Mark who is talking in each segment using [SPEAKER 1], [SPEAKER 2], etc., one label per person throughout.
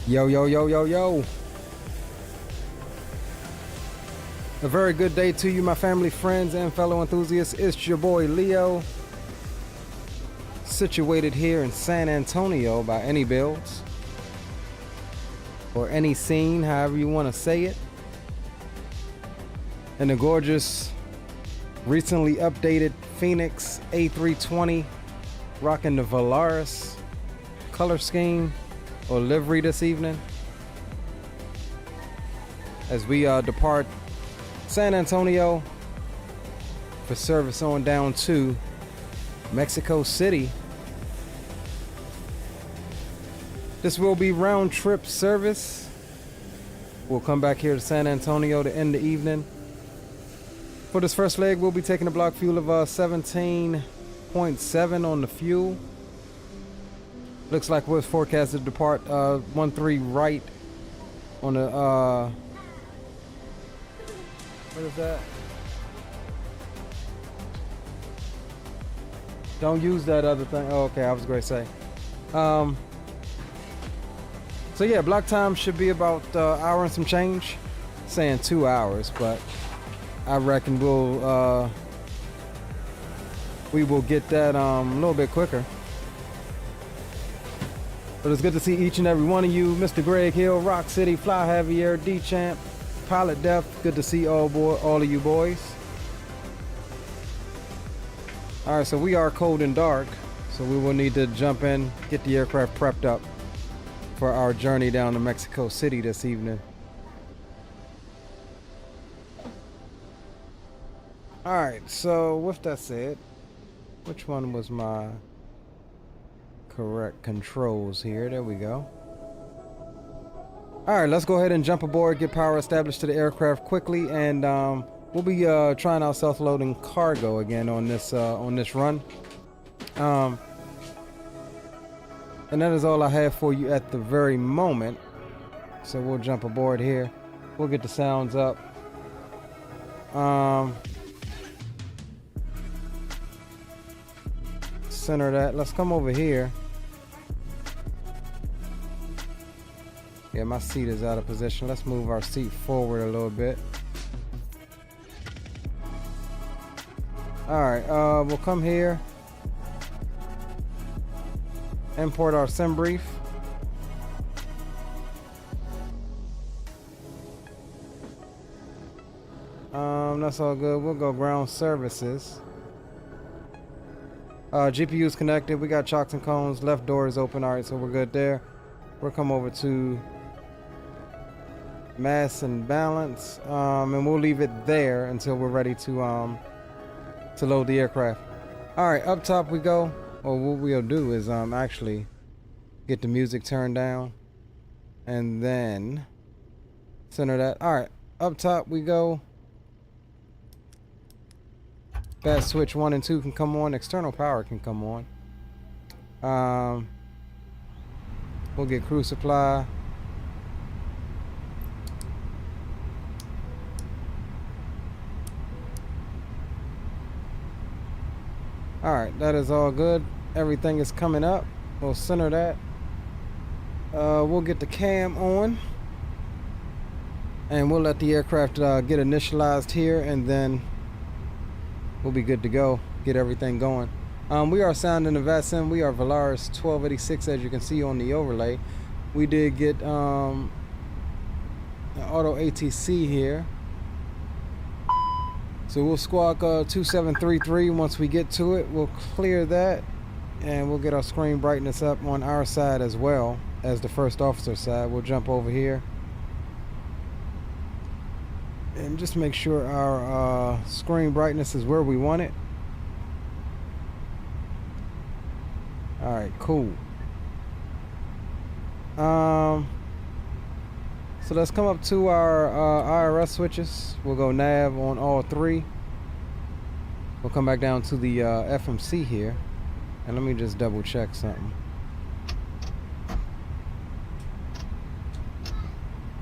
[SPEAKER 1] Yo, yo, yo, yo, yo. A very good day to you, my family, friends, and fellow enthusiasts. It's your boy Leo, situated here in San Antonio by any builds, or any scene, however you want to say it. In the gorgeous, recently updated FENIX A320, rocking the Aorus color scheme or livery this evening, as we depart San Antonio for service on down to Mexico City. This will be round trip service. We'll come back here to San Antonio to end the evening. For this first leg, we'll be taking a block fuel of 17.7 on the fuel. Looks like we're forecasted to depart 13 right on the what is that? Don't use that other thing. Oh, okay, I was going to say. So yeah, block time should be about an hour and some change. Saying 2 hours, but I reckon we will get that a little bit quicker. But it's good to see each and every one of you. Mr. Greg Hill, Rock City, Fly Javier, D-Champ, Pilot Def. Good to see all of you boys. Alright, so we are cold and dark, so we will need to jump in, get the aircraft prepped up for our journey down to Mexico City this evening. Alright, so with that said, which one was my correct controls here? There we go. Alright, let's go ahead and jump aboard, get power established to the aircraft quickly, and we'll be trying out self-loading cargo again on this run. And that is all I have for you at the very moment. So we'll jump aboard here. We'll get the sounds up. Center that. Let's come over here. Yeah, my seat is out of position. Let's move our seat forward a little bit. Alright, we'll come here. Import our sim brief. That's all good. We'll go ground services. GPU is connected. We got chocks and cones. Left door is open. Alright, so we're good there. We'll come over to mass and balance, and we'll leave it there until we're ready to load the aircraft. Alright, up top we go. Or what we'll do is actually get the music turned down and then center that. Alright, up top we go. Fast switch 1 and 2 can come on. External power can come on. We'll get crew supply. Alright, that is all good. Everything is coming up. We'll center that. We'll get the cam on. And we'll let the aircraft get initialized here, and then we'll be good to go. Get everything going. We are sounding the VATSIM. We are Aorus 1286, as you can see on the overlay. We did get an auto ATC here. So we'll squawk 2733 once we get to it. We'll clear that, and we'll get our screen brightness up on our side as well as the first officer side. We'll jump over here and just make sure our screen brightness is where we want it. Alright, cool. So let's come up to our IRS switches. We'll go nav on all three. We'll come back down to the FMC here. And let me just double check something.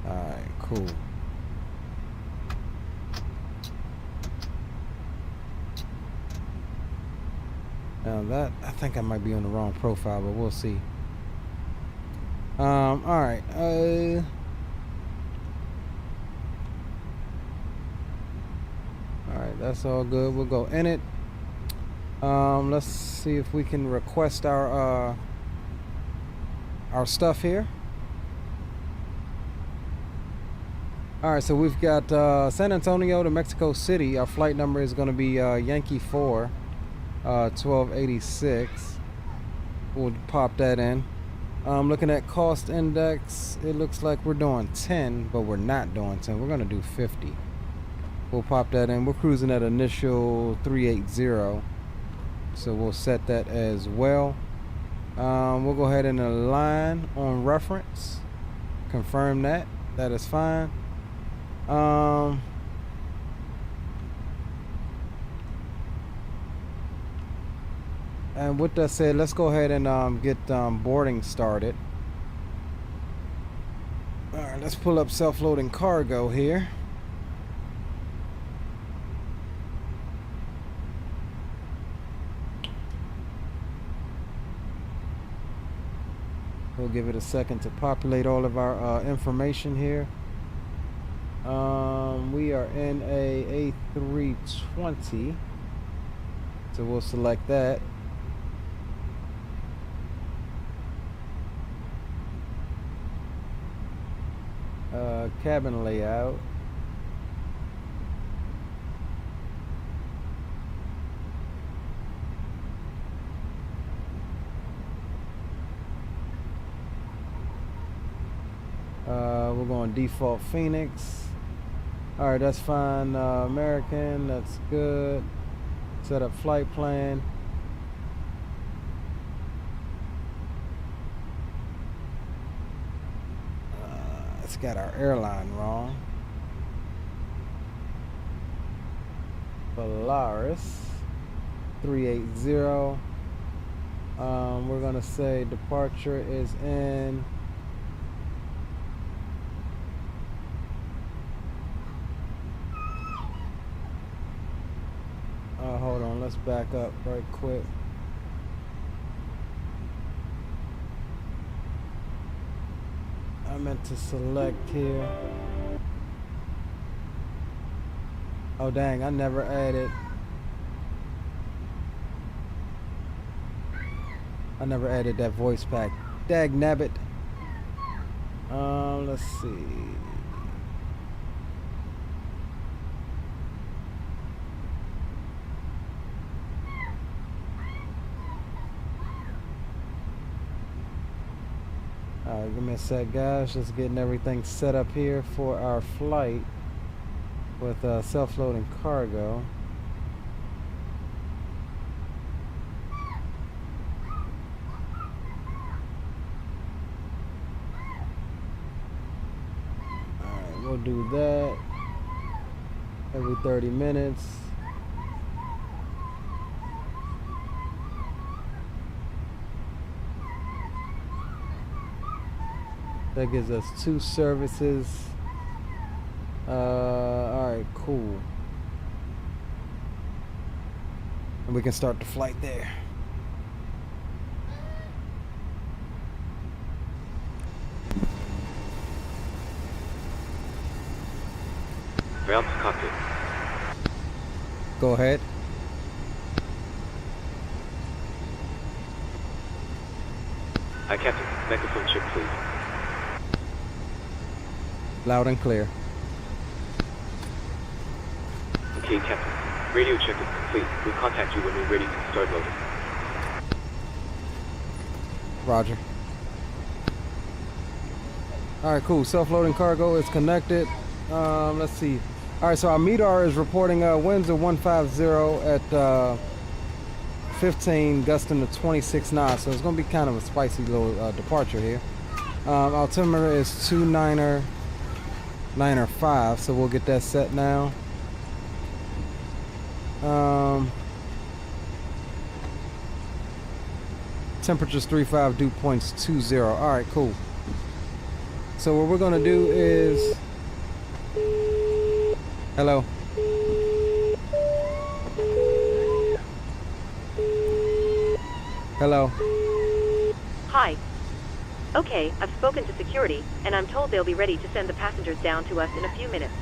[SPEAKER 1] Alright, cool. Now that, I think I might be on the wrong profile, but we'll see. All right. All right, that's all good. We'll go in it. Let's see if we can request our stuff here. All right, so we've got San Antonio to Mexico City. Our flight number is going to be Yankee 4, 1286. We'll pop that in. Looking at cost index, it looks like we're doing 10, but we're not doing 10. We're going to do 50. We'll pop that in. We're cruising at initial 380, so we'll set that as well. We'll go ahead and align on reference. Confirm that. That is fine. And with that said, let's go ahead and get boarding started. All right, let's pull up self-loading cargo here. We'll give it a second to populate all of our information here. We are in a A320, so we'll select that. Cabin layout. We're going default FENIX. All right, that's fine. American, that's good. Set up flight plan. It's got our airline wrong. Polaris 380. We're gonna say departure is in hold on, let's back up right quick. I meant to select here. Oh dang, I never added that voice pack. Dag nabbit. Let's see. Alright, give me a sec, guys. Just getting everything set up here for our flight with self-loading cargo. Alright, we'll do that every 30 minutes. That gives us 2 services. Alright, cool. And we can start the flight there.
[SPEAKER 2] Ground cockpit.
[SPEAKER 1] Go ahead.
[SPEAKER 2] Hi, Captain. Microphone check, please.
[SPEAKER 1] Loud and clear.
[SPEAKER 2] Okay, Captain. Radio check is complete. We'll contact you when we're ready to start loading.
[SPEAKER 1] Roger. Alright, cool. Self-loading cargo is connected. Let's see. Alright, so our MEDAR is reporting winds of 150 at 15, gusting to 26 knots. So it's going to be kind of a spicy little departure here. Altimeter is 2995, so we'll get that set now. Temperature's 35, dew points 20. Alright, cool. So what we're gonna do is... Hello.
[SPEAKER 3] Hi. Okay, I've spoken to security, and I'm told they'll be ready to send the passengers down to us in a few minutes.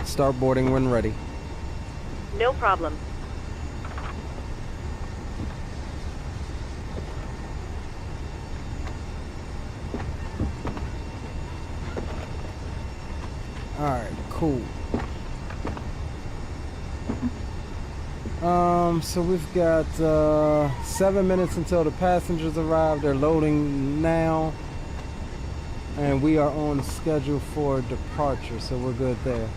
[SPEAKER 1] Start boarding when ready.
[SPEAKER 3] No problem.
[SPEAKER 1] Alright, cool. So we've got 7 minutes until the passengers arrive. They're loading now. And we are on schedule for departure, so we're good there.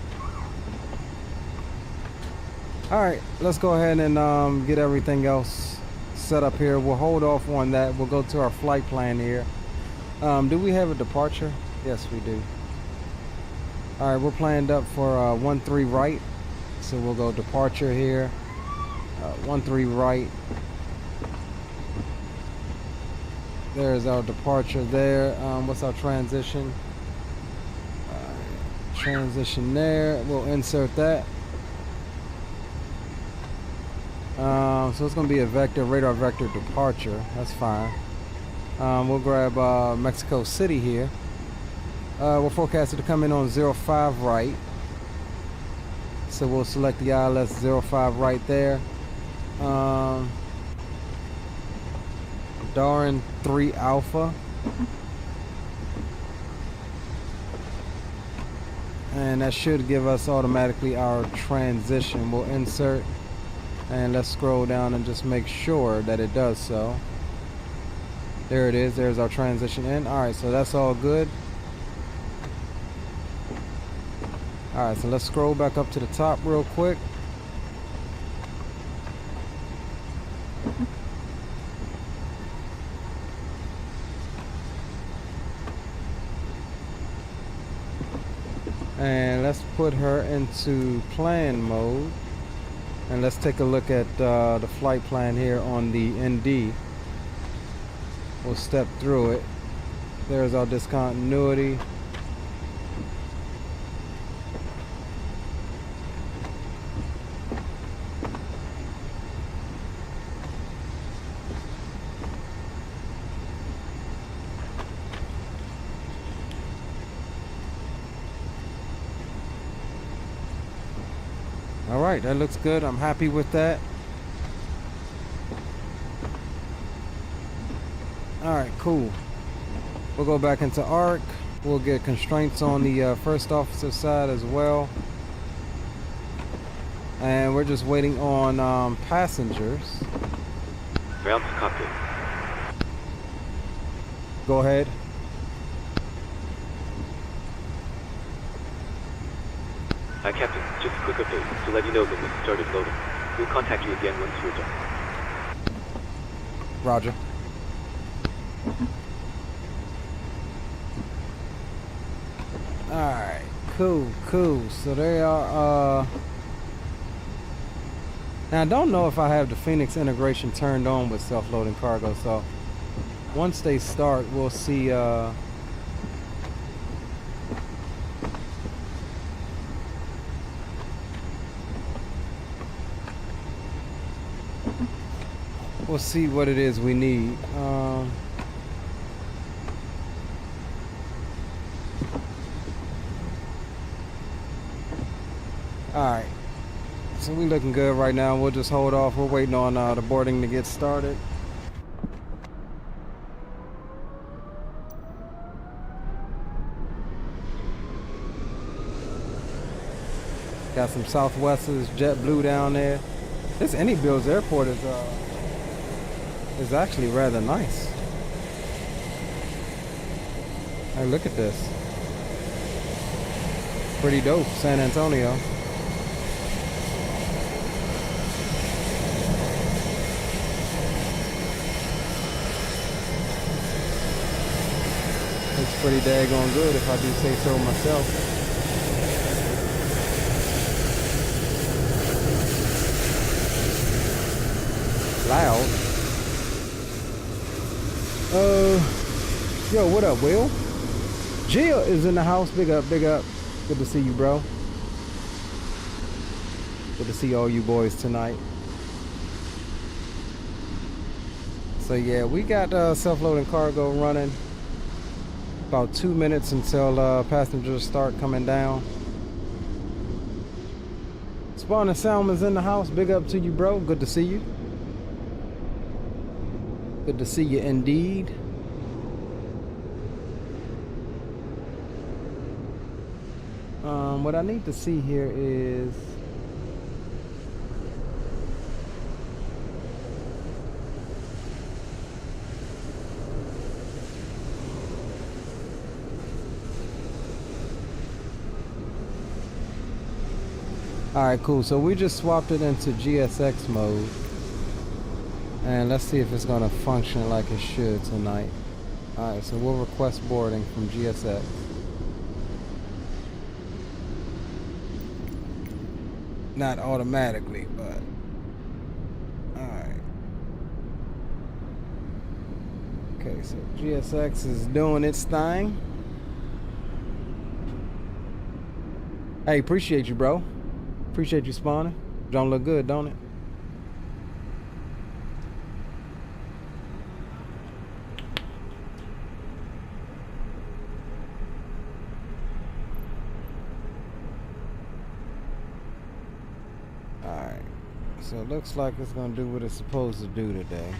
[SPEAKER 1] Alright, let's go ahead and get everything else set up here. We'll hold off on that. We'll go to our flight plan here. Do we have a departure? Yes, we do. Alright, we're planned up for 13 right. So we'll go departure here. 13 right. There's our departure there. What's our transition? Transition there. We'll insert that. So it's going to be a vector, radar vector departure. That's fine. We'll grab Mexico City here. We're forecasted to come in on 05 right. So we'll select the ILS 05 right there. Darn 3 Alpha. And that should give us automatically our transition. We'll insert and let's scroll down and just make sure that it does so. There it is. There's our transition in. Alright, so that's all good. Alright, so let's scroll back up to the top real quick. And let's put her into plan mode. And let's take a look at the flight plan here on the ND. We'll step through it. There's our discontinuity. Alright, that looks good. I'm happy with that. Alright, cool. We'll go back into ARC. We'll get constraints on the first officer side as well. And we're just waiting on passengers.
[SPEAKER 2] Ground to cockpit.
[SPEAKER 1] Go ahead.
[SPEAKER 2] Hi, Captain. Just a quick update to let you know that we've started loading. We'll contact you again once we're done.
[SPEAKER 1] Roger. Alright, cool. So they are, now I don't know if I have the FENIX integration turned on with self-loading cargo, so once they start, we'll see, we'll see what it is we need. Alright, so we looking good right now. We'll just hold off. We're waiting on the boarding to get started. Got some Southwest's, JetBlue down there. This Anybills airport is actually rather nice. Hey, look at this. Pretty dope, San Antonio. Looks pretty daggone good if I do say so myself. Loud. Yo, what up, Will? Jill is in the house. Big up, big up. Good to see you, bro. Good to see all you boys tonight. So yeah, we got self-loading cargo running. About 2 minutes until passengers start coming down. Spawn and Salmon's in the house. Big up to you, bro. Good to see you. Good to see you indeed. What I need to see here is alright, cool. So we just swapped it into GSX mode. And let's see if it's going to function like it should tonight. Alright, so we'll request boarding from GSX. Not automatically, but... Alright. Okay, so GSX is doing its thing. Hey, appreciate you, bro. Appreciate you spawning. Don't look good, don't it? Alright. So it looks like it's going to do what it's supposed to do today.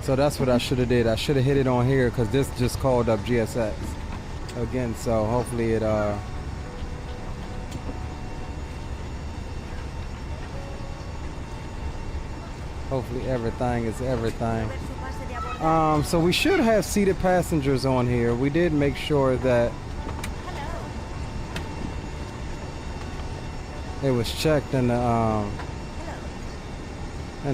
[SPEAKER 1] So that's what I should have did. I should have hit it on here because this just called up GSX again. So hopefully it hopefully everything is everything. So we should have seated passengers on here. We did make sure that it was checked in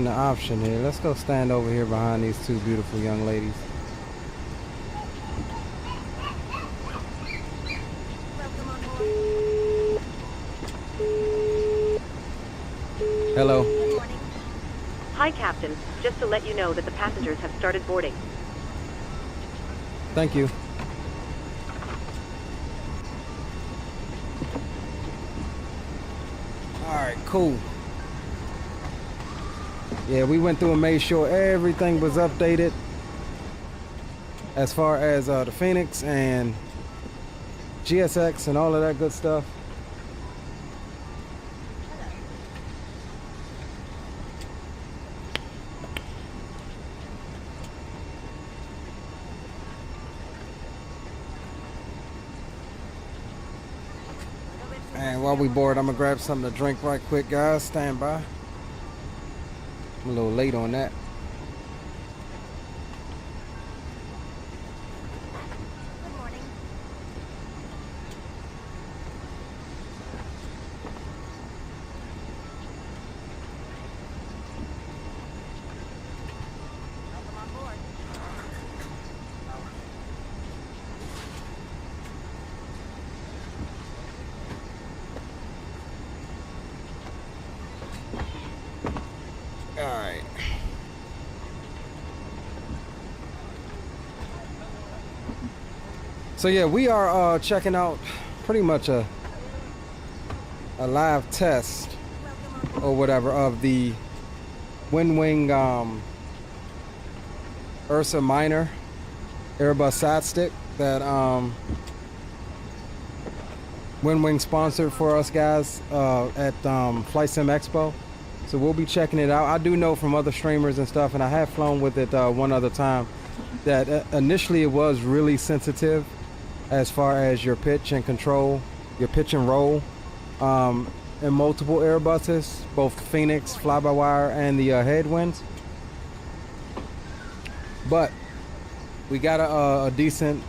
[SPEAKER 1] the option here. Let's go stand over here behind these two beautiful young ladies. Hello.
[SPEAKER 3] Good morning. Hi, Captain. Just to let you know that the passengers have started boarding.
[SPEAKER 1] Thank you. All right, cool. Yeah, we went through and made sure everything was updated as far as the FENIX and GSX and all of that good stuff. And while we board, I'm gonna grab something to drink right quick, guys. Stand by. I'm a little late on that.
[SPEAKER 3] Good morning. Welcome on board.
[SPEAKER 1] All right. So yeah, we are checking out pretty much a live test or whatever of the WinWing URSA minor Airbus Sidestick that WinWing sponsored for us guys at Flight Sim Expo. So we'll be checking it out. I do know from other streamers and stuff, and I have flown with it one other time, that initially it was really sensitive as far as your pitch and control, your pitch and roll in multiple Airbuses, both the FENIX, fly-by-wire, and the headwinds. But we got a decent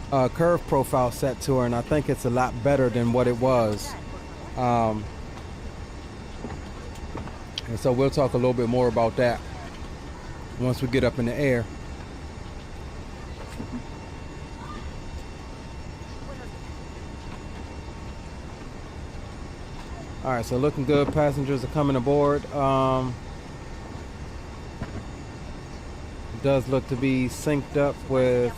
[SPEAKER 1] curve profile set to her, and I think it's a lot better than what it was. And so we'll talk a little bit more about that once we get up in the air. All right, so looking good. Passengers are coming aboard. It does look to be synced up with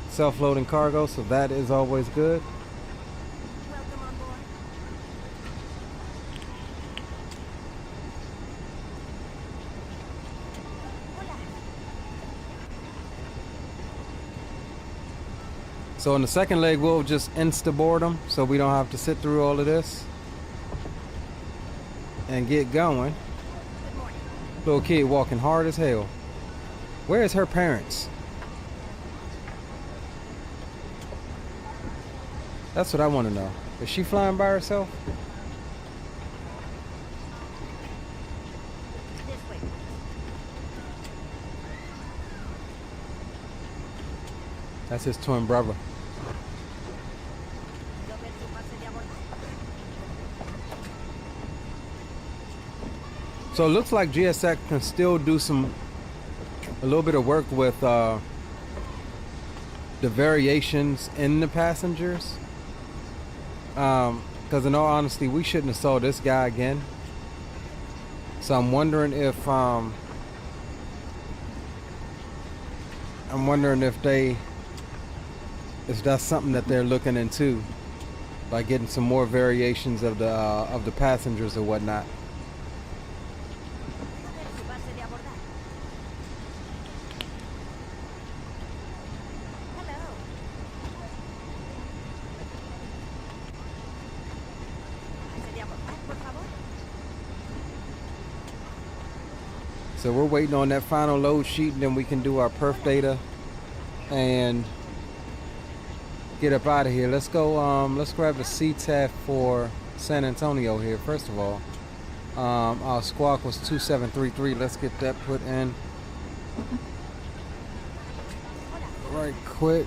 [SPEAKER 1] self-loading cargo, so that is always good. So in the second leg, we'll just insta-board them so we don't have to sit through all of this and get going. Little kid walking hard as hell. Where is her parents? That's what I want to know. Is she flying by herself? That's his twin brother. So it looks like GSX can still do a little bit of work with the variations in the passengers. Because in all honesty, we shouldn't have saw this guy again. So I'm wondering if if that's something that they're looking into, by getting some more variations of the passengers or whatnot. So we're waiting on that final load sheet, and then we can do our perf data and get up out of here. Let's go. Let's grab the CTAF for San Antonio here. First of all, our squawk was 2733. Let's get that put in right quick.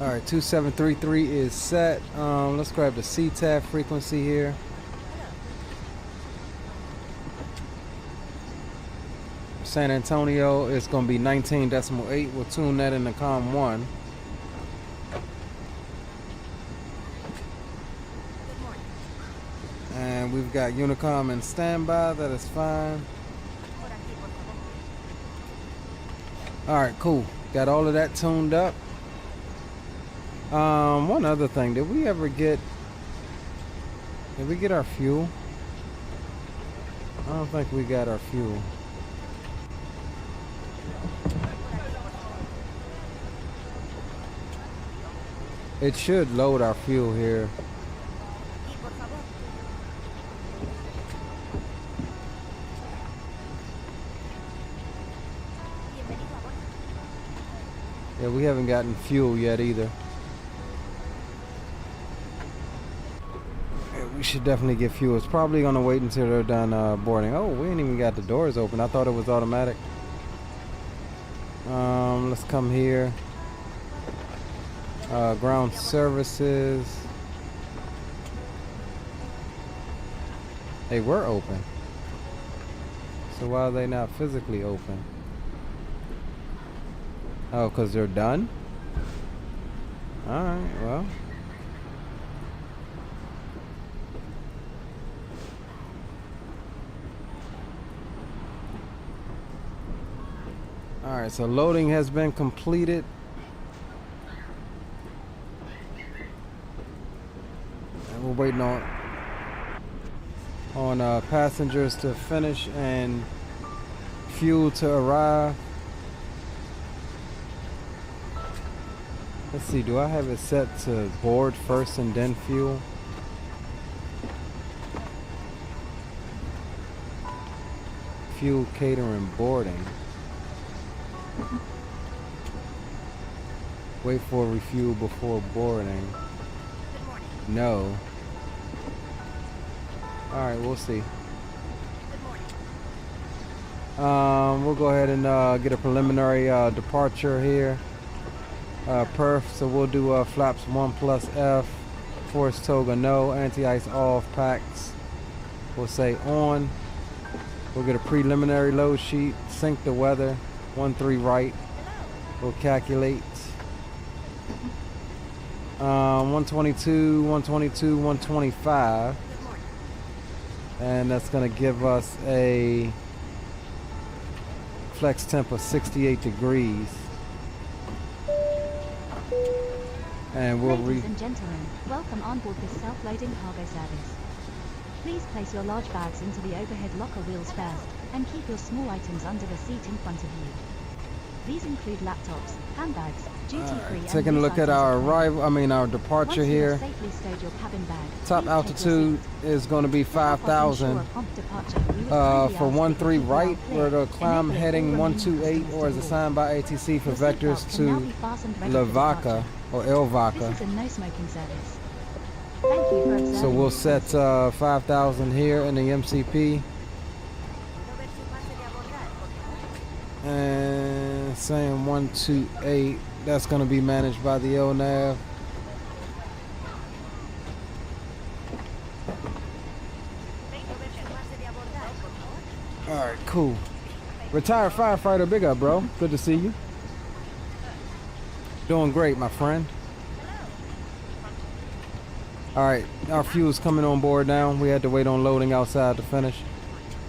[SPEAKER 1] All right, 2733 is set. Let's grab the CTAF frequency here. San Antonio is going to be 19.8. We'll tune that into COM 1. And we've got Unicom in standby. That is fine. All right, cool. Got all of that tuned up. One other thing, did we get our fuel? I don't think we got our fuel. It should load our fuel here. Yeah, we haven't gotten fuel yet either. We should definitely get fuel. It's probably gonna wait until they're done boarding. Oh, we ain't even got the doors open. I thought it was automatic. Let's come here. Ground services. Hey, we're open. So why are they not physically open? Oh, because they're done? Alright, well. Alright, so loading has been completed. And we're waiting on passengers to finish and fuel to arrive. Let's see, do I have it set to board first and then fuel? Fuel, catering, boarding. Wait for refuel before boarding. No. Alright, we'll see. We'll go ahead and get a preliminary departure here. Perf, so we'll do flaps 1 plus F, force toga no, anti-ice off, packs. We'll say on. We'll get a preliminary load sheet, sync the weather, 13 right. We'll calculate. 122, 122, 125. And that's gonna give us a flex temp of 68 degrees. And we'll
[SPEAKER 4] Ladies and gentlemen, welcome on board this self-loading cargo service. Please place your large bags into the overhead locker wheels first, and keep your small items under the seat in front of you. These include laptops, handbags, duty-free and
[SPEAKER 1] taking a look at our arrival, our departure
[SPEAKER 4] Once you
[SPEAKER 1] here.
[SPEAKER 4] have safely stowed your cabin bag,
[SPEAKER 1] Top
[SPEAKER 4] please take your
[SPEAKER 1] altitude
[SPEAKER 4] seat.
[SPEAKER 1] is going to be
[SPEAKER 4] To help us
[SPEAKER 1] 5,000.
[SPEAKER 4] ensure a prompt departure, we would kindly
[SPEAKER 1] For
[SPEAKER 4] ask that
[SPEAKER 1] 13
[SPEAKER 4] you
[SPEAKER 1] right,
[SPEAKER 4] keep it
[SPEAKER 1] we're
[SPEAKER 4] all
[SPEAKER 1] to
[SPEAKER 4] clear,
[SPEAKER 1] climb
[SPEAKER 4] enabling
[SPEAKER 1] heading
[SPEAKER 4] all remaining
[SPEAKER 1] 128
[SPEAKER 4] customers
[SPEAKER 1] or
[SPEAKER 4] to
[SPEAKER 1] as
[SPEAKER 4] board.
[SPEAKER 1] assigned by ATC for
[SPEAKER 4] Your
[SPEAKER 1] vectors
[SPEAKER 4] seatbelt can now be
[SPEAKER 1] to
[SPEAKER 4] fastened ready for
[SPEAKER 1] Lavaca
[SPEAKER 4] departure.
[SPEAKER 1] or
[SPEAKER 4] This
[SPEAKER 1] Elvaca.
[SPEAKER 4] is a no-smoking service. Thank you for observing.
[SPEAKER 1] So we'll set 5,000 here in the MCP. And saying 128, that's going to be managed by the LNAV. Alright, cool. Retired firefighter, big up, bro. Good to see you. Doing great, my friend. Alright, our fuel's coming on board now. We had to wait on loading outside to finish.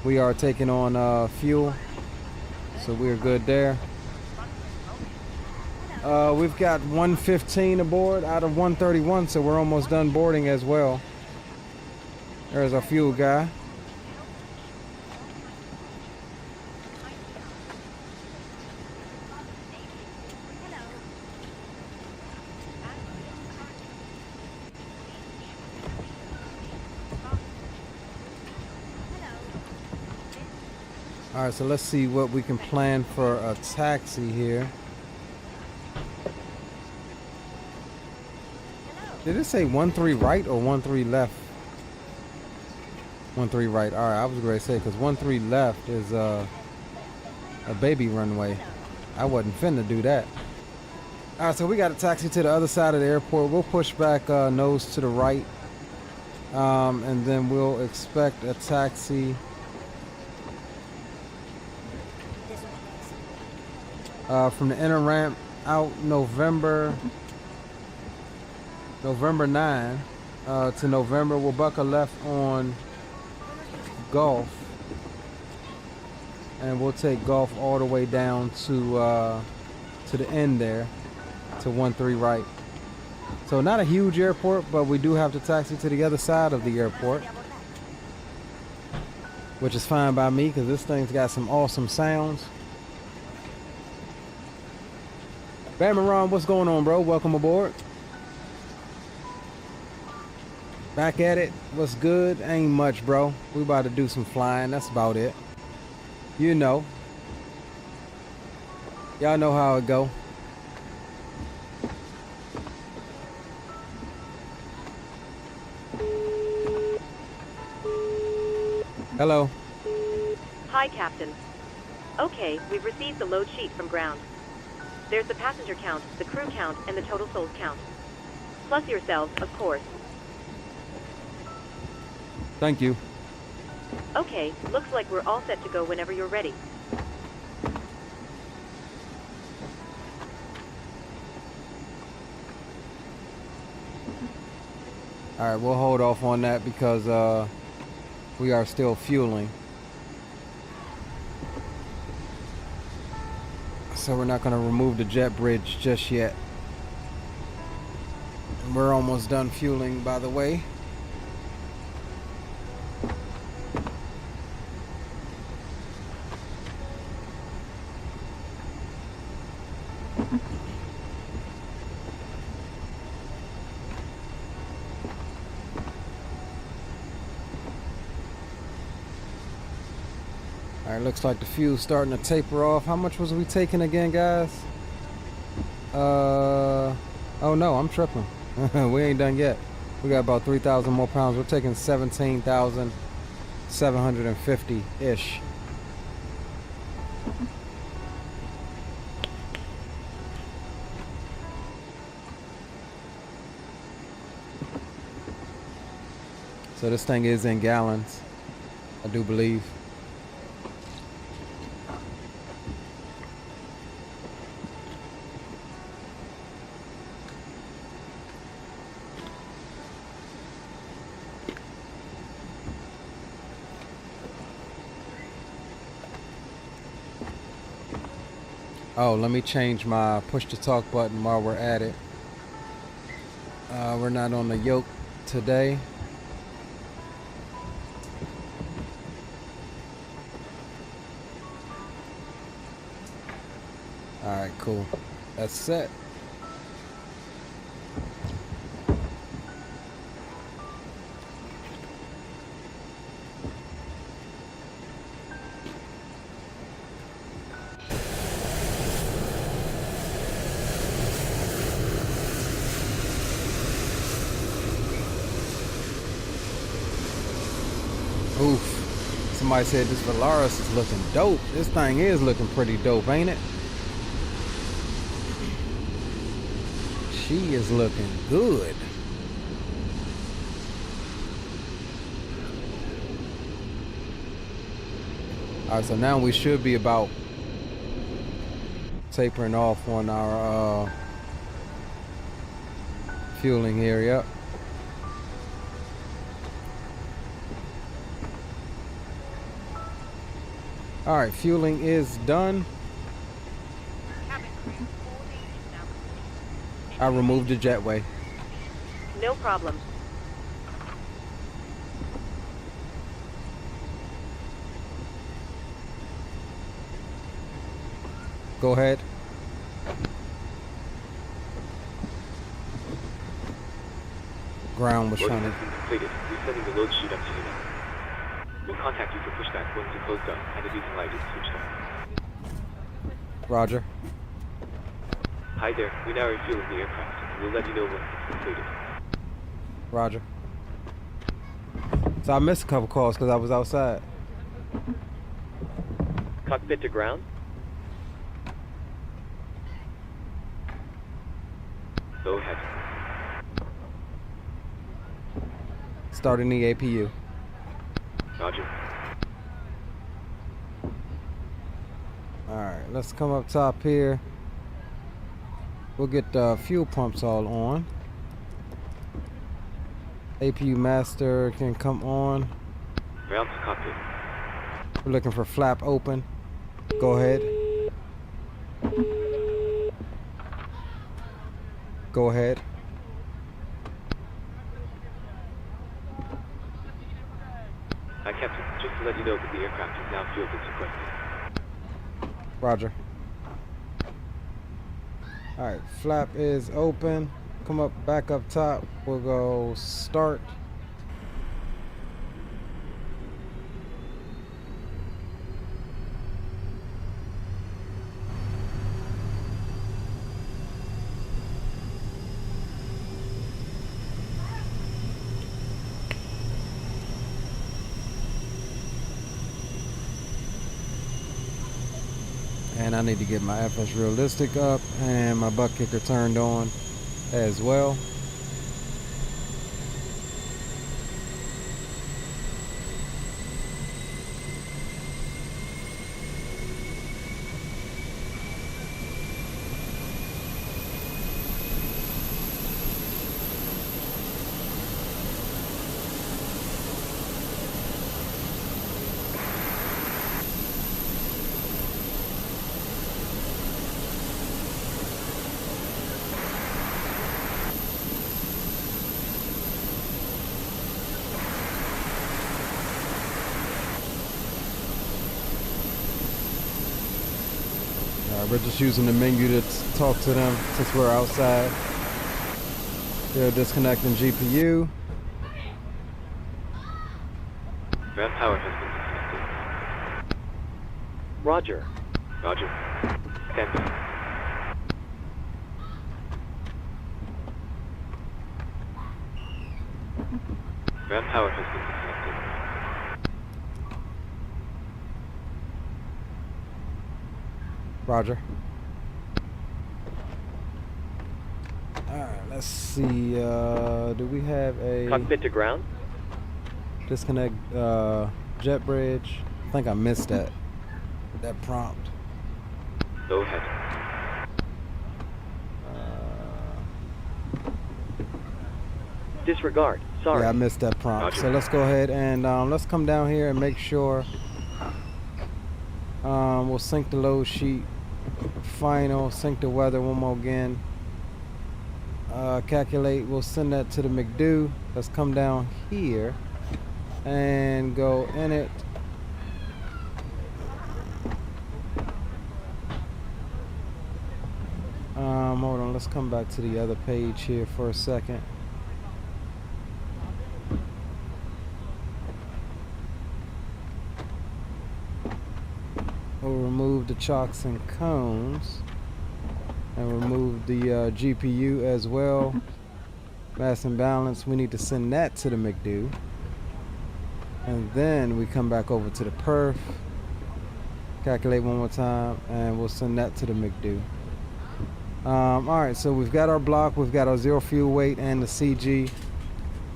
[SPEAKER 1] We are taking on fuel. So we're good there. We've got 115 aboard out of 131, so we're almost done boarding as well. There's our fuel guy. All right, so let's see what we can plan for a taxi here. Did it say 13 right or 13 left? 13 right. All right, I was going to say because 13 left is a baby runway. I wasn't finna do that. All right, so we got a taxi to the other side of the airport. We'll push back nose to the right, and then we'll expect a taxi. From the inner ramp out November 9 to November. We'll buck a left on Gulf, and we'll take Gulf all the way down to the end there to 13 right. So not a huge airport, but we do have to taxi to the other side of the airport, which is fine by me because this thing's got some awesome sounds. Bamaron, what's going on, bro? Welcome aboard. Back at it. What's good? Ain't much, bro. We about to do some flying. That's about it. You know. Y'all know how it go. Hello.
[SPEAKER 3] Hi, Captain. Okay, we've received the load sheet from ground. There's the passenger count, the crew count, and the total souls count. Plus yourselves, of course.
[SPEAKER 1] Thank you.
[SPEAKER 3] Okay, looks like we're all set to go whenever you're ready.
[SPEAKER 1] Alright, we'll hold off on that because we are still fueling. So we're not going to remove the jet bridge just yet. We're almost done fueling, by the way. Alright, looks like the fuel's starting to taper off. How much was we taking again, guys? Oh no, I'm tripping. We ain't done yet. We got about 3,000 more pounds. We're taking 17,750-ish. So this thing is in gallons, I do believe. Oh, let me change my push to talk button while we're at it. We're not on the yoke today. Alright, cool. That's set. Oof. Somebody said this Aorus is looking dope. This thing is looking pretty dope, ain't it? She is looking good. Alright, so now we should be about tapering off on our fueling here. Yep. All right, fueling is done. I removed the jetway.
[SPEAKER 3] No problem.
[SPEAKER 1] Go ahead. Ground was
[SPEAKER 2] Loading
[SPEAKER 1] trying
[SPEAKER 2] has
[SPEAKER 1] to...
[SPEAKER 2] been completed. We're sending the load sheet up to you now. We'll contact you for pushback once the closed down and the diesel light is switched on.
[SPEAKER 1] Roger.
[SPEAKER 2] Hi there, we now refueling the aircraft, and we'll let you know when it's completed.
[SPEAKER 1] Roger. So I missed a couple calls because I was outside.
[SPEAKER 5] Cockpit to ground.
[SPEAKER 2] Go ahead.
[SPEAKER 1] Starting the APU.
[SPEAKER 2] Roger.
[SPEAKER 1] Alright, let's come up top here. We'll get the fuel pumps all on. APU master can come on.
[SPEAKER 2] Ground to cockpit.
[SPEAKER 1] We're looking for flap open. Go ahead. Go ahead.
[SPEAKER 2] Hi, Captain. Just to let you know that the aircraft is now fueled as requested.
[SPEAKER 1] Roger. Alright, flap is open. Come up, back up top. We'll go start. And I need to get my FS Realistic up and my butt kicker turned on as well. We're just using the menu to talk to them since we're outside. They're disconnecting GPU.
[SPEAKER 2] Ground power has been disconnected.
[SPEAKER 5] Roger.
[SPEAKER 2] Roger. Stand by. Ground power has been disconnected.
[SPEAKER 1] Roger. Alright, let's see. Do we have a...
[SPEAKER 5] Cockpit to ground.
[SPEAKER 1] Disconnect jet bridge. I think I missed that prompt.
[SPEAKER 2] Go ahead.
[SPEAKER 5] Disregard. Sorry.
[SPEAKER 1] Yeah, I missed that prompt.
[SPEAKER 2] Roger.
[SPEAKER 1] So let's go ahead and let's come down here and make sure we'll sync the load sheet. Final, sync the weather one more again. Calculate, we'll send that to the McDo. Let's come down here and go in it. Hold on, let's come back to the other page here for a second. We'll remove the chocks and cones and remove the GPU as well. Mass and balance, we need to send that to the McDo. And then we come back over to the perf, calculate one more time, and we'll send that to the McDo. Alright, so we've got our block, we've got our zero fuel weight and the CG.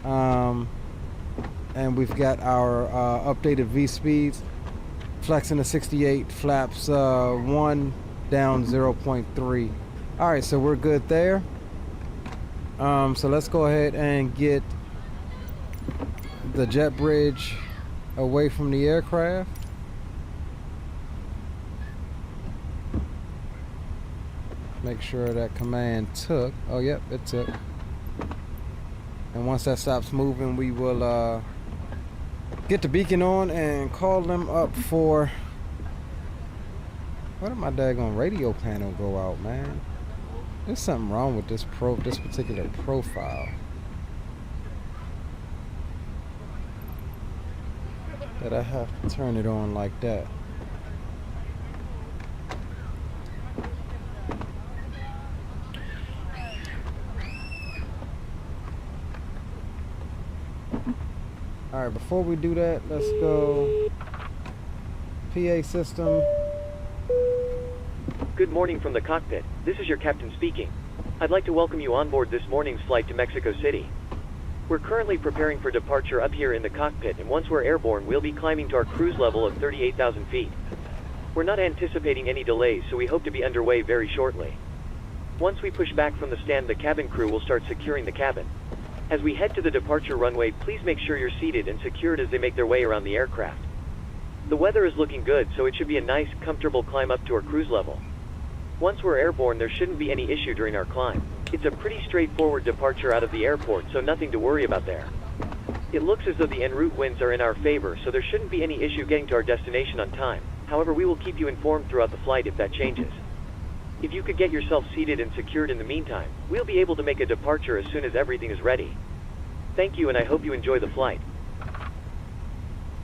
[SPEAKER 1] And we've got our updated V speeds. Flexing the 68, flaps 1, down 0.3. Alright, so we're good there. So let's go ahead and get the jet bridge away from the aircraft. Make sure that command took. Oh, yep, it took. And once that stops moving, we will get the beacon on and call them up for... Why did my daggone radio panel go out, man? There's something wrong with this particular profile. That I have to turn it on like that. Alright, before we do that, let's go PA system.
[SPEAKER 5] Good morning from the cockpit. This is your captain speaking. I'd like to welcome you on board this morning's flight to Mexico City. We're currently preparing for departure up here in the cockpit, and once we're airborne, we'll be climbing to our cruise level of 38,000 feet. We're not anticipating any delays, so we hope to be underway very shortly. Once we push back from the stand, the cabin crew will start securing the cabin. As we head to the departure runway, please make sure you're seated and secured as they make their way around the aircraft. The weather is looking good, so it should be a nice, comfortable climb up to our cruise level. Once we're airborne, there shouldn't be any issue during our climb. It's a pretty straightforward departure out of the airport, so nothing to worry about there. It looks as though the en route winds are in our favor, so there shouldn't be any issue getting to our destination on time. However, we will keep you informed throughout the flight if that changes. If you could get yourself seated and secured in the meantime, we'll be able to make a departure as soon as everything is ready. Thank you, and I hope you enjoy the flight.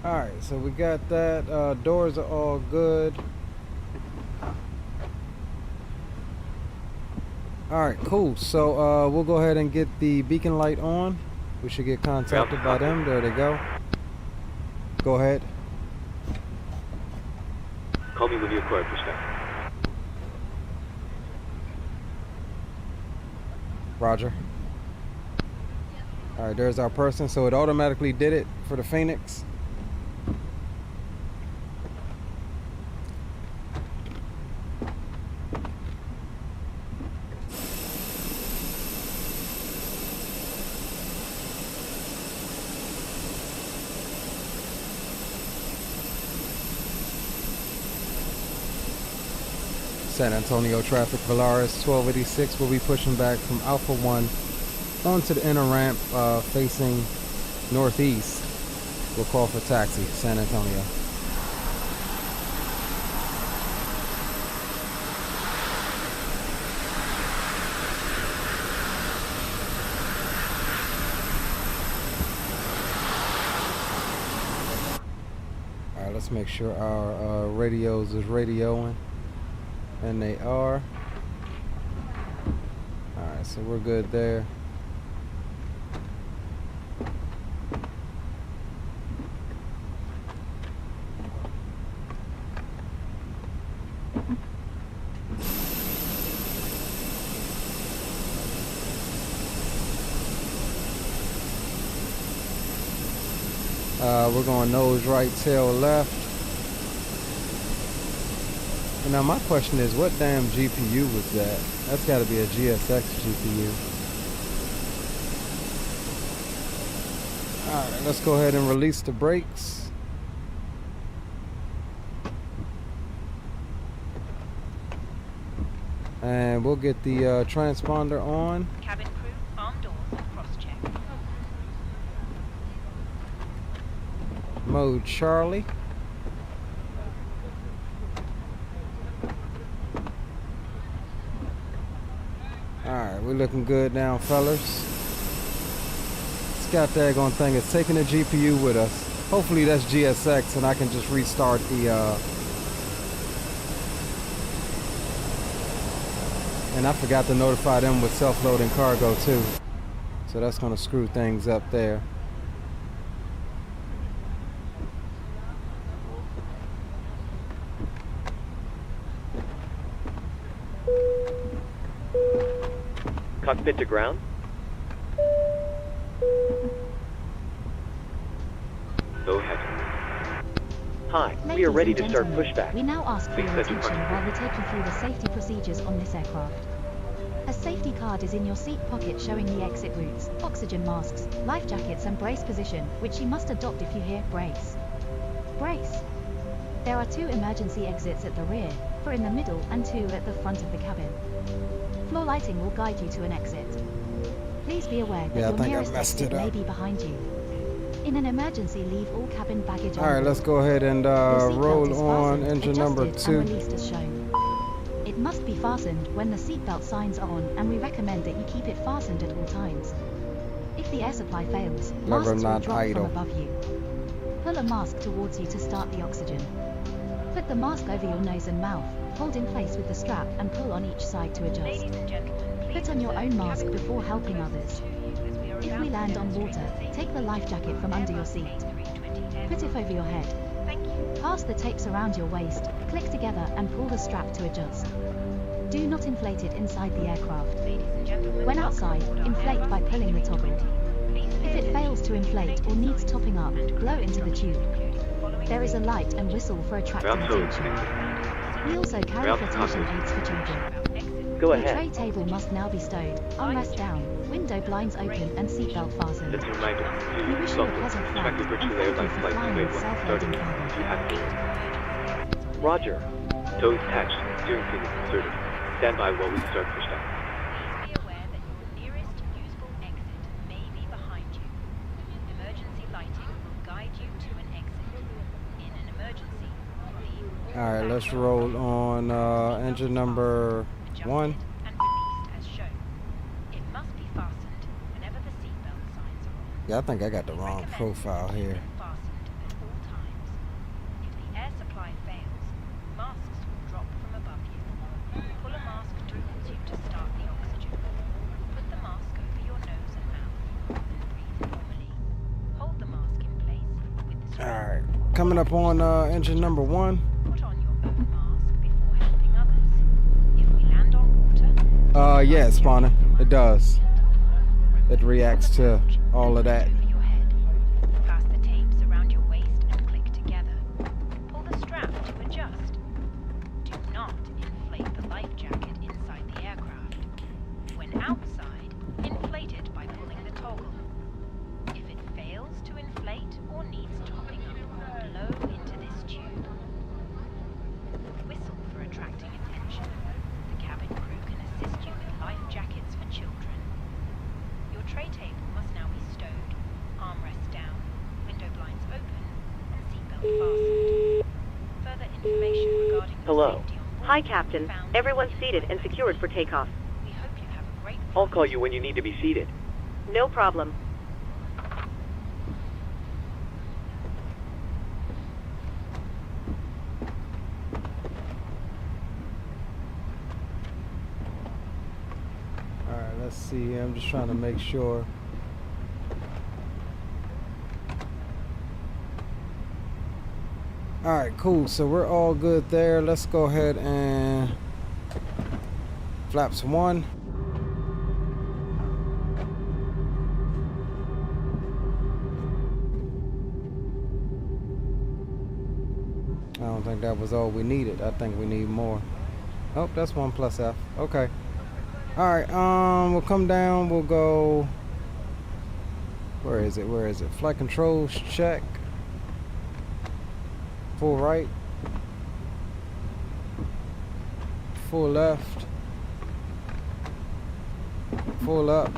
[SPEAKER 1] Alright, so we got that. Doors are all good. Alright, cool. So we'll go ahead and get the beacon light on. We should get contacted by them. There they go. Go ahead.
[SPEAKER 2] Call me when you acquire Pushback.
[SPEAKER 1] Roger. Alright, there's our person. So it automatically did it for the FENIX. San Antonio traffic, Valaris 1286 will be pushing back from Alpha 1 onto the inner ramp facing northeast. We'll call for taxi, San Antonio. Alright, let's make sure our radios is radioing. And they are. Alright, so we're good there. We're going nose right, tail left. And now my question is, what damn GPU was that? That's got to be a GSX GPU. Alright, let's go ahead and release the brakes. And we'll get the transponder on.
[SPEAKER 3] Cabin crew, arm doors and cross-check.
[SPEAKER 1] Mode Charlie. Alright, we're looking good now, fellas. This god daggone thing is taking the GPU with us. Hopefully that's GSX and I can just restart the and I forgot to notify them with self-loading cargo too. So that's gonna screw things up there.
[SPEAKER 5] Cockpit to ground.
[SPEAKER 2] Go ahead.
[SPEAKER 5] Hi, we
[SPEAKER 4] Ladies
[SPEAKER 5] are ready
[SPEAKER 4] and
[SPEAKER 5] to start
[SPEAKER 4] gentlemen,
[SPEAKER 5] pushback.
[SPEAKER 4] We now ask for
[SPEAKER 2] Please
[SPEAKER 4] your
[SPEAKER 2] set your
[SPEAKER 4] attention
[SPEAKER 2] mark.
[SPEAKER 4] while we take you through the safety procedures on this aircraft. A safety card is in your seat pocket showing the exit routes, oxygen masks, life jackets and brace position, which you must adopt if you hear brace. Brace. There are 2 emergency exits at the rear, 4 in the middle and 2 at the front of the cabin. Floor lighting will guide you to an exit. Please be aware that
[SPEAKER 1] Yeah, I
[SPEAKER 4] your
[SPEAKER 1] think I
[SPEAKER 4] nearest
[SPEAKER 1] messed
[SPEAKER 4] exit
[SPEAKER 1] it
[SPEAKER 4] may
[SPEAKER 1] up.
[SPEAKER 4] be behind you. In an emergency, leave all cabin baggage on
[SPEAKER 1] Alright,
[SPEAKER 4] board.
[SPEAKER 1] let's go ahead and
[SPEAKER 4] Your seatbelt
[SPEAKER 1] roll
[SPEAKER 4] is
[SPEAKER 1] on
[SPEAKER 4] fastened,
[SPEAKER 1] engine number
[SPEAKER 4] adjusted, and
[SPEAKER 1] 2.
[SPEAKER 4] released as shown. It must be fastened when the seatbelt signs are on, and we recommend that you keep it fastened at all times. If the air supply fails,
[SPEAKER 1] Lever
[SPEAKER 4] masks will
[SPEAKER 1] not
[SPEAKER 4] drop
[SPEAKER 1] idle.
[SPEAKER 4] from above you. Pull a mask towards you to start the oxygen. Put the mask over your nose and mouth, hold in place with the strap, and pull on each side to adjust.
[SPEAKER 3] Ladies and gentlemen, please
[SPEAKER 4] Put on your own mask
[SPEAKER 3] cabin crew
[SPEAKER 4] before helping
[SPEAKER 3] closes
[SPEAKER 4] others.
[SPEAKER 3] to you as we are
[SPEAKER 4] If
[SPEAKER 3] about
[SPEAKER 4] we
[SPEAKER 3] to
[SPEAKER 4] land on
[SPEAKER 3] demonstrate
[SPEAKER 4] water,
[SPEAKER 3] the safety
[SPEAKER 4] take the life jacket from under your
[SPEAKER 3] Airbus
[SPEAKER 4] seat.
[SPEAKER 3] A320
[SPEAKER 4] Put it over your head.
[SPEAKER 3] Thank you.
[SPEAKER 4] Pass the tapes around your waist, click together and pull the strap to adjust. Do not inflate it inside the aircraft.
[SPEAKER 3] Ladies and gentlemen,
[SPEAKER 4] When
[SPEAKER 3] welcome
[SPEAKER 4] outside,
[SPEAKER 3] aboard our
[SPEAKER 4] inflate
[SPEAKER 3] Airbus
[SPEAKER 4] by pulling the toggle.
[SPEAKER 3] A320. Please
[SPEAKER 4] If
[SPEAKER 3] pay
[SPEAKER 4] it fails to
[SPEAKER 3] attention
[SPEAKER 4] inflate or needs topping up, blow into the tube.
[SPEAKER 3] including the following
[SPEAKER 4] There is a light and whistle for attracting
[SPEAKER 2] Raptor,
[SPEAKER 4] attention. We also carry
[SPEAKER 2] Raptor,
[SPEAKER 4] flotation
[SPEAKER 2] copy.
[SPEAKER 4] aids for children.
[SPEAKER 5] Go
[SPEAKER 4] The tray
[SPEAKER 5] ahead.
[SPEAKER 4] table must now be stowed, armrest down, window blinds open and seatbelt fastened.
[SPEAKER 2] Just a reminder,
[SPEAKER 4] We wish you a
[SPEAKER 2] welcome.
[SPEAKER 4] pleasant flight
[SPEAKER 2] Check the
[SPEAKER 4] and
[SPEAKER 2] virtual
[SPEAKER 4] thank you
[SPEAKER 2] airline
[SPEAKER 4] for
[SPEAKER 2] flight
[SPEAKER 4] flying
[SPEAKER 2] grade
[SPEAKER 4] with
[SPEAKER 2] 1
[SPEAKER 4] self-loading
[SPEAKER 2] starting
[SPEAKER 4] cargo.
[SPEAKER 2] to activate.
[SPEAKER 5] Roger.
[SPEAKER 2] Tow is attached. Steering pin is inserted. Stand by while we start pushback.
[SPEAKER 3] Please be aware that your nearest usable exit may be behind you. Emergency lighting will guide you to an exit. In an emergency, leave all
[SPEAKER 1] Alright, let's
[SPEAKER 3] baggage
[SPEAKER 1] roll on engine number
[SPEAKER 3] adjusted
[SPEAKER 1] 1.
[SPEAKER 3] and released as shown. It must be fastened whenever the seatbelt signs are on.
[SPEAKER 1] Yeah, I think I got the
[SPEAKER 3] We
[SPEAKER 1] wrong
[SPEAKER 3] recommend
[SPEAKER 1] profile
[SPEAKER 3] keeping
[SPEAKER 1] here.
[SPEAKER 3] it fastened at all times. If the air supply fails, masks will drop from above you. Pull a mask towards you to start the oxygen. Put the mask over your nose and mouth and breathe normally. Hold the mask in place with the strap.
[SPEAKER 1] Alright, coming up on engine number 1.
[SPEAKER 3] Put on your own mask before helping others. If we land on water,
[SPEAKER 1] Yeah, spawner. It does. It reacts to all of that.
[SPEAKER 3] over your head. Pass the tapes around your waist and click together. Pull the strap to adjust. Do not inflate the life jacket inside the aircraft. When outside, inflate it by pulling the toggle. If it fails to inflate or needs topping up, blow into this tube. Whistle for attracting attention. The cabin crew can assist you with life jackets for children. Your tray table must now be stowed, armrest down, window blinds open, and seatbelt fastened. Further information regarding your
[SPEAKER 5] Hello.
[SPEAKER 3] safety on board Hi, can be Captain. found Everyone's in the seated and information secured for statement. takeoff. We hope you have a great
[SPEAKER 5] I'll
[SPEAKER 3] flight.
[SPEAKER 5] call you when you need to be seated.
[SPEAKER 3] No problem.
[SPEAKER 1] Alright, let's see. I'm just trying to make sure. Alright, cool. So we're all good there. Let's go ahead and flaps 1. like that was all we needed. I think we need more. Oh, that's 1 plus F. Okay. All right. We'll come down. We'll go. Where is it? Where is it? Flight controls check. Full right. Full left. Full up.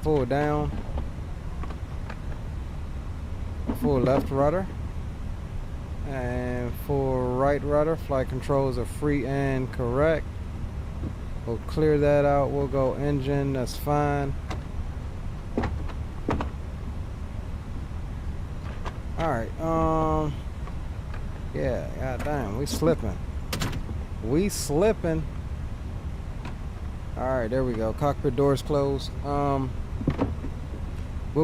[SPEAKER 1] Full down. Full left rudder. And full right rudder. Flight controls are free and correct. We'll clear that out. We'll go engine. That's fine. Alright, yeah, goddamn, we slipping. We slipping. Alright, there we go. Cockpit doors closed. We'll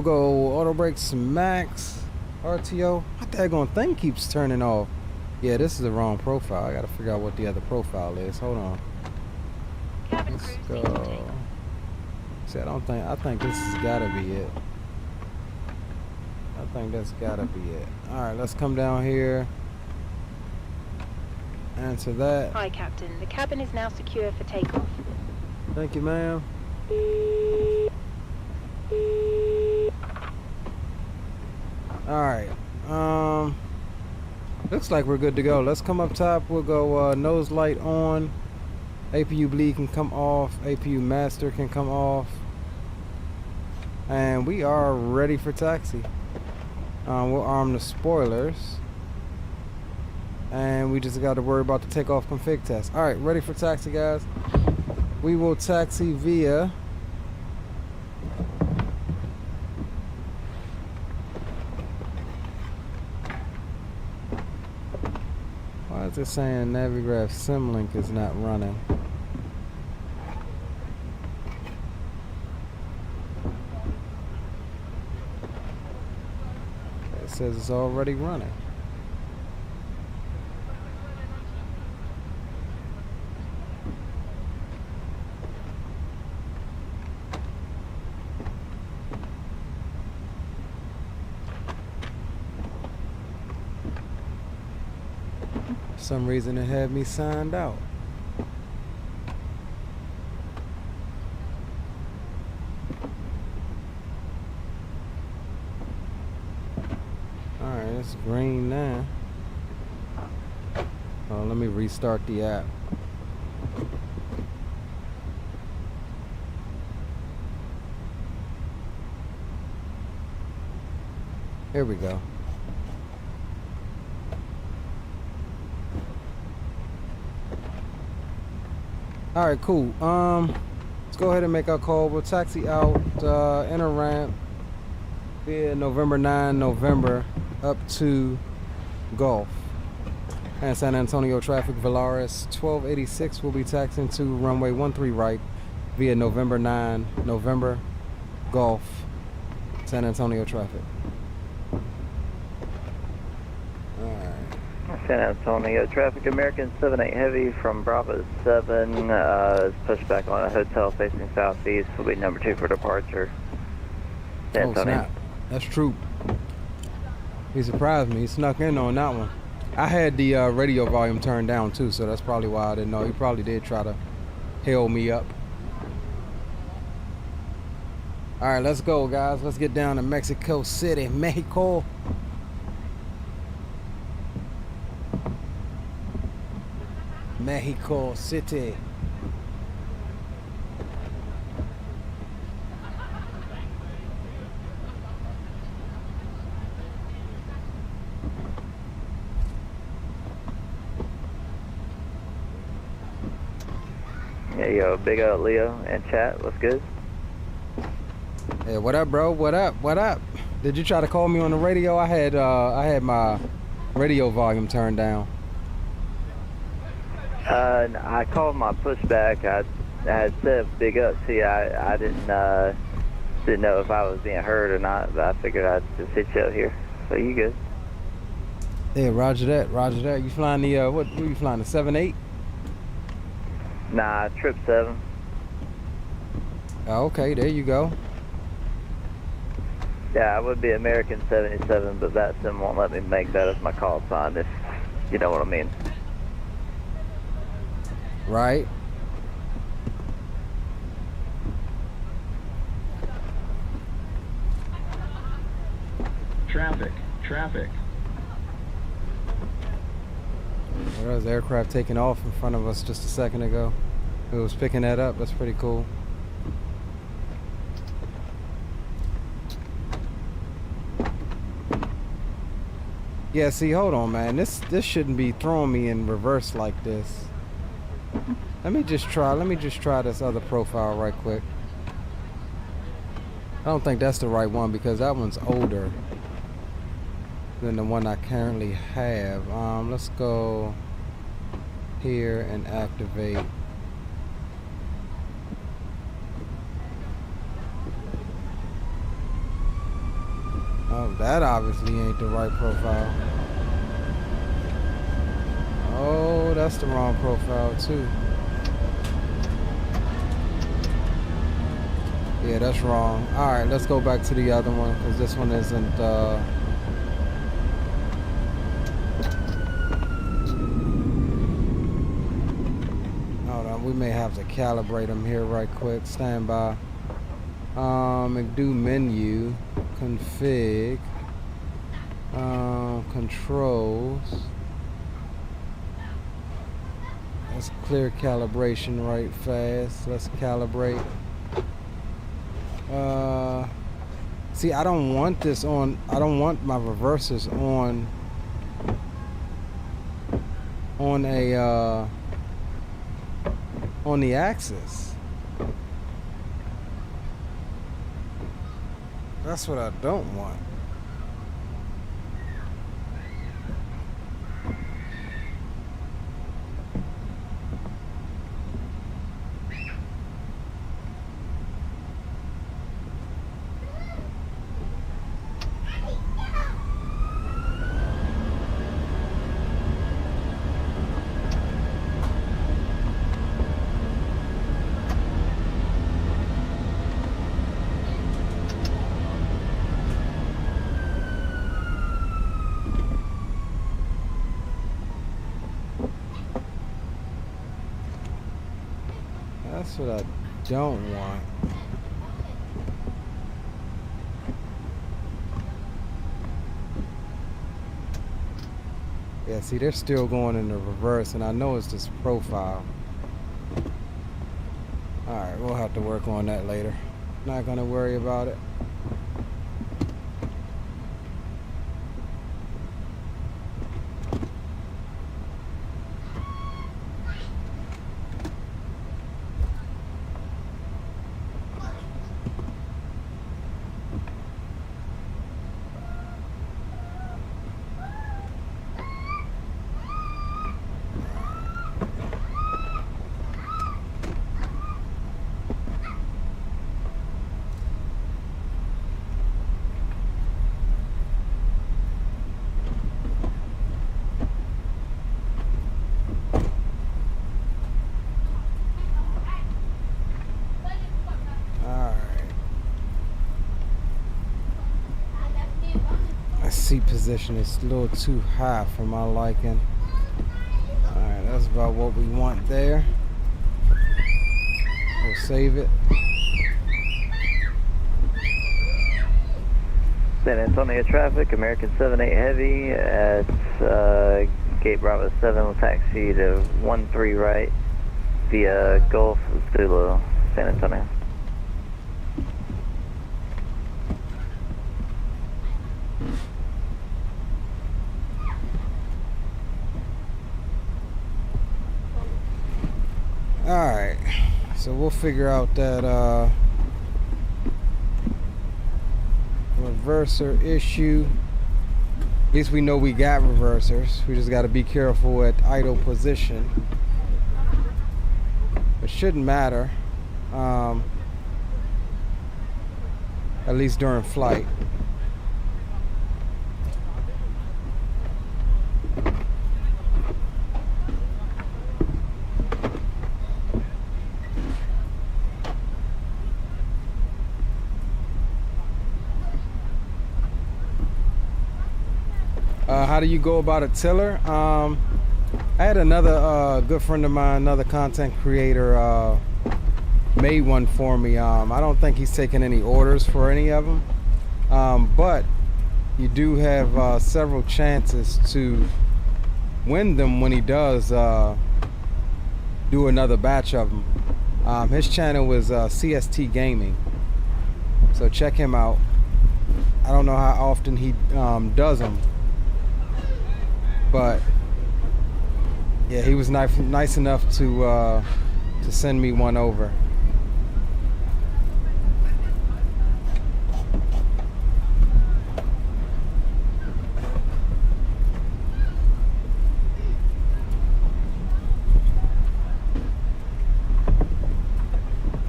[SPEAKER 1] go auto brakes max. RTO. What the daggone thing keeps turning off? Yeah, this is the wrong profile. I gotta figure out what the other profile is. Hold on. Let's go. See, I think this has gotta be it. I think that's gotta be it. Alright, let's come down here. Answer that.
[SPEAKER 3] Hi, Captain. The cabin is now secure for takeoff.
[SPEAKER 1] Thank you, ma'am. Alright. Looks like we're good to go. Let's come up top. We'll go nose light on. APU bleed can come off. APU master can come off. And we are ready for taxi. We'll arm the spoilers. And we just got to worry about the takeoff config test. Alright, ready for taxi, guys. We will taxi via why is it saying Navigraph Simlink is not running? It says it's already running. For some reason it had me signed out. Alright, it's green now. Oh, let me restart the app. Here we go. All right, cool. Let's go ahead and make our call. We'll taxi out inner ramp via November 9, November up to Gulf. And San Antonio traffic, Valaris 1286 will be taxiing to runway 13 right via November 9, November, Gulf, San Antonio traffic.
[SPEAKER 6] San Antonio traffic, American 78 Heavy from Bravo 7 is pushed back on a hotel facing southeast. Will be number 2 for departure. San Antonio.
[SPEAKER 1] Snap. That's true. He surprised me. He snuck in on that one. I had the radio volume turned down too, so that's probably why I didn't know. He probably did try to hail me up. All right, let's go, guys. Let's get down to Mexico City, Mexico. Mexico City.
[SPEAKER 6] Yeah, yo, big up Leo and chat. What's good?
[SPEAKER 1] Hey, what up, bro? What up? What up? Did you try to call me on the radio? I had my radio volume turned down.
[SPEAKER 6] I called my pushback. I had said big up to you. I didn't know if I was being heard or not, but I figured I'd just hit you up here. So you good?
[SPEAKER 1] Yeah, roger that, roger that. You flying the, what are you flying, the 7-8?
[SPEAKER 6] Nah, 777.
[SPEAKER 1] Oh, okay, there you go.
[SPEAKER 6] Yeah, I would be American 77, but that sim won't let me make that as my call sign, if you know what I mean.
[SPEAKER 1] Right?
[SPEAKER 7] Traffic.
[SPEAKER 1] There was aircraft taking off in front of us just a second ago. It was picking that up. That's pretty cool. Yeah, see, hold on, man. This shouldn't be throwing me in reverse like this. Let me just try this other profile right quick. I don't think that's the right one because that one's older than the one I currently have. Let's go here and activate. Oh, that obviously ain't the right profile. Oh, that's the wrong profile too. Yeah, that's wrong. Alright, let's go back to the other one because this one isn't hold on, we may have to calibrate them here right quick. Stand by. Do menu, config, controls. Let's clear calibration right fast. Let's calibrate. See, I don't want this on. I don't want my reversers on a on the axis. That's what I don't want. That's what I don't want. Yeah, see, they're still going in the reverse, and I know it's this profile. Alright, we'll have to work on that later. Not gonna worry about it. Seat position is a little too high for my liking. Alright, that's about what we want there. We'll save it.
[SPEAKER 6] San Antonio traffic, American 78 Heavy at Gate Bravo 7 will taxi to 13 right via Gulf Zulu, San Antonio.
[SPEAKER 1] Alright, so we'll figure out that reverser issue. At least we know we got reversers. We just got to be careful at idle position. It shouldn't matter, at least during flight. how do you go about a tiller? I had another good friend of mine, another content creator, made one for me. I don't think he's taking any orders for any of them, but you do have several chances to win them when he does do another batch of them. His channel was CST Gaming, so check him out. I don't know how often he does them, but yeah, he was nice enough to send me one over.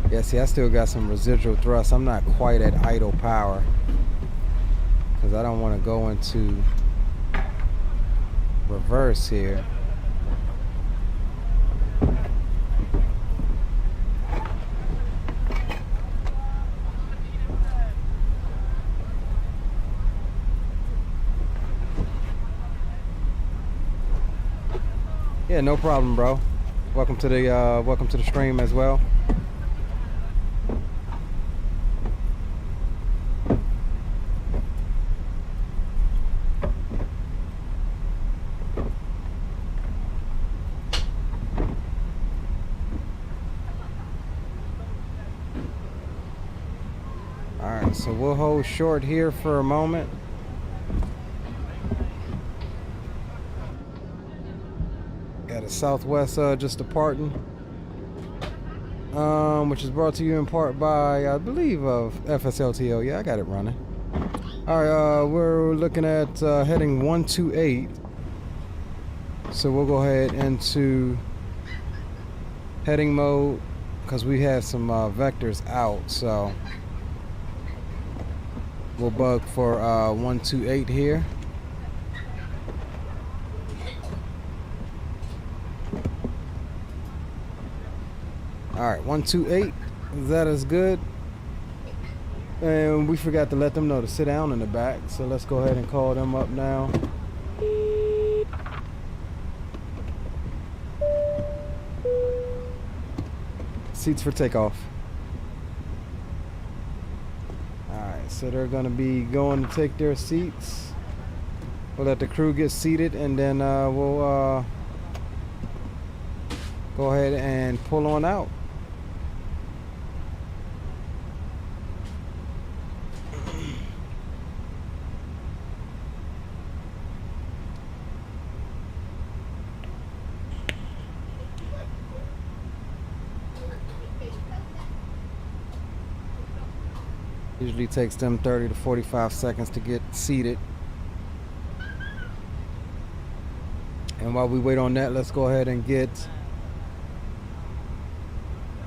[SPEAKER 1] Yeah, see, I still got some residual thrust. I'm not quite at idle power because I don't want to go into reverse here. Yeah, no problem, bro. Welcome to the stream as well. Alright, so we'll hold short here for a moment. Got a Southwest just departing, which is brought to you in part by, I believe, of FSLTO. Yeah, I got it running. Alright, we're looking at heading 128. So we'll go ahead into heading mode because we have some vectors out. So we'll bug for 128 here. Alright, 128, that is good. And we forgot to let them know to sit down in the back, so let's go ahead and call them up now. Seats for takeoff. Alright, so they're going to be going to take their seats. We'll let the crew get seated, and then we'll go ahead and pull on out. Usually takes them 30 to 45 seconds to get seated. And while we wait on that, let's go ahead and get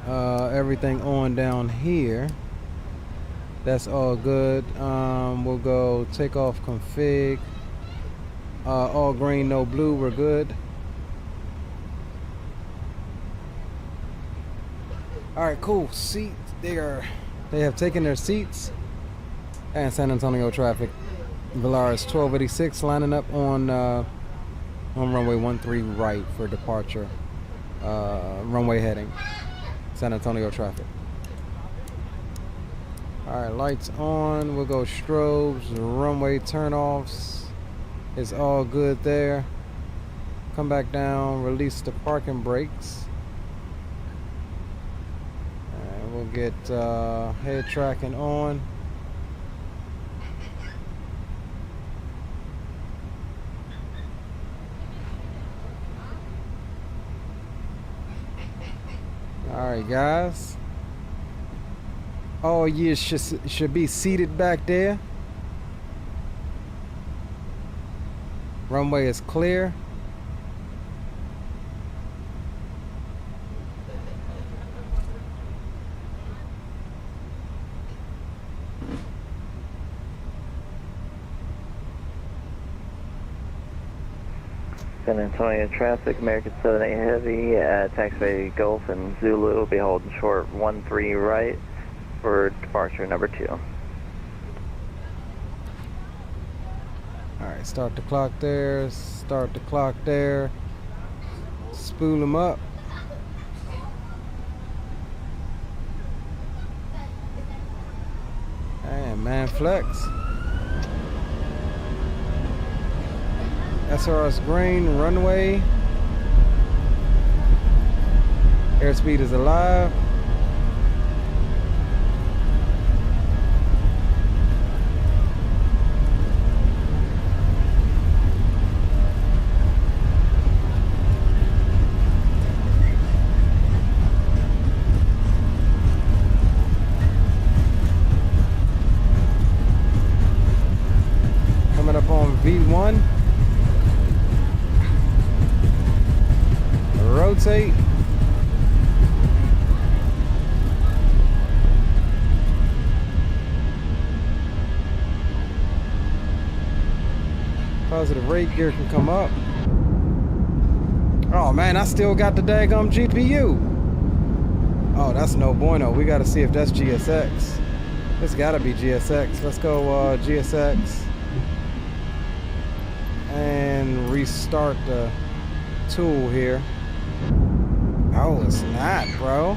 [SPEAKER 1] everything on down here. That's all good. We'll go takeoff config. All green, no blue, we're good. Alright, cool. Seat, they have taken their seats. And San Antonio traffic. Valaris 1286 lining up on runway 13 right for departure. Runway heading. San Antonio traffic. Alright, lights on. We'll go strobes, runway turnoffs. It's all good there. Come back down, release the parking brakes. And we'll get head tracking on. Alright, guys. All you should be seated back there. Runway is clear.
[SPEAKER 6] San Antonio traffic, American 78 Heavy at Taxiway Gulf and Zulu will be holding short 13 right for departure number 2.
[SPEAKER 1] Alright, Start the clock there. Start the clock there. Spool them up. And man, flex. SRS green runway. Airspeed is alive. Coming up on V1. Rotate. Positive rate gear can come up. Oh man, I still got the daggum GPU. Oh, that's no bueno. We gotta see if that's GSX. It's gotta be GSX. Let's go GSX. And restart the tool here. Oh, it's not, bro.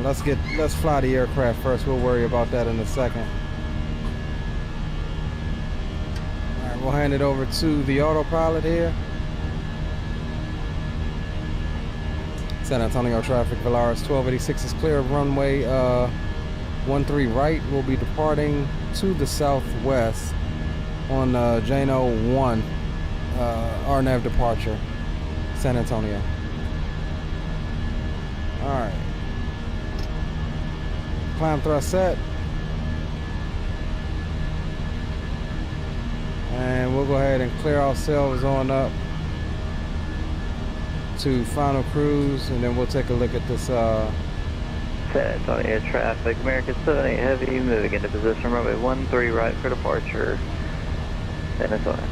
[SPEAKER 1] Let's fly the aircraft first. We'll worry about that in a second. All right, we'll hand it over to the autopilot here. San Antonio traffic, Valaris 1286 is clear of runway 13 right. We'll be departing to the southwest on Jano 1. RNAV departure, San Antonio. Alright. Climb thrust set. And we'll go ahead and clear ourselves on up to final cruise, and then we'll take a look at this
[SPEAKER 6] San Antonio traffic, American 78 Heavy, moving into position, runway 13 right for departure, San Antonio.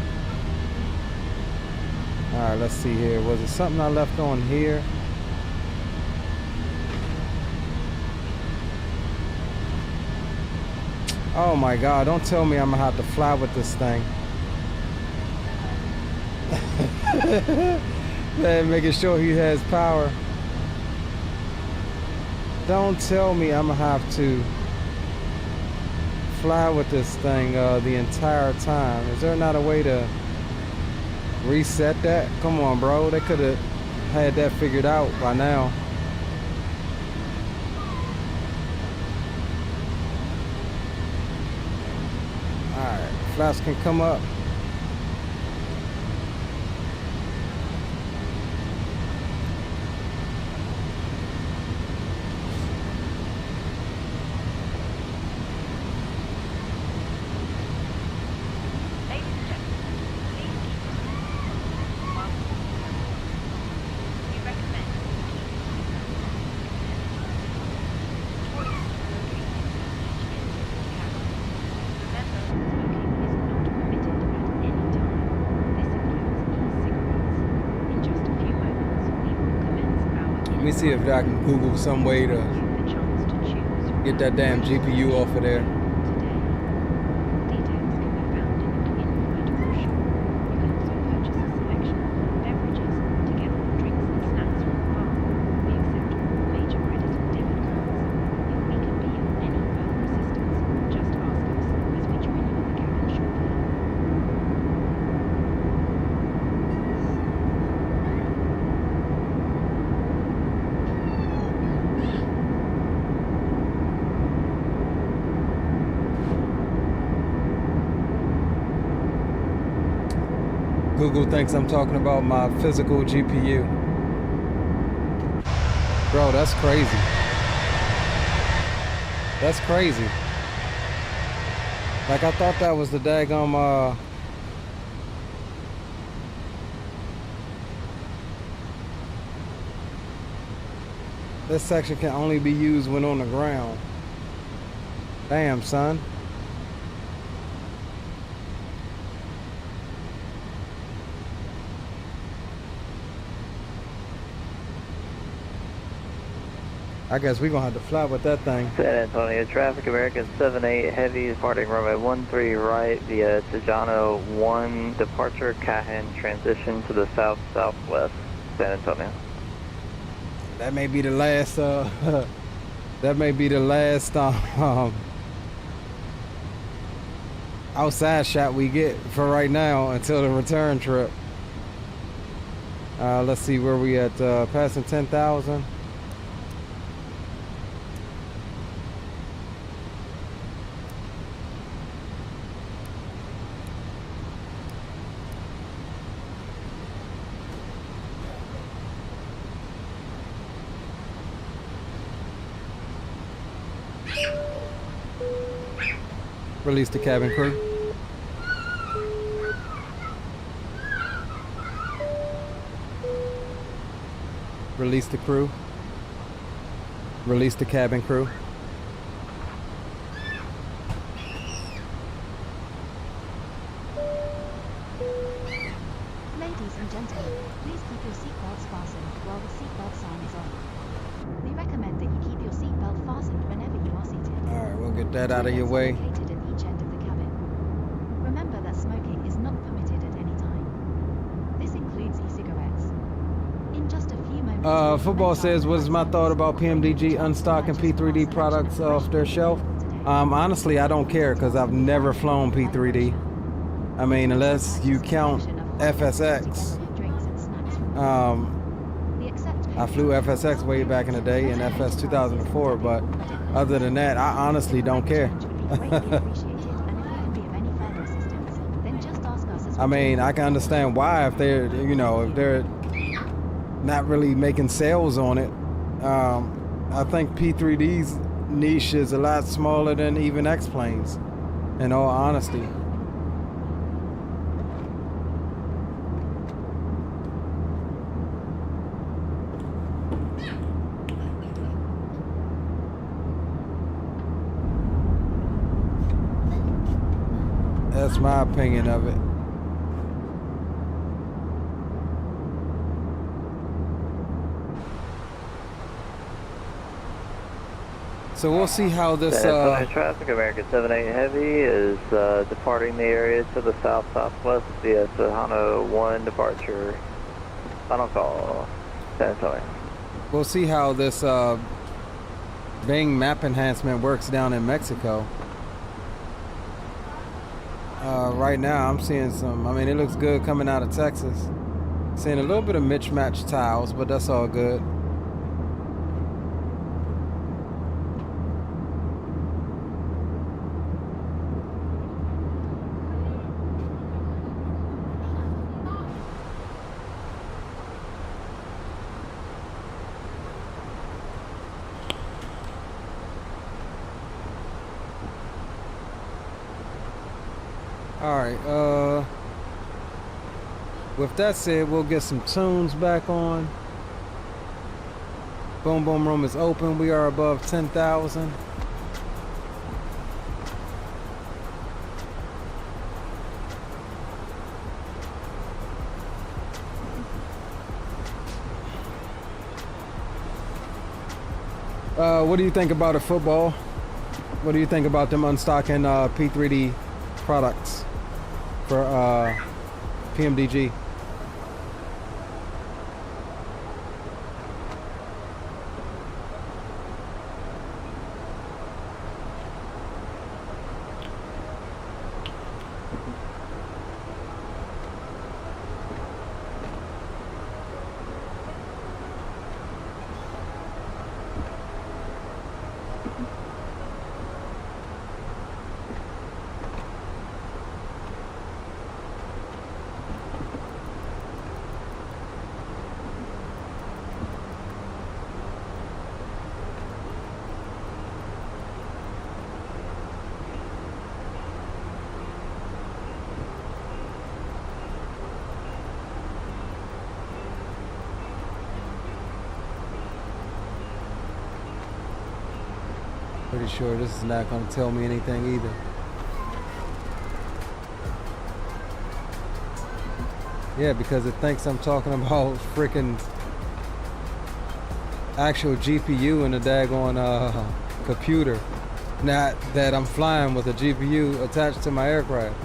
[SPEAKER 1] Alright, let's see here. Was it something I left on here? Oh my god, don't tell me I'm gonna have to fly with this thing. Man, making sure he has power. Don't tell me I'm gonna have to fly with this thing the entire time. Is there not a way to reset that? Come on, bro. They could have had that figured out by now. Alright, flaps can come up. Let me see if I can Google some way to get that damn GPU off of there. Google thinks I'm talking about my physical GPU. Bro, that's crazy. That's crazy. Like, I thought that was the daggum, this section can only be used when on the ground. Damn, son. I guess we're gonna have to fly with that thing.
[SPEAKER 6] San Antonio traffic, American 78 Heavy, departing runway 13 right via Tejano 1, departure Cahan, transition to the south-southwest, San Antonio.
[SPEAKER 1] That may be the last, that may be the last, outside shot we get for right now until the return trip. Let's see where we at, passing 10,000. Release the cabin crew. Release the crew. Release the cabin crew.
[SPEAKER 4] Ladies and gentlemen, please keep your seatbelts fastened while the seatbelt sign is on. We recommend that you keep your seatbelt fastened whenever you are seated.
[SPEAKER 1] Alright, we'll get that out of your way.
[SPEAKER 4] Located at each end of the cabin. Remember that smoking is not permitted at any time. This includes e-cigarettes. In just a few moments.
[SPEAKER 1] Football says, what is my thought about PMDG unstocking P3D products off their shelf? Honestly, I don't care because I've never flown P3D. I mean, unless you count FSX. I flew FSX way back in the day in FS 2004, but other than that, I honestly don't care. I mean, I can understand why if they're, you know, if they're not really making sales on it. I think P3D's niche is a lot smaller than even X-planes, in all honesty. That's my opinion of it. So we'll see how this
[SPEAKER 6] San Antonio traffic, American 78 Heavy is departing the area to the south-southwest via Tejano 1, departure final call, San Antonio.
[SPEAKER 1] We'll see how this Bing map enhancement works down in Mexico. Right now I'm seeing some, I mean, it looks good coming out of Texas. Seeing a little bit of mismatched tiles, but that's all good. Alright, with that said, we'll get some tunes back on. Boom Boom Room is open. We are above 10,000. What do you think about a football? What do you think about them unstocking P3D products for PMDG? Pretty sure this is not going to tell me anything either. Yeah, because it thinks I'm talking about freaking actual GPU in the daggone computer. Not that I'm flying with a GPU attached to my aircraft.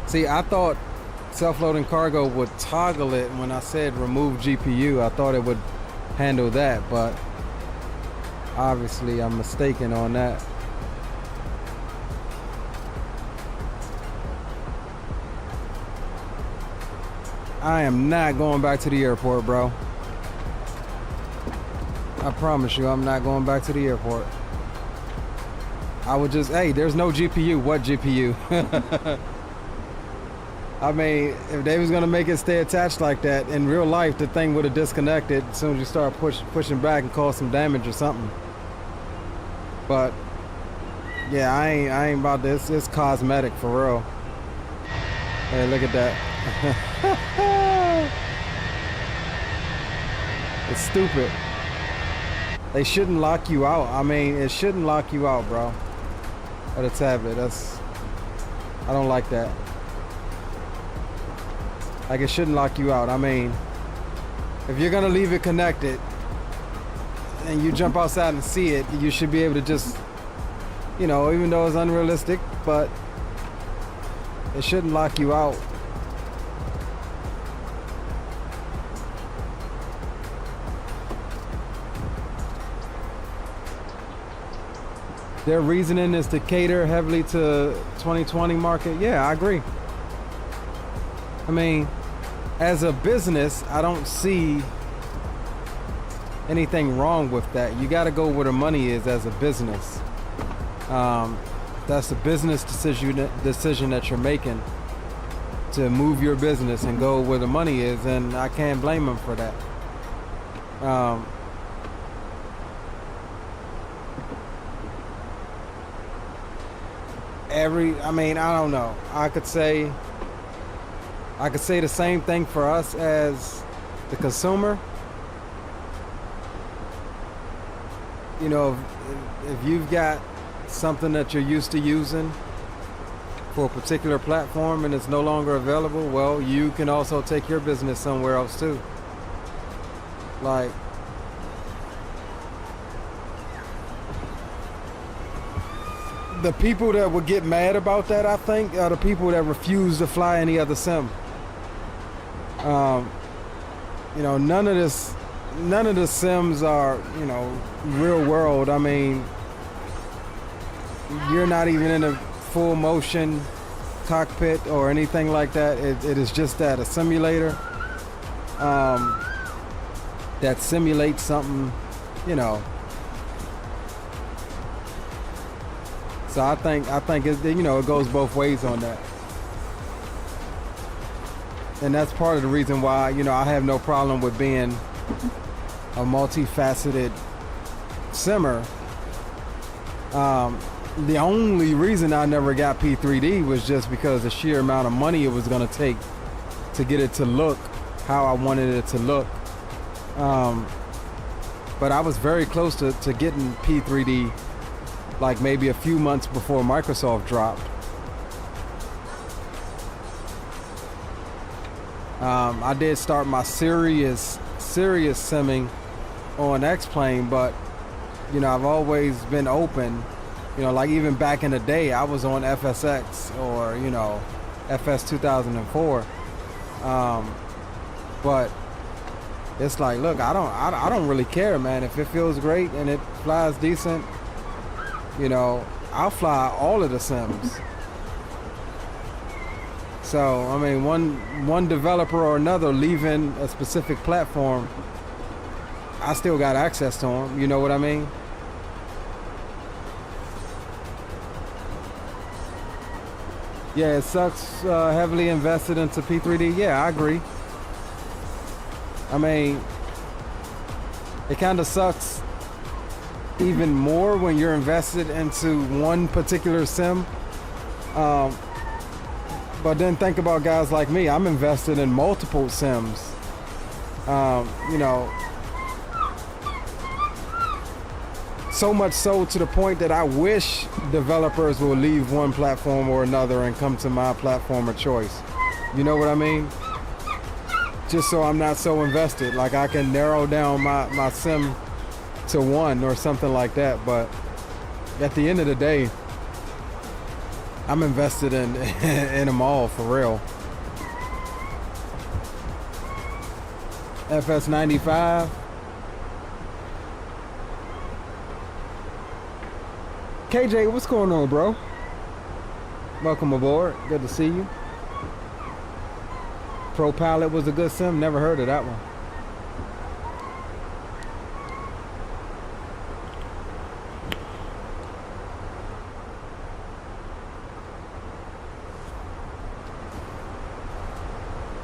[SPEAKER 1] See, I thought self-loading cargo would toggle it when I said remove GPU. I thought it would handle that, but obviously I'm mistaken on that. I am not going back to the airport, bro. I promise you, I'm not going back to the airport. I would just, hey, there's no GPU. What GPU? I mean, if they was gonna make it stay attached like that, in real life, the thing would have disconnected as soon as you start pushing back and cause some damage or something. But yeah, I ain't about this. It's cosmetic for real. Hey, look at that. It's stupid. They shouldn't lock you out. I mean, it shouldn't lock you out, bro. At a tablet. I don't like that. Like, it shouldn't lock you out. I mean, if you're gonna leave it connected and you jump outside and see it, you should be able to just, you know, even though it's unrealistic, but it shouldn't lock you out. Their reasoning is to cater heavily to 2020 market. Yeah, I agree. I mean, as a business, I don't see anything wrong with that. You got to go where the money is as a business. That's a business decision that you're making to move your business and go where the money is, and I can't blame them for that. I mean, I don't know. I could say the same thing for us as the consumer. You know, if you've got something that you're used to using for a particular platform and it's no longer available, well, you can also take your business somewhere else too. Like, the people that would get mad about that, I think, are the people that refuse to fly any other sim. You know, none of the sims are, you know, real world. I mean, you're not even in a full motion cockpit or anything like that. It is just that, a simulator that simulates something, you know. So I think it, you know, it goes both ways on that. And that's part of the reason why, you know, I have no problem with being a multifaceted simmer. The only reason I never got P3D was just because the sheer amount of money it was going to take to get it to look how I wanted it to look. But I was very close to getting P3D, like maybe a few months before Microsoft dropped. I did start my serious simming on X-Plane, but you know, I've always been open. You know, like even back in the day, I was on FSX or, you know, FS 2004. But it's like, look, I don't really care, man. If it feels great and it flies decent, you know, I'll fly all of the sims. So, I mean, one developer or another leaving a specific platform, I still got access to them. You know what I mean? Yeah, it sucks heavily invested into P3D. Yeah, I agree. I mean, it kind of sucks even more when you're invested into one particular sim. But then think about guys like me. I'm invested in multiple sims. You know, So much so to the point that I wish developers will leave one platform or another and come to my platform of choice. You know what I mean? Just so I'm not so invested. Like I can narrow down my sim to one or something like that. But at the end of the day, I'm invested in them all for real. FS95. KJ, what's going on, bro? Welcome aboard. Good to see you. Pro Pilot was a good sim. Never heard of that one.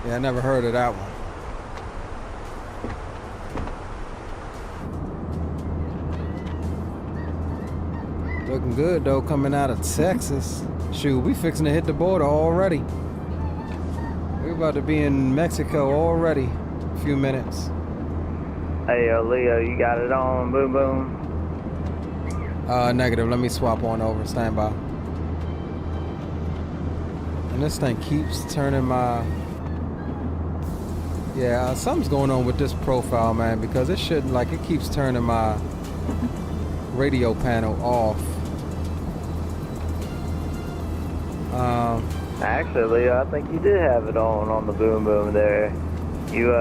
[SPEAKER 1] Yeah, I never heard of that one. Looking good though, coming out of Texas. Shoot, we fixing to hit the border already. We're about to be in Mexico already. A few minutes.
[SPEAKER 6] Hey, Leo, you got it on, boom boom?
[SPEAKER 1] Negative. Let me swap on over. Stand by. And this thing keeps turning my... Yeah, something's going on with this profile, man, because it shouldn't, like, it keeps turning my radio panel off.
[SPEAKER 6] Actually, I think you did have it on the boom boom there. You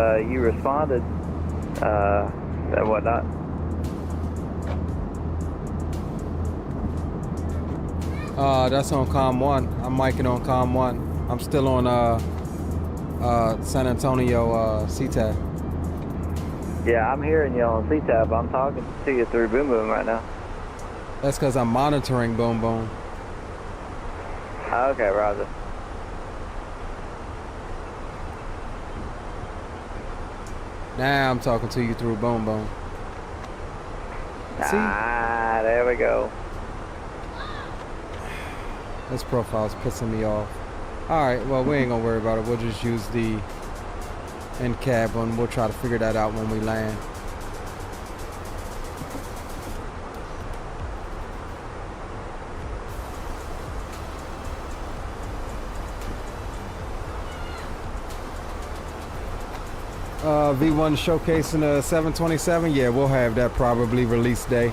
[SPEAKER 6] responded and whatnot.
[SPEAKER 1] That's on COM 1. I'm micing on COM 1. I'm still on San Antonio CTAB.
[SPEAKER 6] Yeah, I'm hearing you on CTAB. I'm talking to you through boom boom right now.
[SPEAKER 1] That's because I'm monitoring boom boom.
[SPEAKER 6] Okay, Roger.
[SPEAKER 1] Now I'm talking to you through boom boom. See?
[SPEAKER 6] Ah, there we go.
[SPEAKER 1] This profile's pissing me off. Alright, well, we ain't gonna worry about it. We'll just use the in-cab and we'll try to figure that out when we land. V1 showcasing a 727. Yeah, we'll have that probably release day.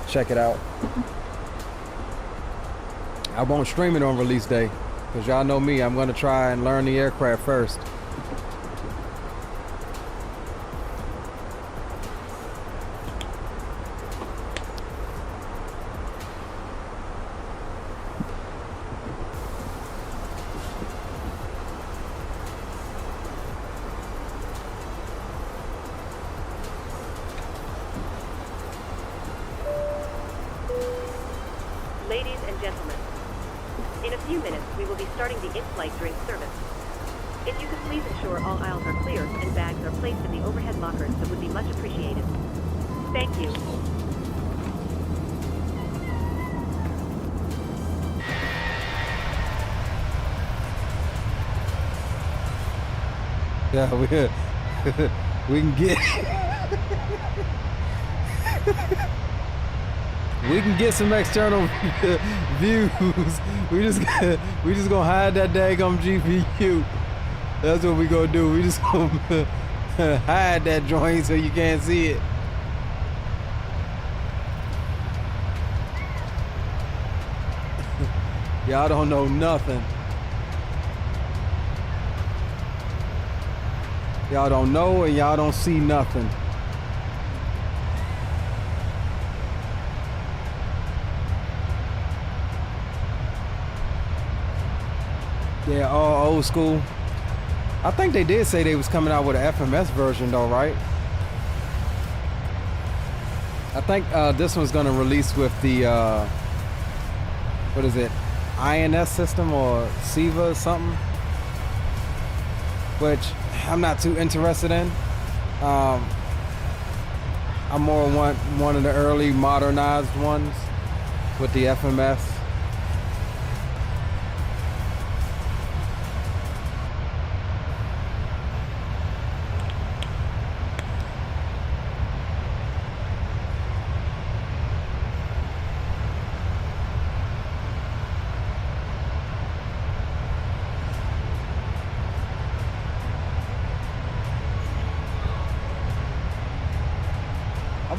[SPEAKER 1] Check it out. I won't stream it on release day because y'all know me. I'm going to try and learn the aircraft first.
[SPEAKER 7] Ladies and gentlemen, in a few minutes we will be starting the in-flight drink service. If you could please ensure all aisles are clear and bags are placed in the overhead lockers, that would be much appreciated. Thank you.
[SPEAKER 1] Yeah, we can get we can get some external views. We just gonna hide that daggum GPU. That's what we gonna do. We just gonna hide that joint so you can't see it. Y'all don't know nothing. Y'all don't know and y'all don't see nothing. Yeah, all old school. I think they did say they was coming out with an FMS version though, right? I think this one's gonna release with the what is it? INS system or SIVA or something, which I'm not too interested in. I more want one of the early modernized ones with the FMS.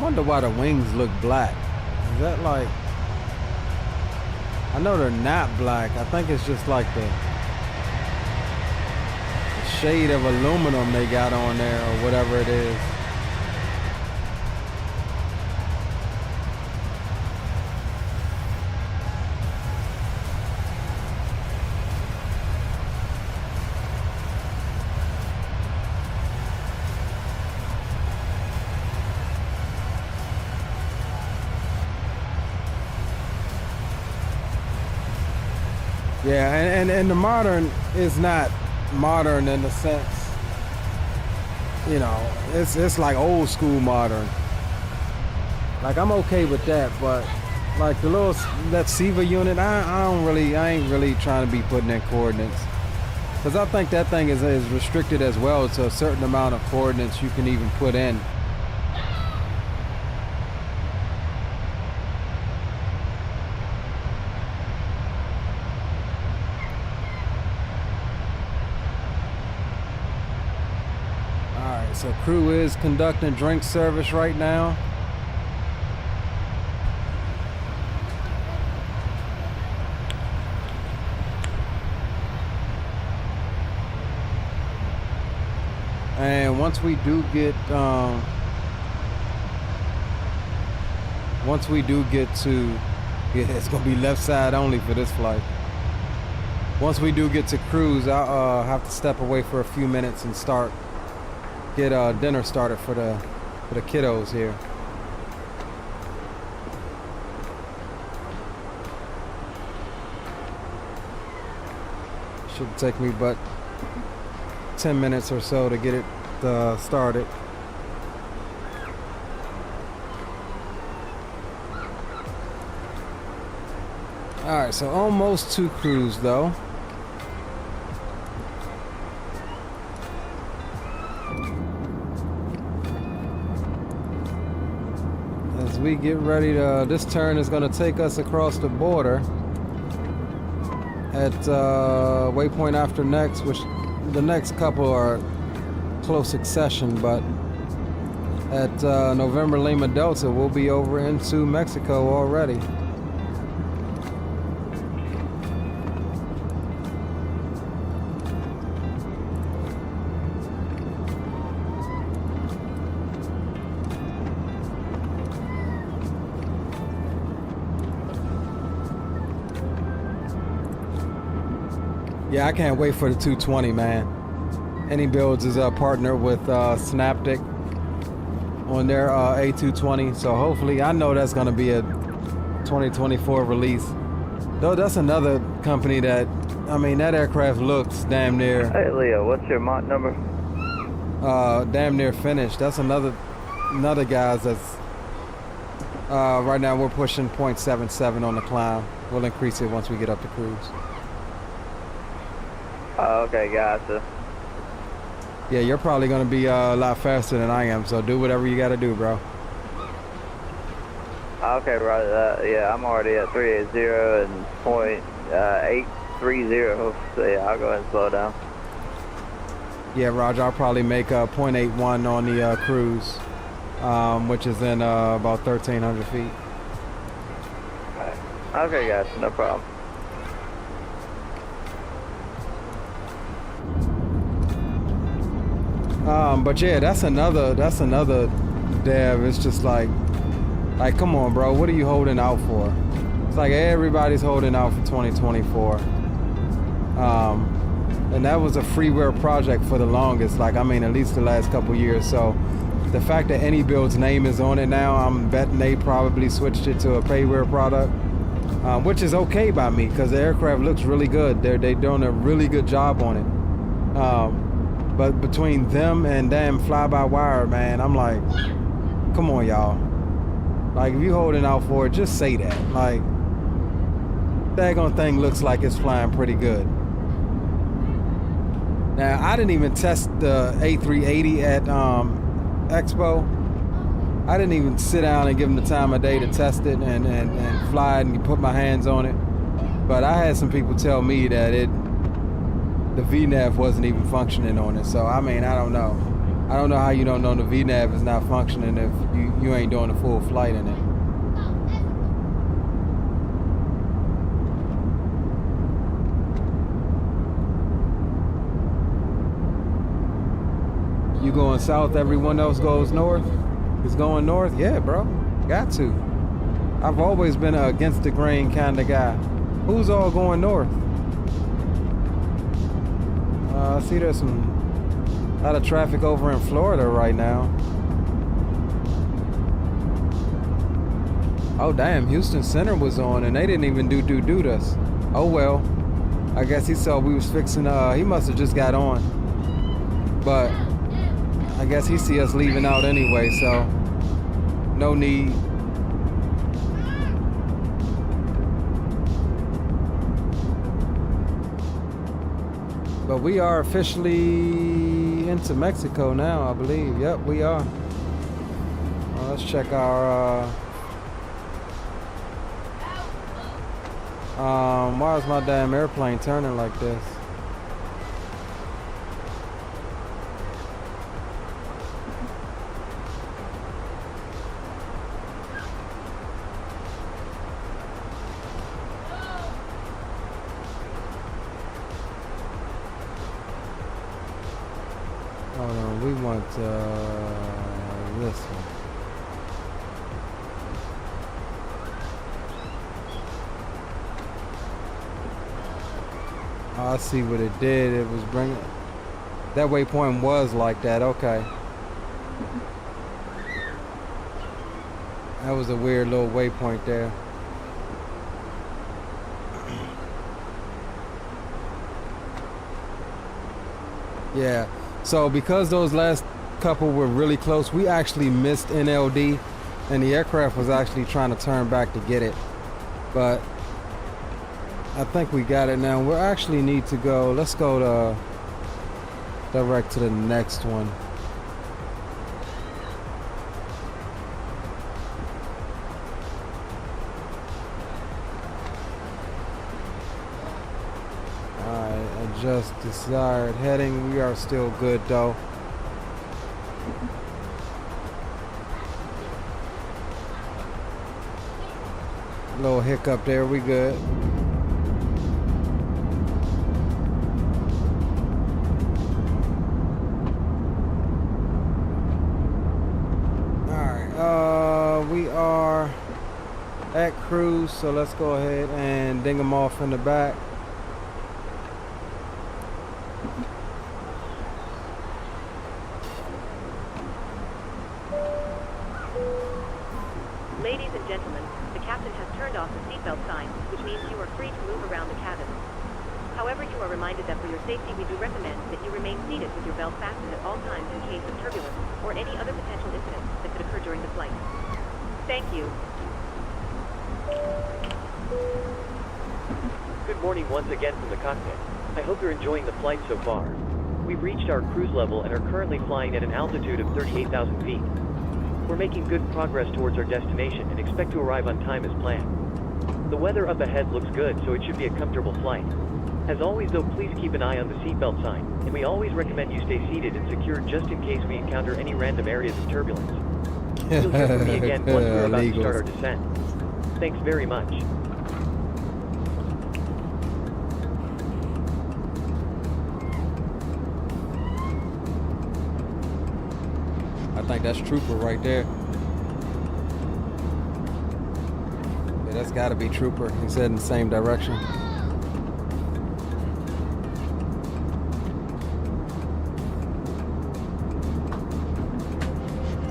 [SPEAKER 1] wonder why the wings look black. Is that like... I know they're not black. I think it's just like the shade of aluminum they got on there or whatever it is. Yeah, and the modern is not modern in the sense, you know, it's like old school modern. Like I'm okay with that, but like the little, that SIVA unit, I ain't really trying to be putting in coordinates. Because I think that thing is restricted as well to a certain amount of coordinates you can even put in. So crew is conducting drink service right now. And once we do get to, yeah, it's gonna be left side only for this flight. Once we do get to cruise, I'll have to step away for a few minutes and get dinner started for the kiddos here. Should take me but 10 minutes or so to get it started. All right, so almost to cruise though. We get ready to, this turn is going to take us across the border at waypoint after next, which the next couple are close succession, but at November Lima Delta we'll be over into Mexico already. Yeah, I can't wait for the 220, man. Any Builds is a partner with Synaptic on their A220, so hopefully, I know that's gonna be a 2024 release. Though that's another company that, I mean, that aircraft looks damn near.
[SPEAKER 6] Hey Leo, what's your Mach number?
[SPEAKER 1] Damn near finished. That's another guys that's right now we're pushing 0.77 on the climb. We'll increase it once we get up to cruise.
[SPEAKER 6] Oh, okay, gotcha.
[SPEAKER 1] Yeah, you're probably gonna be a lot faster than I am, so do whatever you gotta do, bro.
[SPEAKER 6] Okay, right. Yeah, I'm already at 380 and 0.830, so yeah, I'll go ahead and slow down.
[SPEAKER 1] Yeah, Roger, I'll probably make 0.81 on the cruise, which is in about 1,300 feet.
[SPEAKER 6] Okay, gotcha, no problem.
[SPEAKER 1] But yeah, that's another dev. It's just like come on, bro, what are you holding out for? It's like everybody's holding out for 2024. And that was a freeware project for the longest, like, I mean, at least the last couple years. So the fact that Any Build's name is on it now, I'm betting they probably switched it to a payware product, which is okay by me because the aircraft looks really good. They're doing a really good job on it. But between them and damn fly-by-wire, man, I'm like, come on, y'all. Like, if you holding out for it, just say that. Like, daggone thing looks like it's flying pretty good. Now, I didn't even test the A380 at Expo. I didn't even sit down and give them the time of day to test it and fly it and put my hands on it. But I had some people tell me that the VNAV wasn't even functioning on it. So, I mean, I don't know. I don't know how you don't know the VNAV is not functioning if you ain't doing a full flight in it. You going south, everyone else goes north? Is going north? Yeah, bro. Got to. I've always been a against the grain kind of guy. Who's all going north? I see there's a lot of traffic over in Florida right now. Oh, damn. Houston Center was on and they didn't even do us. Oh, well. I guess he saw we was fixing, he must have just got on. But I guess he see us leaving out anyway, so no need. But we are officially into Mexico now, I believe. Yep, we are. Let's check our why is my damn airplane turning like this? Hold on, we want this one. I see what it did. It was bringing... That waypoint was like that. Okay. That was a weird little waypoint there. Yeah. So because those last couple were really close, we actually missed NLD, and the aircraft was actually trying to turn back to get it. But I think we got it now. We actually need to go. Let's go to direct to the next one. Alright, adjust desired heading. We are still good though. Little hiccup there, we good. We are at cruise, so let's go ahead and ding them off in the back.
[SPEAKER 7] Ladies and gentlemen, the captain has turned off the seatbelt sign, which means you are free to move around the cabin. However, you are reminded that for your safety, we do recommend that you remain seated with your belt fastened at all times in case of turbulence or any other potential incidents that could occur during the flight. Thank you.
[SPEAKER 5] Good morning once again from the cockpit. I hope you're enjoying the flight so far. We've reached our cruise level and are currently flying at an altitude of 38,000 feet. We're making good progress towards our destination and expect to arrive on time as planned. The weather up ahead looks good, so it should be a comfortable flight. As always though, please keep an eye on the seatbelt sign, and we always recommend you stay seated and secure just in case we encounter any random areas of turbulence. You'll hear from me again once we're about to start our descent. Thanks very much.
[SPEAKER 1] I think that's Trooper right there. Yeah, that's gotta be Trooper. He's heading the same direction.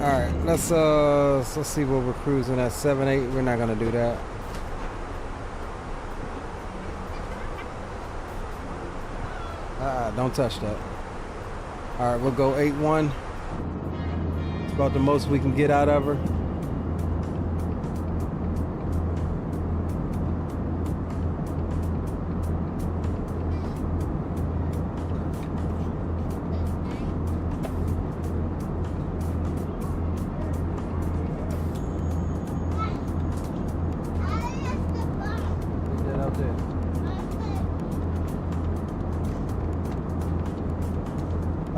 [SPEAKER 1] Alright, let's see what we're cruising at. 7.8, we're not gonna do that. Don't touch that. Alright, we'll go 8.1. It's about the most we can get out of her.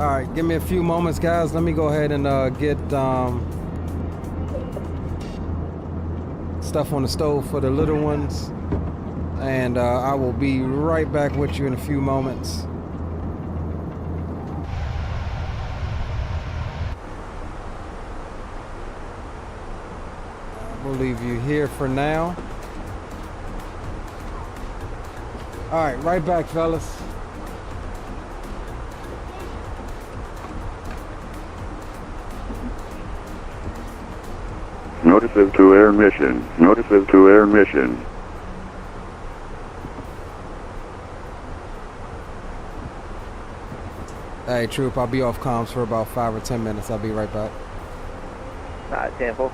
[SPEAKER 1] All right, give me a few moments, guys. Let me go ahead and get stuff on the stove for the little ones. And I will be right back with you in a few moments. We'll leave you here for now. All right, right back, fellas.
[SPEAKER 8] Notices to air mission. Notices to air mission.
[SPEAKER 1] Hey, Troop, I'll be off comms for about 5 or 10 minutes. I'll be right back.
[SPEAKER 6] Alright, 10-4.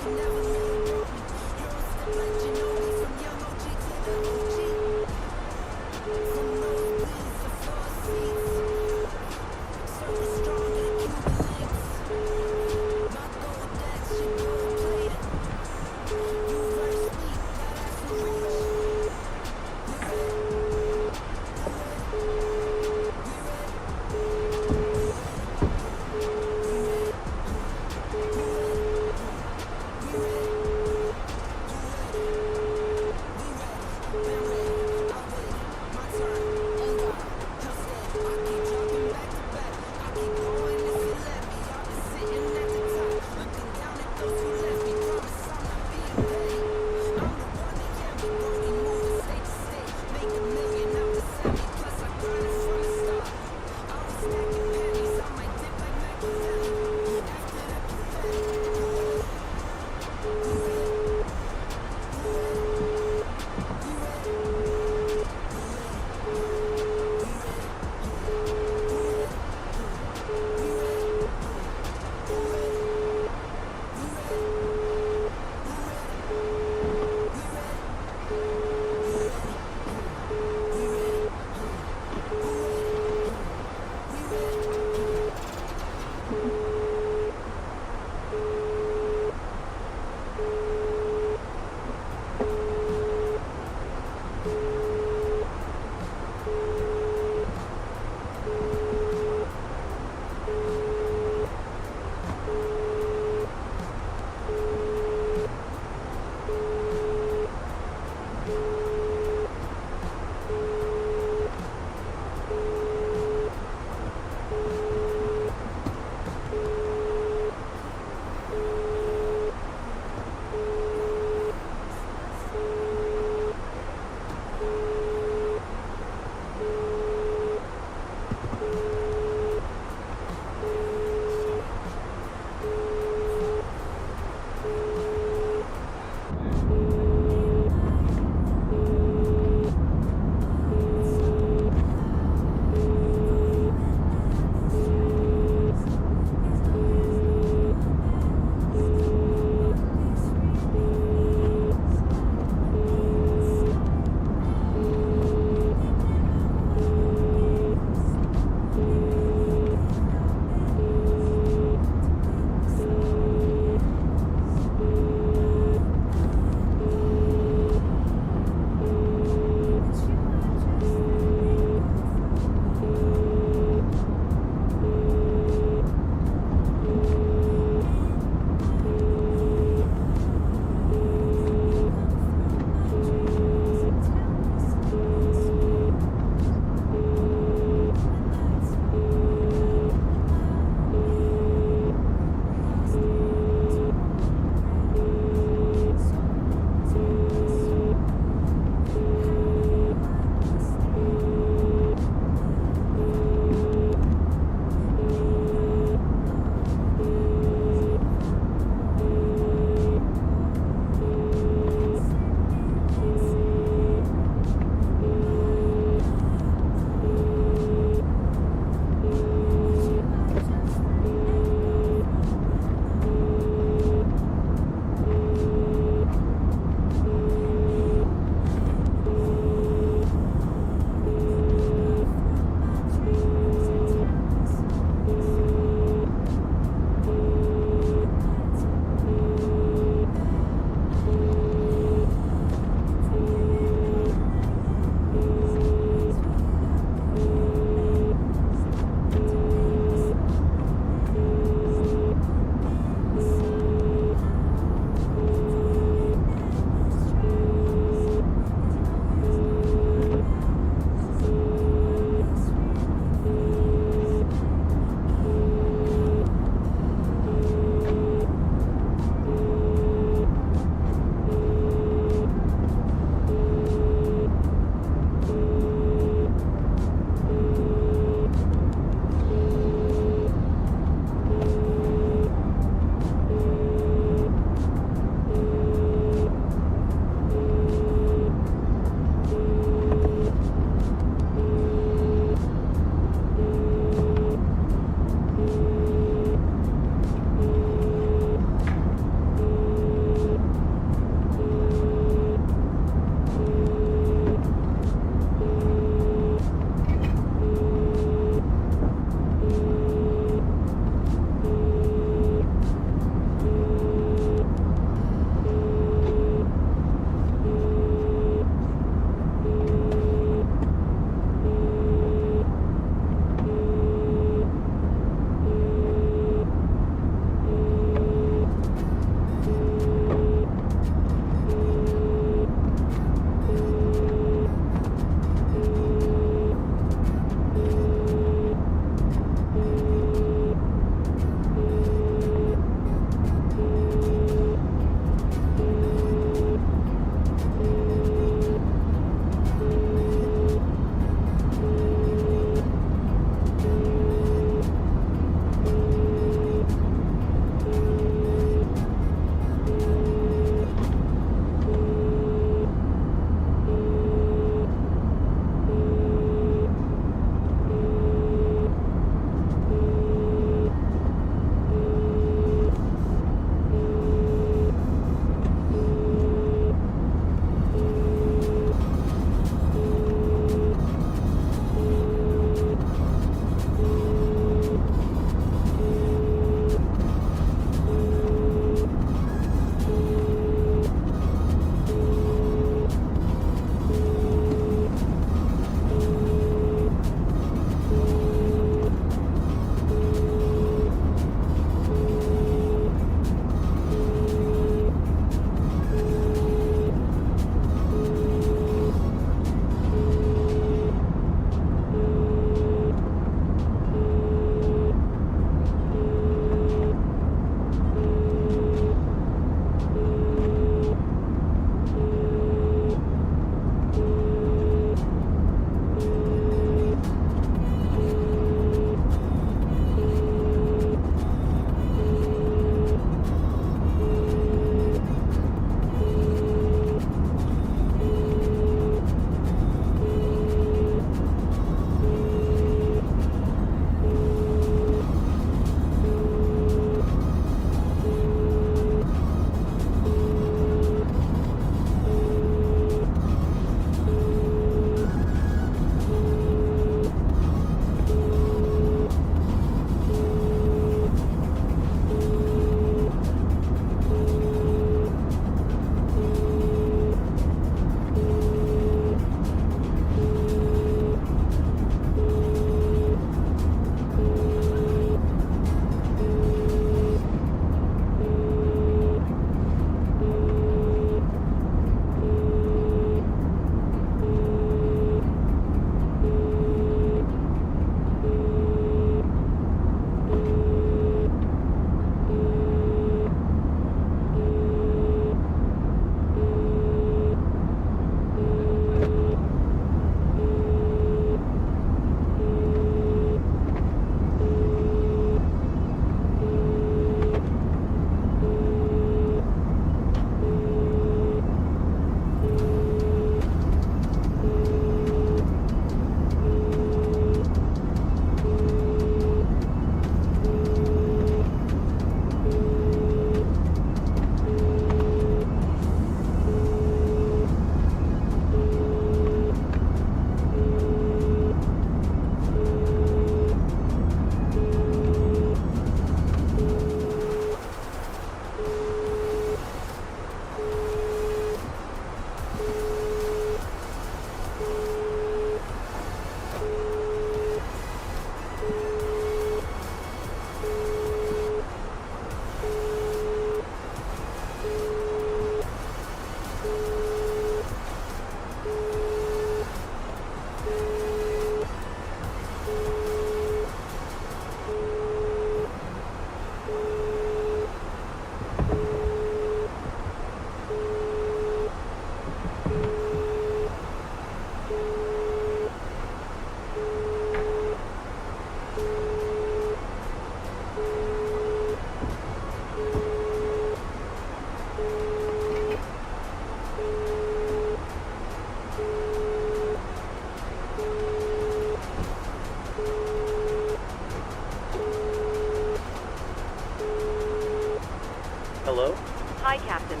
[SPEAKER 5] Hello?
[SPEAKER 7] Hi, Captain.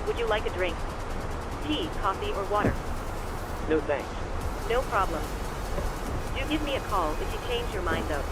[SPEAKER 7] Would you like a drink? Tea, coffee, or water?
[SPEAKER 5] No thanks.
[SPEAKER 7] No problem. Do give me a call if you change your mind, though.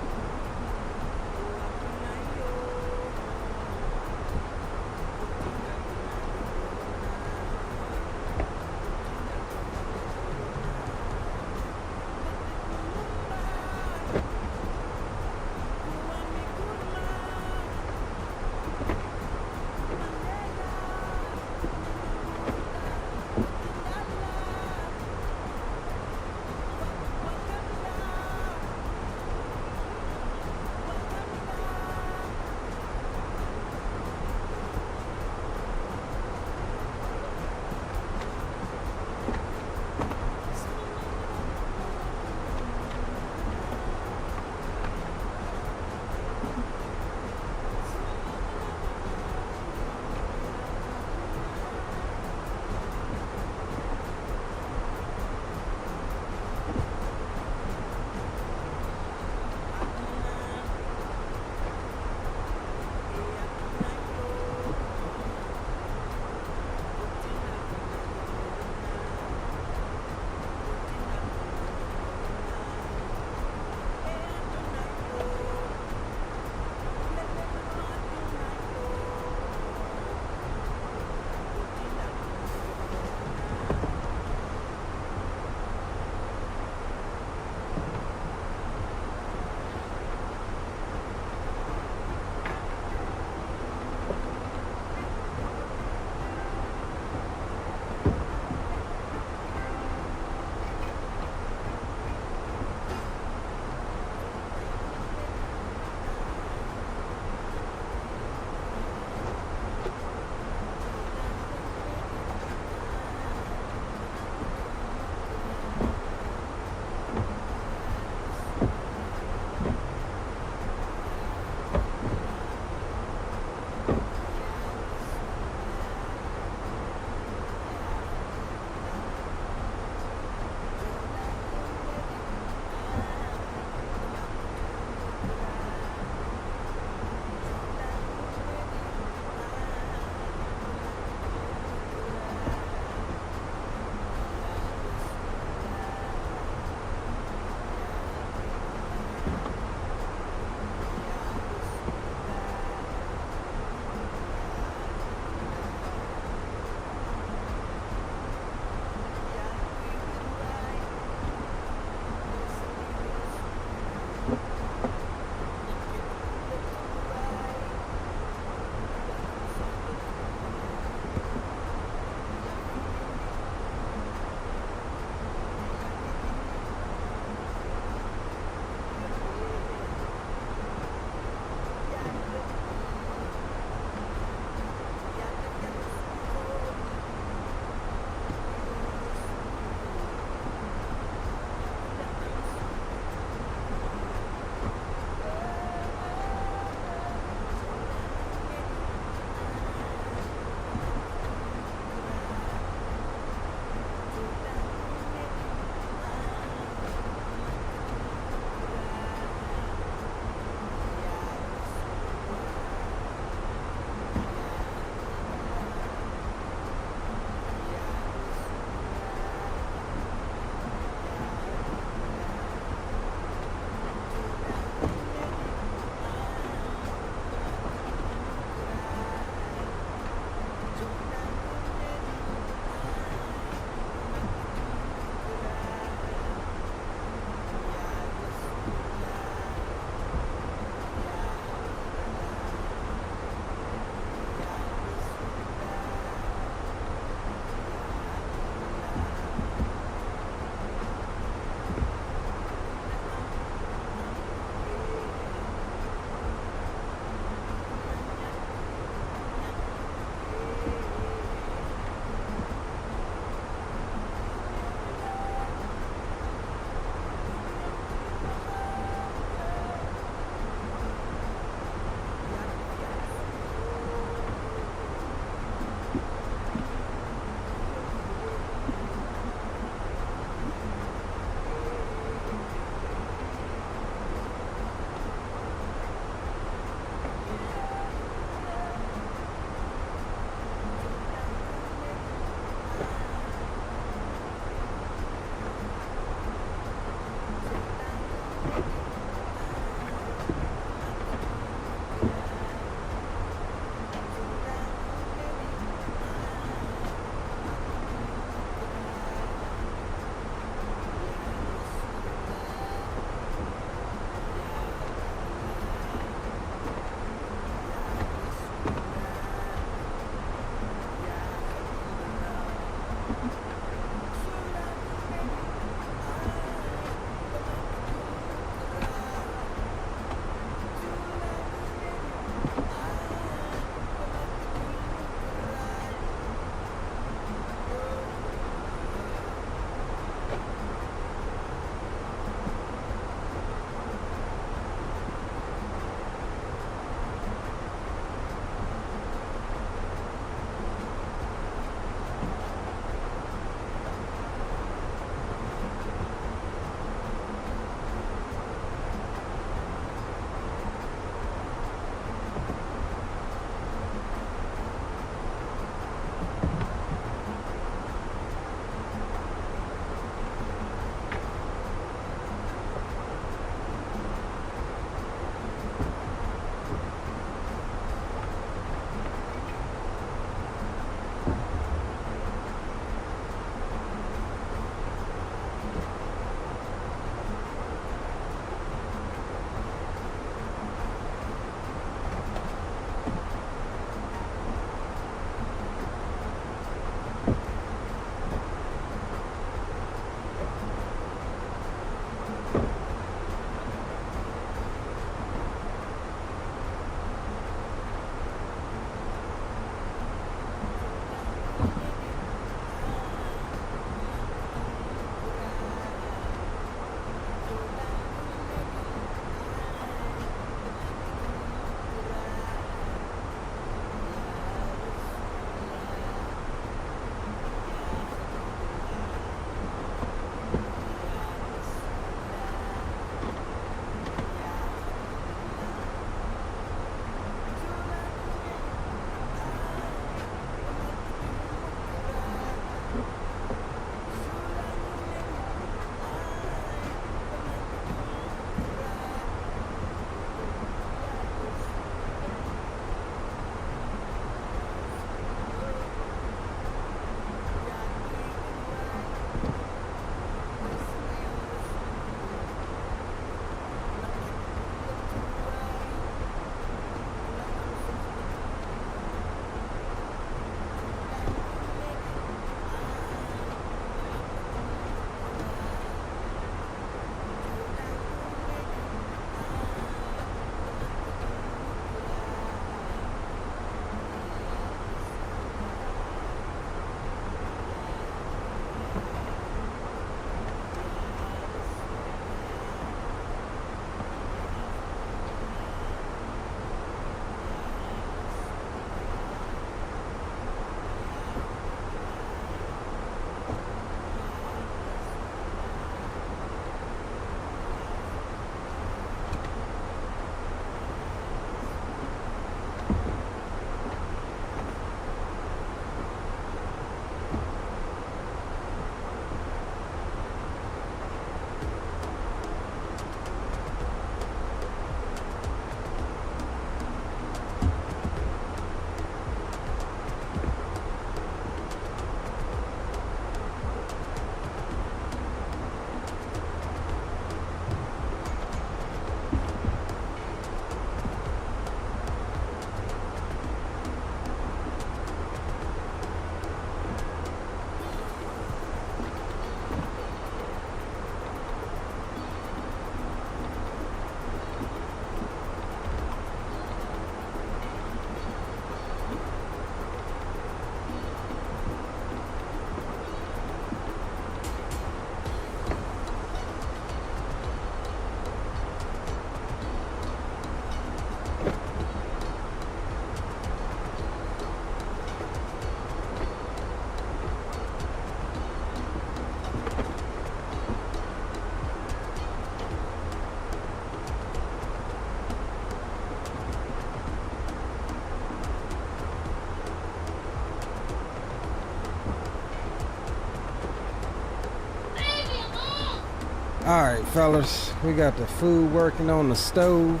[SPEAKER 1] Alright, fellas, we got the food working on the stove.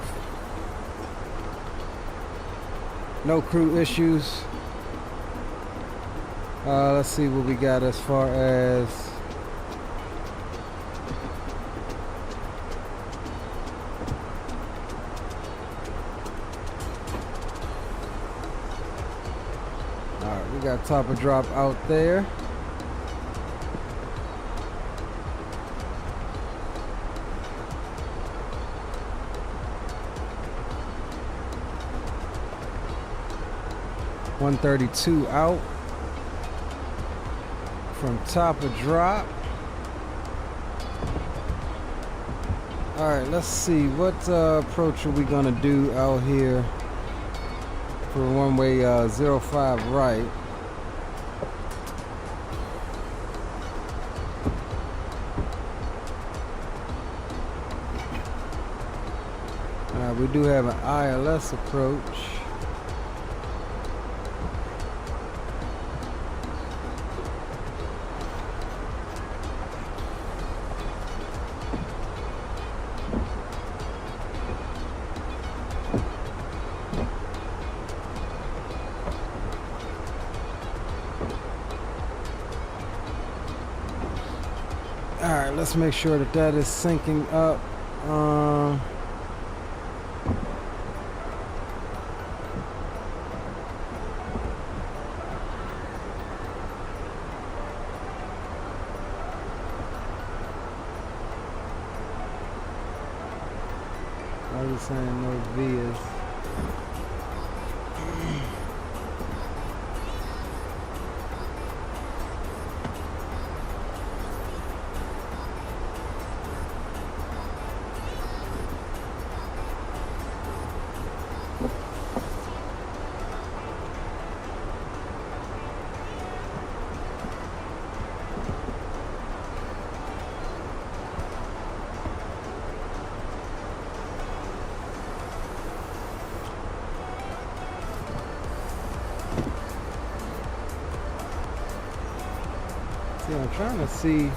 [SPEAKER 1] No crew issues. Let's see what we got as far as alright, we got top of drop out there. $132 out from top of drop. All right, let's see what approach are we gonna do out here for runway 05 right. We do have an ILS approach. Alright, let's make sure that that is syncing up. I was saying no Vias. I'm trying to see.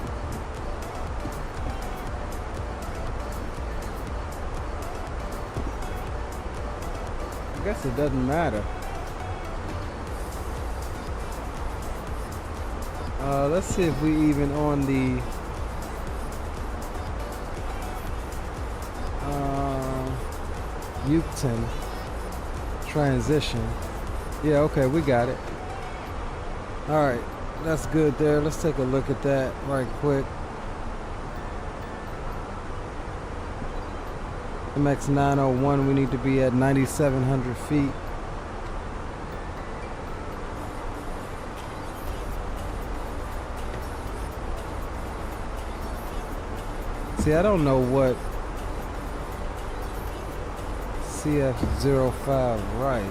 [SPEAKER 1] I guess it doesn't matter. Let's see if we even on the Uton transition. Yeah, okay, we got it. All right. That's good there. Let's take a look at that right quick. MX901, we need to be at 9,700 feet. See, I don't know what CF05 right.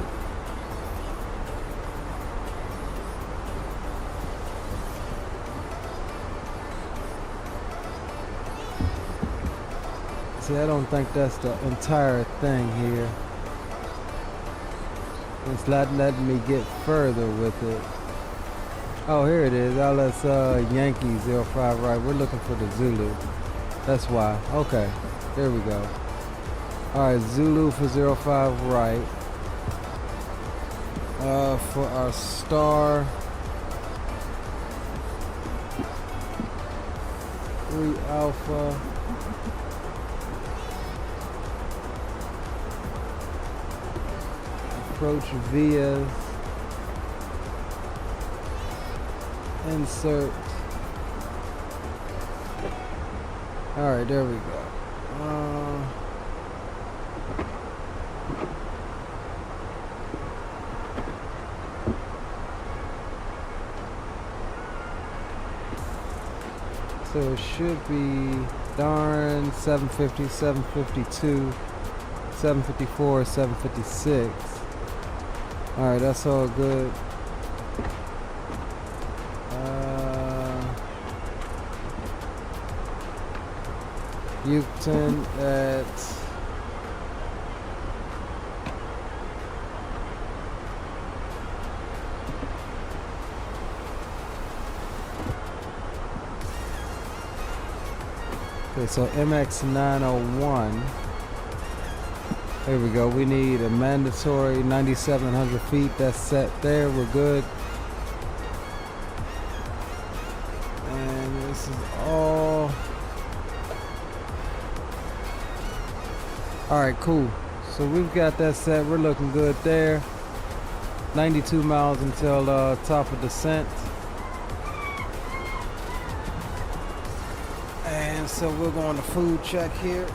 [SPEAKER 1] See, I don't think that's the entire thing here. It's not letting me get further with it. Oh, here it is. LS Yankee 05 right. We're looking for the Zulu. That's why. Okay, there we go. All right, Zulu for 05 right. For our star, 3 Alpha. Approach via insert. All right, there we go. So it should be darn 750, 752, 754, 756. All right, that's all good. Uton at Okay, so MX901. Here we go. We need a mandatory 9,700 feet. That's set there. We're good. And this is all. All right, cool. So we've got that set. We're looking good there. 92 miles until top of descent. And so we'll go on the food check here.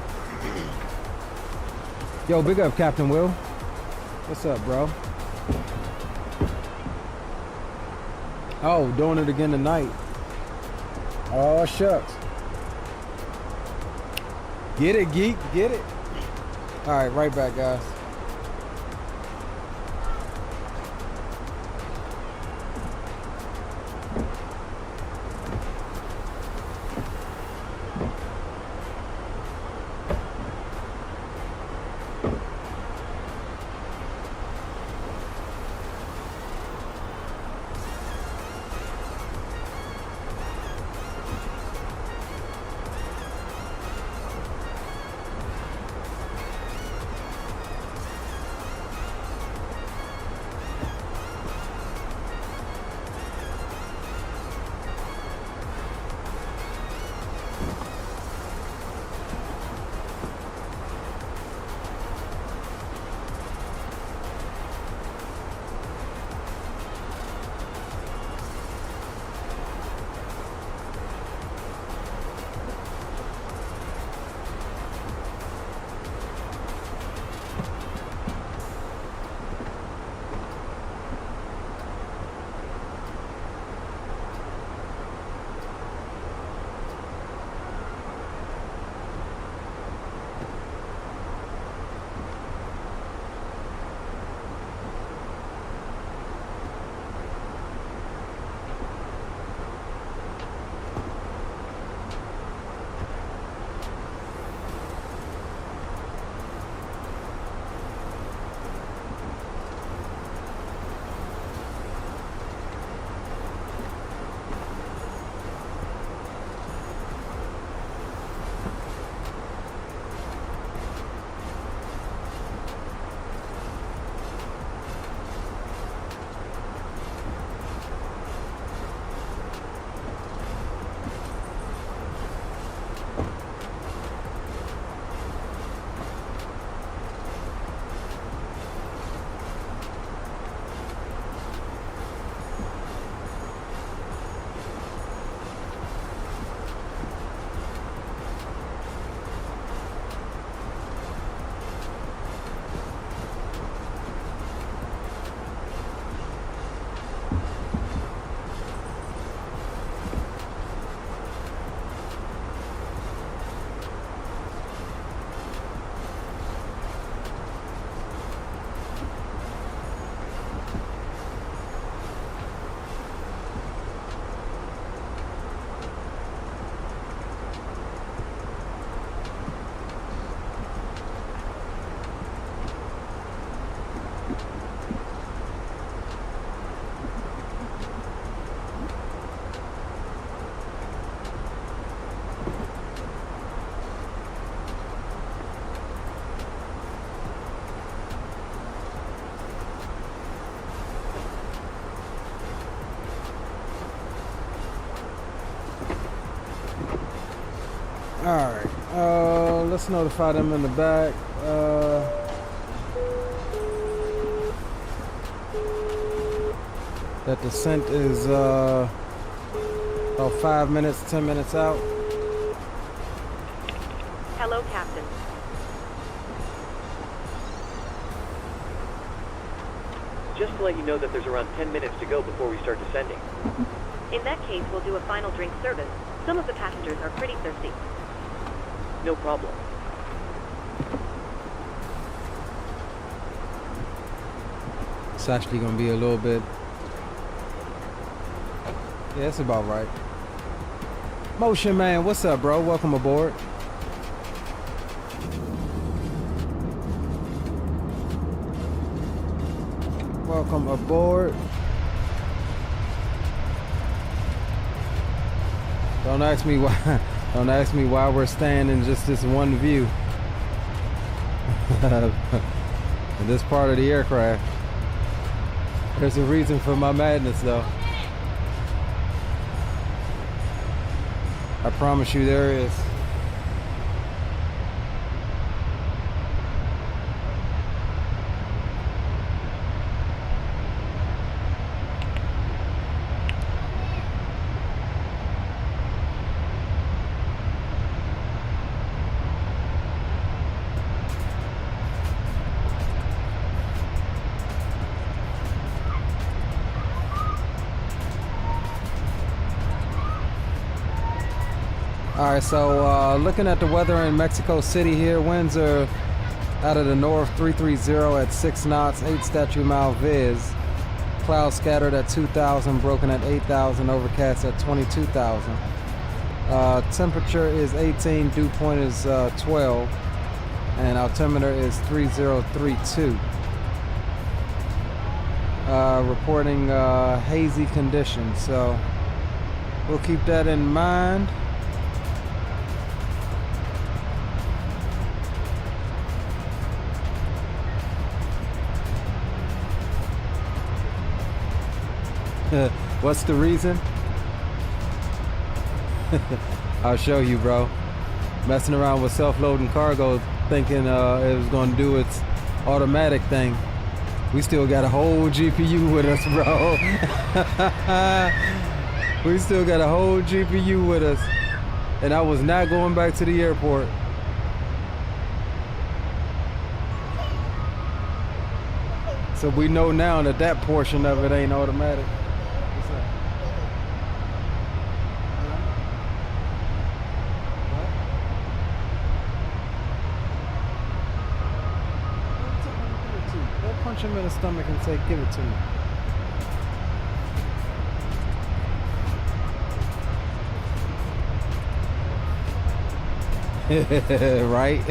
[SPEAKER 1] Yo, big up Captain Will. What's up, bro? Oh, doing it again tonight. Oh, shucks. Get it, geek, get it. All right, right back, guys. Alright, let's notify them in the back. That descent is about 5 minutes, 10 minutes out.
[SPEAKER 7] Hello, Captain.
[SPEAKER 5] Just to let you know that there's around 10 minutes to go before we start descending.
[SPEAKER 7] In that case, we'll do a final drink service. Some of the passengers are pretty thirsty.
[SPEAKER 5] No problem.
[SPEAKER 1] It's actually gonna be a little bit. Yeah, it's about right. Motion Man, what's up, bro? Welcome aboard. Welcome aboard. Don't ask me why. Don't ask me why we're staying in just this one view. In this part of the aircraft. There's a reason for my madness though. I promise you there is. Alright, so looking at the weather in Mexico City here, winds are out of the north 330 at 6 knots, 8 statute mile viz. Clouds scattered at 2,000, broken at 8,000, overcast at 22,000. Temperature is 18, dew point is 12, and altimeter is 3032. Reporting hazy conditions, so we'll keep that in mind. What's the reason? I'll show you, bro. Messing around with self-loading cargo, thinking it was going to do its automatic thing. We still got a whole GPU with us, bro. We still got a whole GPU with us. And I was not going back to the airport. So we know now that that portion of it ain't automatic. Punch him in the stomach and say, give it to me. Right?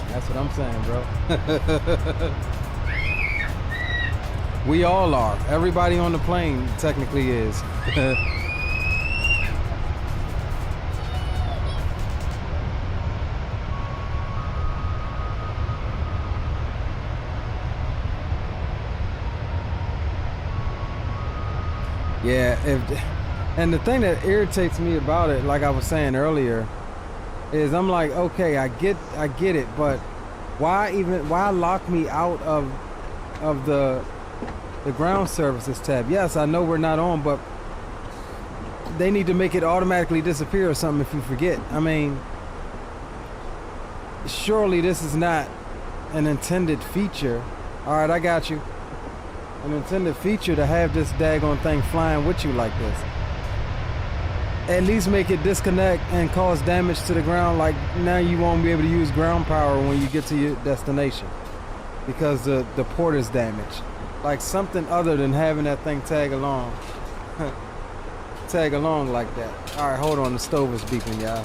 [SPEAKER 1] That's what I'm saying, bro. We all are. Everybody on the plane technically is. Yeah, and the thing that irritates me about it, like I was saying earlier, is I'm like, okay, I get it, but why lock me out of the ground services tab? Yes, I know we're not on, but they need to make it automatically disappear or something if you forget. I mean, surely this is not an intended feature. All right, I got you. An intended feature to have this daggone thing flying with you like this. At least make it disconnect and cause damage to the ground. Like now you won't be able to use ground power when you get to your destination because the port is damaged. Like something other than having that thing tag along. Tag along like that. All right, hold on, the stove is beeping, y'all.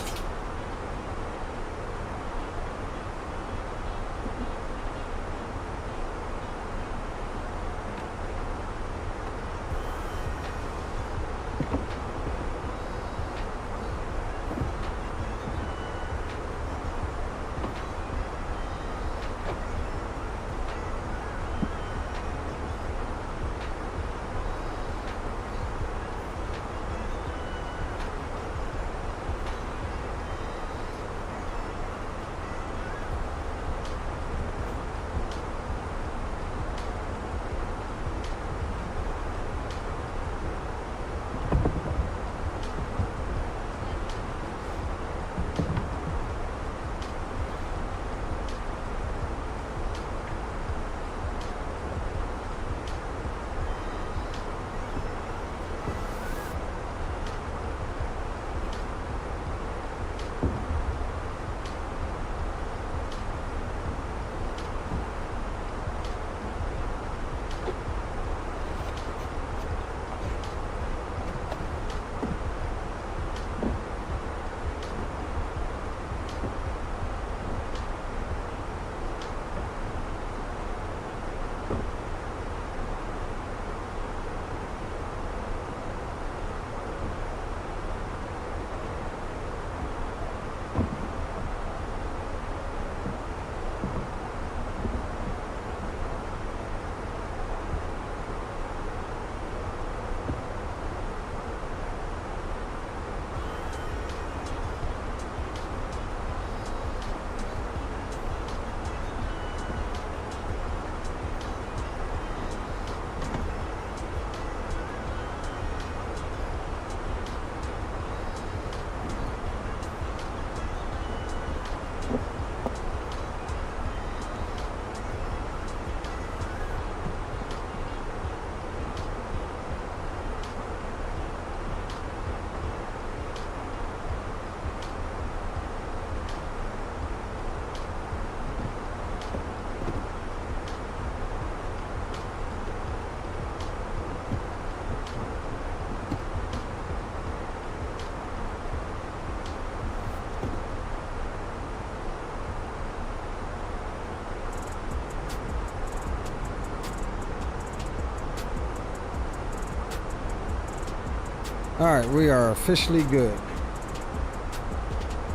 [SPEAKER 1] Alright, we are officially good.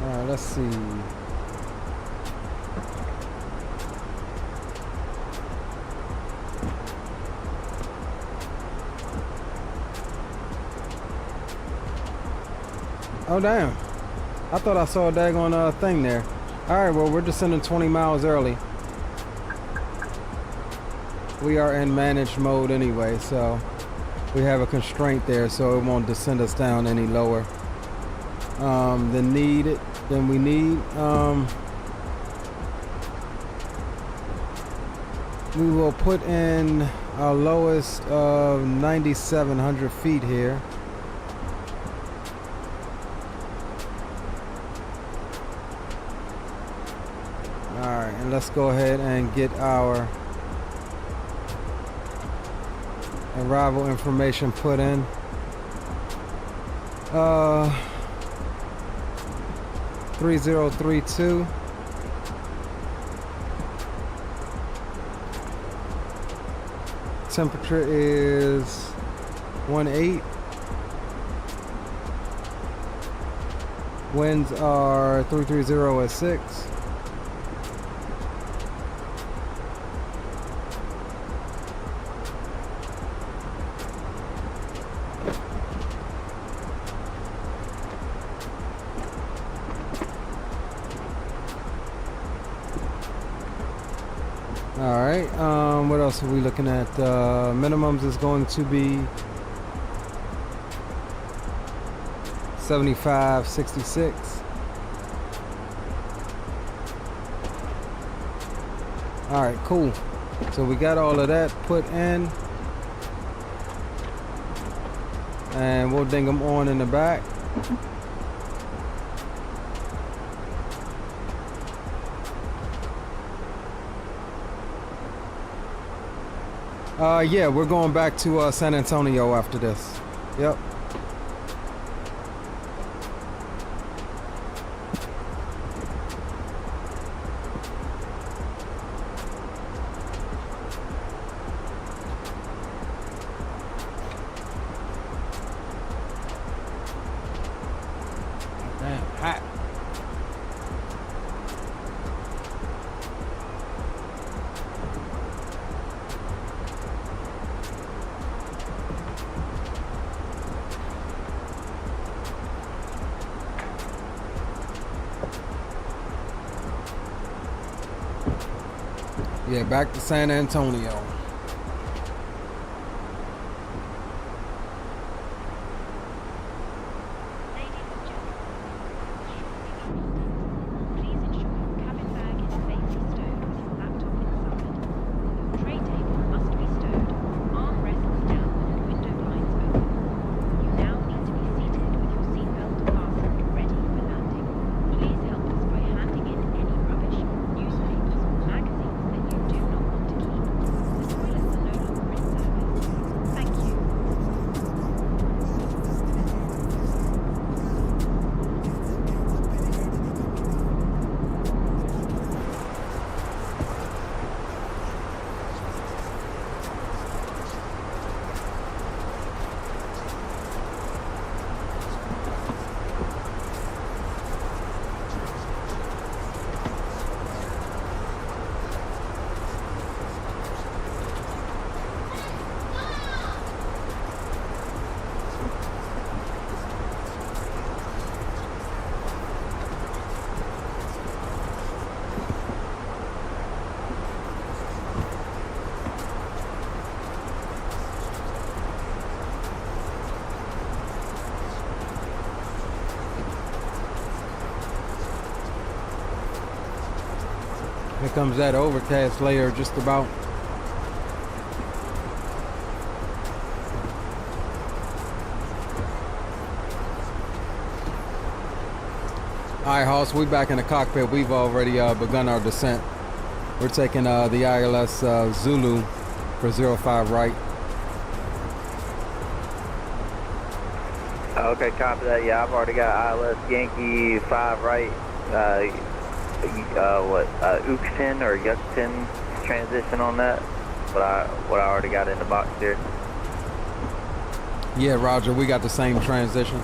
[SPEAKER 1] Alright, let's see. Oh damn. I thought I saw a daggone thing there. Alright, well we're descending 20 miles early. We are in managed mode anyway, so we have a constraint there, so it won't descend us down any lower than we need. We will put in our lowest of 9,700 feet here. Alright, and let's go ahead and get our arrival information put in. 3032. Temperature is 18. Winds are 330 at 6. Alright, what else are we looking at? Minimums is going to be 75.66. Alright, cool. So we got all of that put in. And we'll ding them on in the back. Yeah, we're going back to San Antonio after this. Yep. Damn, hot. Yeah, back to San Antonio. Here comes that overcast layer just about. Alright, Hoss, we back in the cockpit. We've already begun our descent. We're taking the ILS Zulu for 05 right.
[SPEAKER 6] Okay, copy that. Yeah, I've already got ILS Yankee 5 right. Uxton or Yuxton transition on that. What I already got in the box here.
[SPEAKER 1] Yeah, Roger, we got the same transition.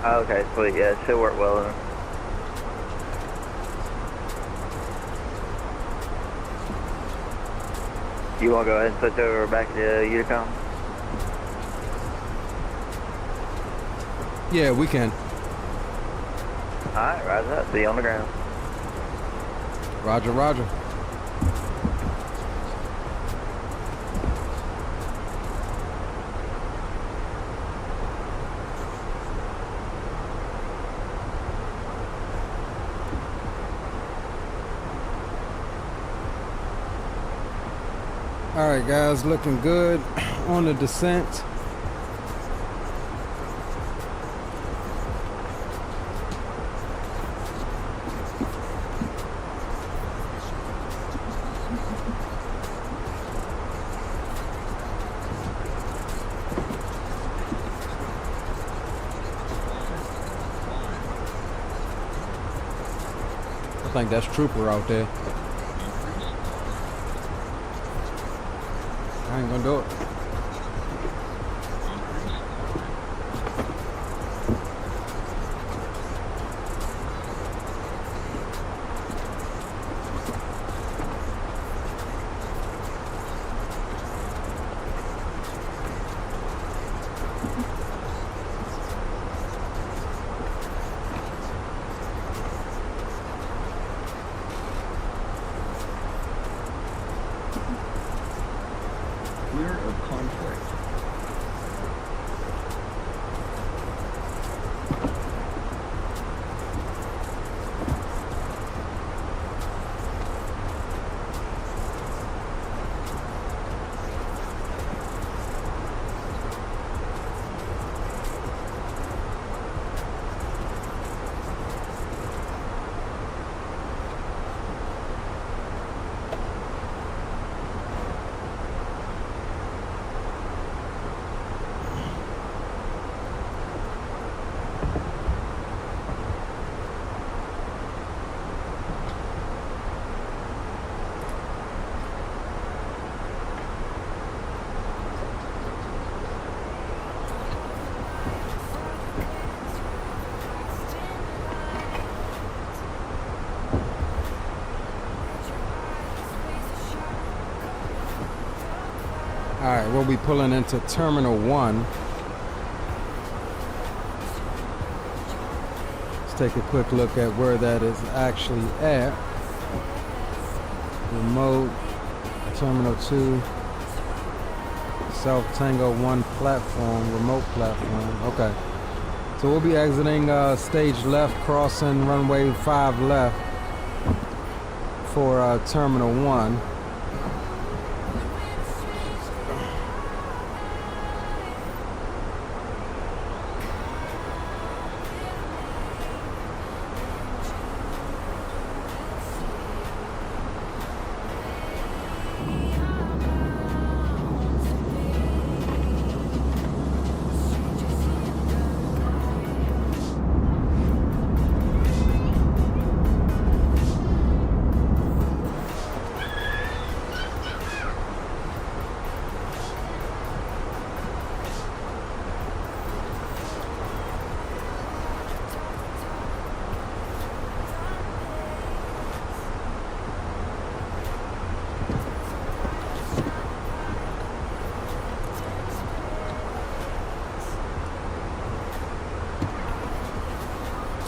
[SPEAKER 6] Okay, sweet. Yeah, it should work well then. You want to go ahead and switch over back to Unicom?
[SPEAKER 1] Yeah, we can.
[SPEAKER 6] Alright, rise up. See you on the ground.
[SPEAKER 1] Roger, roger. All right, guys, looking good on the descent. I think that's Trooper out there. I ain't gonna do it.
[SPEAKER 9] Clear of conflict.
[SPEAKER 1] All right, we'll be pulling into Terminal 1. Let's take a quick look at where that is actually at. Remote, Terminal 2, South Tango 1 platform, remote platform. Okay. So we'll be exiting stage left, crossing runway 5 left for Terminal 1.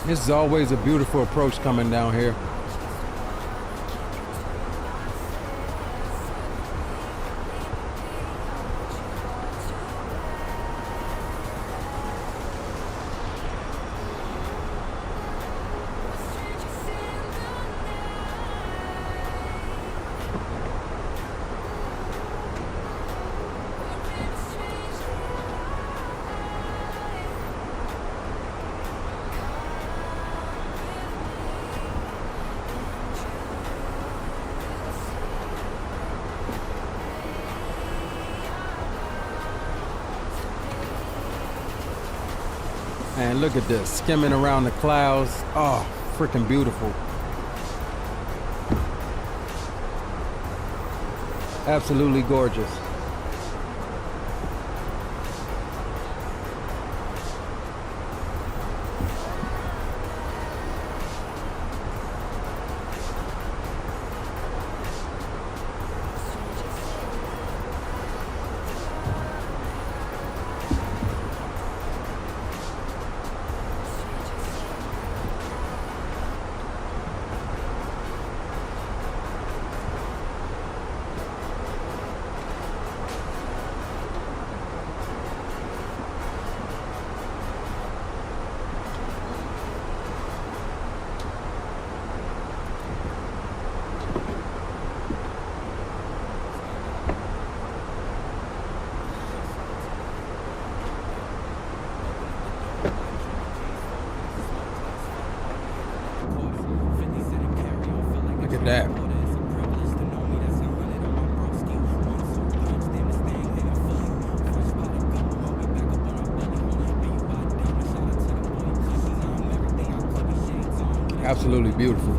[SPEAKER 1] This is always a beautiful approach coming down here. And look at this, skimming around the clouds. Oh, freaking beautiful. Absolutely gorgeous. like that. Absolutely beautiful.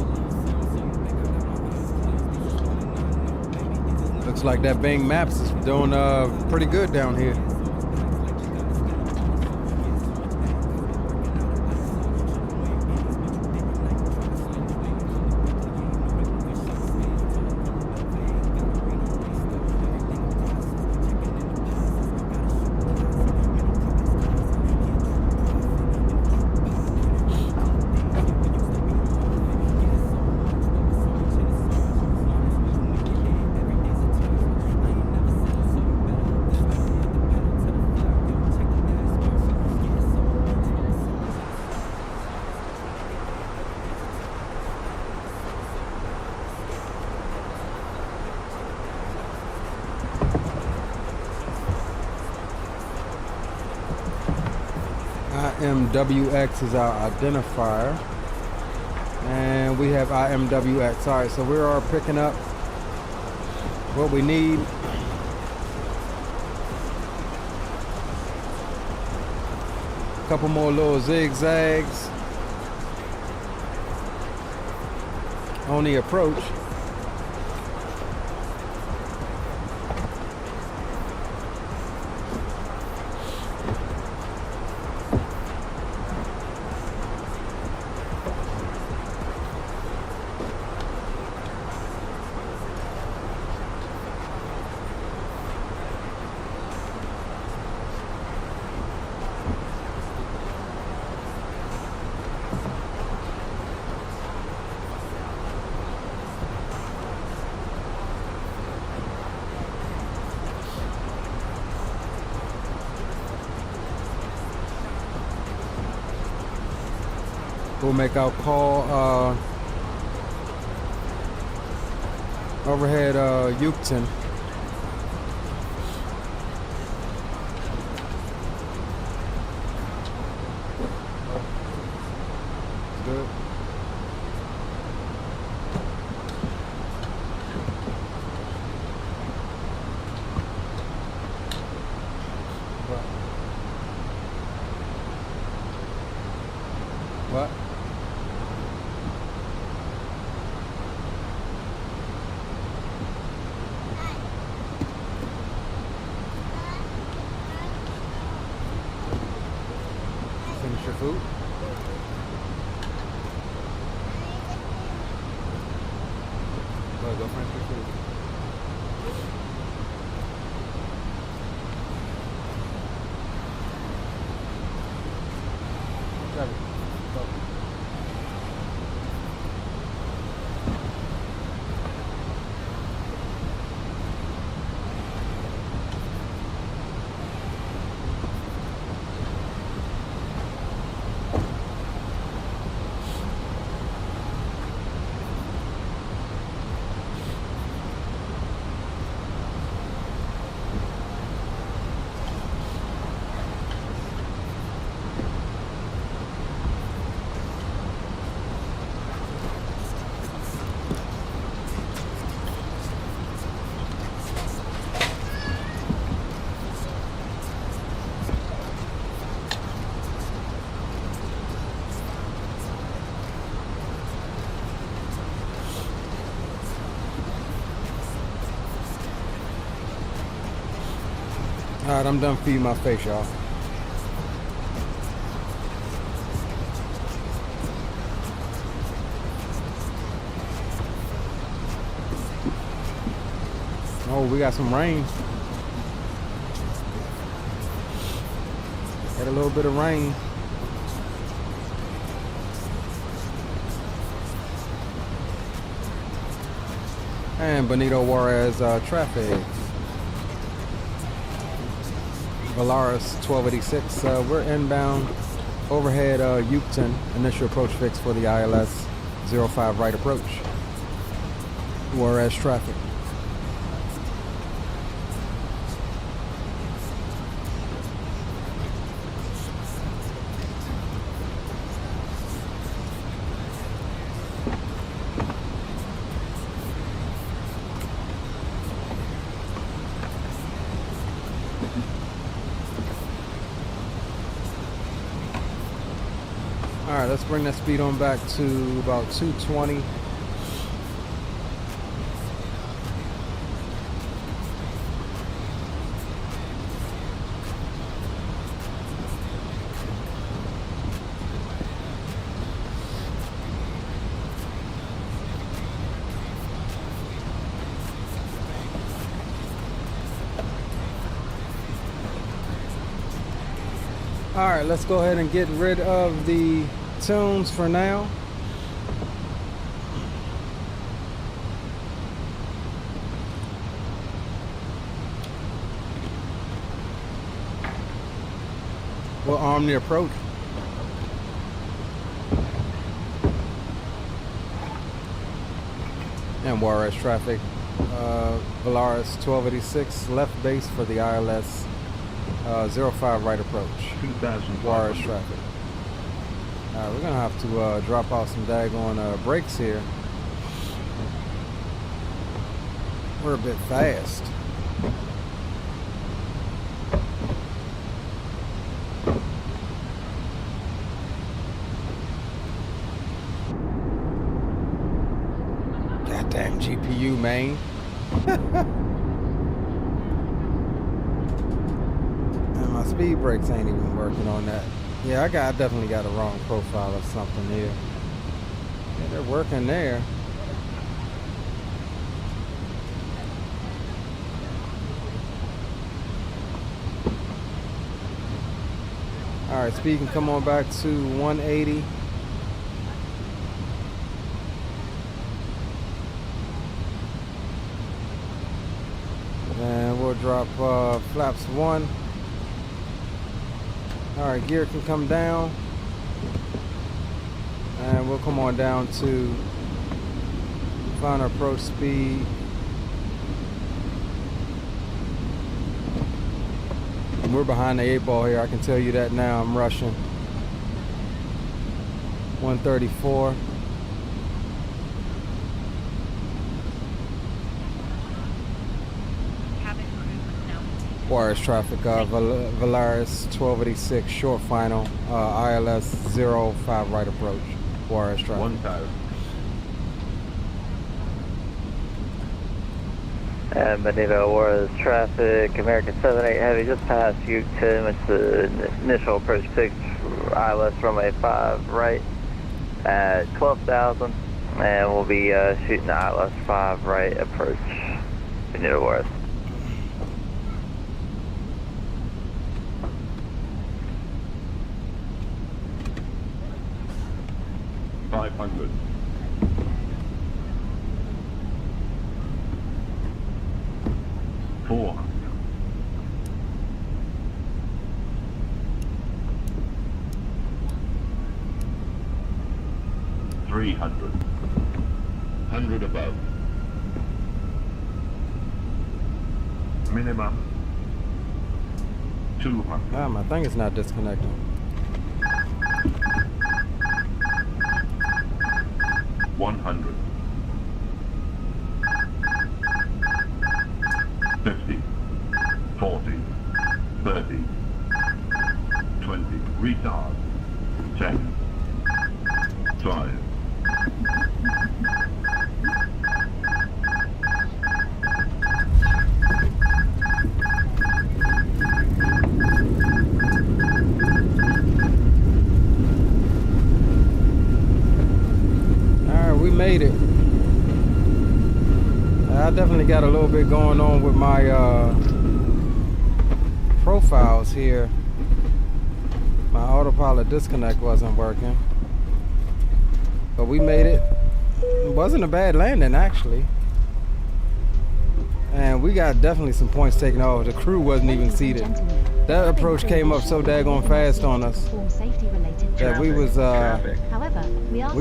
[SPEAKER 1] Looks like that Bing Maps is doing pretty good down here. IMWX is our identifier, and we have IMWX. All right, so we are picking up what we need. A couple more little zigzags on the approach. We'll make our call overhead Yucatan. Good. What? Finish your food? Go finish your food. Travis, go. Alright, I'm done feeding my face, y'all. Oh, we got some rain. Had a little bit of rain. And Benito Juarez traffic. Aorus 1286. We're inbound overhead Yucatan. Initial approach fix for the ILS 05 right approach. Juarez traffic. Alright, let's bring that speed on back to about 220. Alright, let's go ahead and get rid of the tunes for now. We'll arm the approach. And wireless traffic. Valaris 1286 left base for the ILS 05 right approach.
[SPEAKER 9] 2,000
[SPEAKER 1] Wireless traffic. We're gonna have to drop off some daggone brakes here. We're a bit fast. Goddamn GPU, man. And my speed brakes ain't even working on that. Yeah, I definitely got a wrong profile or something here. Yeah, they're working there. Alright, speed can come on back to 180. And we'll drop flaps 1. Alright, gear can come down. And we'll come on down to final approach speed. And we're behind the 8 ball here, I can tell you that now. I'm rushing. 134. Wireless traffic, Valaris 1286 short final, ILS 05 right approach, wireless traffic.
[SPEAKER 9] 1,000.
[SPEAKER 6] And Benito wireless traffic, American 78 Heavy just past U10, it's the initial approach 6, ILS runway 5 right at 12,000, and we'll be shooting the ILS 5 right approach, Benito wireless.
[SPEAKER 9] 500. 400. 300. 100 above. Minimum 200.
[SPEAKER 1] Ah, my thing is not disconnecting.
[SPEAKER 9] 100. 50. 40. 30. 20. Retard. 10. 5.
[SPEAKER 1] We made it. I definitely got a little bit going on with my profiles here. My autopilot disconnect wasn't working, but we made it. It wasn't a bad landing actually, and we got definitely some points taken off. The crew wasn't even seated. That approach came up so daggone fast on us that we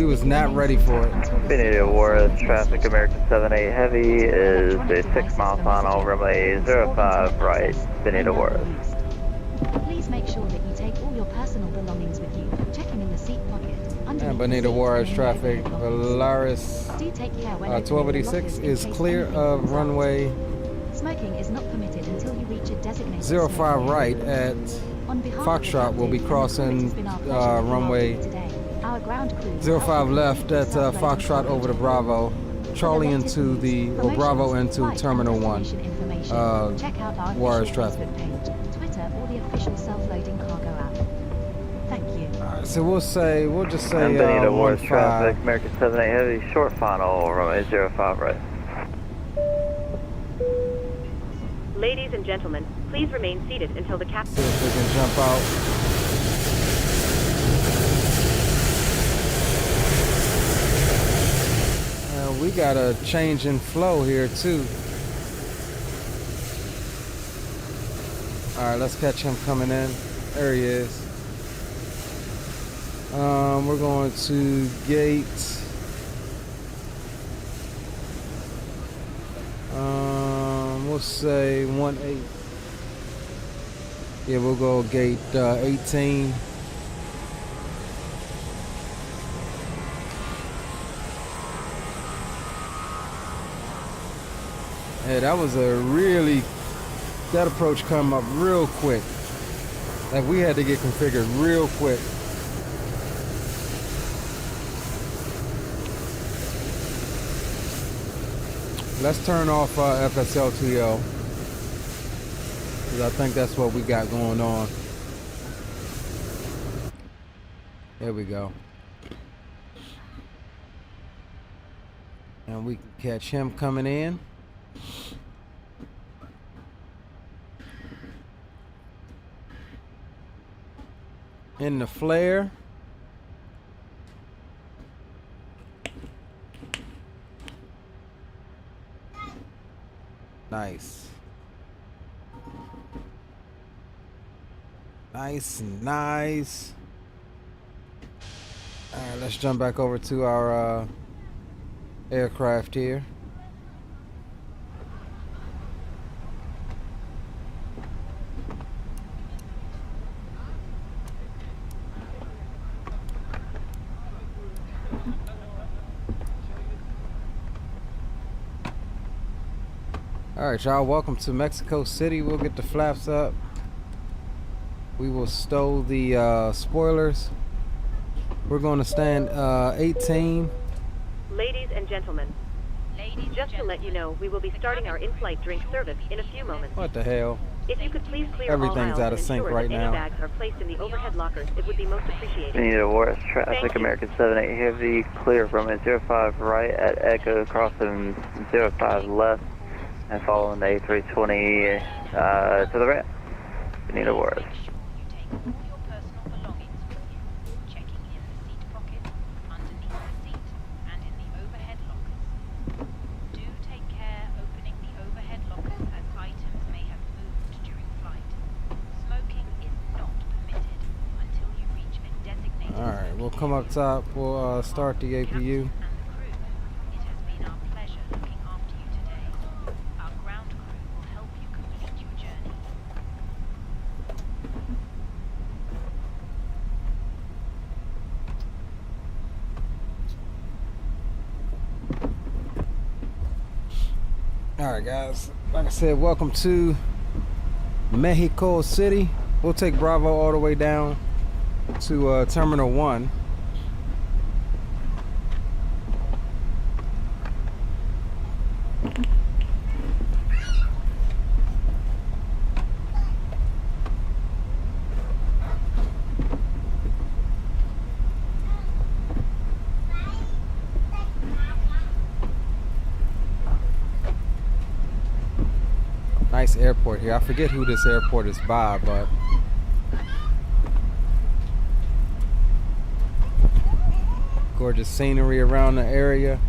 [SPEAKER 1] was not ready for it.
[SPEAKER 6] Benito wireless traffic, American 78 Heavy is a 6 mile final, runway 05 right, Benito wireless.
[SPEAKER 4] Please make sure that you take all your personal belongings with you, checking in the seat pocket.
[SPEAKER 1] And Benito wireless traffic, Valaris 1286 is clear of runway
[SPEAKER 4] Smoking is not permitted until you reach a designated
[SPEAKER 1] 05 right at Foxtrot. We'll be crossing runway
[SPEAKER 4] Our ground crew.
[SPEAKER 1] 05 left at Foxtrot over to Bravo. Charlie into the, or Bravo into Terminal 1.
[SPEAKER 4] Check out our
[SPEAKER 1] Warriors
[SPEAKER 4] official
[SPEAKER 1] traffic.
[SPEAKER 4] Facebook page, Twitter, or the official self-loading cargo app. Thank you.
[SPEAKER 1] Alright, so we'll just say
[SPEAKER 6] I'm Benito Warriors
[SPEAKER 1] 15.
[SPEAKER 6] traffic, American 78 Heavy, short final, runway 05 right.
[SPEAKER 7] Ladies and gentlemen, please remain seated until the captain...
[SPEAKER 1] See if we can jump out. We got a change in flow here too. Alright, let's catch him coming in. There he is. We're going to gate. We'll say 18. Yeah, we'll go gate 18. Yeah, that was that approach come up real quick. Like we had to get configured real quick. Let's turn off FSL2L, because I think that's what we got going on. There we go. And we can catch him coming in. In the flare. Nice. Nice. Alright, let's jump back over to our aircraft here. Alright, y'all, welcome to Mexico City. We'll get the flaps up. We will stow the spoilers. We're going to stand 18.
[SPEAKER 7] Ladies and gentlemen, just to let you know, we will be starting our in-flight drink service in a few moments.
[SPEAKER 1] What the hell?
[SPEAKER 7] If you could please clear
[SPEAKER 1] Everything's
[SPEAKER 7] all
[SPEAKER 1] out
[SPEAKER 7] aisles
[SPEAKER 1] of
[SPEAKER 7] and
[SPEAKER 1] sync
[SPEAKER 7] ensure
[SPEAKER 1] right
[SPEAKER 7] that
[SPEAKER 1] now.
[SPEAKER 7] any bags are placed in the overhead lockers, it would be most appreciated.
[SPEAKER 6] Benito Warriors
[SPEAKER 7] Thank
[SPEAKER 6] traffic,
[SPEAKER 7] you.
[SPEAKER 6] American 78 Heavy, clear from a 05 right at Echo, crossing 05 left, and following the A320 to the right. Benito Warriors.
[SPEAKER 1] Alright, we'll come up top. We'll start the APU. Alright guys, like I said, welcome to Mexico City. We'll take Bravo all the way down to Terminal 1. Nice airport here. I forget who this airport is by, but gorgeous scenery around the area.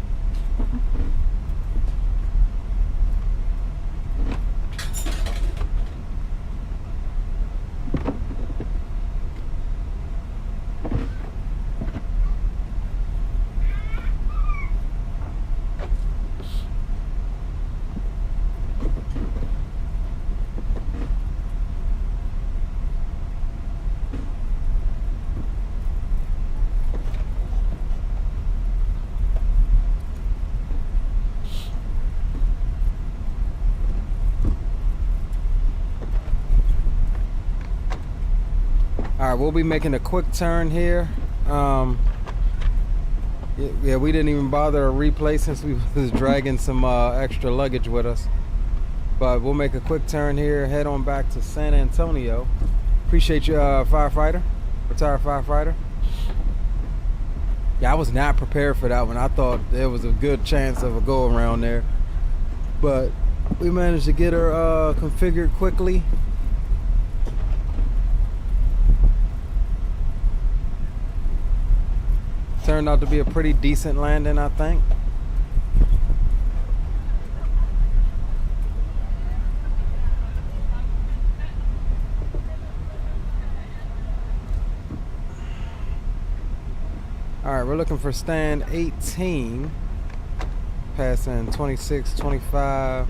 [SPEAKER 1] Alright, we'll be making a quick turn here. Yeah, we didn't even bother to replay since we was dragging some extra luggage with us. But we'll make a quick turn here, head on back to San Antonio. Appreciate you, firefighter, retired firefighter. Yeah, I was not prepared for that one. I thought there was a good chance of a go around there, but we managed to get her configured quickly. Turned out to be a pretty decent landing, I think. Alright, we're looking for stand 18. Passing 26, 25.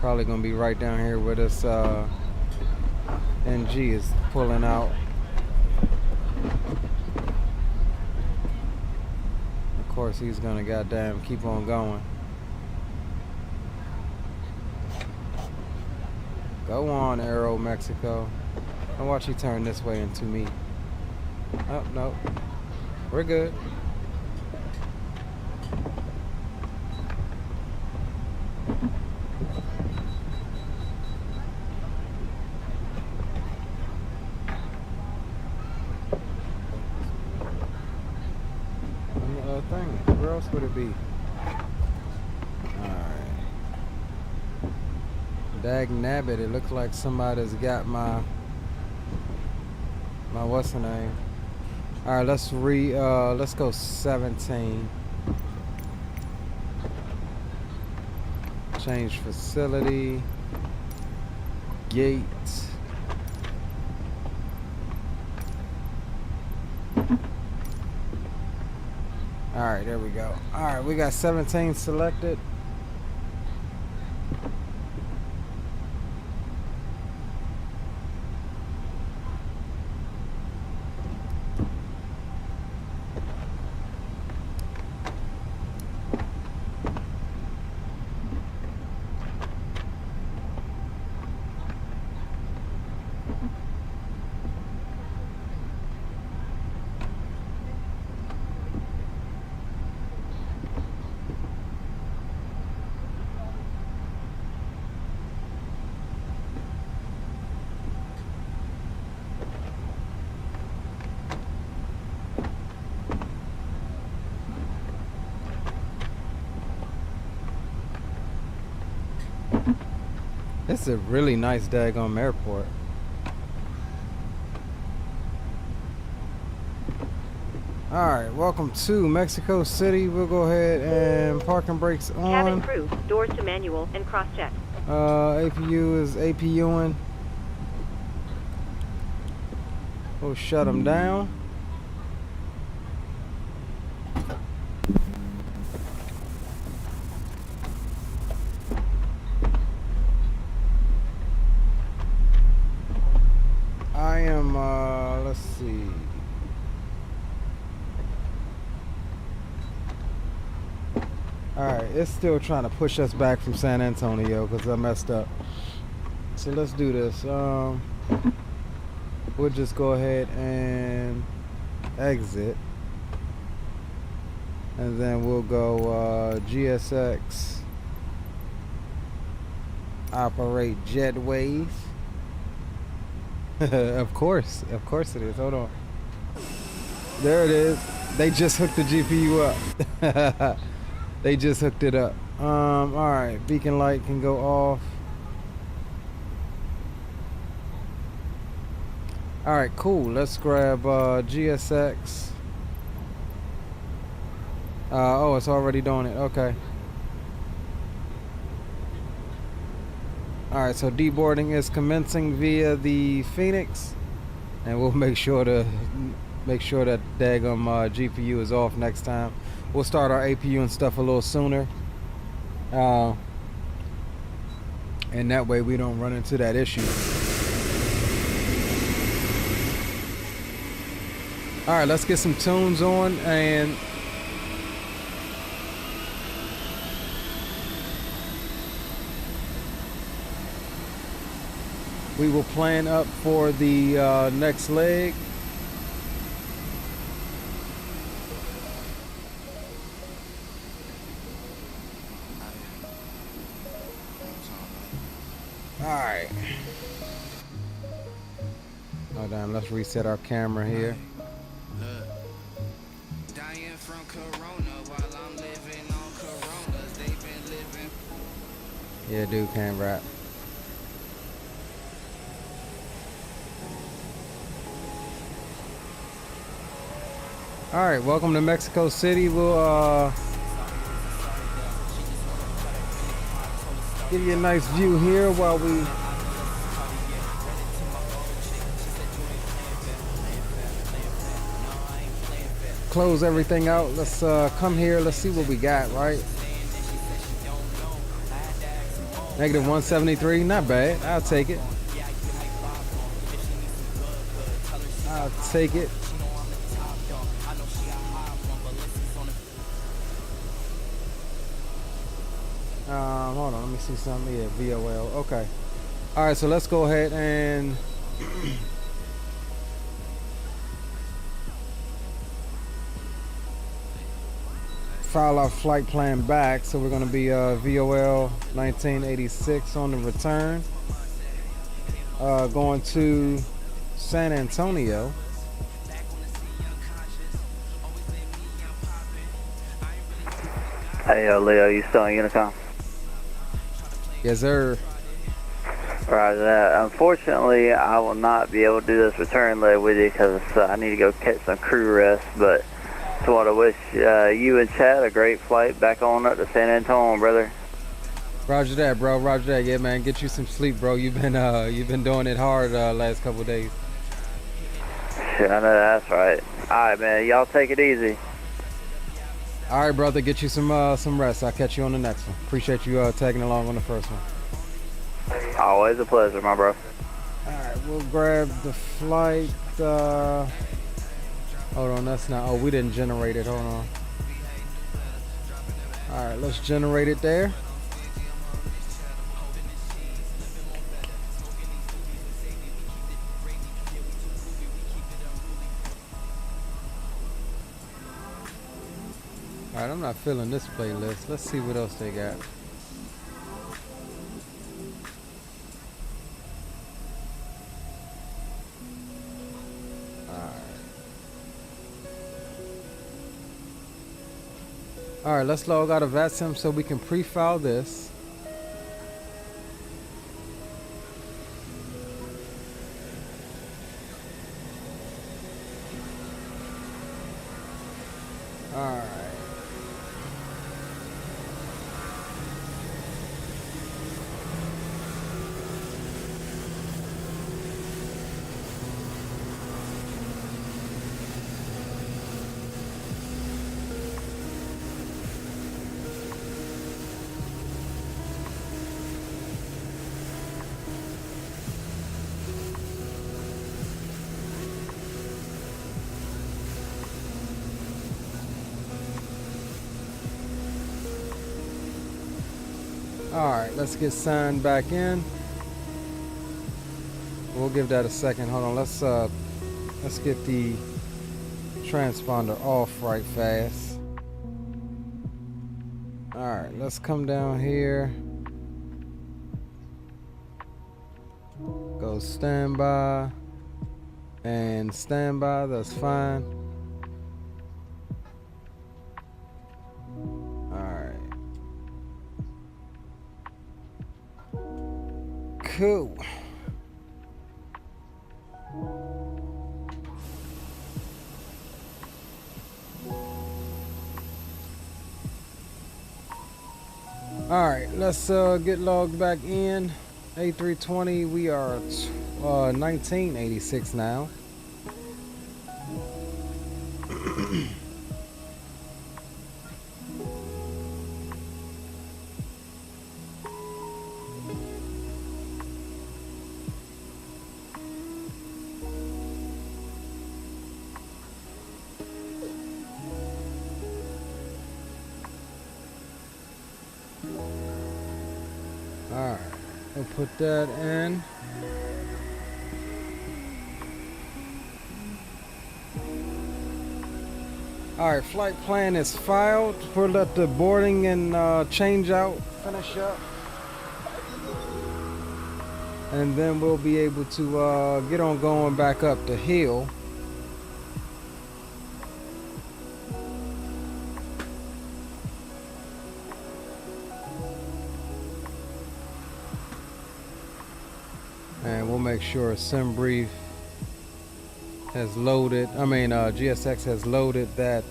[SPEAKER 1] Probably gonna be right down here where this NG is pulling out. Of course, he's gonna goddamn keep on going. Go on, Aero Mexico. And watch you turn this way into me. Oh no, we're good. Where else would it be? Alright. Dag nabbit, it looks like somebody's got my what's the name? Alright, let's go 17. Change facility. Gate. Alright, there we go. Alright, we got 17 selected. It's a really nice daggone airport. Alright, welcome to Mexico City. We'll go ahead and parking brakes on.
[SPEAKER 7] Cabin crew, doors to manual and cross-check.
[SPEAKER 1] APU is APUing. We'll shut them down. I am, let's see. Alright, it's still trying to push us back from San Antonio because I messed up. So let's do this. We'll just go ahead and exit. And then we'll go GSX. Operate jetways. Of course it is. Hold on. There it is. They just hooked the GPU up. They just hooked it up. Alright, beacon light can go off. Alright, cool. Let's grab GSX. Oh, it's already doing it. Okay. Alright, so deboarding is commencing via the FENIX, and we'll make sure that daggum GPU is off next time. We'll start our APU and stuff a little sooner, and that way we don't run into that issue. All right, let's get some tunes on and we will plan up for the next leg. All right. Oh damn, let's reset our camera here. Yeah, dude can't rap. All right, welcome to Mexico City. We'll give you a nice view here while we close everything out. Let's come here. Let's see what we got, right? Negative 173, not bad. I'll take it. I'll take it. Hold on, let me see something. Yeah, VOL. Okay. All right, so let's go ahead and file our flight plan back. So we're going to be VOL 1986 on the return. Going to San Antonio.
[SPEAKER 6] Hey, Leo, you still on Unicom?
[SPEAKER 1] Yes, sir.
[SPEAKER 6] Roger that. Unfortunately, I will not be able to do this return leg with you because I need to go catch some crew rest. But I want to wish you and Chad a great flight back on up to San Antonio, brother.
[SPEAKER 1] Roger that, bro. Roger that. Yeah, man. Get you some sleep, bro. You've been doing it hard last couple of days.
[SPEAKER 6] Yeah, I know that's right. All right, man. Y'all take it easy.
[SPEAKER 1] All right, brother. Get you some rest. I'll catch you on the next one. Appreciate you tagging along on the first one.
[SPEAKER 6] Always a pleasure, my bro.
[SPEAKER 1] All right, we'll grab the flight. Hold on, that's not. Oh, we didn't generate it. Hold on. All right, let's generate it there. All right, I'm not feeling this playlist. Let's see what else they got. All right, let's log out of VATSIM so we can pre-file this. All right. All right, let's get signed back in. We'll give that a second. Hold on, let's get the transponder off right fast. All right, let's come down here. Go standby and standby. That's fine. Cool. All right, let's get logged back in. A320, we are 1986 now. We'll put that in. Alright, flight plan is filed. We'll let the boarding and change out finish up. And then we'll be able to get on going back up the hill. And we'll make sure SimBrief has loaded, GSX has loaded that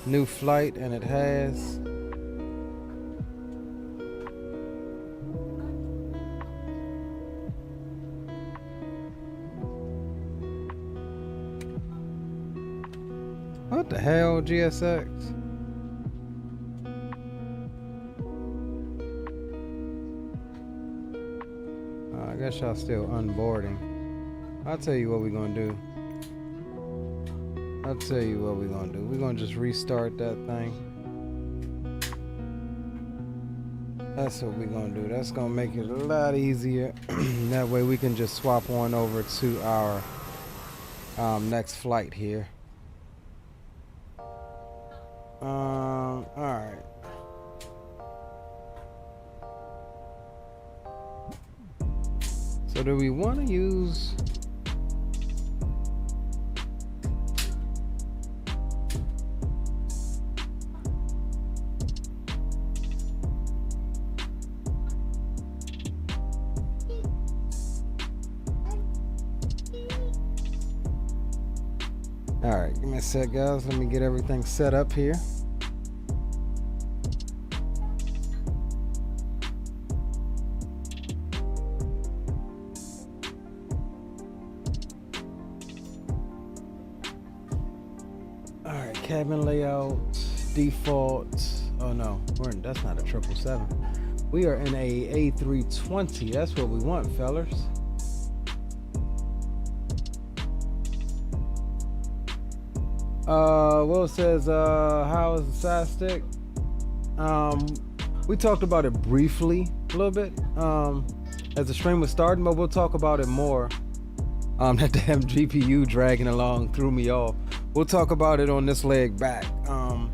[SPEAKER 1] new flight, and it has. What the hell, GSX? I guess y'all still unboarding. I'll tell you what we're gonna do. We're gonna just restart that thing. That's what we're gonna do. That's gonna make it a lot easier. That way we can just swap on over to our next flight here. Alright. So do we want to use... Alright, give me a sec, guys. Let me get everything set up here. Alright, cabin layout, default. Oh no, that's not a 777. We are in a A320. That's what we want, fellas. Will says, how is the Sidestick? We talked about it briefly a little bit as the stream was starting, but we'll talk about it more. That damn GPU dragging along threw me off. We'll talk about it on this leg back. All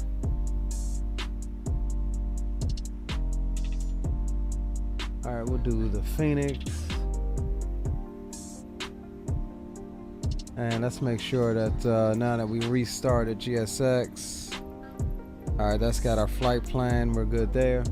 [SPEAKER 1] right, we'll do the FENIX. And let's make sure that now that we restarted GSX, all right, that's got our flight plan. We're good there.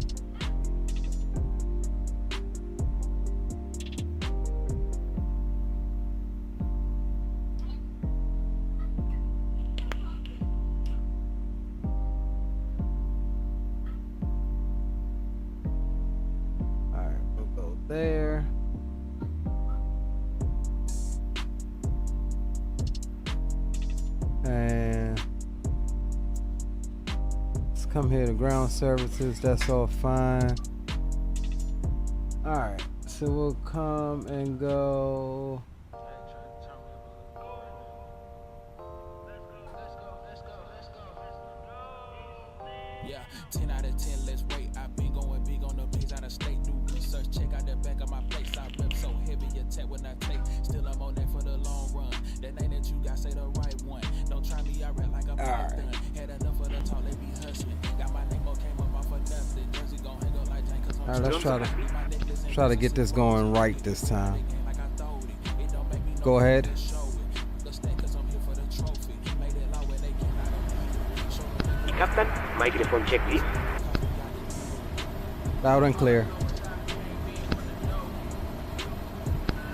[SPEAKER 1] All right, we'll go there. And let's come here to ground services. That's all fine. All right, so we'll come and go.
[SPEAKER 10] Yeah, 10 out of 10, let's rate. I've been going big on the pigs out of state. Do research, check out the back of my place. I rep so heavy, attack when I take. Still I'm on that for the long run. That name that you got, say the right one. Don't try me, I rap like a python. Had enough of the talk, they be hustling. Got my name, came up off of nothing. Jersey gon' hang up like Jane, cause I'm
[SPEAKER 1] let's try to get this going right this time. Go ahead.
[SPEAKER 2] Captain, microphone check, please.
[SPEAKER 1] Loud and clear.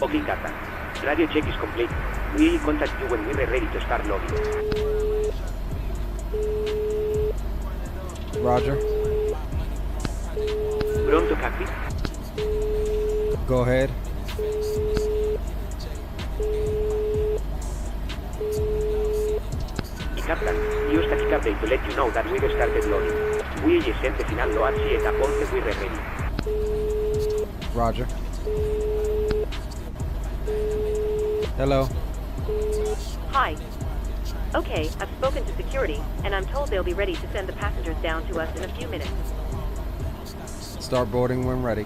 [SPEAKER 2] Okay, Captain. Radio check is complete. We will contact you when we're ready to start loading.
[SPEAKER 1] Roger.
[SPEAKER 2] Pronto, Captain.
[SPEAKER 1] Go ahead.
[SPEAKER 2] Captain, use static update to let you know that we've started loading. We sent the final load at a point that we're ready.
[SPEAKER 1] Roger. Hello.
[SPEAKER 7] Hi. Okay, I've spoken to security, and I'm told they'll be ready to send the passengers down to us in a few minutes.
[SPEAKER 1] Start boarding when ready.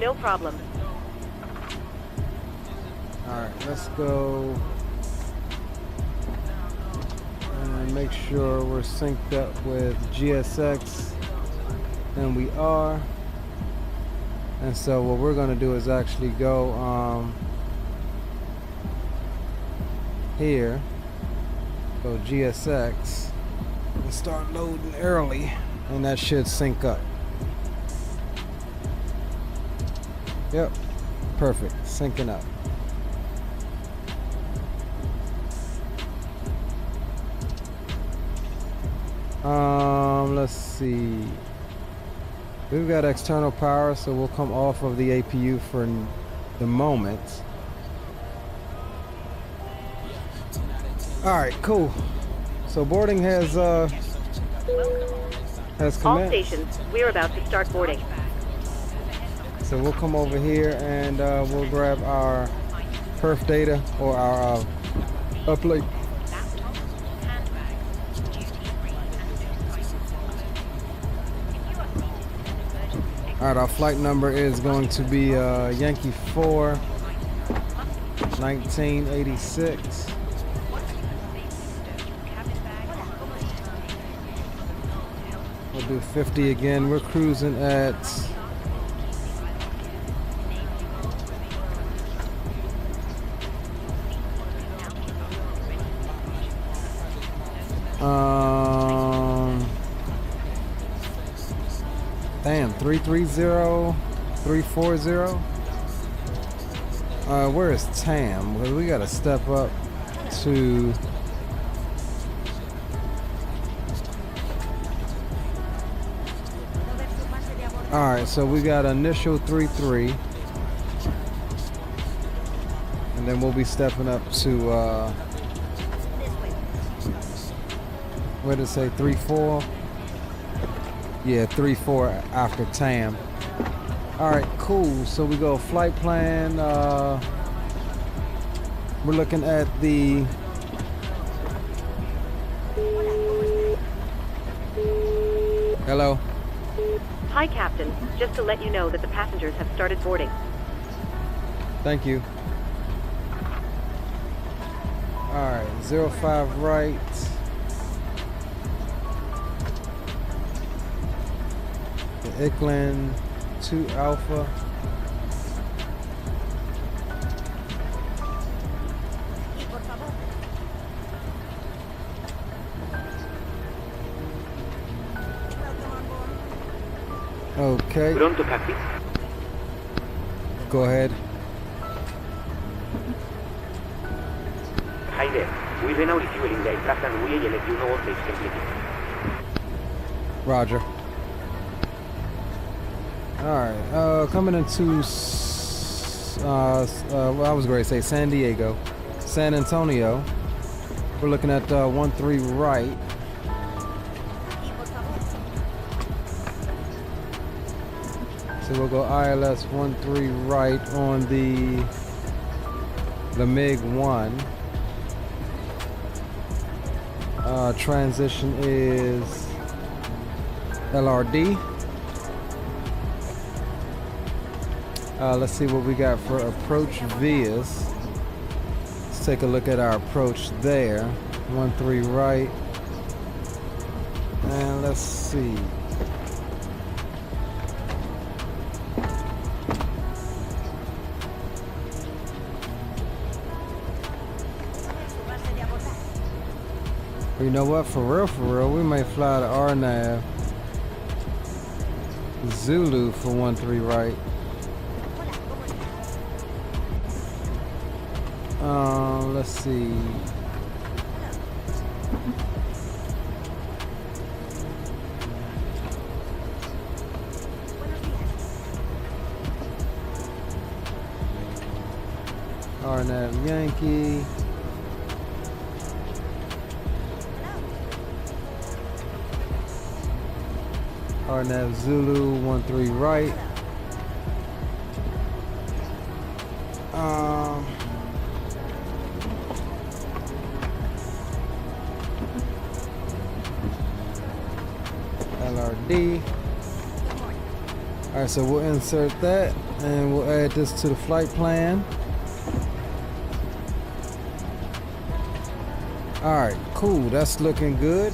[SPEAKER 7] No problem.
[SPEAKER 1] Alright, let's go and make sure we're synced up with GSX, and we are. And so what we're going to do is actually go here, go GSX, and start loading early, and that should sync up. Yep, perfect, syncing up. Let's see. We've got external power, so we'll come off of the APU for the moment. All right, cool. So boarding has
[SPEAKER 7] All
[SPEAKER 1] commenced.
[SPEAKER 7] stations, we're about to start boarding.
[SPEAKER 1] So we'll come over here and we'll grab our perf data or our uplink. All right, our flight number is going to be Yankee 4, 1986. We'll do 50 again. We're cruising at damn, 330, 340. Where is Tam? Well, we gotta step up to alright, so we got initial 33. And then we'll be stepping up to what did it say, 3-4? Yeah, 3-4 after TAM. Alright, cool. So we go flight plan. We're looking at the hello.
[SPEAKER 7] Hi, Captain. Just to let you know that the passengers have started boarding.
[SPEAKER 1] Thank you. Alright, 05 right. Ickland 2 Alpha. Okay.
[SPEAKER 2] Pronto, Captain.
[SPEAKER 1] Go ahead.
[SPEAKER 2] Hi there. We've been out refueling the aircraft and we let you know once it's completed.
[SPEAKER 1] Roger. Alright, coming into, well, I was going to say San Diego, San Antonio. We're looking at 13 right. So we'll go ILS 13 right on the MiG-1. Transition is LRD. Let's see what we got for approach vias. Let's take a look at our approach there. 13 right. And let's see. You know what? For real, we might fly to RNAV Zulu for 13 right. Let's see. RNAV Yankee. RNAV Zulu 13 right. LRD. All right, so we'll insert that and we'll add this to the flight plan. All right, cool. That's looking good.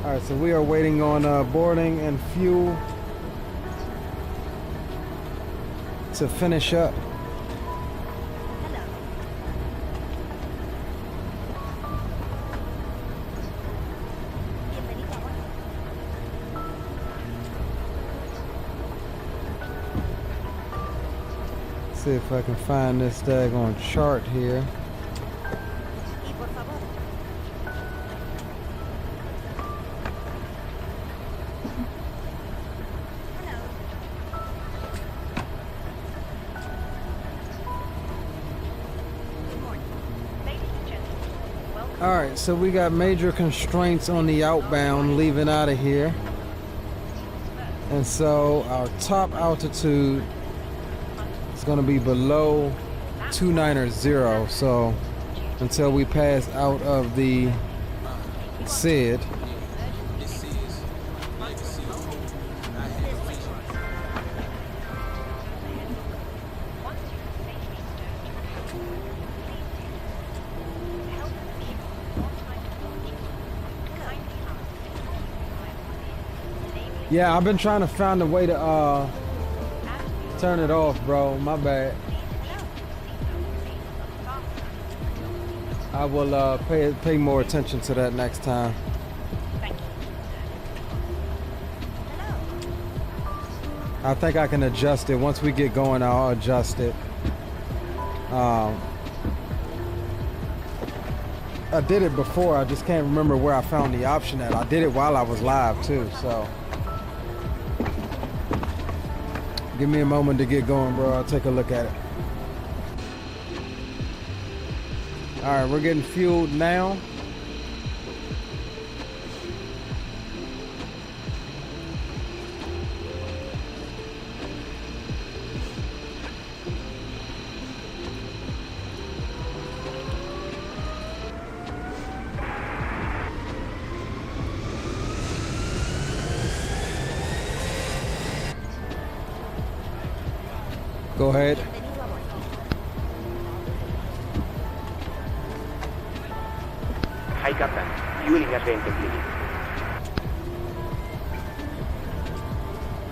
[SPEAKER 1] All right, so we are waiting on boarding and fuel to finish up. See if I can find this daggone chart here. Alright, so we got major constraints on the outbound leaving out of here. And so our top altitude is going to be below 290, so until we pass out of the SID. Yeah, I've been trying to find a way to turn it off, bro. My bad. I will pay more attention to that next time. I think I can adjust it. Once we get going, I'll adjust it. I did it before. I just can't remember where I found the option at. I did it while I was live too, so. Give me a moment to get going, bro. I'll take a look at it. All right, we're getting fueled now. Go ahead.
[SPEAKER 11] Hi, Captain. Fueling has been completed.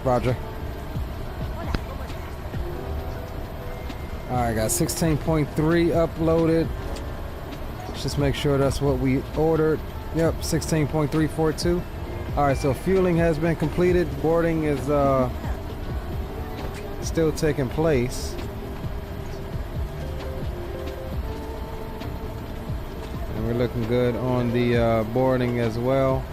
[SPEAKER 1] Roger. All right, got 16.3 uploaded. Let's just make sure that's what we ordered. Yep, 16.342. All right, so fueling has been completed. Boarding is still taking place. And we're looking good on the boarding as well.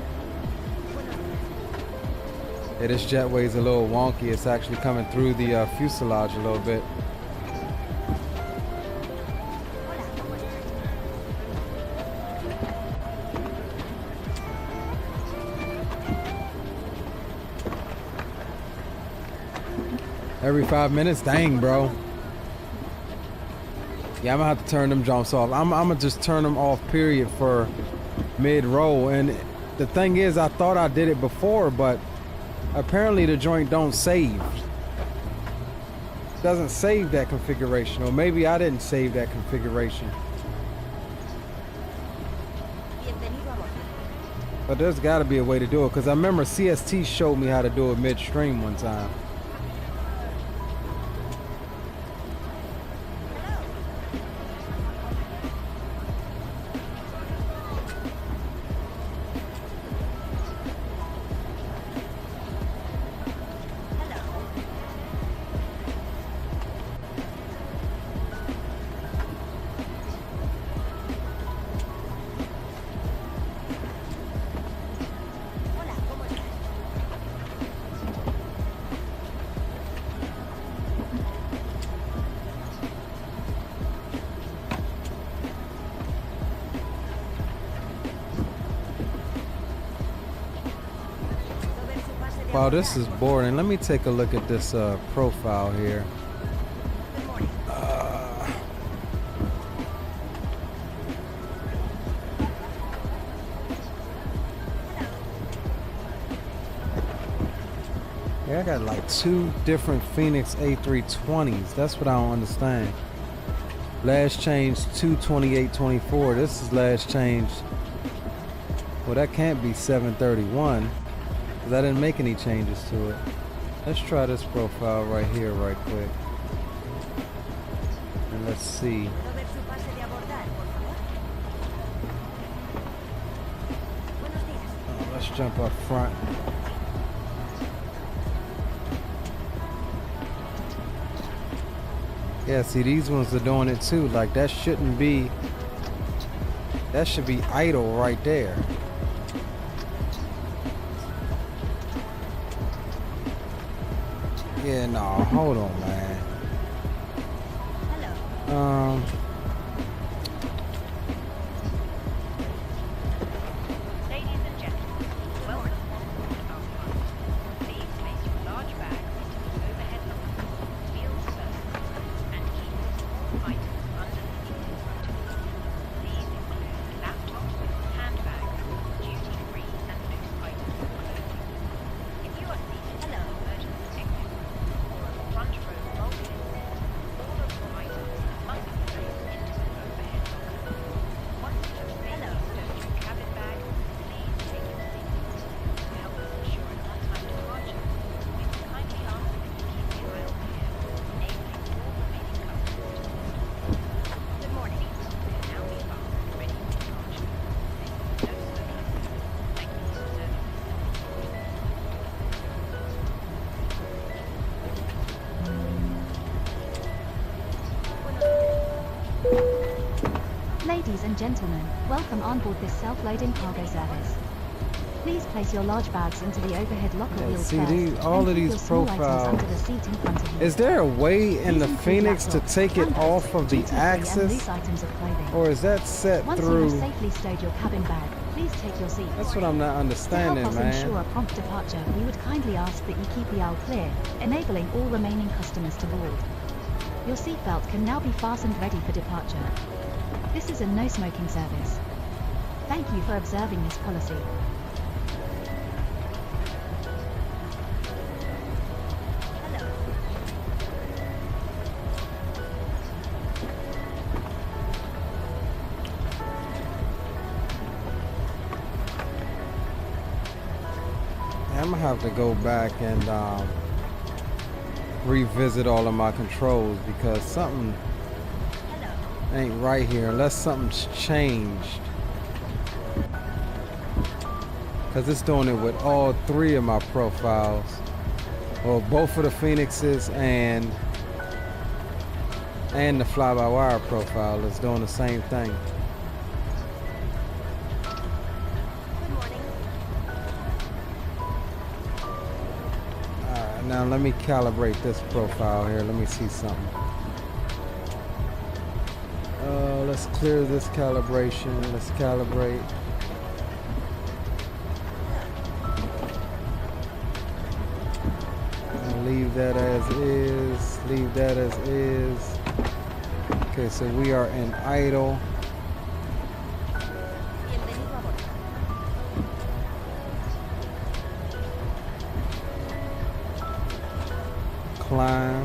[SPEAKER 1] Yeah, this jetway's a little wonky. It's actually coming through the fuselage a little bit. Every 5 minutes? Dang, bro. Yeah, I'm gonna have to turn them jumps off. I'm gonna just turn them off, period, for mid-roll. And the thing is, I thought I did it before, but apparently the joint don't save. Doesn't save that configuration, or maybe I didn't save that configuration. But there's gotta be a way to do it, because I remember CST showed me how to do it midstream one time. While this is boarding, let me take a look at this profile here. I got like 2 different FENIX A320s. That's what I don't understand. Last changed 22824. This is last changed. Well, that can't be 731 because I didn't make any changes to it. Let's try this profile right here right quick. And let's see. Let's jump up front. Yeah, see, these ones are doing it too. Like, that shouldn't be, that should be idle right there. Yeah, no, hold on, man. Hello.
[SPEAKER 3] Ladies and gentlemen, welcome on board our flight. Please place your large bags into the overhead locker, field service, and keep your small items under the seat in front of you. These include laptops, handbags, duty-free and loose items of clothing. If you are seated in an emergency exit or a front row bulkhead seat, all of your items must be placed into an overhead locker. Once you have safely stowed your cabin bag, please take your seat. To help us ensure an on-time departure, we will kindly ask that you keep the aisle clear, enabling all remaining customers to board. Good morning. We will now be fastened and ready for departure. This is no smoking. Thank you for serving us.
[SPEAKER 4] Ladies and gentlemen, welcome on board this self-loading cargo service. Please place your large bags into the overhead locker
[SPEAKER 1] Yeah,
[SPEAKER 4] wheels
[SPEAKER 1] see,
[SPEAKER 4] first,
[SPEAKER 1] these, all
[SPEAKER 4] and
[SPEAKER 1] of
[SPEAKER 4] keep
[SPEAKER 1] these
[SPEAKER 4] your small
[SPEAKER 1] profiles.
[SPEAKER 4] items under the seat in front of you.
[SPEAKER 1] Is there a way in
[SPEAKER 4] These
[SPEAKER 1] the
[SPEAKER 4] include
[SPEAKER 1] FENIX to
[SPEAKER 4] laptops,
[SPEAKER 1] take it
[SPEAKER 4] handbags,
[SPEAKER 1] off of the
[SPEAKER 4] duty-free and
[SPEAKER 1] axis?
[SPEAKER 4] loose items of clothing.
[SPEAKER 1] Or is that set
[SPEAKER 4] Once you
[SPEAKER 1] through?
[SPEAKER 4] have safely stowed your cabin bag, please take your seat.
[SPEAKER 1] That's what I'm not understanding,
[SPEAKER 4] To help us
[SPEAKER 1] man.
[SPEAKER 4] ensure a prompt departure, we would kindly ask that you keep the aisle clear, enabling all remaining customers to board. Your seatbelt can now be fastened ready for departure. This is a no-smoking service. Thank you for observing this policy.
[SPEAKER 1] I'm gonna have to go back and revisit all of my controls because something ain't right here unless something's changed. Because it's doing it with all 3 of my profiles, or both of the FENIXes and the fly-by-wire profile is doing the same thing. Now let me calibrate this profile here. Let me see something. Let's clear this calibration. Let's calibrate. And leave that as is. Leave that as is. Okay, so we are in idle. Climb.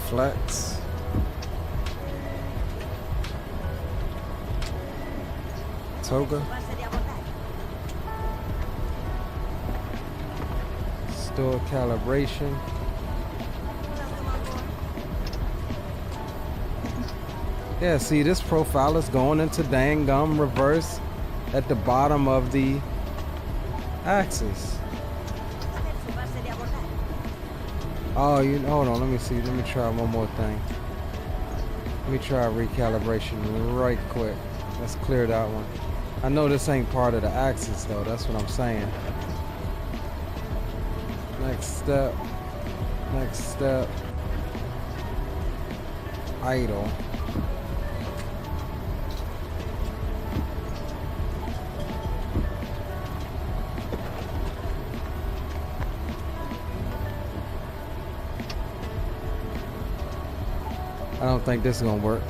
[SPEAKER 1] Flex. Toga. Store calibration. Yeah, see, this profile is going into dang gum reverse at the bottom of the axis. Oh, hold on, let me see. Let me try one more thing. Let me try recalibration right quick. Let's clear that one. I know this ain't part of the axis though, that's what I'm saying. Next step. Next step. Idle. don't think this is gonna work.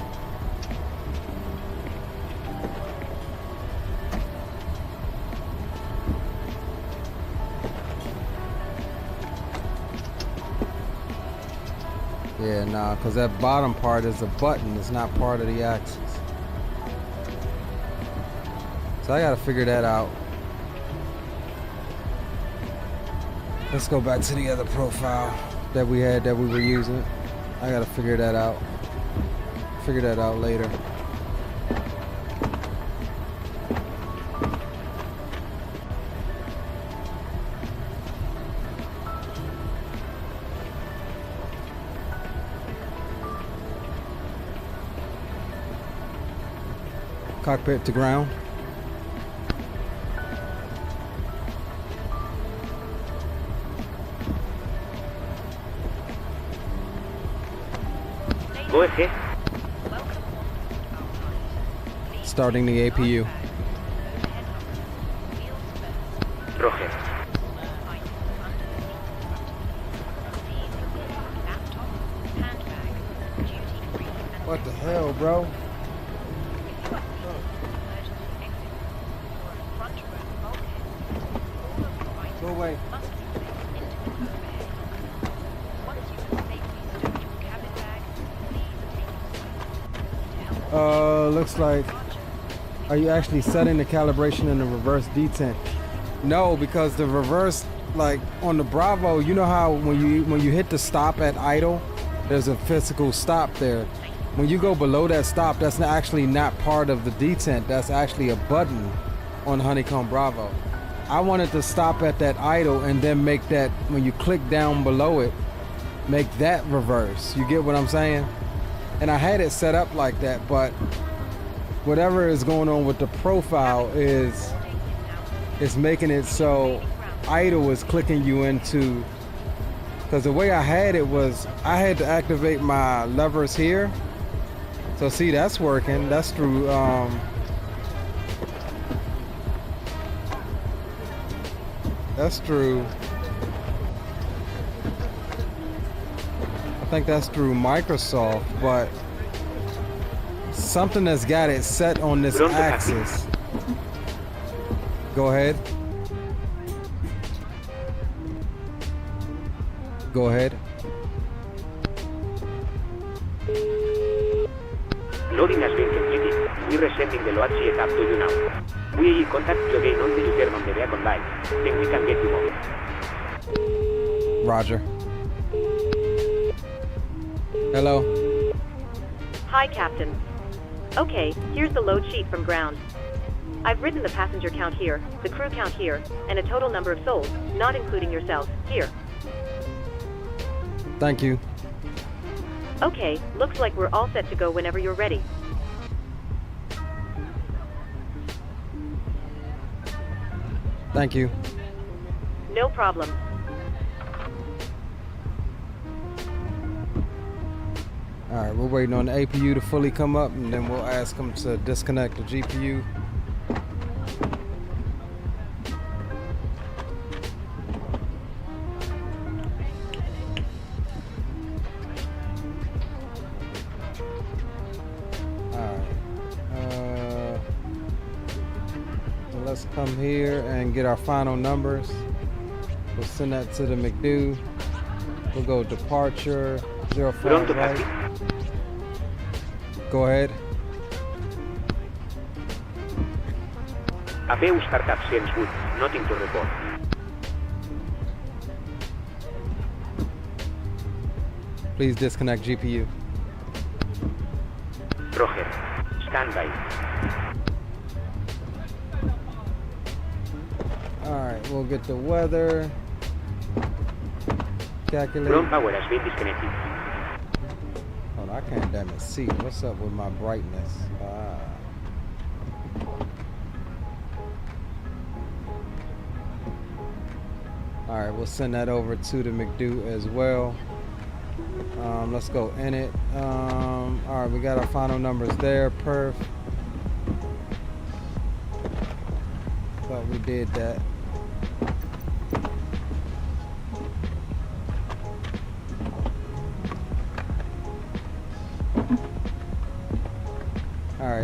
[SPEAKER 1] Yeah, nah, because that bottom part is a button. It's not part of the axis. So I gotta figure that out. Let's go back to the other profile that we had that we were using. I gotta figure that out. Figure that out later. Cockpit to ground.
[SPEAKER 11] Go ahead.
[SPEAKER 1] Starting the APU.
[SPEAKER 11] Roger.
[SPEAKER 1] What the hell, bro? Go away. Looks like, are you actually setting the calibration in the reverse detent? No, because the reverse, like on the Bravo, you know how when you hit the stop at idle, there's a physical stop there. When you go below that stop, that's actually not part of the detent. That's actually a button on Honeycomb Bravo. I wanted to stop at that idle and then make that, when you click down below it, make that reverse. You get what I'm saying? And I had it set up like that, but whatever is going on with the profile is making it so idle is clicking you into, because the way I had it was I had to activate my levers here. So see, that's working. That's through I think that's through Microsoft, but something that's got it set on this axis. Go ahead. Go ahead.
[SPEAKER 11] Loading has been completed. We're resetting the load sheet up to you now. We will contact you again until you turn on the vehicle light. Then we can get you moving.
[SPEAKER 1] Roger. Hello.
[SPEAKER 7] Hi, Captain. Okay, here's the load sheet from ground. I've written the passenger count here, the crew count here, and a total number of souls, not including yourselves, here.
[SPEAKER 1] Thank you.
[SPEAKER 7] Okay, looks like we're all set to go whenever you're ready.
[SPEAKER 1] Thank you.
[SPEAKER 7] No problem.
[SPEAKER 1] Alright, we're waiting on the APU to fully come up, and then we'll ask them to disconnect the GPU. Let's come here and get our final numbers. We'll send that to the McDo. We'll go departure 05 right. Go ahead.
[SPEAKER 11] APU startup seems good. Nothing to report.
[SPEAKER 1] Please disconnect GPU.
[SPEAKER 11] Roger. Standby.
[SPEAKER 1] Alright, we'll get the weather. Calculate.
[SPEAKER 11] Ground power has been disconnected.
[SPEAKER 1] Hold on, I can't damn it see. What's up with my brightness? Alright, we'll send that over to the McDo as well. Let's go in it. Alright, we got our final numbers there. Perf. Thought we did that.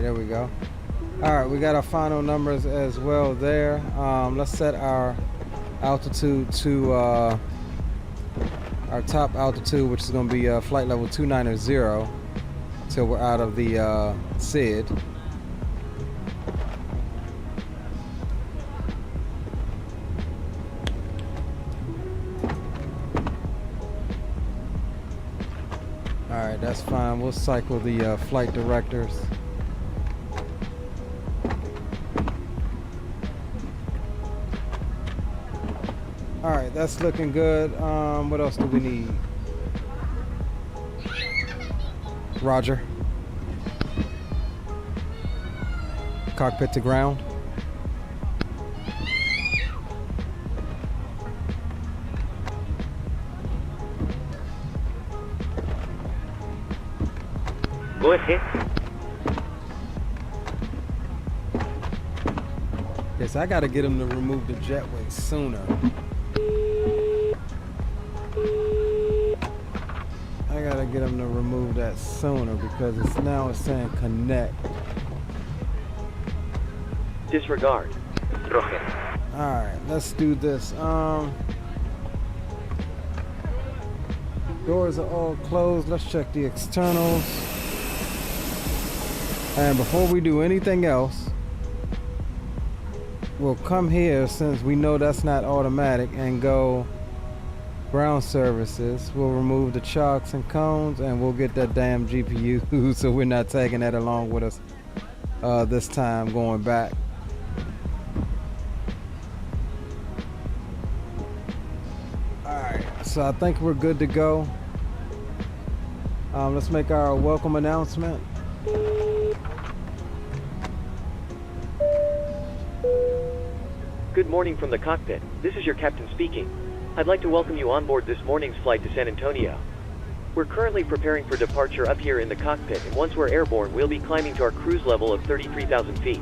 [SPEAKER 1] there we go. All right, we got our final numbers as well there. Let's set our altitude to our top altitude, which is going to be flight level 290 till we're out of the SID. All right, that's fine. We'll cycle the flight directors. All right, that's looking good. What else do we need? Roger. Cockpit to ground.
[SPEAKER 11] Go ahead.
[SPEAKER 1] Yes, I gotta get him to remove the jetway sooner. I gotta get him to remove that sooner because it's saying connect.
[SPEAKER 11] Disregard. Roger.
[SPEAKER 1] Alright, let's do this. Doors are all closed. Let's check the externals. And before we do anything else, we'll come here, since we know that's not automatic, and go ground services. We'll remove the chocks and cones, and we'll get that damn GPU so we're not taking that along with us this time going back. Alright, so I think we're good to go. Let's make our welcome announcement.
[SPEAKER 5] Good morning from the cockpit. This is your captain speaking. I'd like to welcome you on board this morning's flight to San Antonio. We're currently preparing for departure up here in the cockpit, and once we're airborne, we'll be climbing to our cruise level of 33,000 feet.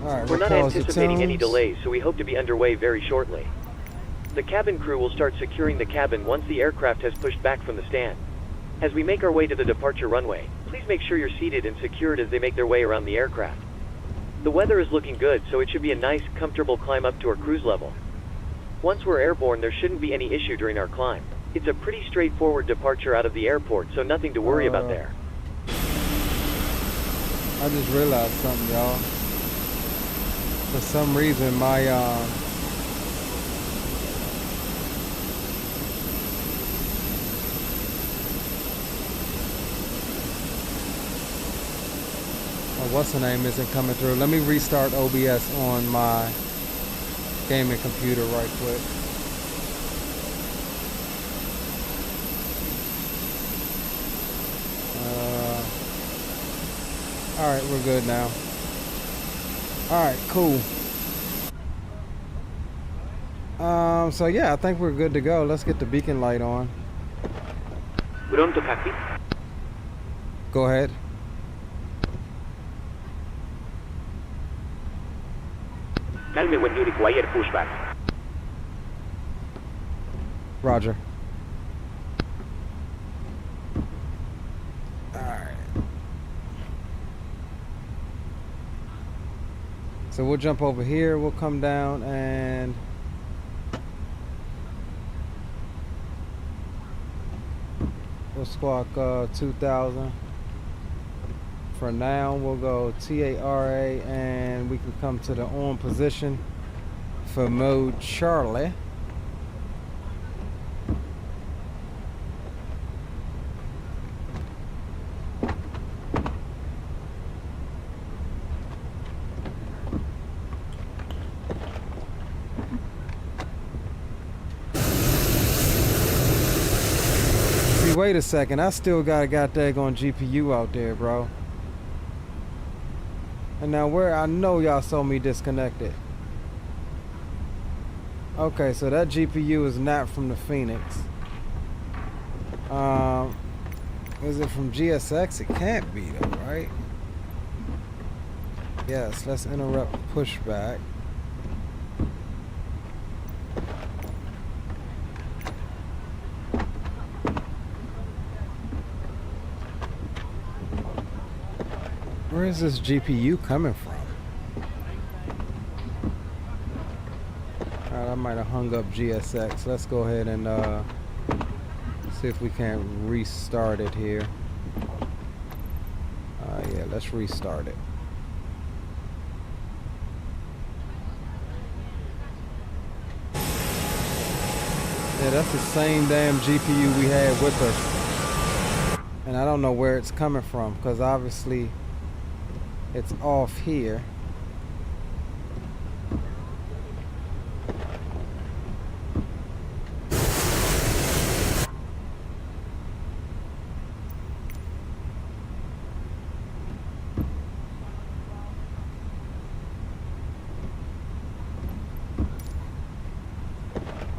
[SPEAKER 1] Alright,
[SPEAKER 5] we're not anticipating any delays, so we hope to be underway very shortly. The cabin crew will start securing the cabin once the aircraft has pushed back from the stand. As we make our way to the departure runway, please make sure you're seated and secured as they make their way around the aircraft. The weather is looking good, so it should be a nice, comfortable climb up to our cruise level. Once we're airborne, there shouldn't be any issue during our climb. It's a pretty straightforward departure out of the airport, so nothing to worry about there.
[SPEAKER 1] I just realized something, y'all. For some reason, my what's the name isn't coming through. Let me restart OBS on my gaming computer right quick. Alright, we're good now. Alright, cool. So yeah, I think we're good to go. Let's get the beacon light on.
[SPEAKER 11] Pronto, cockpit.
[SPEAKER 1] Go ahead.
[SPEAKER 11] Tell me when you require pushback.
[SPEAKER 1] Roger. Alright. So we'll jump over here, we'll come down and we'll squawk 2000. For now, we'll go TARA and we can come to the on position for mode Charlie. See, wait a second, I still got a goddamn GPU out there, bro. And now where, I know y'all saw me disconnected. Okay, so that GPU is not from the FENIX. Is it from GSX? It can't be though, right? Yes, let's interrupt pushback. Where is this GPU coming from? Alright, I might have hung up GSX. Let's go ahead and see if we can restart it here. Yeah, let's restart it. Yeah, that's the same damn GPU we had with us. And I don't know where it's coming from, because obviously it's off here.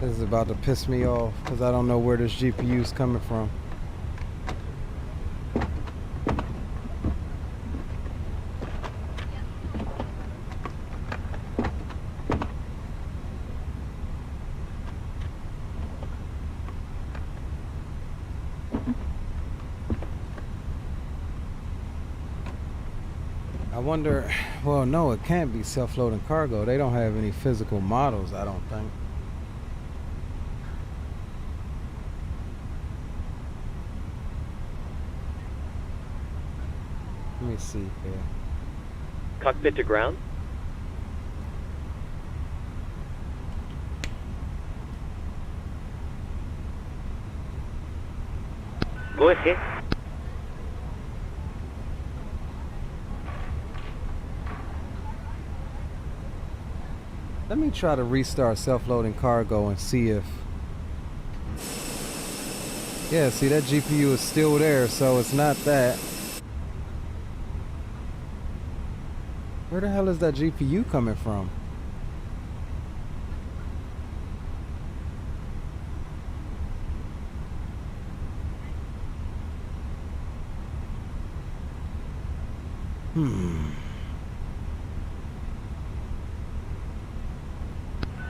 [SPEAKER 1] This is about to piss me off because I don't know where this GPU is coming from. I wonder, well, no, it can't be self-loading cargo. They don't have any physical models, I don't think. Let me see here.
[SPEAKER 5] Cockpit to ground.
[SPEAKER 11] Go ahead.
[SPEAKER 1] Let me try to restart self-loading cargo and see if... Yeah, see, that GPU is still there, so it's not that. Where the hell is that GPU coming from?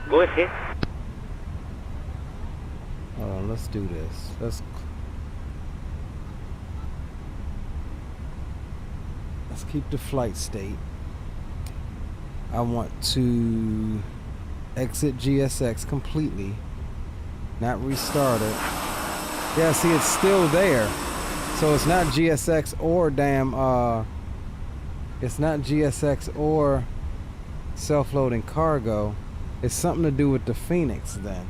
[SPEAKER 11] Go ahead.
[SPEAKER 1] Hold on, let's do this. Let's keep the flight state. I want to exit GSX completely, not restart it. Yeah, see, it's still there. So it's not GSX or damn, it's not GSX or self-loading cargo. It's something to do with the FENIX then.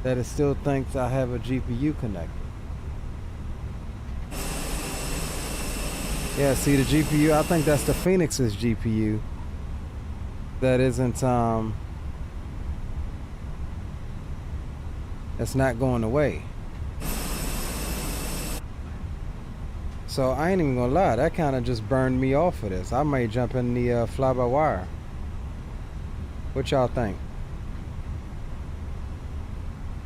[SPEAKER 1] That it still thinks I have a GPU connected. Yeah, see the GPU, I think that's the FENIX's GPU. That isn't, it's not going away. So I ain't even gonna lie, that kind of just burned me off of this. I might jump in the fly-by-wire. What y'all think?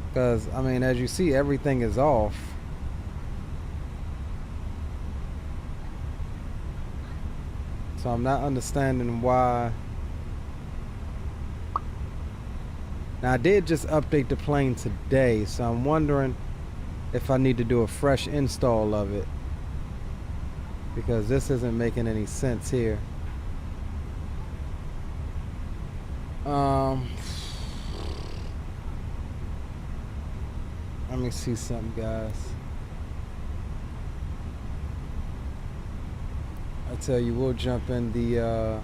[SPEAKER 1] Because, I mean, as you see, everything is off. So I'm not understanding why. Now I did just update the plane today, so I'm wondering if I need to do a fresh install of it, because this isn't making any sense here. Let me see something, guys. I tell you, we'll jump in the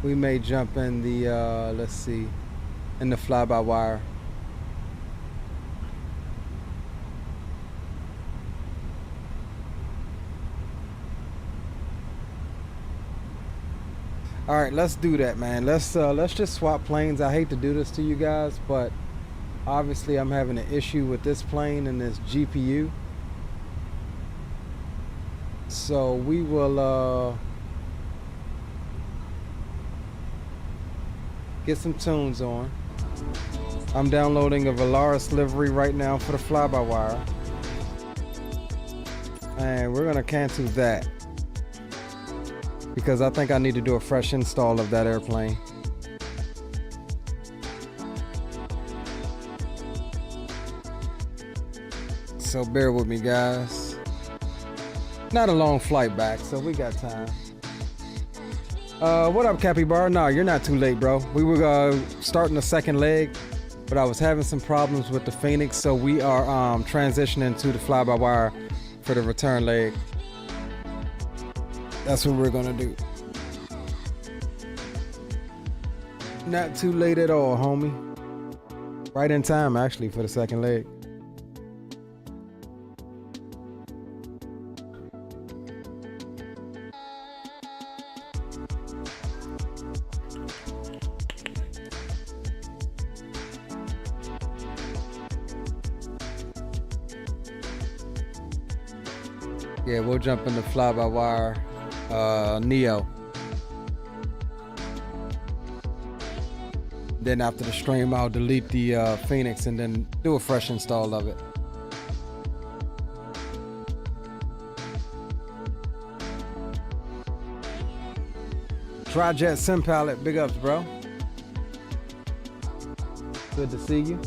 [SPEAKER 1] we may jump in the let's see, in the fly-by-wire. All right, let's do that, man. Let's just swap planes. I hate to do this to you guys, but obviously I'm having an issue with this plane and this GPU. So we will get some tunes on. I'm downloading a Valaris livery right now for the fly-by-wire. And we're gonna cancel that because I think I need to do a fresh install of that airplane. So bear with me, guys. Not a long flight back, so we got time. What up, Capybara? No, you're not too late, bro. We were starting the second leg, but I was having some problems with the FENIX, so we are transitioning to the fly-by-wire for the return leg. That's what we're gonna do. Not too late at all, homie. Right in time, actually, for the second leg. Yeah, we'll jump into fly-by-wire Neo. Then after the stream, I'll delete the FENIX and then do a fresh install of it. Dryjet Sim Palette, big ups, bro. Good to see you.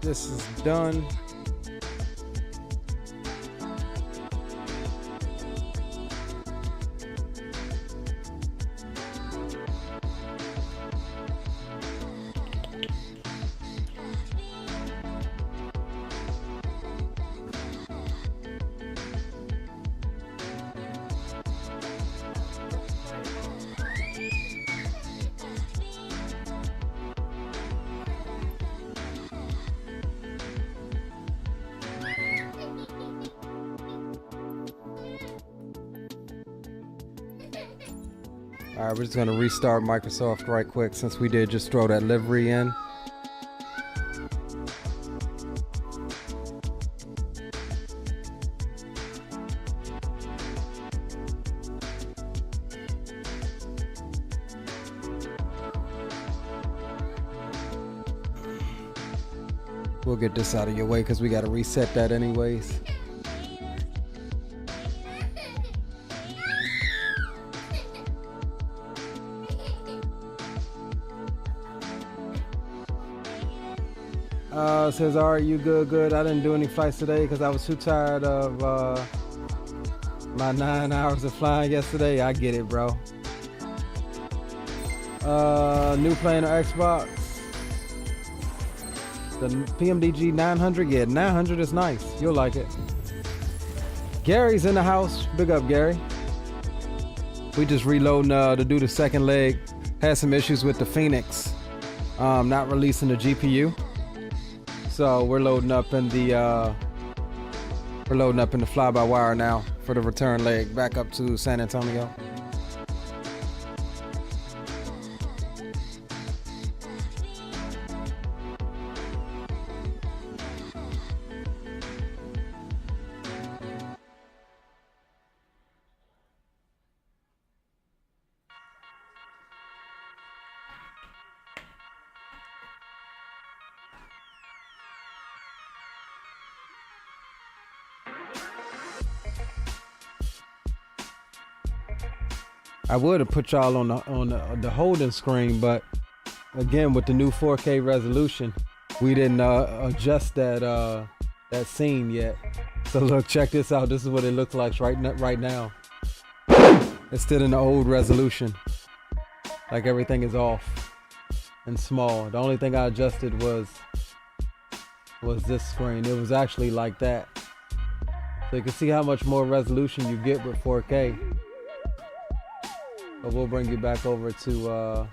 [SPEAKER 1] This is done. All right, we're just gonna restart Microsoft right quick since we did just throw that livery in. We'll get this out of your way because we gotta reset that anyways. Says, all right, you good. I didn't do any flights today because I was too tired of my 9 hours of flying yesterday. I get it, bro. New playing on Xbox. The PMDG 900, yeah, 900 is nice. You'll like it. Gary's in the house. Big up, Gary. We just reloading to do the second leg. Had some issues with the FENIX not releasing the GPU. So we're loading up in the fly-by-wire now for the return leg back up to San Antonio. I would have put y'all on the holding screen, but again, with the new 4K resolution, we didn't adjust that scene yet. So look, check this out. This is what it looks like right now. It's still in the old resolution. Like everything is off and small. The only thing I adjusted was this screen. It was actually like that. So you can see how much more resolution you get with 4K. But we'll bring you back over to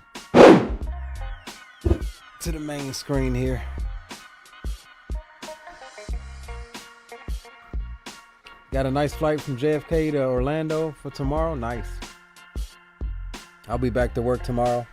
[SPEAKER 1] the main screen here. Got a nice flight from JFK to Orlando for tomorrow. Nice. I'll be back to work tomorrow.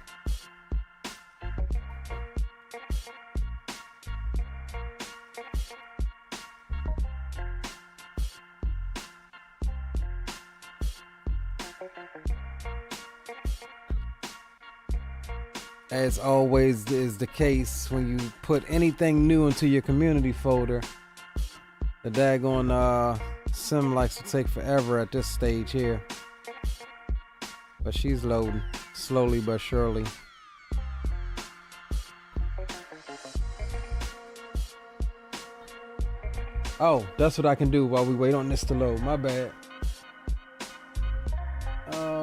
[SPEAKER 1] as always is the case when you put anything new into your community folder, the daggone sim likes to take forever at this stage here. But she's loading slowly but surely. Oh, that's what I can do while we wait on this to load. My bad.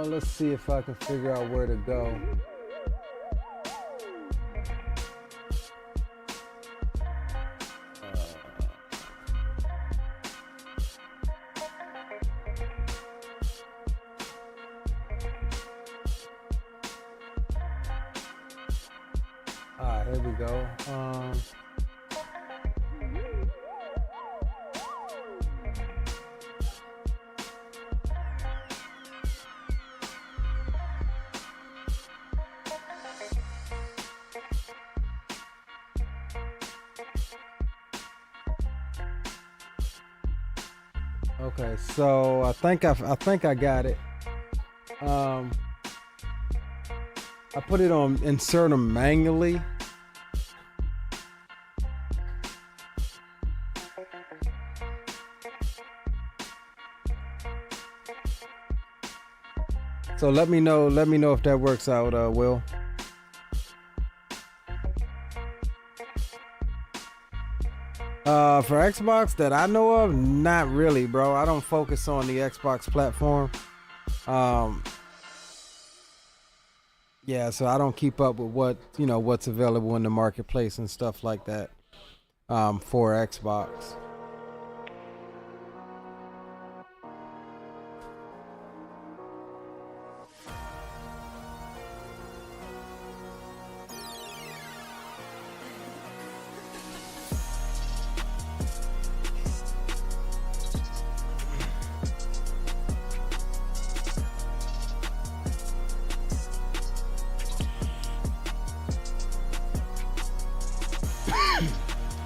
[SPEAKER 1] Let's see if I can figure out where to go. Alright, here we go. Okay, so I think I got it. I put it on insert them manually. So let me know if that works out, Will. For Xbox that I know of, not really, bro. I don't focus on the Xbox platform. Yeah, so I don't keep up with what's available in the marketplace and stuff like that for Xbox.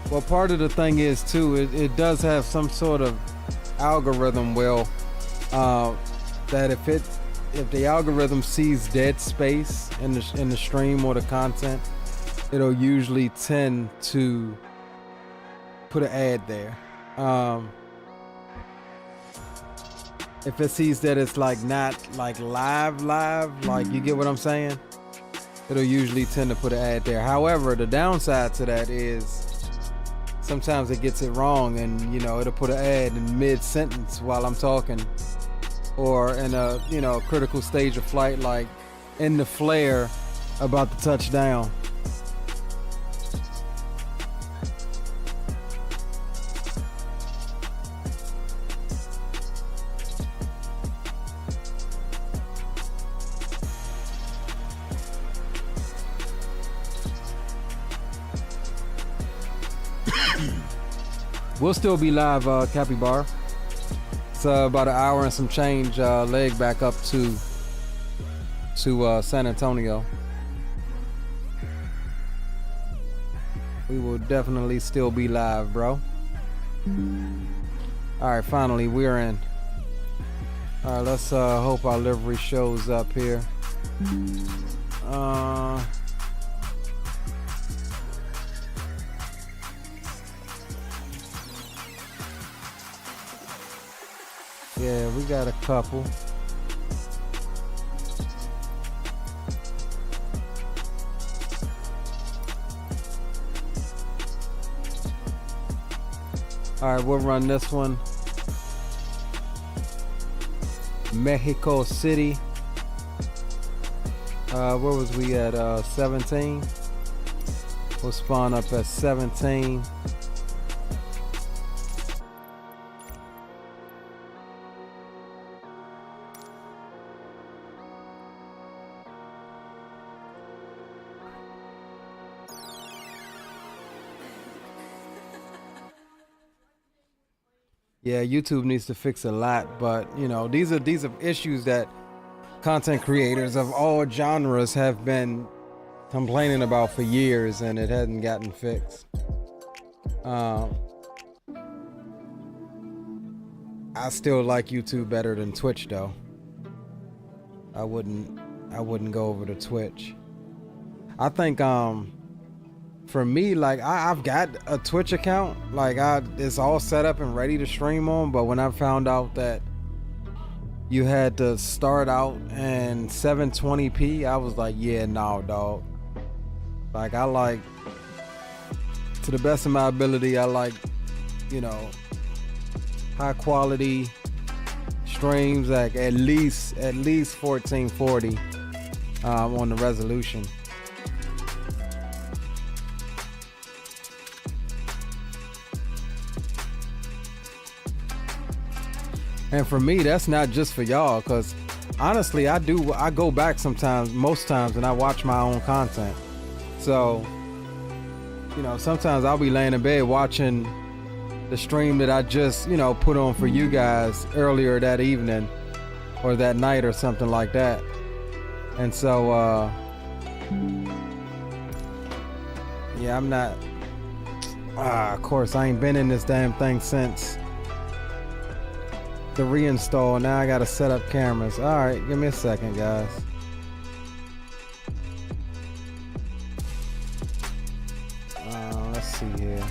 [SPEAKER 1] Well, part of the thing is too, it does have some sort of algorithm, that if the algorithm sees dead space in the stream or the content, it'll usually tend to put an ad there. If it sees that it's like not like live, like, you get what I'm saying, it'll usually tend to put an ad there. However, the downside to that is sometimes it gets it wrong, and it'll put an ad in mid-sentence while I'm talking, or in a critical stage of flight, like in the flare about to touch down. We'll still be live, Capybara. It's about an hour and some change leg back up to San Antonio. We will definitely still be live, bro. Alright, finally we're in. Alright, let's hope our livery shows up here. Yeah, we got a couple. All right, we'll run this one. Mexico City. Where was we at? 17. We'll spawn up at 17. Yeah, YouTube needs to fix a lot, but these are issues that content creators of all genres have been complaining about for years, and it hadn't gotten fixed. I still like YouTube better than Twitch, though. I wouldn't go over to Twitch. I think for me, like I've got a Twitch account, like it's all set up and ready to stream on, but when I found out that you had to start out in 720p, I was like, yeah, no, dog. Like I like, to the best of my ability, I like, you know, high quality streams, like at least 1440 on the resolution. And for me, that's not just for y'all, because honestly, I go back sometimes, most times, and I watch my own content. So, you know, sometimes I'll be laying in bed watching the stream that I just, you know, put on for you guys earlier that evening or that night or something like that. And so, yeah, I'm not, of course, I ain't been in this damn thing since the reinstall. Now I gotta set up cameras. All right, give me a second, guys. Let's see here.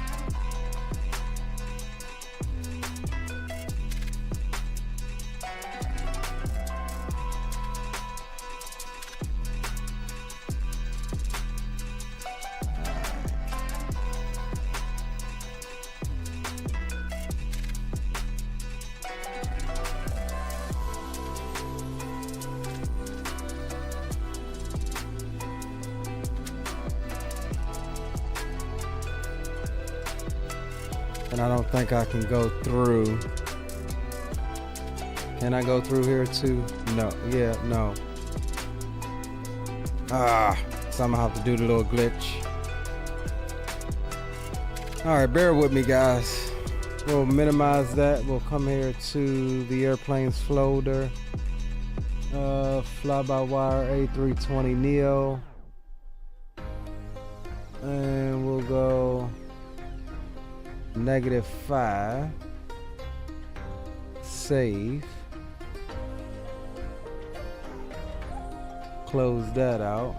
[SPEAKER 1] And I don't think I can go through. Can I go through here too? No. Yeah, no. So I'm gonna have to do the little glitch. All right, bear with me, guys. We'll minimize that. We'll come here to the airplanes folder. Fly-by-wire A320 Neo. And we'll go -5, save, close that out,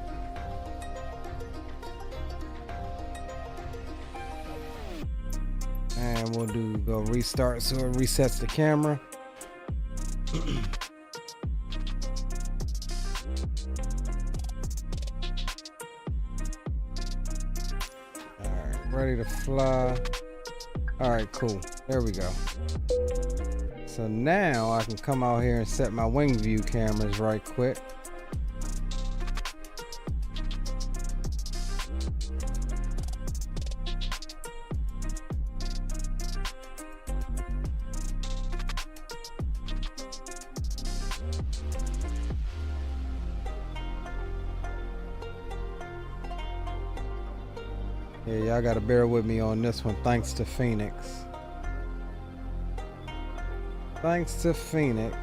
[SPEAKER 1] and we'll go restart, so it resets the camera. All right, ready to fly. All right, cool. There we go. So now I can come out here and set my wing view cameras right quick. Yeah, y'all gotta bear with me on this one, thanks to FENIX. Thanks to FENIX.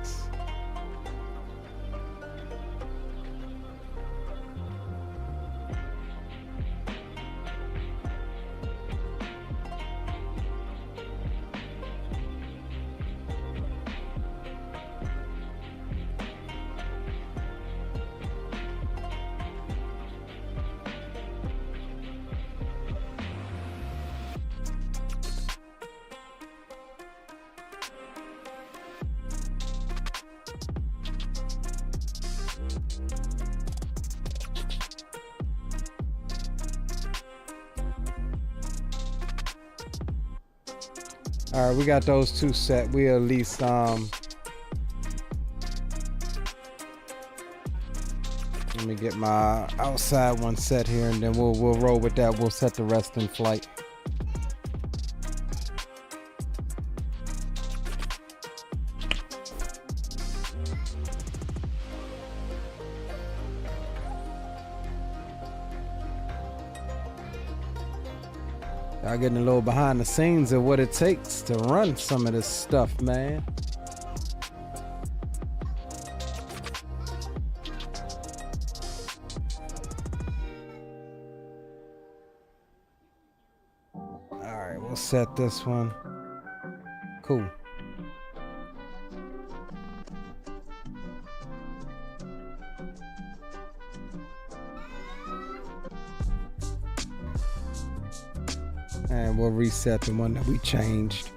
[SPEAKER 1] All right, we got those two set. We at least let me get my outside one set here, and then we'll roll with that. We'll set the rest in flight. Y'all getting a little behind the scenes of what it takes to run some of this stuff, man. All right, we'll set this one. Cool. and we'll reset the one that we changed.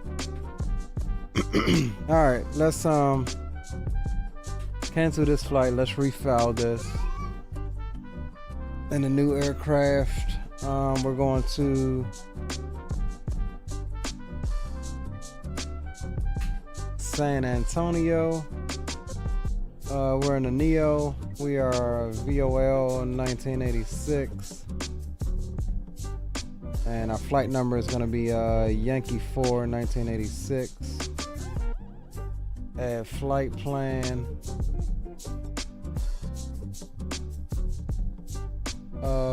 [SPEAKER 1] All right, let's cancel this flight. Let's refile this. In the new aircraft, we're going to San Antonio. We're in the Neo. We are VOL 1986. And our flight number is going to be Yankee 4 1986. Add flight plan.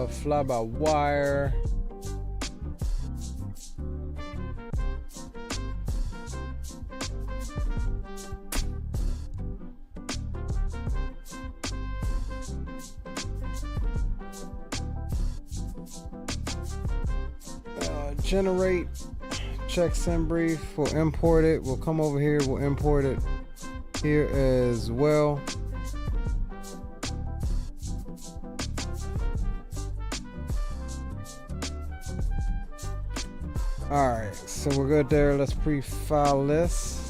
[SPEAKER 1] Fly by wire. Generate check sim brief. We'll import it. We'll come over here. We'll import it here as well. All right, so we're good there. Let's pre-file this.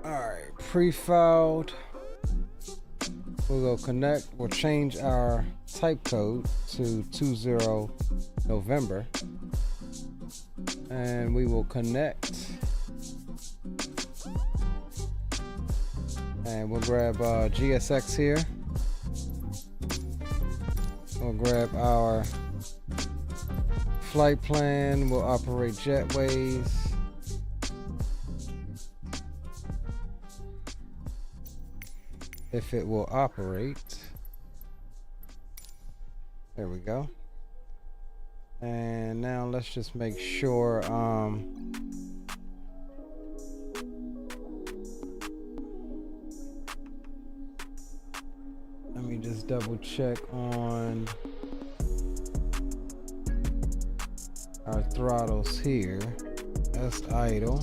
[SPEAKER 1] Alright, pre-filed. We'll go connect. We'll change our type code to 20 November. And we will connect. And we'll grab GSX here. We'll grab our flight plan. We'll operate jetways. If it will operate. There we go. And now let's just make sure let me just double check on our throttles here. That's idle.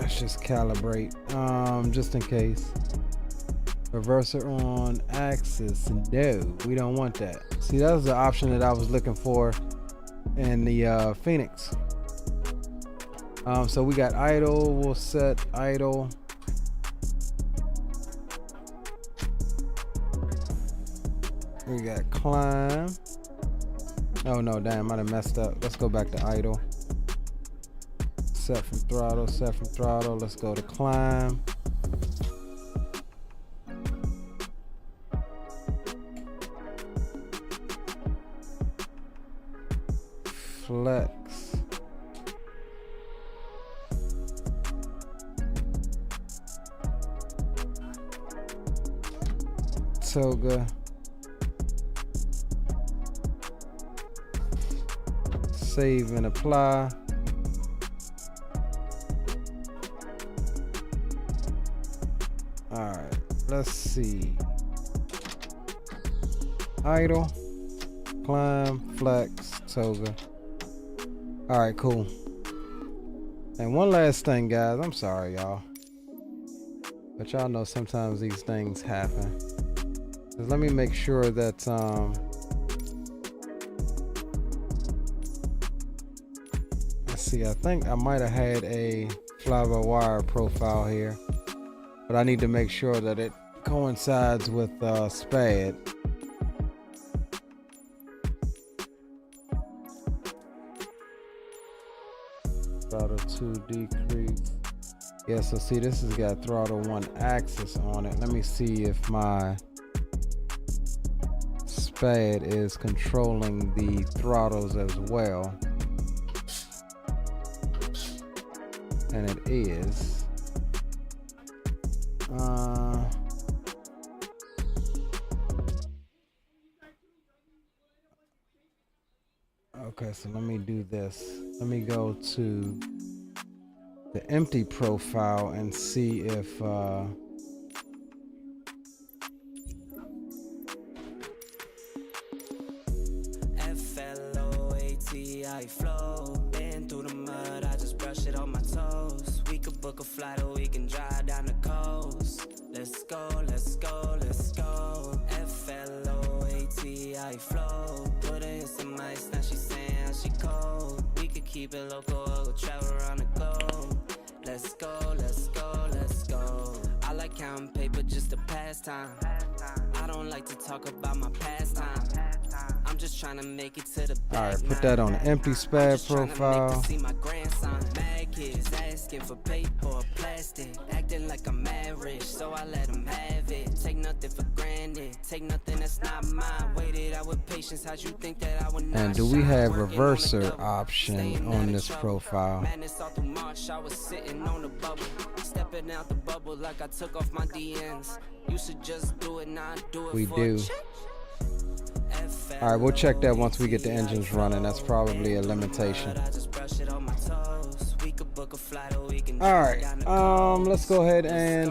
[SPEAKER 1] Just calibrate just in case. Reverser on axis, no, we don't want that. See, that was the option that I was looking for in the FENIX. So we got idle. We'll set idle. We got climb. Oh no, damn, I done messed up. Let's go back to idle. Set from throttle, set from throttle. Let's go to climb. Flex. Toga. Save and apply. Alright, let's see. Idle, climb, flex, toga. Alright, cool. And one last thing, guys. I'm sorry, y'all. But y'all know sometimes these things happen. Just let me make sure that let's see, I think I might have had a fly-by-wire profile here. But I need to make sure that it coincides with SPAD. Throttle 2 decrease. Yeah, so see, this has got throttle 1 axis on it. Let me see if my SPAD is controlling the throttles as well. And it is. Okay, so let me do this. Let me go to the empty profile and see if
[SPEAKER 12] FLOATI flow. Been through the mud, I just brush it on my toes. We could book a flight or we can drive down the coast. Let's go, let's go, let's go. FLOATI flow. Put her in some ice, now she saying how she cold. We could keep it local or go travel around the globe. Let's go, let's go, let's go. I like counting paper just to pass time. I don't like to talk about my pastime. I'm just trying to make it to the back.
[SPEAKER 1] Alright, put that on the empty SPAD profile.
[SPEAKER 12] See my grandson, mad kids asking for paper or plastic, acting like I'm mad rich, so I let them have it. Take nothing for granted, take nothing that's not mine. Waited out with patience, how'd you think that I would not?
[SPEAKER 1] And do we have reverser option on this profile?
[SPEAKER 12] Madness all through March, I was sitting on the bubble, stepping out the bubble like I took off my DNs. You should just do it, not do it.
[SPEAKER 1] We
[SPEAKER 12] for
[SPEAKER 1] do. Alright, we'll check that once we get the engines running. That's probably a limitation. Alright, let's go ahead and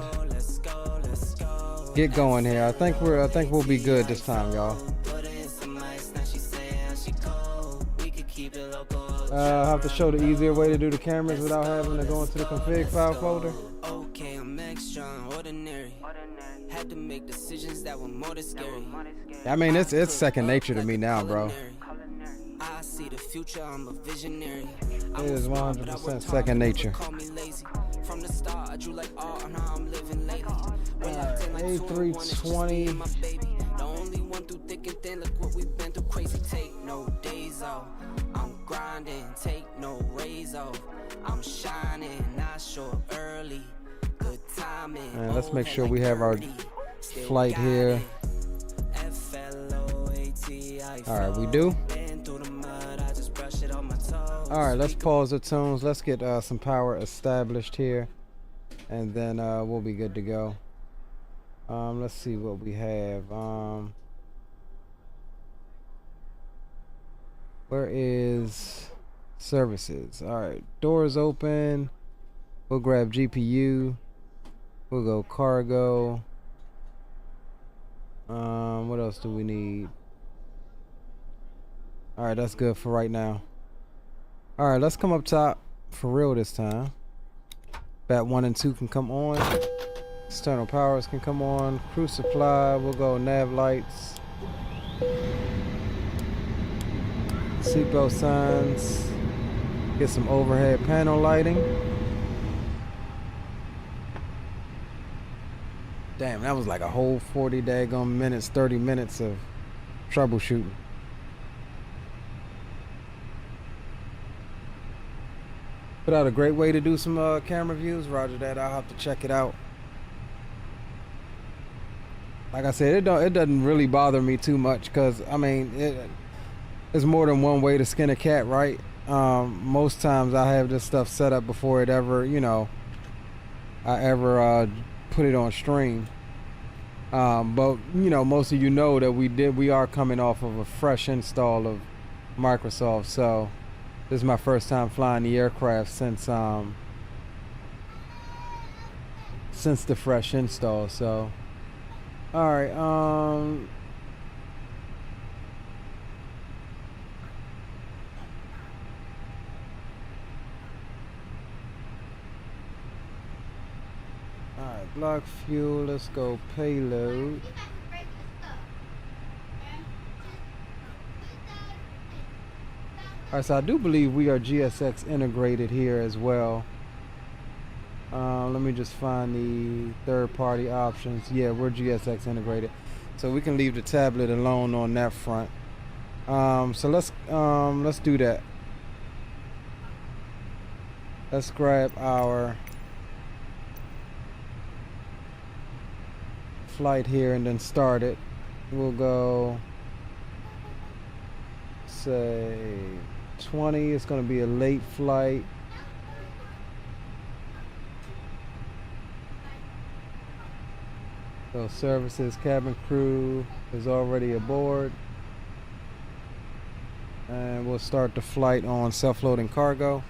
[SPEAKER 1] get going here. I think we'll be good this time, y'all. I have to show the easier way to do the cameras without having to go into the config file folder.
[SPEAKER 12] Okay, I'm extraordinary. Had to make decisions that were more than scary.
[SPEAKER 1] I mean, it's second nature to me now, bro.
[SPEAKER 12] I see the future, I'm a visionary.
[SPEAKER 1] It is 100% second nature.
[SPEAKER 12] From the start, I drew like art, and how I'm living lately.
[SPEAKER 1] A320.
[SPEAKER 12] The only one through thick and thin, look what we've been through crazy. Take no days off. I'm grinding, take no raise off. I'm shining, not sure early. Good timing.
[SPEAKER 1] And let's make sure we have our flight here. Alright, we do. Alright, let's pause the tunes. Let's get some power established here. And then we'll be good to go. Let's see what we have. Where is services? Alright, doors open. We'll grab GPU. We'll go cargo. What else do we need? Alright, that's good for right now. Alright, let's come up top for real this time. Bat 1 and 2 can come on. External powers can come on. Crew supply, we'll go nav lights. Seatbelt signs. Get some overhead panel lighting. Damn, that was like a whole 40 daggone minutes, 30 minutes of troubleshooting. Put out a great way to do some camera views. Roger that. I'll have to check it out. Like I said, it doesn't really bother me too much because I mean there's more than one way to skin a cat, right? Most times I have this stuff set up before it ever, I ever put it on stream. But most of you know that we are coming off of a fresh install of Microsoft, so this is my first time flying the aircraft since the fresh install. So all right, alright, block fuel, let's go payload. Alright, so I do believe we are GSX integrated here as well. Let me just find the third-party options. Yeah, we're GSX integrated, so we can leave the tablet alone on that front. So let's do that. Let's grab our flight here and then start it. We'll go, say 20. It's going to be a late flight. So services, cabin crew is already aboard. and we'll start the flight on self-loading cargo.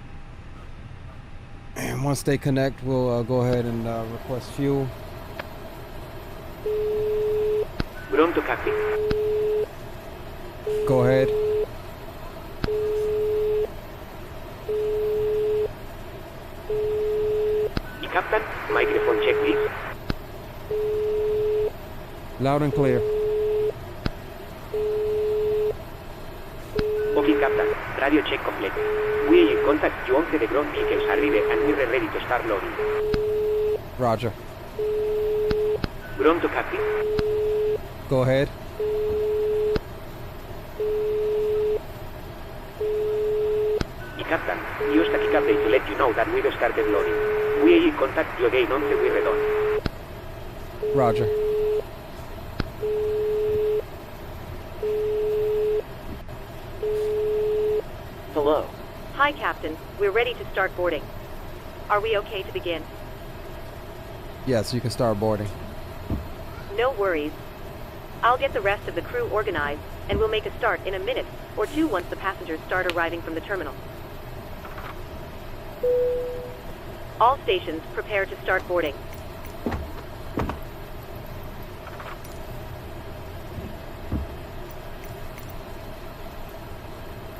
[SPEAKER 1] And once they connect, we'll go ahead and request fuel.
[SPEAKER 11] Pronto, Captain.
[SPEAKER 1] Go ahead.
[SPEAKER 11] Captain, microphone check, please.
[SPEAKER 1] Loud and clear.
[SPEAKER 11] Okay, Captain. Radio check complete. We are in contact. You on the ground vehicles arrive and we're ready to start loading.
[SPEAKER 1] Roger.
[SPEAKER 11] Pronto, Captain.
[SPEAKER 1] Go ahead.
[SPEAKER 11] Captain, use the kick update to let you know that we've started loading. We are in contact you again once we're done.
[SPEAKER 1] Roger.
[SPEAKER 7] Hello. Hi, Captain. We're ready to start boarding. Are we okay to begin?
[SPEAKER 1] Yes, you can start boarding.
[SPEAKER 7] No worries. I'll get the rest of the crew organized, and we'll make a start in a minute or two once the passengers start arriving from the terminal. All stations, prepare to start boarding.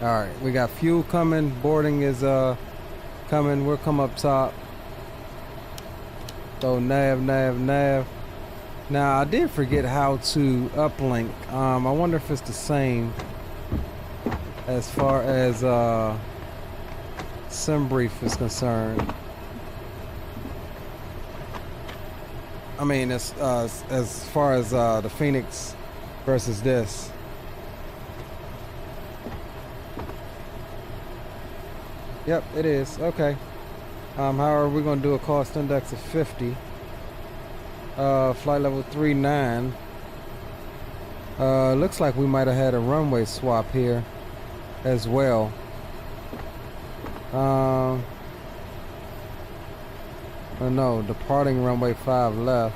[SPEAKER 1] Alright, we got fuel coming. Boarding is coming. We'll come up top. So nav. Now I did forget how to uplink. I wonder if it's the same as far as SimBrief is concerned. I mean, as far as the FENIX versus this. Yep, it is. Okay. However, we're going to do a cost index of 50. Flight level 39. Looks like we might have had a runway swap here as well. Oh no, departing runway 5 left.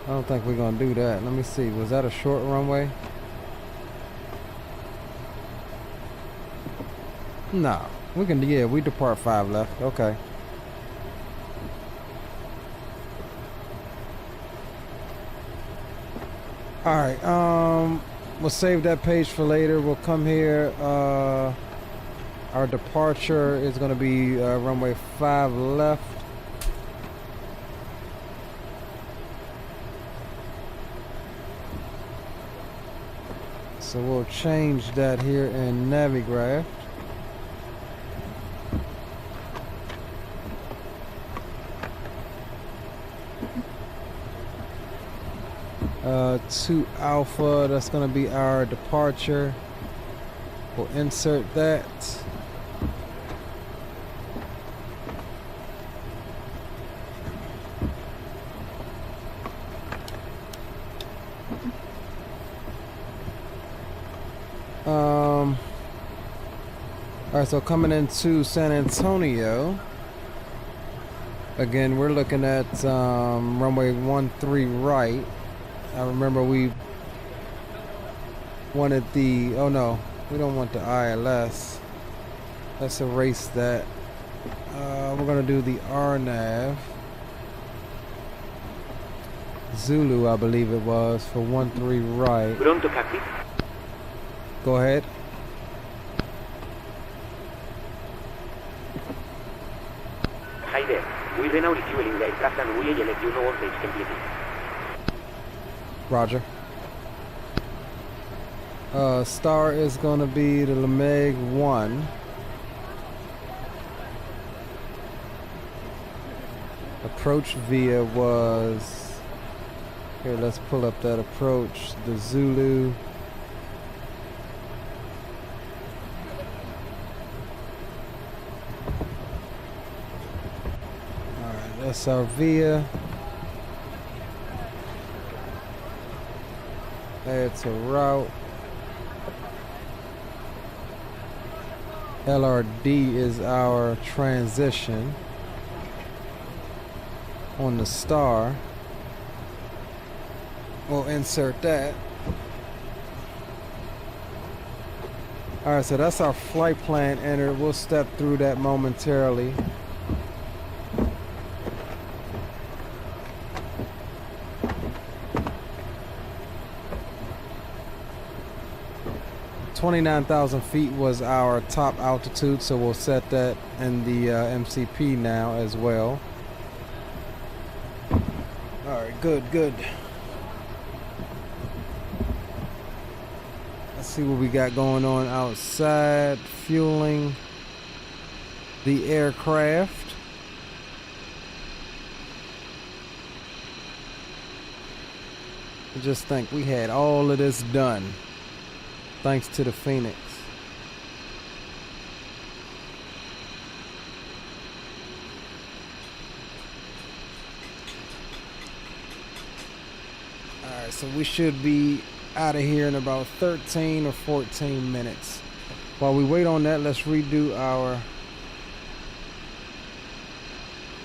[SPEAKER 1] I don't think we're going to do that. Let me see. Was that a short runway? No. We can, yeah, we depart 5 left. Okay. Alright, we'll save that page for later. We'll come here. Our departure is going to be runway 5 left. So we'll change that here in Navigraph. To Alpha, that's going to be our departure. We'll insert that. Alright, so coming into San Antonio, again, we're looking at runway 13 right. I remember we wanted the, oh no, we don't want the ILS. Let's erase that. We're going to do the RNAV. Zulu, I believe it was, for 13 right.
[SPEAKER 11] Pronto, Captain.
[SPEAKER 1] Go ahead.
[SPEAKER 11] Hi there. We're now refueling the aircraft and we'll let you know once it's completed.
[SPEAKER 1] Roger. Star is going to be the Lemeg 1. Approach via was... Here, let's pull up that approach. The Zulu. Alright, that's our via. It's a route. LRD is our transition on the Star. We'll insert that. All right, so that's our flight plan entered. We'll step through that momentarily. $29,000 feet was our top altitude, so we'll set that in the MCP now as well. All right, good. Let's see what we got going on outside. Fueling the aircraft. I just think we had all of this done thanks to the FENIX. Alright, so we should be out of here in about 13 or 14 minutes. While we wait on that, let's redo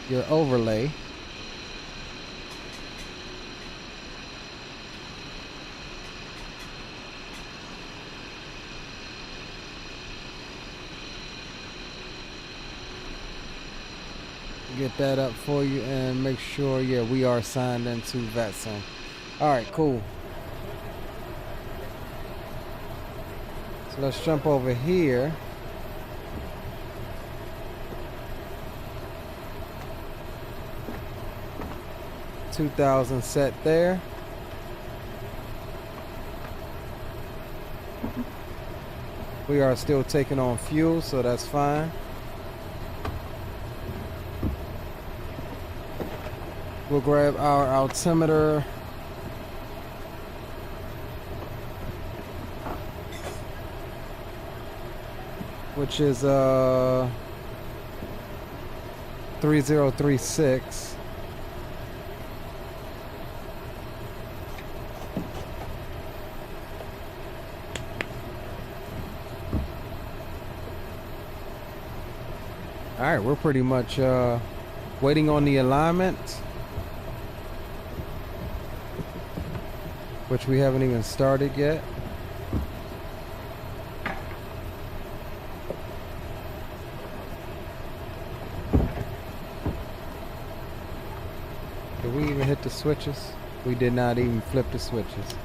[SPEAKER 1] your overlay. Get that up for you and make sure, yeah, we are signed into VetSim. Alright, cool. So let's jump over here. $2,000 set there. We are still taking on fuel, so that's fine. We'll grab our altimeter. Which is 3036. All right, we're pretty much waiting on the alignment, which we haven't even started yet. Did we even hit the switches? We did not even flip the switches.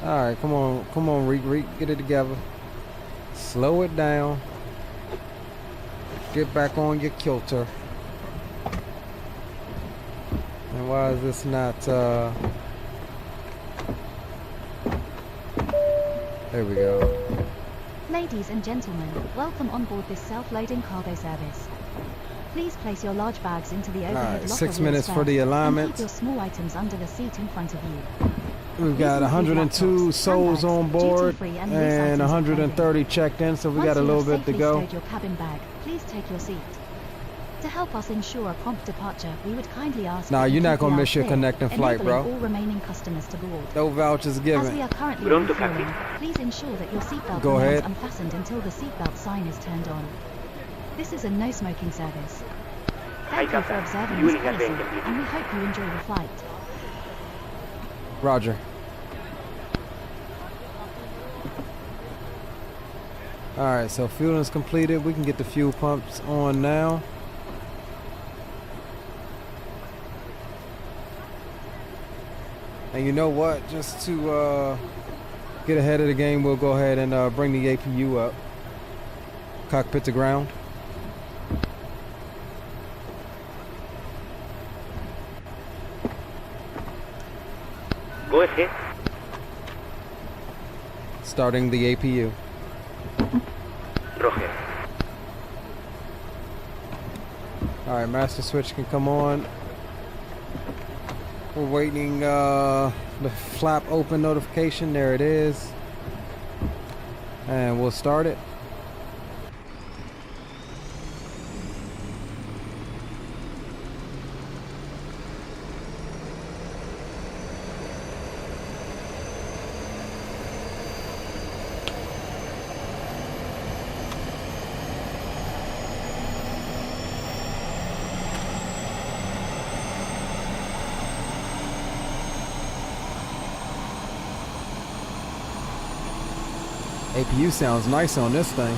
[SPEAKER 1] All right, come on, Reek, get it together. Slow it down. Get back on your kilter. And why is this not, there we go.
[SPEAKER 4] Ladies and gentlemen, welcome on board this self-loading cargo service. Please place your large bags into the overhead locker
[SPEAKER 1] 6 minutes for the
[SPEAKER 4] and
[SPEAKER 1] alignment.
[SPEAKER 4] keep your small items under the seat in front of you.
[SPEAKER 1] We've got 102 souls on board and 130 checked in, so we got a little bit to go.
[SPEAKER 4] Once you have safely stowed your cabin bag, please take your seat. To help us ensure a prompt departure, we would kindly ask.
[SPEAKER 1] Nah, you're not gonna
[SPEAKER 4] keep
[SPEAKER 1] miss your
[SPEAKER 4] clear,
[SPEAKER 1] connecting flight, bro.
[SPEAKER 4] enabling all remaining customers to board.
[SPEAKER 1] No vouchers
[SPEAKER 4] As
[SPEAKER 1] given.
[SPEAKER 4] we are currently
[SPEAKER 11] Ground to
[SPEAKER 4] refueling,
[SPEAKER 11] taxi.
[SPEAKER 4] please ensure that your seatbelt
[SPEAKER 1] Go
[SPEAKER 4] remains
[SPEAKER 1] ahead.
[SPEAKER 4] unfastened until the seatbelt sign is turned on. This is a no-smoking service. Thank you for observing this
[SPEAKER 11] Fueling has
[SPEAKER 4] policy,
[SPEAKER 11] been completed.
[SPEAKER 4] and we hope you enjoy the flight.
[SPEAKER 1] Roger. Alright, so fueling is completed. We can get the fuel pumps on now. And you know what? Just to get ahead of the game, we'll go ahead and bring the APU up. Cockpit to ground.
[SPEAKER 11] Go ahead.
[SPEAKER 1] Starting the APU.
[SPEAKER 11] Roger.
[SPEAKER 1] Alright, master switch can come on. We're waiting the flap open notification. There it is. And we'll start it. APU sounds nice on this thing.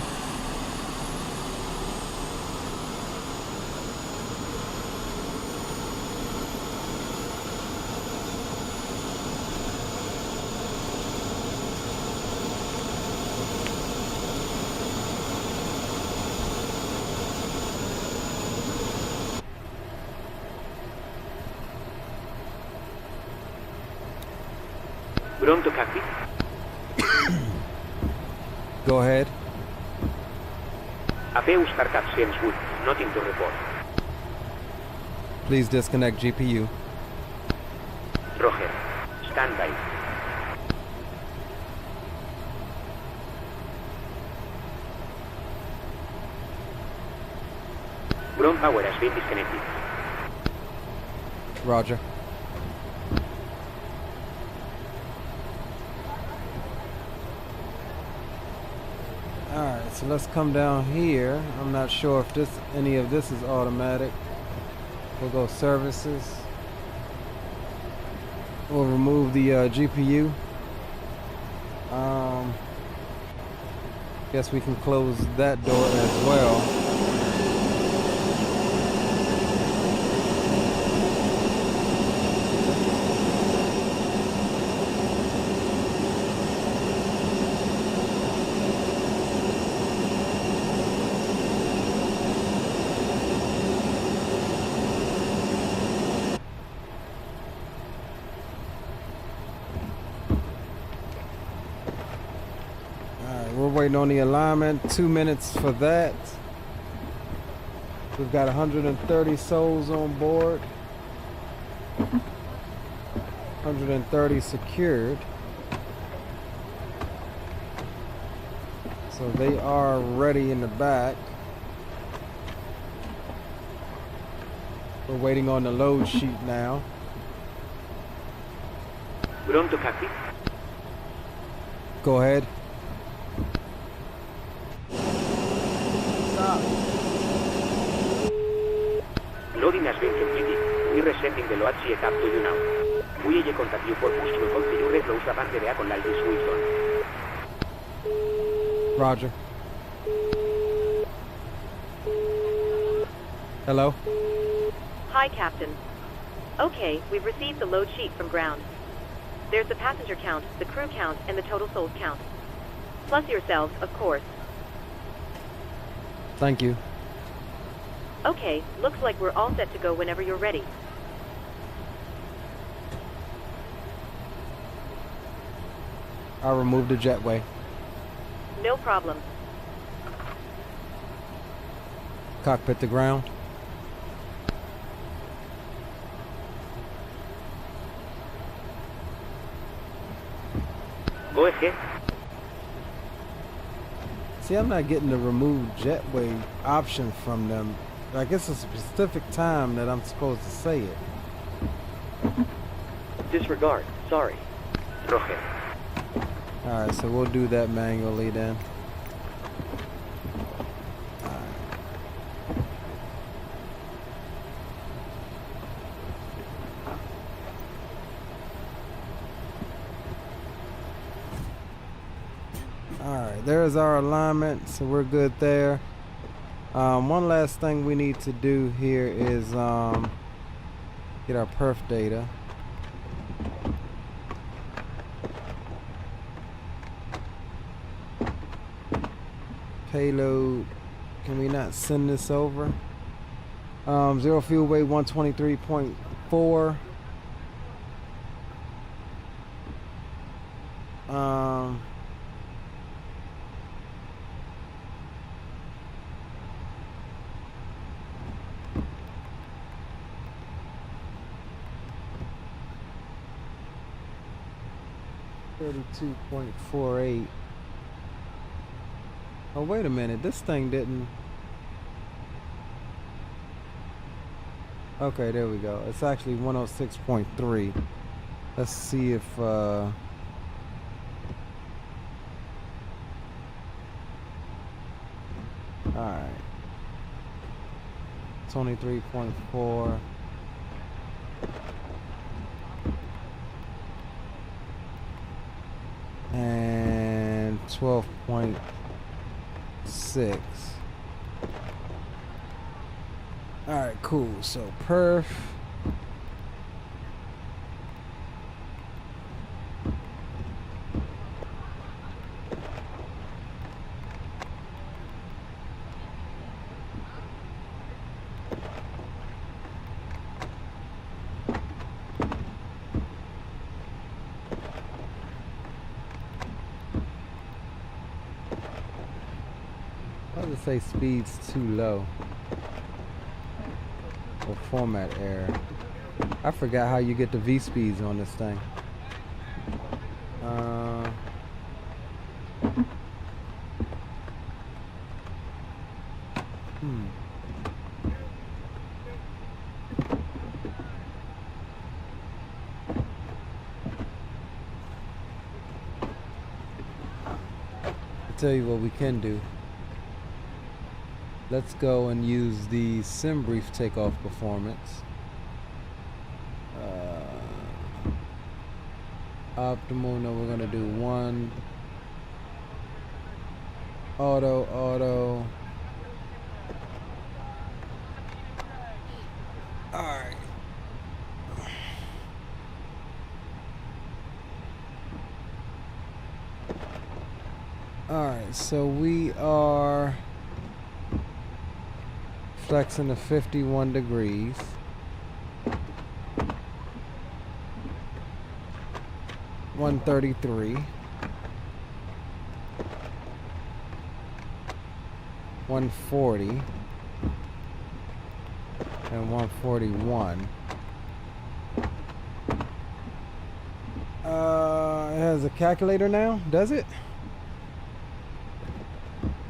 [SPEAKER 11] Pronto cockpit.
[SPEAKER 1] Go ahead.
[SPEAKER 11] Apeus startup seems good. Nothing to report.
[SPEAKER 1] Please disconnect GPU.
[SPEAKER 11] Roger. Stand by. Ground power has been disconnected.
[SPEAKER 1] Roger. Alright, so let's come down here. I'm not sure if any of this is automatic. We'll go services. We'll remove the GPU. Guess we can close that door as well. Waiting on the alignment, 2 minutes for that. We've got 130 souls on board, 130 secured, so they are ready in the back. We're waiting on the load sheet now.
[SPEAKER 11] Pronto cockpit.
[SPEAKER 1] Go ahead.
[SPEAKER 11] Loading has been completed. We're resetting the load sheet up to you now. We will contact you for push to configure close the parte de con la this Wilson.
[SPEAKER 1] Roger. Hello?
[SPEAKER 7] Hi, Captain. Okay, we've received the load sheet from ground. There's the passenger count, the crew count, and the total souls count. Plus yourselves, of course.
[SPEAKER 1] Thank you.
[SPEAKER 7] Okay, looks like we're all set to go whenever you're ready.
[SPEAKER 1] I'll remove the jetway.
[SPEAKER 7] No problem.
[SPEAKER 1] Cockpit to ground.
[SPEAKER 11] Go ahead.
[SPEAKER 1] See, I'm not getting the remove jetway option from them. I guess it's a specific time that I'm supposed to say it.
[SPEAKER 5] Disregard. Sorry.
[SPEAKER 11] Roger.
[SPEAKER 1] Alright, so we'll do that manually then. Alright, there's our alignment, so we're good there. One last thing we need to do here is get our perf data. Payload, can we not send this over? Zero fuel weight 123.4. $32.48. Oh, wait a minute. This thing didn't. Okay, there we go. It's actually 106.3. Let's see if all right. 23.4. And 12.6. Alright, cool. So perf. I'll just say speed's too low. Or format error. I forgot how you get the V speeds on this thing. I'll tell you what we can do. Let's go and use the SimBrief takeoff performance. Optimal, no, we're gonna do one. Auto. Alright. Alright, so we are flexing to 51 degrees. $133. 140 and 141. It has a calculator now, does it?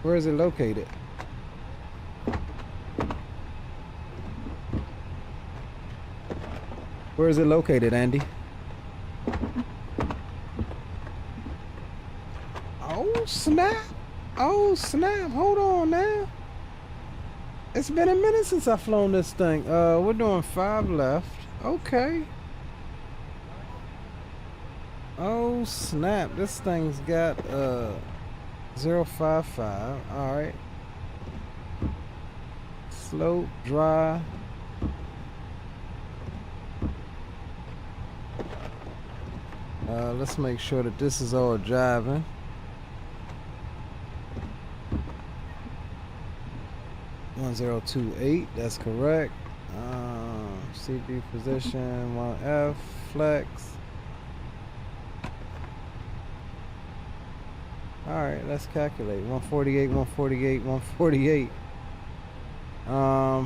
[SPEAKER 1] Where is it located? Where is it located, Andy? Oh snap! Oh snap! Hold on now. It's been a minute since I've flown this thing. We're doing 5 left. Okay. Oh snap! This thing's got 055. All right. Slope, dry. Let's make sure that this is all driving. $1028, that's correct. CB position 1F flex. All right, let's calculate. 148, 148, 148.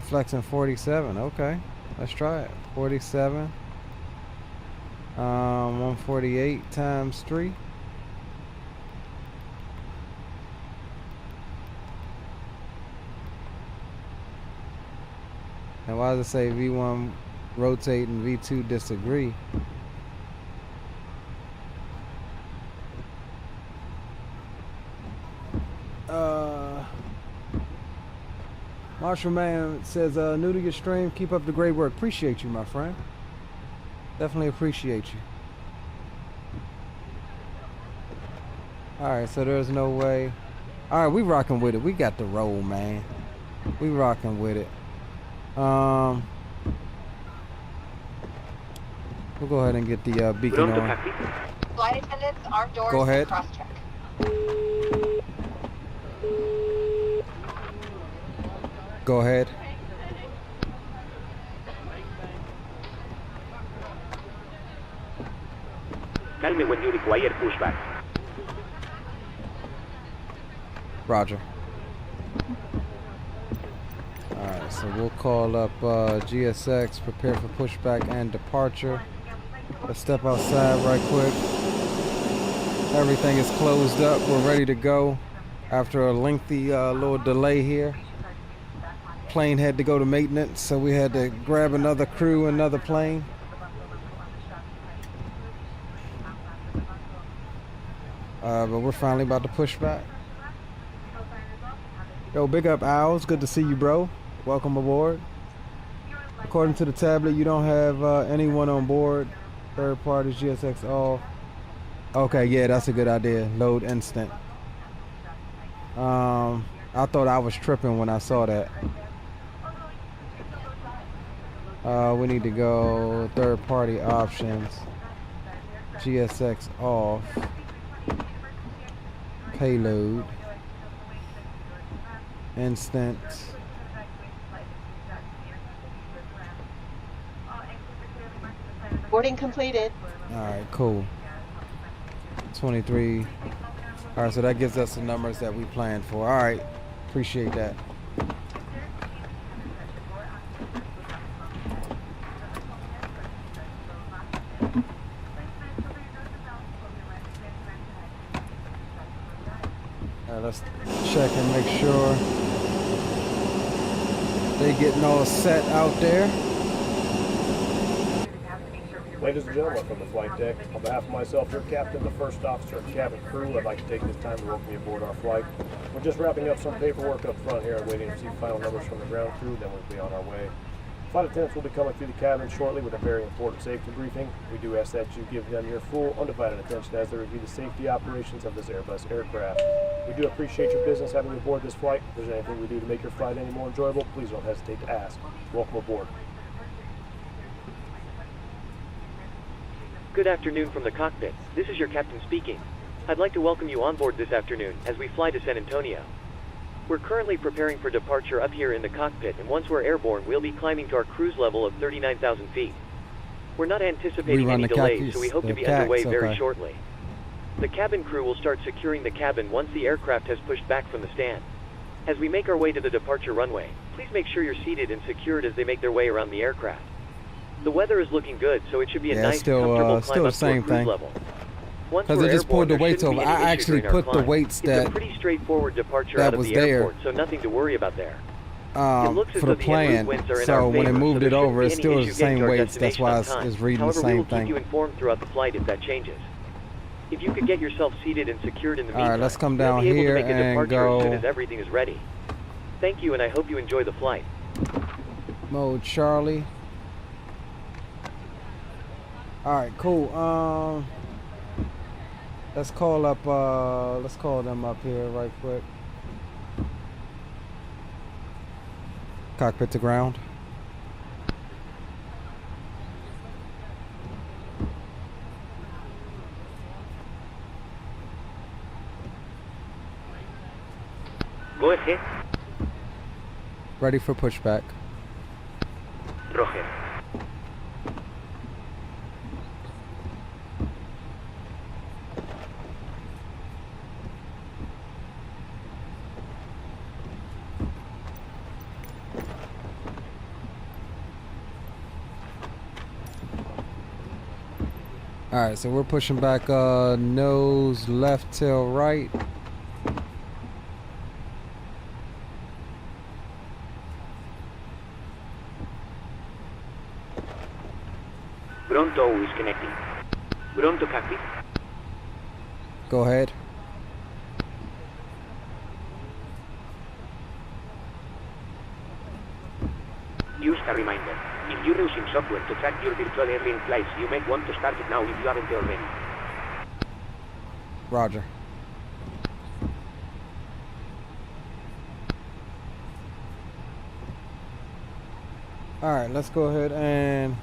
[SPEAKER 1] Flexing 47. Okay, let's try it. 47. 148 times 3. And why does it say V1 rotate and V2 disagree? Marshall Man says, new to your stream, keep up the great work. Appreciate you, my friend. Definitely appreciate you. Alright, so there's no way. Alright, we rocking with it. We got the roll, man. We rocking with it. We'll go ahead and get the beacon on.
[SPEAKER 13] Flight attendants, armed doors,
[SPEAKER 1] go ahead.
[SPEAKER 13] Cross-check.
[SPEAKER 1] Go ahead.
[SPEAKER 11] Tell me when you require pushback.
[SPEAKER 1] Roger. Alright, so we'll call up GSX, prepare for pushback and departure. Let's step outside right quick. Everything is closed up. We're ready to go after a lengthy little delay here. Plane had to go to maintenance, so we had to grab another crew, another plane. But we're finally about to push back. Yo, big up Owls, good to see you, bro. Welcome aboard. According to the tablet, you don't have anyone on board. Third party GSX off. Okay, yeah, that's a good idea. Load instant. I thought I was tripping when I saw that. We need to go third-party options. GSX off. Payload. Instant.
[SPEAKER 7] Boarding completed.
[SPEAKER 1] Alright, cool. 23. Alright, so that gives us the numbers that we planned for. Alright, appreciate that. Alright, let's check and make sure they getting all set out there.
[SPEAKER 14] Ladies and gentlemen from the flight deck, on behalf of myself, your captain, the first officer, and cabin crew, I'd like to take this time to welcome you aboard our flight. We're just wrapping up some paperwork up front here and waiting to receive final numbers from the ground crew, then we'll be on our way. Flight attendants will be coming through the cabin shortly with a very important safety briefing. We do ask that you give them your full, undivided attention as they review the safety operations of this Airbus aircraft. We do appreciate your business having you aboard this flight. If there's anything we do to make your flight any more enjoyable, please don't hesitate to ask. Welcome aboard.
[SPEAKER 5] Good afternoon from the cockpit. This is your captain speaking. I'd like to welcome you on board this afternoon as we fly to San Antonio. We're currently preparing for departure up here in the cockpit, and once we're airborne, we'll be climbing to our cruise level of 39,000 feet. We're not anticipating any delays, so we hope to be underway very shortly. The cabin crew will start securing the cabin once the aircraft has pushed back from the stand. As we make our way to the departure runway, please make sure you're seated and secured as they make their way around the aircraft. The weather is looking good, so it should be a nice, comfortable climb up to our cruise level.
[SPEAKER 1] Because I just pulled the weights over. I actually put the weights that
[SPEAKER 5] it's a pretty straightforward departure out of the airport, so nothing to worry about there.
[SPEAKER 1] For the plan. So when I moved it over, it's still the same weights. That's why it's reading the same thing.
[SPEAKER 5] However, we will keep you informed throughout the flight if that changes. If you could get yourself seated and secured in the meantime,
[SPEAKER 1] all right, let's come down
[SPEAKER 5] you'll be
[SPEAKER 1] here
[SPEAKER 5] able to make a
[SPEAKER 1] and
[SPEAKER 5] departure
[SPEAKER 1] go.
[SPEAKER 5] as soon as everything is ready. Thank you, and I hope you enjoy the flight.
[SPEAKER 1] Mode Charlie. All right, cool. Let's call them up here right quick. Cockpit to ground.
[SPEAKER 11] Go ahead.
[SPEAKER 1] Ready for pushback.
[SPEAKER 11] Roger.
[SPEAKER 1] All right, so we're pushing back nose left, tail right.
[SPEAKER 11] Pronto is connecting. Pronto cockpit.
[SPEAKER 1] Go ahead.
[SPEAKER 11] Just a reminder. If you're using software to track your virtual airline flights, you may want to start it now if you haven't already.
[SPEAKER 1] Roger. All right, let's go ahead and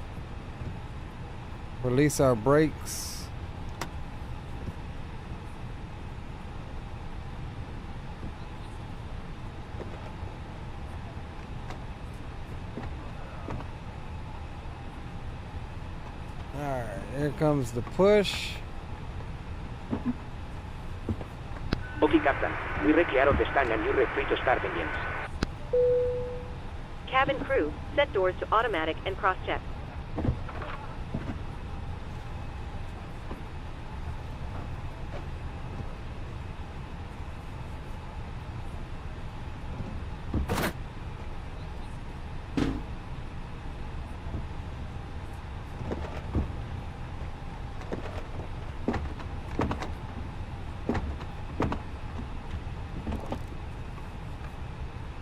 [SPEAKER 1] release our brakes. Here comes the push.
[SPEAKER 11] Okay, Captain. We ready out of the stand and you're free to start engines.
[SPEAKER 7] Cabin crew, set doors to automatic and cross-check.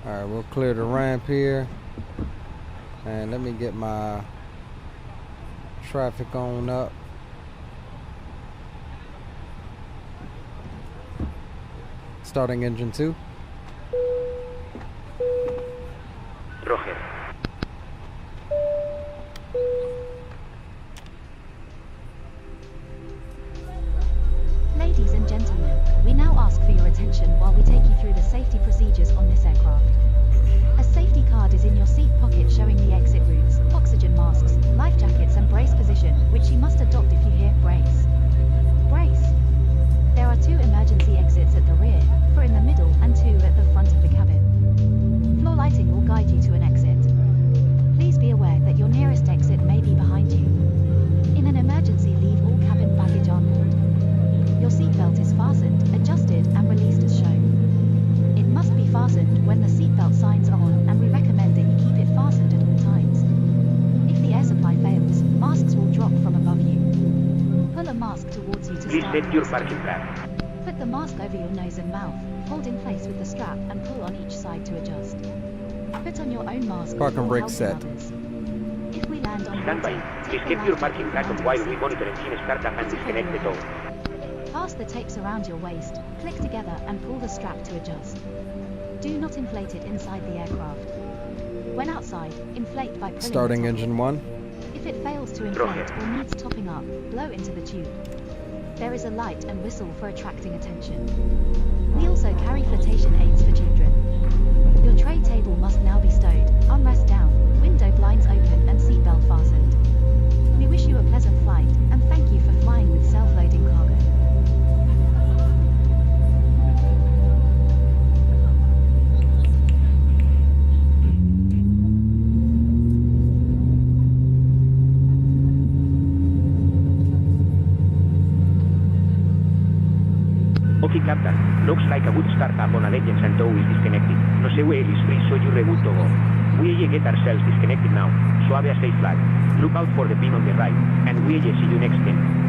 [SPEAKER 1] Alright, we'll clear the ramp here. And let me get my traffic on up. Starting engine 2.
[SPEAKER 11] Roger.
[SPEAKER 4] Ladies and gentlemen, we now ask for your attention while we take you through the safety procedures on this aircraft. A safety card is in your seat pocket showing the exit routes, oxygen masks, life jackets and brace position, which you must adopt if you hear brace. Brace. There are 2 emergency exits at the rear, 4 in the middle and 2 at the front of the cabin. Floor lighting will guide you to an exit. Please be aware that your nearest exit may be behind you. In an emergency, leave all cabin baggage on board. Your seatbelt is fastened, adjusted and released as shown. It must be fastened when the seatbelt signs are on, and we recommend that you keep it fastened at all times. If the air supply fails, masks will drop from above you. Pull a mask towards you to
[SPEAKER 11] Please
[SPEAKER 4] start.
[SPEAKER 11] set your parking flag.
[SPEAKER 4] Put the mask over your nose and mouth, hold in place with the strap and pull on each side to adjust. Put on your own mask
[SPEAKER 1] Parking
[SPEAKER 4] before
[SPEAKER 1] brake
[SPEAKER 4] helping
[SPEAKER 1] set.
[SPEAKER 4] others. If we land on
[SPEAKER 11] Stand by.
[SPEAKER 4] water,
[SPEAKER 11] Please
[SPEAKER 4] take
[SPEAKER 11] keep
[SPEAKER 4] the
[SPEAKER 11] your
[SPEAKER 4] life
[SPEAKER 11] parking
[SPEAKER 4] jacket
[SPEAKER 11] flag on
[SPEAKER 4] and
[SPEAKER 11] while
[SPEAKER 4] twist
[SPEAKER 11] we
[SPEAKER 4] it.
[SPEAKER 11] monitor engine startup and disconnect the tow.
[SPEAKER 4] Pass the tapes around your waist, click together and pull the strap to adjust. Do not inflate it inside the aircraft. When outside, inflate by pulling
[SPEAKER 1] Starting
[SPEAKER 4] the top.
[SPEAKER 1] engine 1.
[SPEAKER 4] If it fails to inflate or needs topping up, blow into the tube. There is a light and whistle for attracting attention. We also carry flotation aids for children. Your tray table must now be stowed, armrest down, window blinds open and seatbelt fastened. We wish you a pleasant flight, and thank you for flying with self-loading cargo.
[SPEAKER 11] Okay, Captain. Looks like a good startup on a Legends and tow is disconnected. No sé where is free, so you're good to go. We get ourselves disconnected now, so have a safe flight. Look out for the pin on the right, and we see you next time.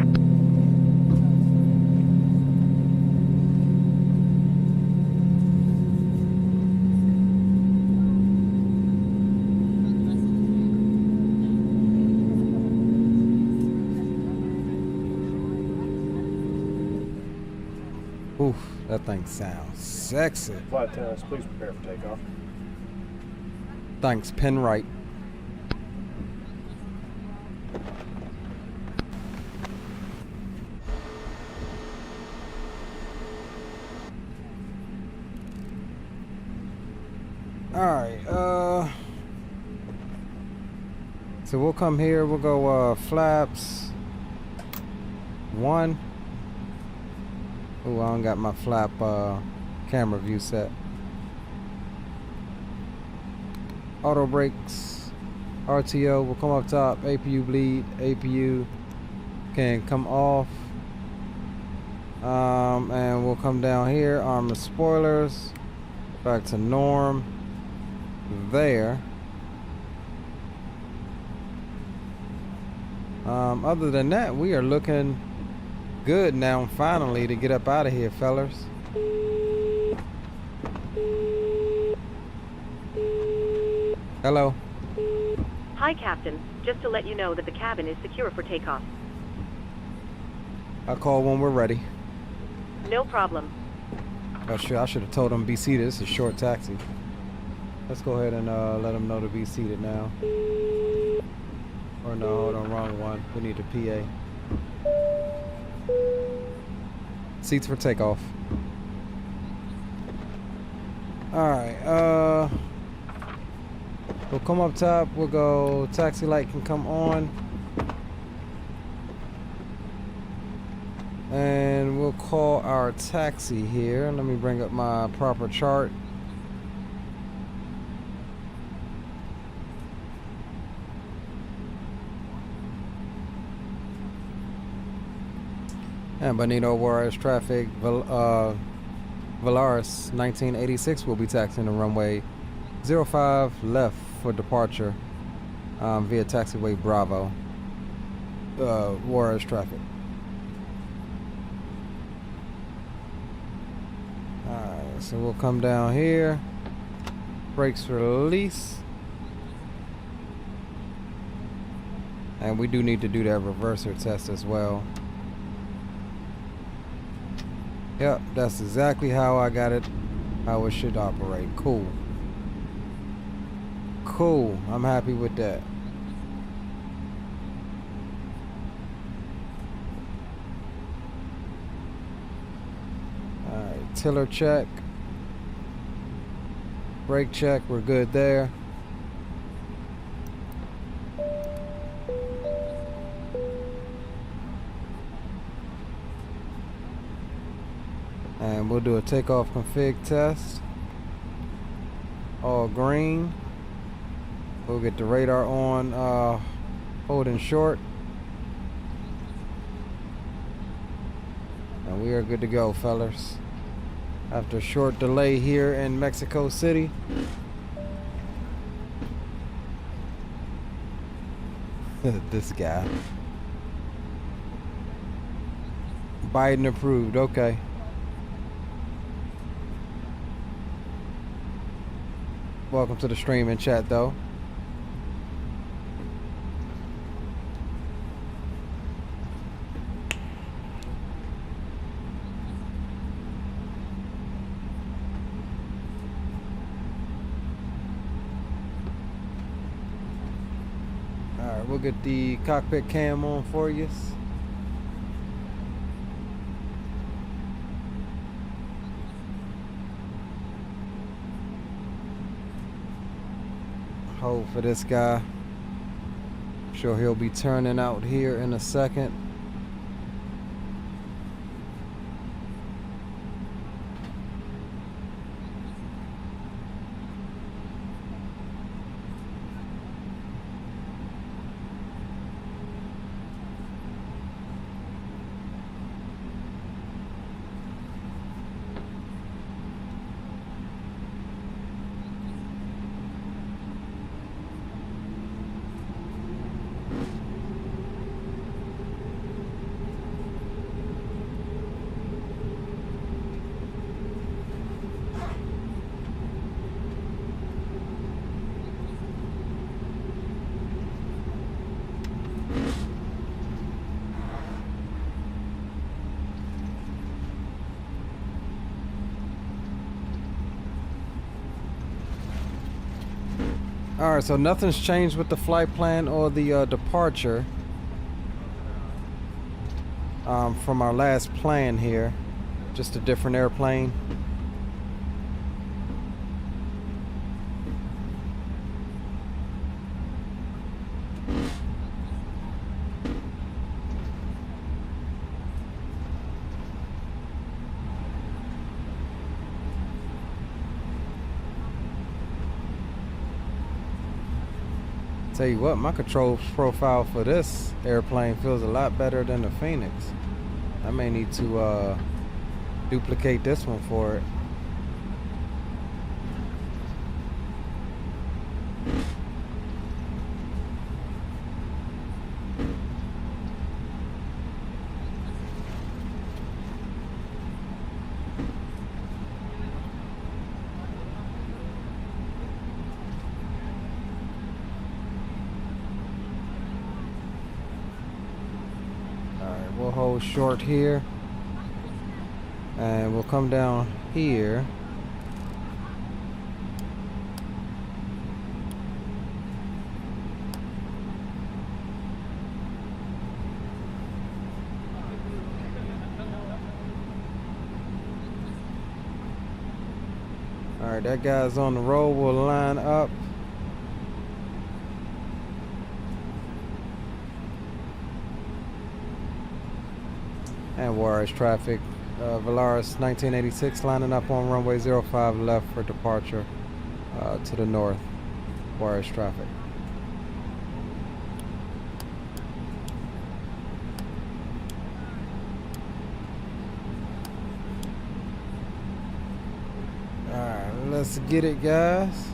[SPEAKER 1] Oof, that thing sounds sexy.
[SPEAKER 14] Flight attendants, please prepare for takeoff.
[SPEAKER 1] Thanks, pin right. Alright, so we'll come here, we'll go flaps 1. Oh, I don't got my flap camera view set. Auto brakes, RTO will come up top, APU bleed, APU can come off. And we'll come down here, armor spoilers, back to norm, there. Other than that, we are looking good now finally to get up out of here, fellas. Hello.
[SPEAKER 7] Hi, Captain. Just to let you know that the cabin is secure for takeoff.
[SPEAKER 1] I'll call when we're ready.
[SPEAKER 7] No problem.
[SPEAKER 1] Oh shit, I should have told them be seated. This is a short taxi. Let's go ahead and let them know to be seated now. Or no, hold on, wrong one. We need a PA. Seats for takeoff. Alright, we'll come up top, we'll go taxi light can come on. And we'll call our taxi here. Let me bring up my proper chart. And Bonito Juarez traffic, Valaris 1986 will be taxiing the runway 05 left for departure via taxiway Bravo. Juarez traffic. Alright, so we'll come down here. Brakes release. And we do need to do that reverser test as well. Yep, that's exactly how I got it, how it should operate. Cool. Cool, I'm happy with that. Alright, tiller check. Brake check, we're good there. And we'll do a takeoff config test. All green. We'll get the radar on, holding short. And we are good to go, fellas. After a short delay here in Mexico City. This guy. Biden approved, okay. Welcome to the stream and chat, though. Alright, we'll get the cockpit cam on for you. Hold for this guy. I'm sure he'll be turning out here in a second. Alright, so nothing's changed with the flight plan or the departure from our last plan here. Just a different airplane. Tell you what, my control profile for this airplane feels a lot better than the FENIX. I may need to duplicate this one for it. We'll hold short here and we'll come down here. All right, that guy's on the roll. We'll line up. And Juarez traffic, Valaris 1986 lining up on runway 05 left for departure to the north. Juarez traffic. Alright, let's get it, guys.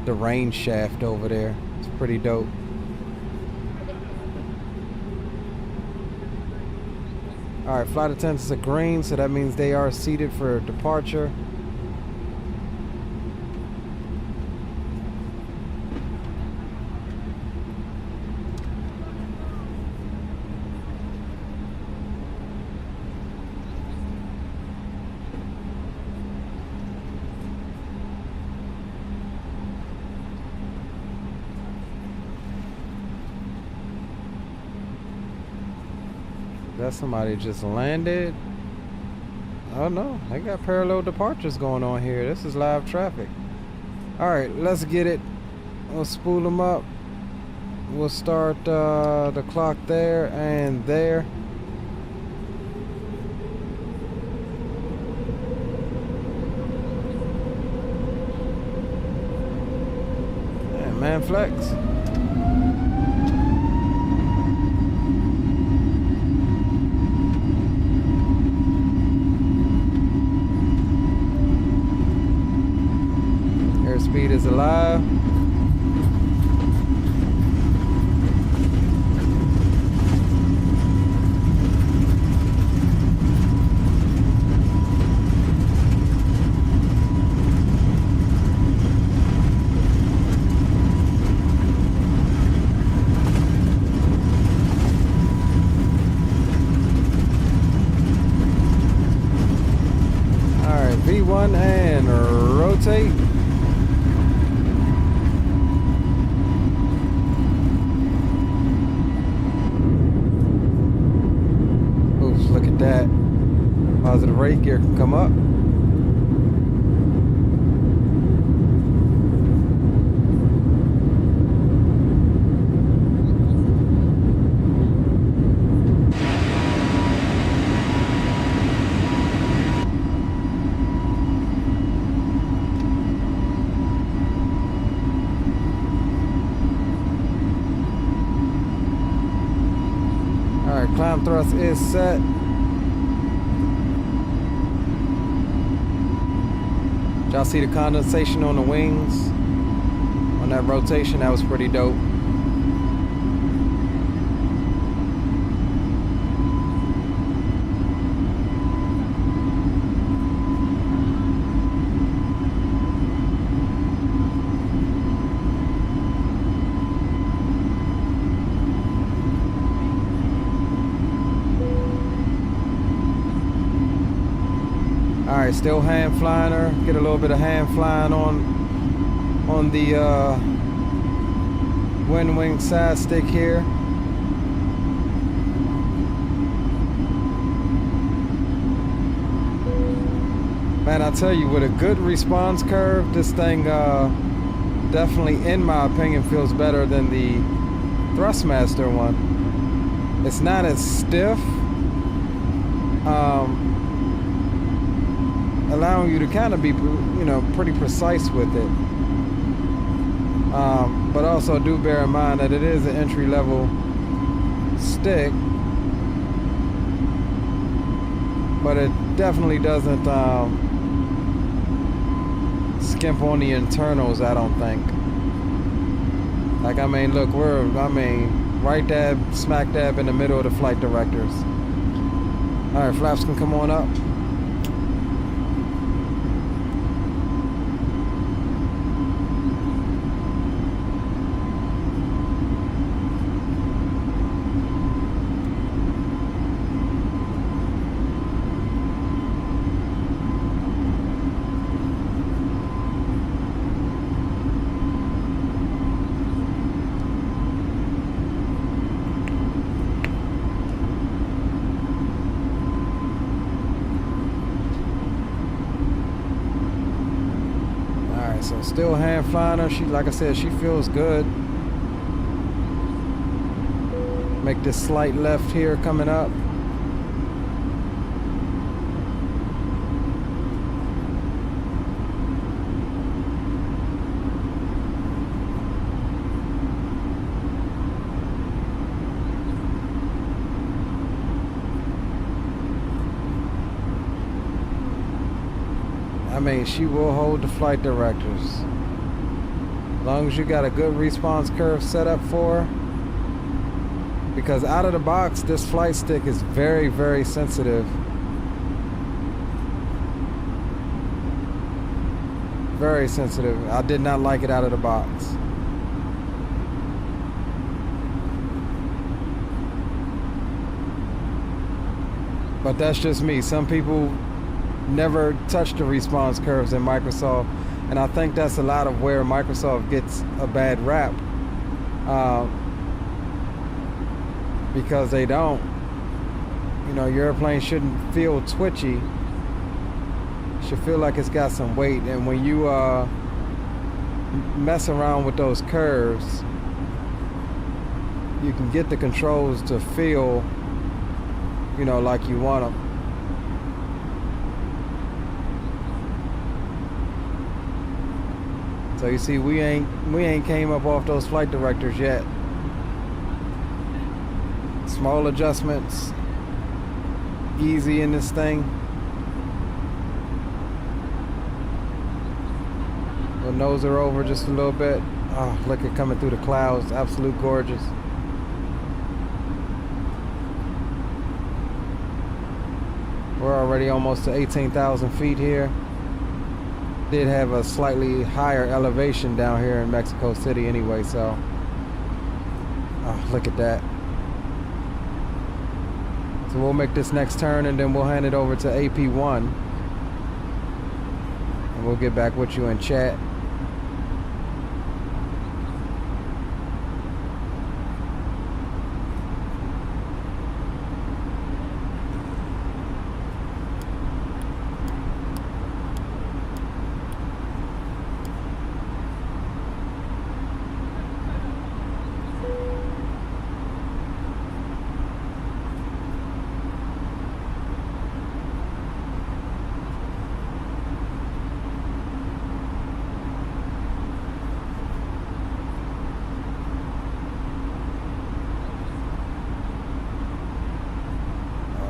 [SPEAKER 1] The range shaft over there. It's pretty dope. Alright, flight attendants are green, so that means they are seated for departure. That somebody just landed. Oh no, they got parallel departures going on here. This is live traffic. Alright, let's get it. We'll spool them up. We'll start the clock there and there. And man, flex. Airspeed is alive. V1 and rotate. Oops, look at that. Positive rate gear can come up. Climb thrust is set. Y'all see the condensation on the wings? On that rotation, that was pretty dope. Alright, still hand flying her. Get a little bit of hand flying on the WinWing side stick here. Man, I tell you, with a good response curve, this thing definitely, in my opinion, feels better than the Thrustmaster one. It's not as stiff. Allowing you to kind of be, you know, pretty precise with it. But also do bear in mind that it is an entry-level stick, but it definitely doesn't skimp on the internals, I don't think. Like, I mean, look, right dab, smack dab in the middle of the flight directors. All right, flaps can come on up. So still hand flying her. She, like I said, she feels good. Make this slight left here coming up. I mean, she will hold the flight directors. As long as you got a good response curve set up for her. Because out of the box, this flight stick is very, very sensitive. Very sensitive. I did not like it out of the box. But that's just me. Some people never touch the response curves in Microsoft, and I think that's a lot of where Microsoft gets a bad rap, because they don't. You know, your airplane shouldn't feel twitchy. It should feel like it's got some weight. And when you mess around with those curves, you can get the controls to feel, you know, like you want them. So you see, we ain't came up off those flight directors yet. Small adjustments, easy in this thing. The nose are over just a little bit. Oh, look at coming through the clouds, absolute gorgeous. We're already almost to 18,000 feet here. Did have a slightly higher elevation down here in Mexico City anyway, so oh, look at that. So we'll make this next turn and then we'll hand it over to AP1 and we'll get back with you in chat.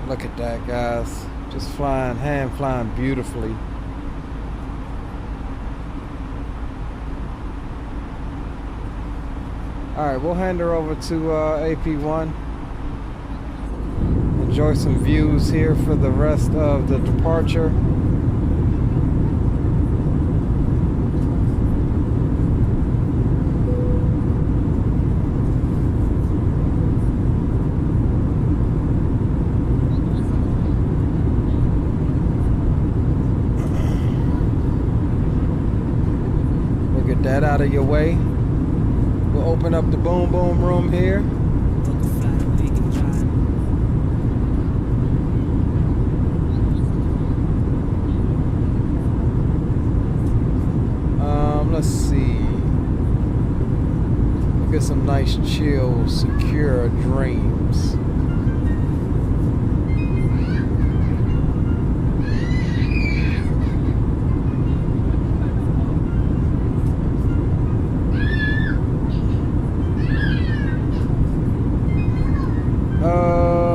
[SPEAKER 1] Look at that, guys. Just flying, hand flying beautifully. Alright, we'll hand her over to AP1. Enjoy some views here for the rest of the departure. That out of your way. We'll open up the boom boom room here. Let's see. We'll get some nice chill, secure dreams.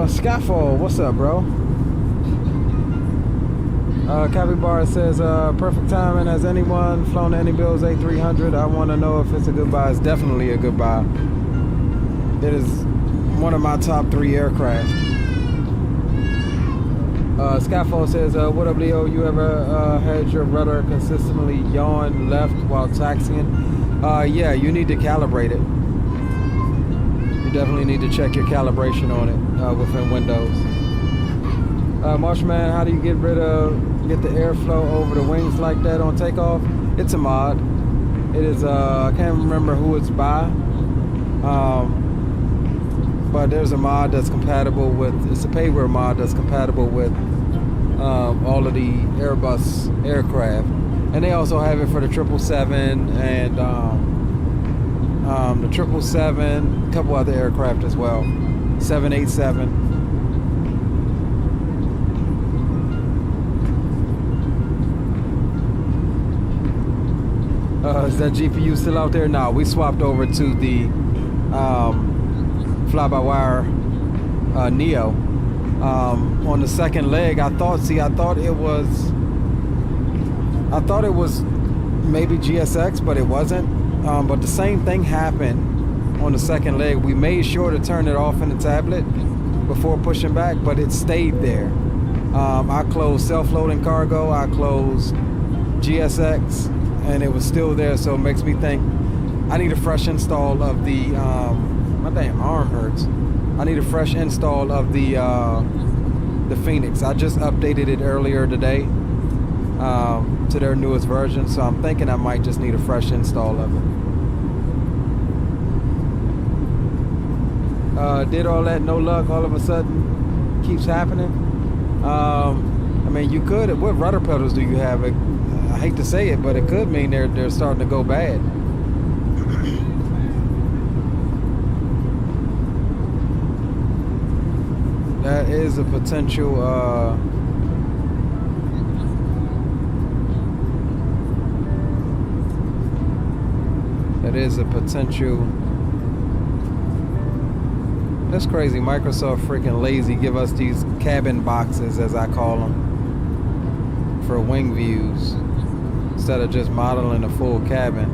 [SPEAKER 1] Scaffold, what's up, bro? Capybara says, perfect timing. Has anyone flown any Bill's A300? I want to know if it's a good buy. It's definitely a good buy. It is one of my top 3 aircraft. Scaffold says, what up, Leo? You ever had your rudder consistently yawn left while taxiing? Yeah, you need to calibrate it. Definitely need to check your calibration on it within Windows. Marshman, how do you get the airflow over the wings like that on takeoff? It's a mod. It is I can't remember who it's by, but there's a mod that's compatible with. It's a payware mod that's compatible with all of the Airbus aircraft, and they also have it for the 777 and the 777, a couple other aircraft as well. 787. Is that GPU still out there? No, we swapped over to the fly-by-wire Neo. On the second leg, I thought it was maybe GSX, but it wasn't. But the same thing happened on the second leg. We made sure to turn it off in the tablet before pushing back, but it stayed there. I closed self-loading cargo, I closed GSX, and it was still there, so it makes me think I need a fresh install of the, my damn arm hurts. I need a fresh install of the FENIX. I just updated it earlier today to their newest version, so I'm thinking I might just need a fresh install of it. Did all that, no luck, all of a sudden keeps happening. I mean, you could. What rudder pedals do you have? I hate to say it, but it could mean they're starting to go bad. That is a potential. That is a potential. That's crazy. Microsoft freaking lazy. Give us these cabin boxes, as I call them, for wing views instead of just modeling a full cabin.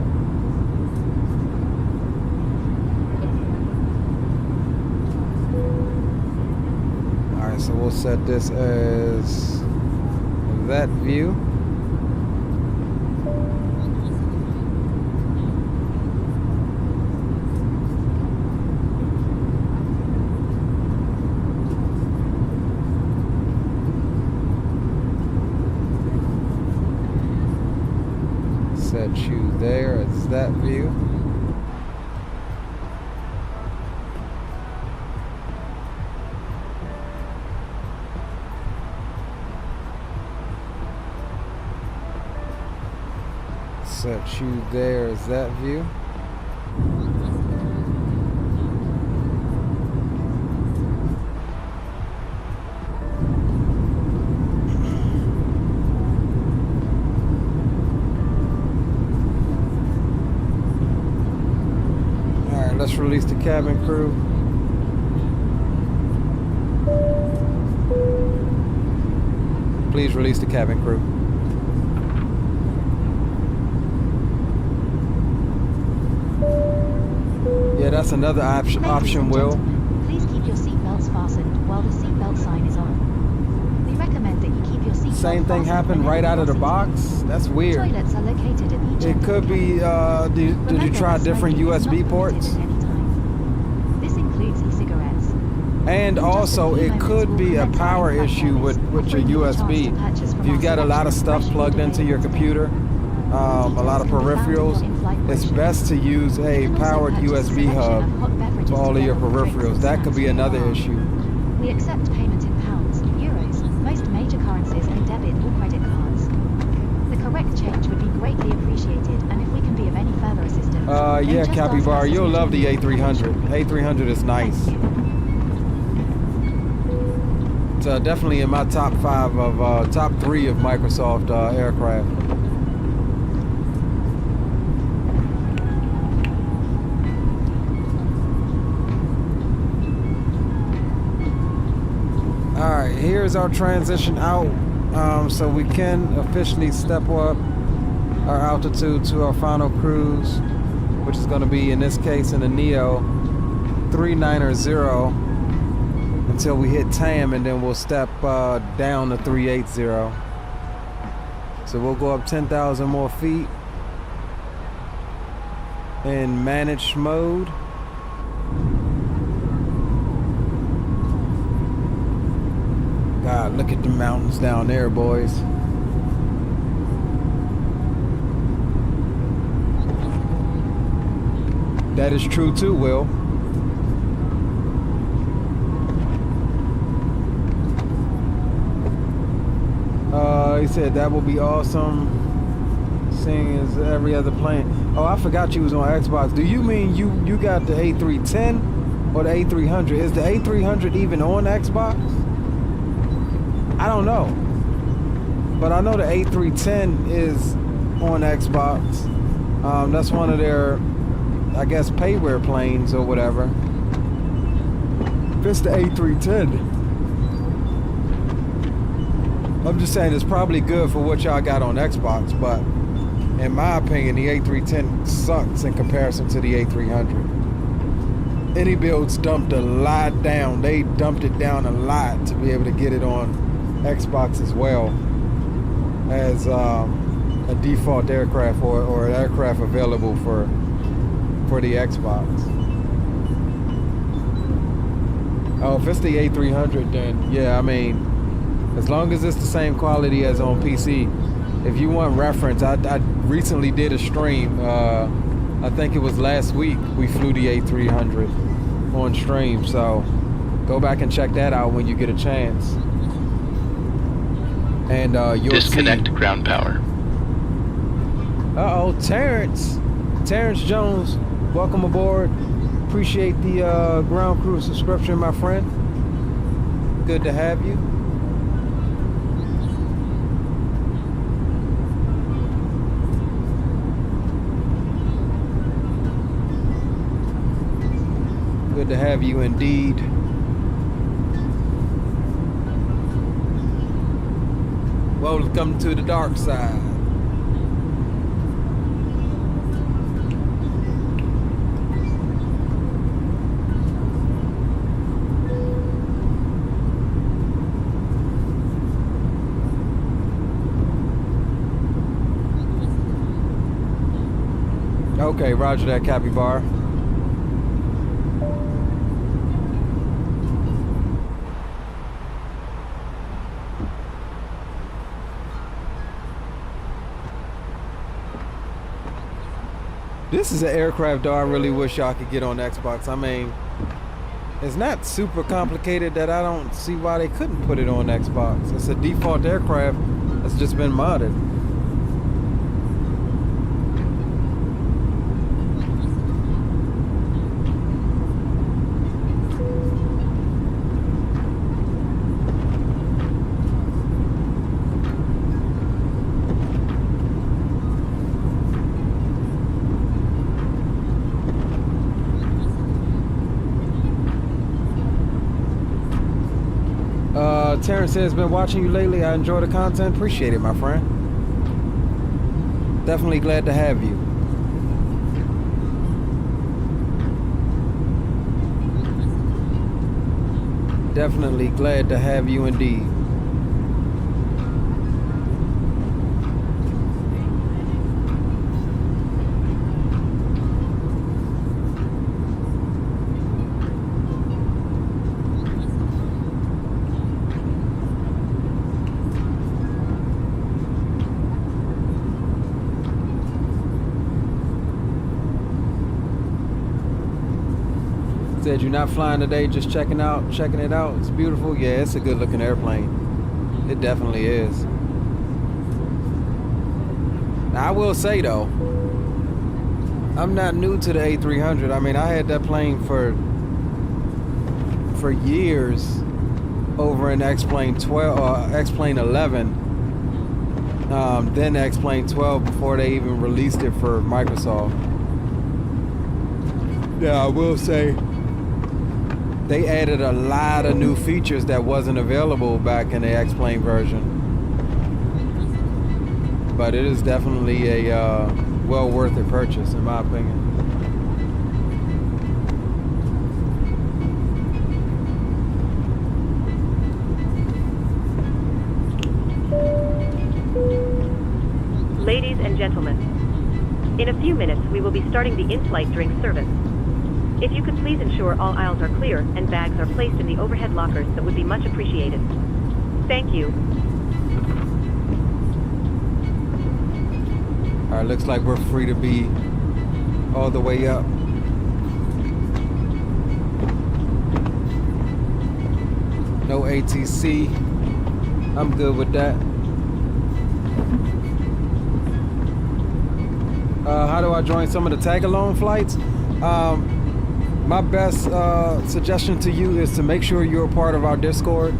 [SPEAKER 1] All right, so we'll set this as that view. Set you there as that view. Set you there as that view. Let's release the cabin crew. Please release the cabin crew. Yeah, that's another option, Will.
[SPEAKER 4] Please keep your seatbelts fastened while the seatbelt sign is on. We recommend that you keep your seatbelt
[SPEAKER 1] Same thing happened right out of the box? That's weird.
[SPEAKER 4] Toilets are located in each
[SPEAKER 1] It could be, did you try different USB ports? And also, it could be a power issue with your USB. If you got a lot of stuff plugged into your computer, a lot of peripherals, it's best to use a powered USB hub for all of your peripherals. That could be another issue.
[SPEAKER 4] We accept payment in pounds, euros, most major currencies, and debit or credit cards. The correct change would be greatly appreciated, and if we can be of any further assistance,
[SPEAKER 1] yeah, Capybara, you'll love the A300. A300 is nice. It's definitely in my top 5 of top 3 of Microsoft aircraft. All right, here's our transition out, so we can officially step up our altitude to our final cruise, which is going to be in this case in the Neo 390. Until we hit TAM, and then we'll step down to 380. So we'll go up 10,000 more feet in managed mode. God, look at the mountains down there, boys. That is true too, Will. He said that will be awesome, seeing as every other plane. Oh, I forgot you was on Xbox. Do you mean you got the A310 or the A300? Is the A300 even on Xbox? I don't know, but I know the A310 is on Xbox. That's one of their, I guess, payware planes or whatever. If it's the A310. I'm just saying it's probably good for what y'all got on Xbox, but in my opinion, the A310 sucks in comparison to the A300. Any builds dumped a lot down. They dumped it down a lot to be able to get it on Xbox as well as a default aircraft or an aircraft available for the Xbox. Oh, if it's the A300, then yeah, I mean, as long as it's the same quality as on PC. If you want reference, I recently did a stream. I think it was last week we flew the A300 on stream. So Go back and check that out when you get a chance. And you'll
[SPEAKER 15] disconnect
[SPEAKER 1] see.
[SPEAKER 15] ground power.
[SPEAKER 1] Uh-oh, Terrence Jones, welcome aboard. Appreciate the ground crew subscription, my friend. Good to have you. Good to have you indeed. Welcome to the dark side. Okay, roger that, Capybara. This is an aircraft, though, I really wish y'all could get on Xbox. I mean, it's not super complicated that I don't see why they couldn't put it on Xbox. It's a default aircraft that's just been modded. Terrence says, been watching you lately. I enjoy the content. Appreciate it, my friend. Definitely glad to have you. Definitely glad to have you indeed. Said you're not flying today, just checking it out. It's beautiful. Yeah, it's a good looking airplane. It definitely is. Now, I will say though, I'm not new to the A300. I mean, I had that plane for years over in X-Plane 12 or X-Plane 11. Then X-Plane 12 before they even released it for Microsoft. Yeah, I will say they added a lot of new features that wasn't available back in the X-Plane version. But it is definitely a well worth it purchase, in my opinion.
[SPEAKER 7] Ladies and gentlemen, in a few minutes we will be starting the in-flight drink service. If you could please ensure all aisles are clear and bags are placed in the overhead lockers, that would be much appreciated. Thank you.
[SPEAKER 1] Alright, looks like we're free to be all the way up. No ATC. I'm good with that. How do I join some of the tag-along flights? My best suggestion to you is to make sure you're a part of our Discord.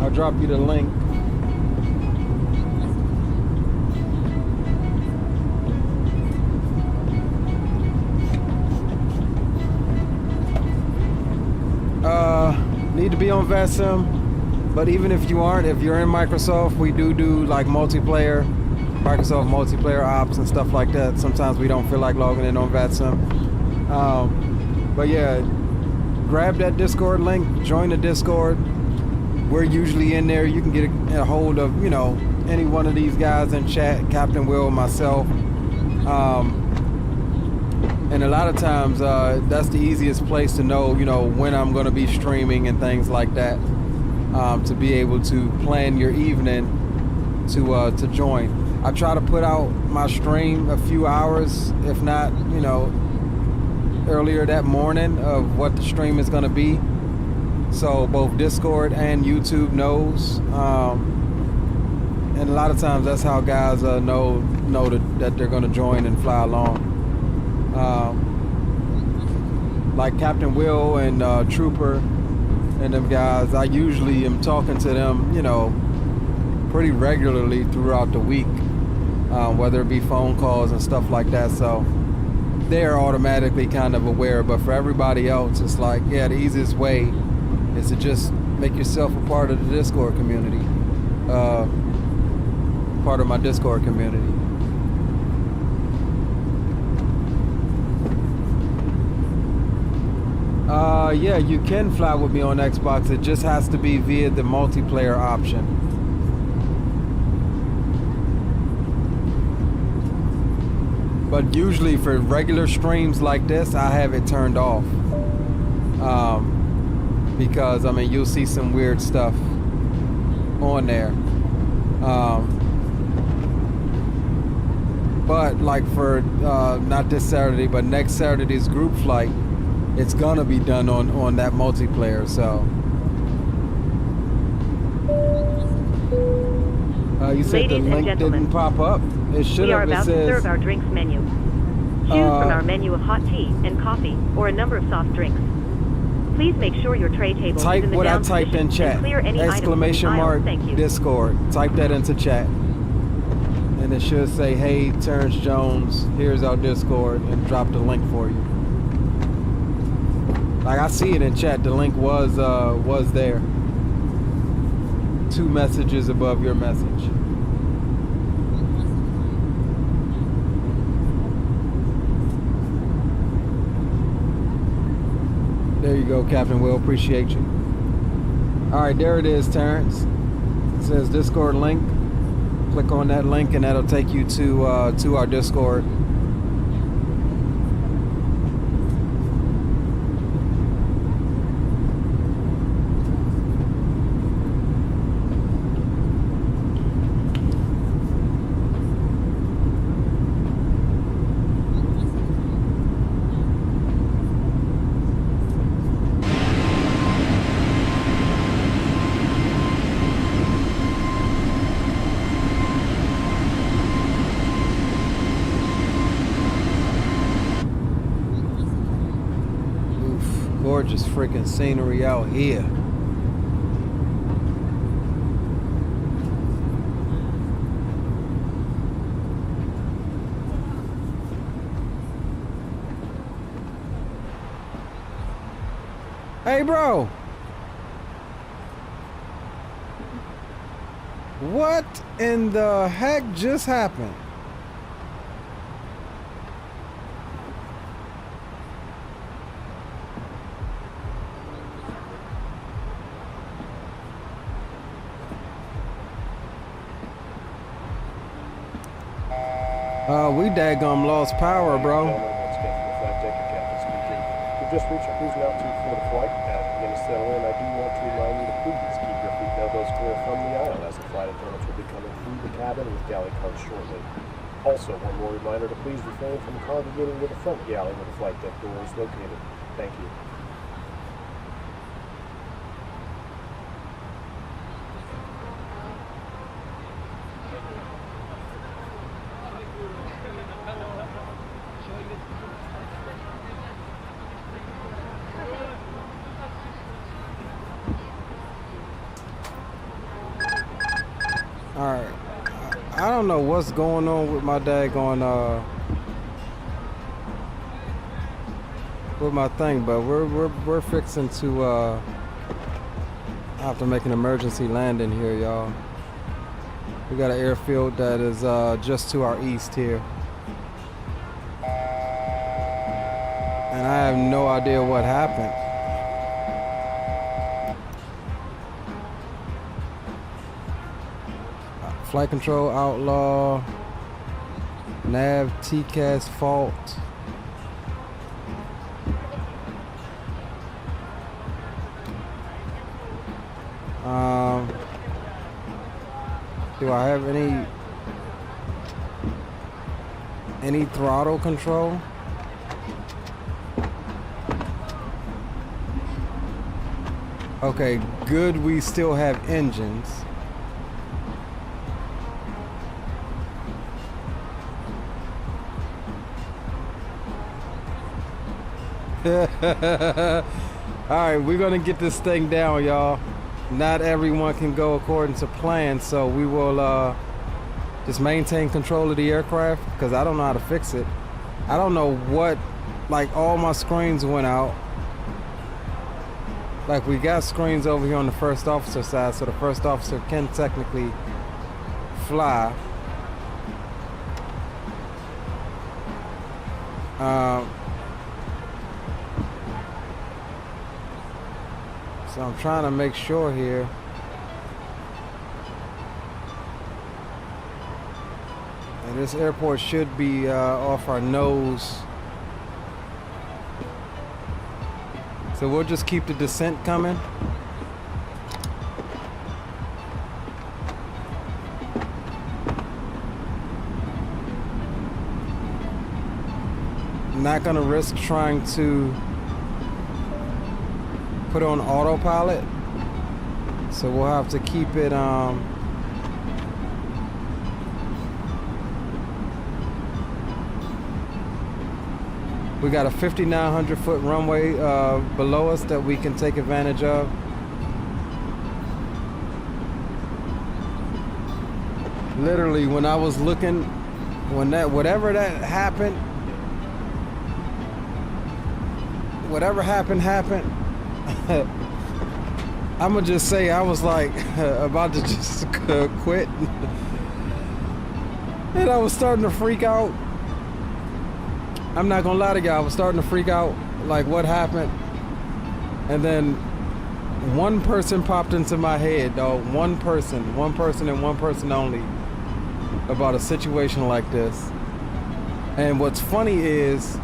[SPEAKER 1] I'll drop you the link. Need to be on VATSIM, but even if you aren't, if you're in Microsoft, we do like multiplayer, Microsoft multiplayer ops and stuff like that. Sometimes we don't feel like logging in on VATSIM. But yeah, grab that Discord link, join the Discord. We're usually in there. You can get a hold of, you know, any one of these guys in chat, Captain Will, myself. And a lot of times, that's the easiest place to know, you know, when I'm going to be streaming and things like that, to be able to plan your evening to join. I try to put out my stream a few hours, if not, you know, earlier that morning of what the stream is going to be. So both Discord and YouTube knows. And a lot of times that's how guys know that they're going to join and fly along. Like Captain Will and Trooper and them guys, I usually am talking to them, you know, pretty regularly throughout the week, whether it be phone calls and stuff like that. So they're automatically kind of aware. But for everybody else, it's like, yeah, the easiest way is to just make yourself a part of the Discord community, part of my Discord community. Yeah, you can fly with me on Xbox. It just has to be via the multiplayer option. But usually for regular streams like this, I have it turned off. Because, I mean, you'll see some weird stuff on there. But like for, not this Saturday, but next Saturday's group flight, it's gonna be done on that multiplayer, so. You said the link didn't pop up. It should have.
[SPEAKER 7] We are about
[SPEAKER 1] to
[SPEAKER 7] serve our drinks menu. Choose from our menu of hot tea and coffee, or a number of soft drinks. Please make sure your tray table is in the
[SPEAKER 1] what I
[SPEAKER 7] down
[SPEAKER 1] typed in
[SPEAKER 7] position
[SPEAKER 1] chat.
[SPEAKER 7] and clear any
[SPEAKER 1] Exclamation
[SPEAKER 7] items
[SPEAKER 1] mark
[SPEAKER 7] from the aisle. Thank you.
[SPEAKER 1] Discord. Type that into chat. And it should say, hey, Terrence Jones, here's our Discord, and drop the link for you. Like, I see it in chat. The link was there. 2 messages above your message. There you go, Captain Will. Appreciate you. All right, there it is, Terrence. It says Discord link. Click on that link, and that'll take you to our Discord. Gorgeous freaking scenery out here. Hey, bro. What in the heck just happened? We daggum lost power, bro.
[SPEAKER 14] We've just reached our cruising altitude for the flight. As we begin to settle in, I do want to remind you to please keep your fleet elbows clear from the aisle, as the flight attendants will be coming through the cabin with galley cards shortly. Also, one more reminder to please refrain from congregating with the front galley where the flight deck door is located. Thank you.
[SPEAKER 1] Alright, I don't know what's going on with my daggone with my thing, but we're fixing to have to make an emergency landing here, y'all. We got an airfield that is just to our east here, and I have no idea what happened. Flight control outlaw, nav TCAS fault. Do I have any Any throttle control? Okay, good, we still have engines. Alright, we're gonna get this thing down, y'all. Not everyone can go according to plan, so we will just maintain control of the aircraft, because I don't know how to fix it. I don't know what, like, all my screens went out. Like, we got screens over here on the first officer side, so the first officer can technically fly. So I'm trying to make sure here. And this airport should be off our nose. So we'll just keep the descent coming. Not gonna risk trying to put on autopilot. So we'll have to keep it we got a 5,900 foot runway below us that we can take advantage of. Literally, when I was looking, whatever happened, I'ma just say I was like about to just quit, and I was starting to freak out. I'm not gonna lie to y'all, I was starting to freak out, like what happened. And then one person popped into my head, dog. One person and one person only, about a situation like this. And what's funny is,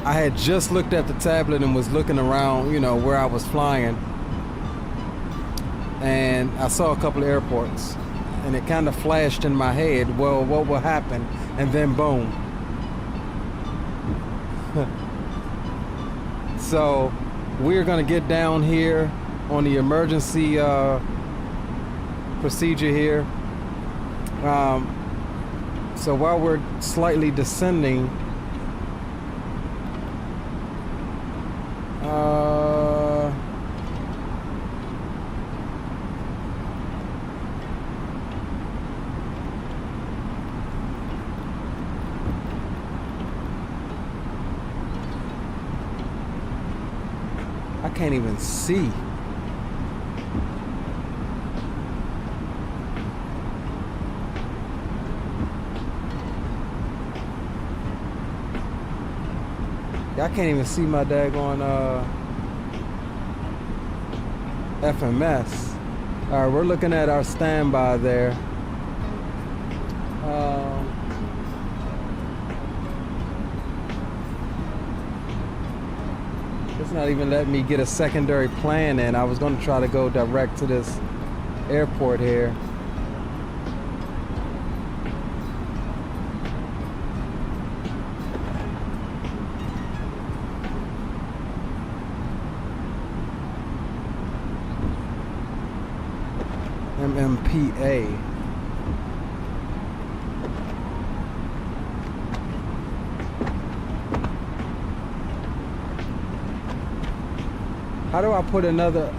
[SPEAKER 1] I had just looked at the tablet and was looking around, you know, where I was flying. And I saw a couple of airports. And it kind of flashed in my head, well, what will happen? And then boom. So we're gonna get down here on the emergency procedure here. So while we're slightly descending, I can't even see. I can't even see my daggone FMS. All right, we're looking at our standby there. It's not even letting me get a secondary plan in. I was going to try to go direct to this airport here. MMPA. How do I put another?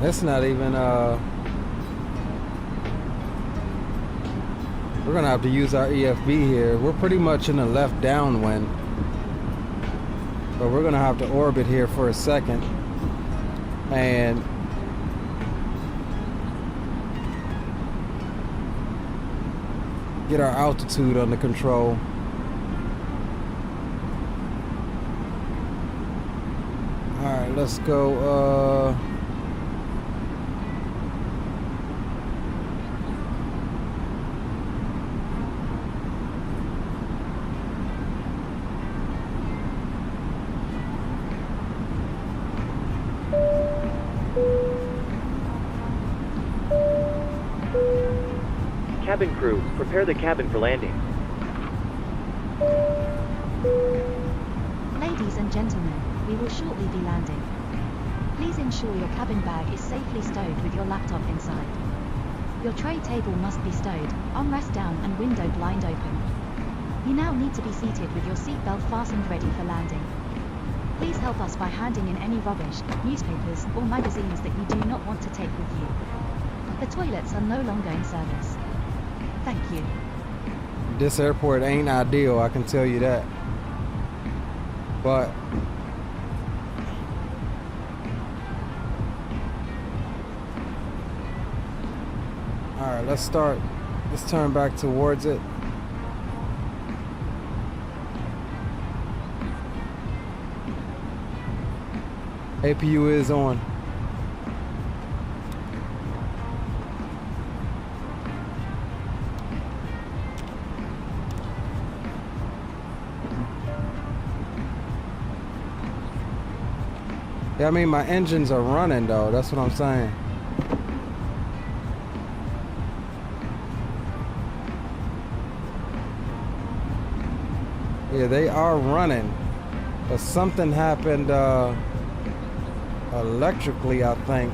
[SPEAKER 1] That's not even, we're gonna have to use our EFB here. We're pretty much in the left downwind, but we're gonna have to orbit here for a second and get our altitude under control. All right, let's go,
[SPEAKER 5] Cabin crew, prepare the cabin for landing.
[SPEAKER 4] Ladies and gentlemen, we will shortly be landing. Please ensure your cabin bag is safely stowed with your laptop inside. Your tray table must be stowed, armrest down and window blind open. You now need to be seated with your seatbelt fastened ready for landing. Please help us by handing in any rubbish, newspapers or magazines that you do not want to take with you. The toilets are no longer in service. Thank you.
[SPEAKER 1] This airport ain't ideal, I can tell you that. But alright, let's turn back towards it. APU is on. Yeah, I mean, my engines are running though, that's what I'm saying. Yeah, they are running, but something happened electrically, I think.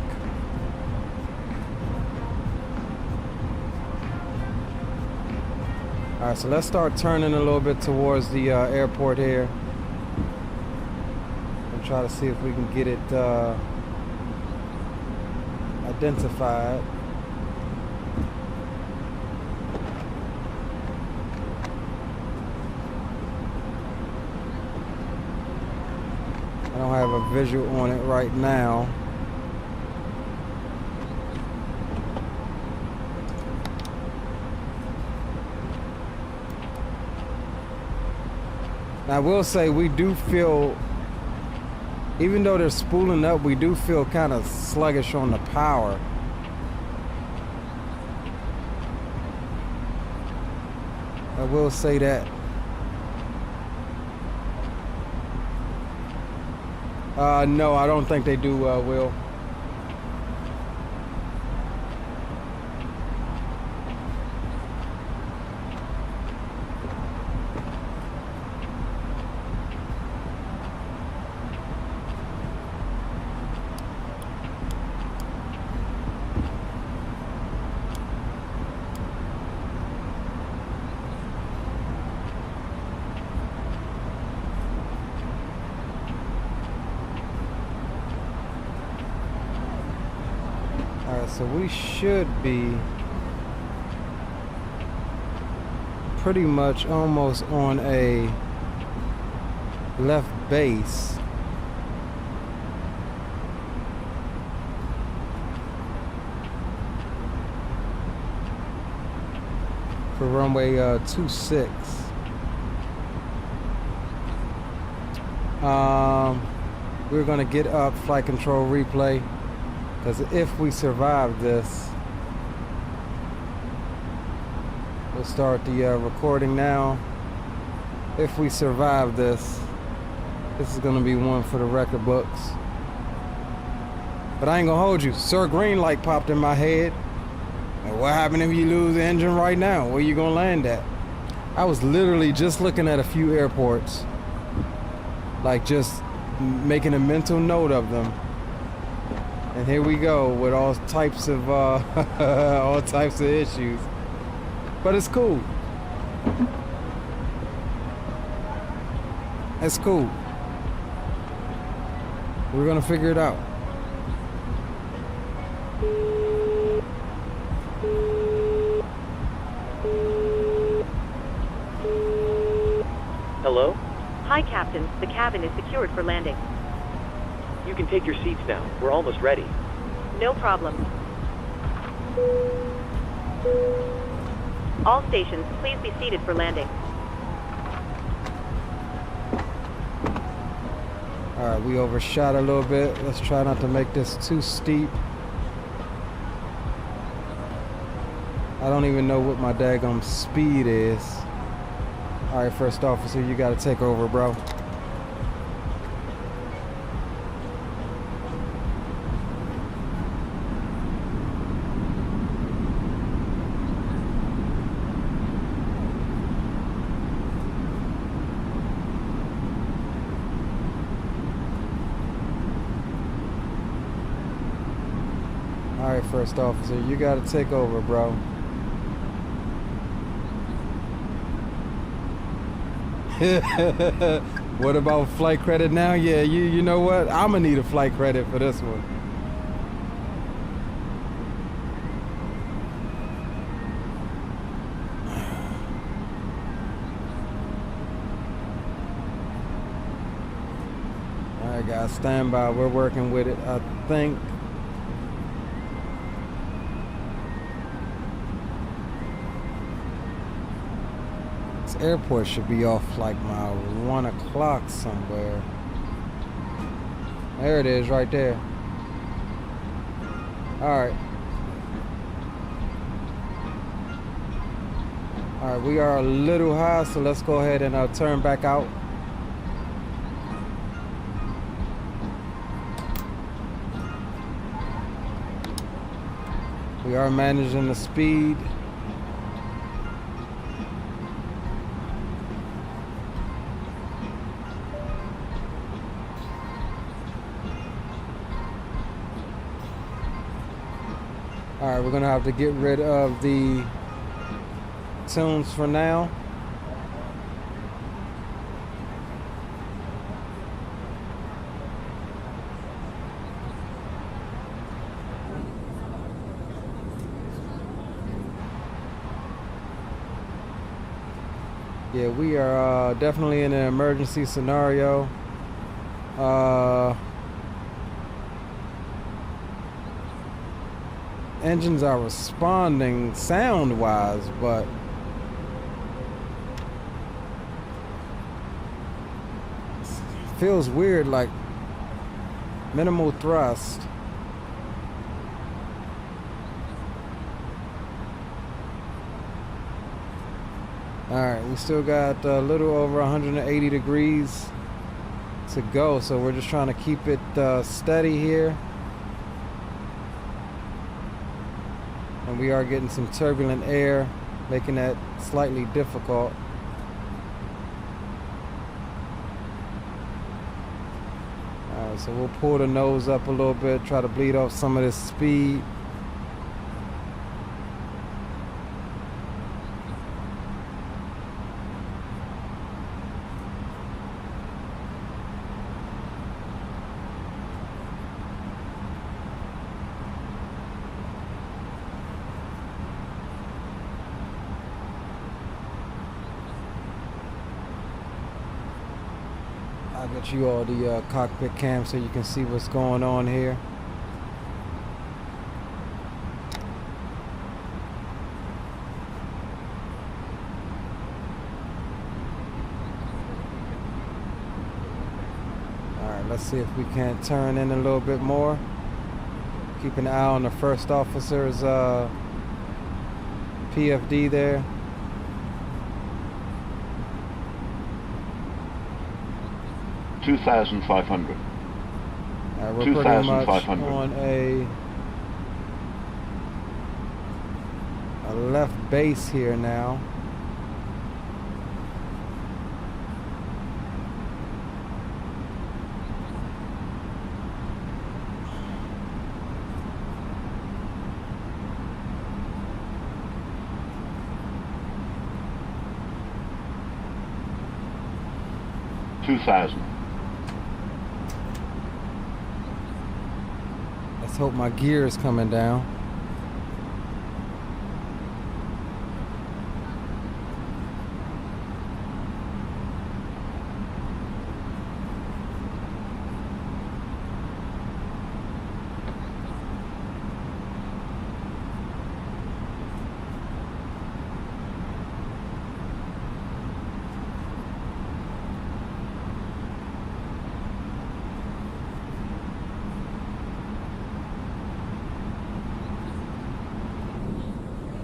[SPEAKER 1] Alright, so let's start turning a little bit towards the airport here. And try to see if we can get it identified. I don't have a visual on it right now. Now, I will say we do feel, even though they're spooling up, we do feel kind of sluggish on the power. I will say that. No, I don't think they do, Will. So we should be pretty much almost on a left base. For runway 26. We're gonna get up flight control replay. Because if we survive this, we'll start the recording now. If we survive this, this is going to be one for the record books. But I ain't going to hold you. Sir, green light popped in my head. And what happened if you lose the engine right now? Where you going to land at? I was literally just looking at a few airports. Like just making a mental note of them. And here we go with all types of issues. But it's cool. It's cool. We're gonna figure it out.
[SPEAKER 5] Hello?
[SPEAKER 7] Hi, Captain. The cabin is secured for landing.
[SPEAKER 5] You can take your seats now. We're almost ready.
[SPEAKER 7] No problem. All stations, please be seated for landing.
[SPEAKER 1] Alright, we overshot a little bit. Let's try not to make this too steep. I don't even know what my daggum speed is. Alright, first officer, you gotta take over, bro. Alright, first officer, you gotta take over, bro. What about flight credit now? Yeah, you know what? I'm gonna need a flight credit for this one. Alright guys, stand by. We're working with it. I think this airport should be off like my 1 o'clock somewhere. There it is right there. Alright. Alright, we are a little high, so let's go ahead and turn back out. We are managing the speed. Alright, we're gonna have to get rid of the tunes for now. Yeah, we are definitely in an emergency scenario. Engines are responding sound-wise, but feels weird, like minimal thrust. Alright, we still got a little over 180 degrees to go, so we're just trying to keep it steady here. And we are getting some turbulent air, making that slightly difficult. Alright, so we'll pull the nose up a little bit, try to bleed off some of this speed. I'll get you all the cockpit cam so you can see what's going on here. Alright, let's see if we can't turn in a little bit more. Keep an eye on the first officer's PFD there.
[SPEAKER 9] $2,500.
[SPEAKER 1] We're pretty much on a left base here now.
[SPEAKER 9] $2,000.
[SPEAKER 1] Let's hope my gear is coming down.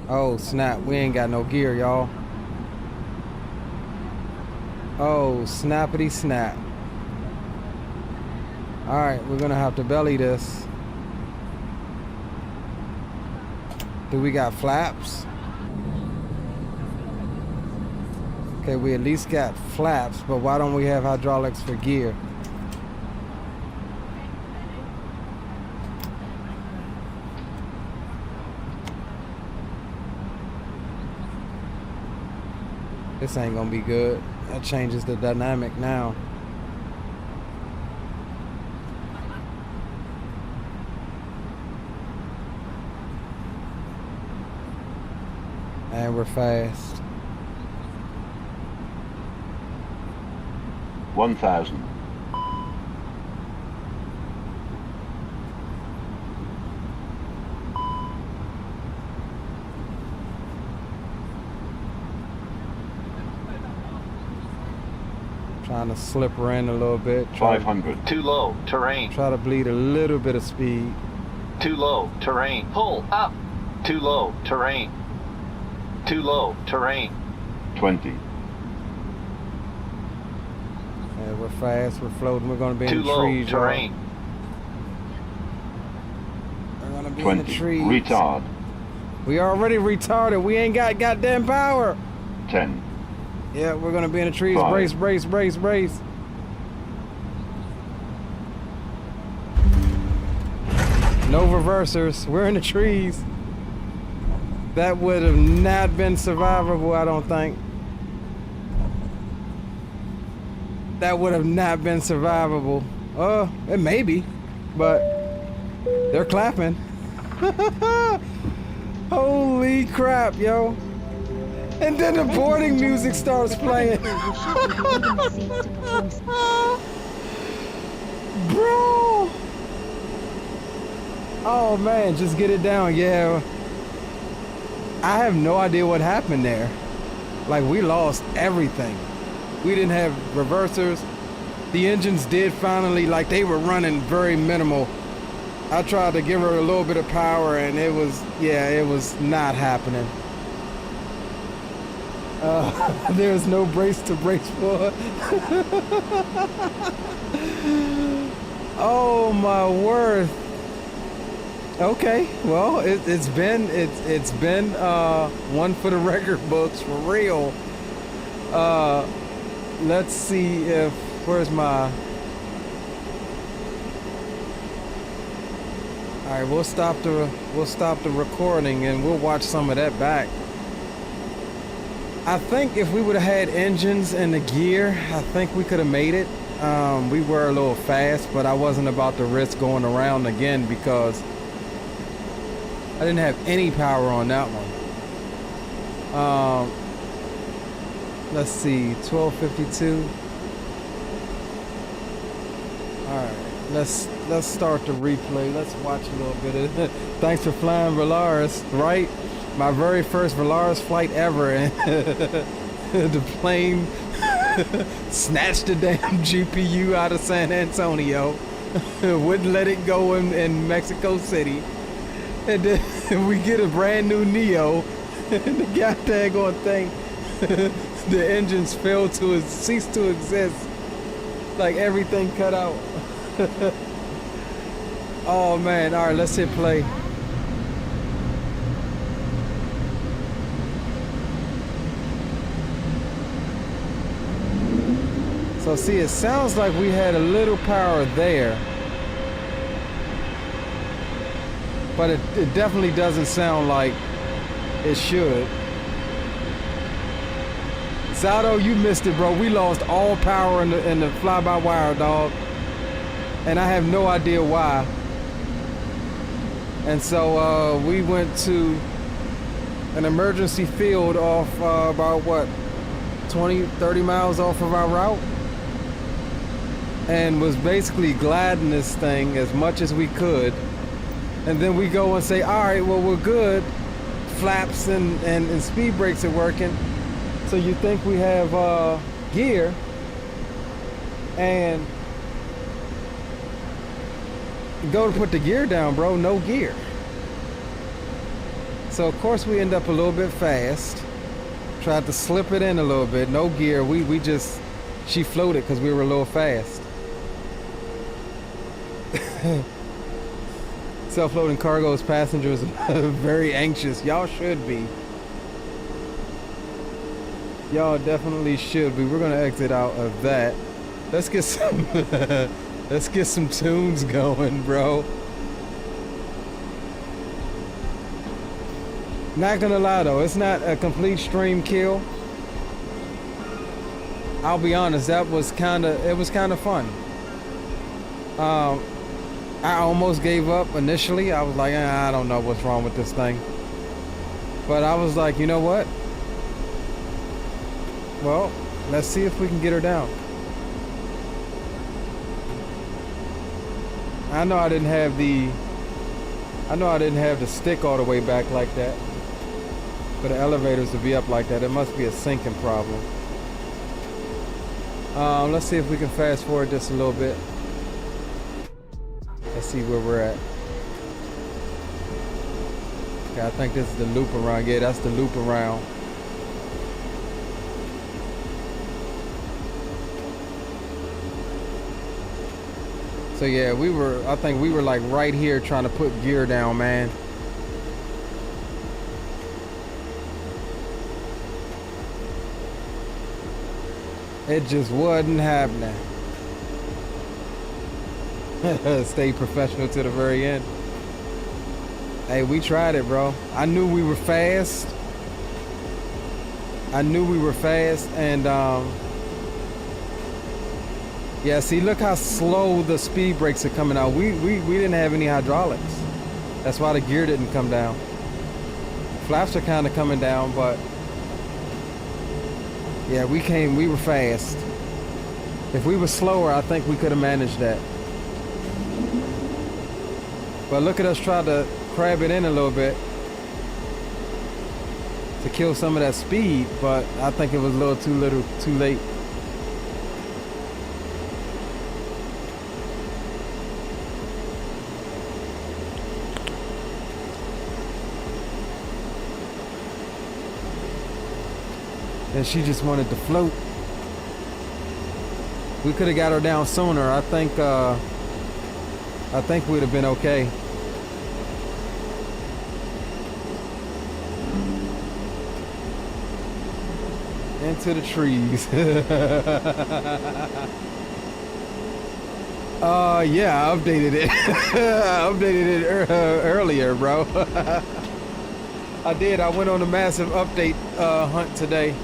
[SPEAKER 1] Oh snap, we ain't got no gear, y'all. Oh, snappity snap. Alright, we're gonna have to belly this. Do we got flaps? Okay, we at least got flaps, but why don't we have hydraulics for gear? This ain't gonna be good. That changes the dynamic now. And we're fast.
[SPEAKER 9] 1,000.
[SPEAKER 1] Trying to slip her in a little bit.
[SPEAKER 9] 500.
[SPEAKER 15] Too low, terrain.
[SPEAKER 1] Try to bleed a little bit of speed.
[SPEAKER 15] Too low, terrain. Pull up. Too low, terrain. Too low, terrain.
[SPEAKER 9] 20.
[SPEAKER 1] Yeah, we're fast, we're floating, we're gonna be
[SPEAKER 15] Too
[SPEAKER 1] in the
[SPEAKER 15] low,
[SPEAKER 1] trees.
[SPEAKER 15] terrain.
[SPEAKER 1] We're gonna be
[SPEAKER 9] 20.
[SPEAKER 1] in the trees.
[SPEAKER 9] Retard.
[SPEAKER 1] We already retarded. We ain't got goddamn power.
[SPEAKER 9] 10.
[SPEAKER 1] Yeah, we're gonna be in the trees.
[SPEAKER 9] 5.
[SPEAKER 1] Brace, brace, brace, brace. No reversers. We're in the trees. That would have not been survivable, I don't think. That would have not been survivable. It may be, but they're clapping. Holy crap, yo. And then the boarding music starts playing. Bro. Oh man, just get it down. Yeah. I have no idea what happened there. Like, we lost everything. We didn't have reversers. The engines did finally, like, they were running very minimal. I tried to give her a little bit of power and it was, yeah, it was not happening. There's no brace to brace for. Oh my word. Okay, well, it's been one for the record books for real. Let's see if where's my. All right, we'll stop the recording and we'll watch some of that back. I think if we would have had engines and the gear, I think we could have made it. We were a little fast, but I wasn't about to risk going around again because I didn't have any power on that one. Let's see, 1252. All right, let's start the replay. Let's watch a little bit of it. Thanks for flying Valaris, right? My very first Valaris flight ever, and the plane snatched the damn GPU out of San Antonio. Wouldn't let it go in Mexico City. And then we get a brand new Neo, and the goddamn thing, the engines cease to exist. Like everything cut out. Oh man, all right, let's hit play. So see, it sounds like we had a little power there. But it definitely doesn't sound like it should. Zato, you missed it, bro. We lost all power in the fly-by-wire, dog. And I have no idea why. And so we went to an emergency field off about what, 20, 30 miles off of our route. And was basically gliding this thing as much as we could. And then we go and say, all right, well, we're good. Flaps and speed brakes are working. So you think we have gear. And go to put the gear down, bro, no gear. So of course we end up a little bit fast. Tried to slip it in a little bit, no gear. She floated because we were a little fast. Self-loading cargo's passengers very anxious. Y'all should be. Y'all definitely should be. We're gonna exit out of that. Let's get some let's get some tunes going, bro. Not gonna lie though, it's not a complete stream kill. I'll be honest, it was kind of fun. I almost gave up initially. I was like, I don't know what's wrong with this thing. But I was like, you know what? Well, let's see if we can get her down. I know I didn't have the stick all the way back like that. For the elevators to be up like that, it must be a sinking problem. Let's see if we can fast forward just a little bit. Let's see where we're at. Okay, I think this is the loop around. Yeah, that's the loop around. So yeah, I think we were like right here trying to put gear down, man. It just wasn't happening. Stay professional to the very end. Hey, we tried it, bro. I knew we were fast. And yeah, see, look how slow the speed brakes are coming out. We didn't have any hydraulics. That's why the gear didn't come down. Flaps are kind of coming down, but yeah, we were fast. If we were slower, I think we could have managed that. But look at us try to crab it in a little bit to kill some of that speed, but I think it was a little too late. And she just wanted to float. We could have got her down sooner. I think we'd have been okay. Into the trees. Yeah, I updated it. I updated it earlier, bro. I did. I went on a massive update hunt today.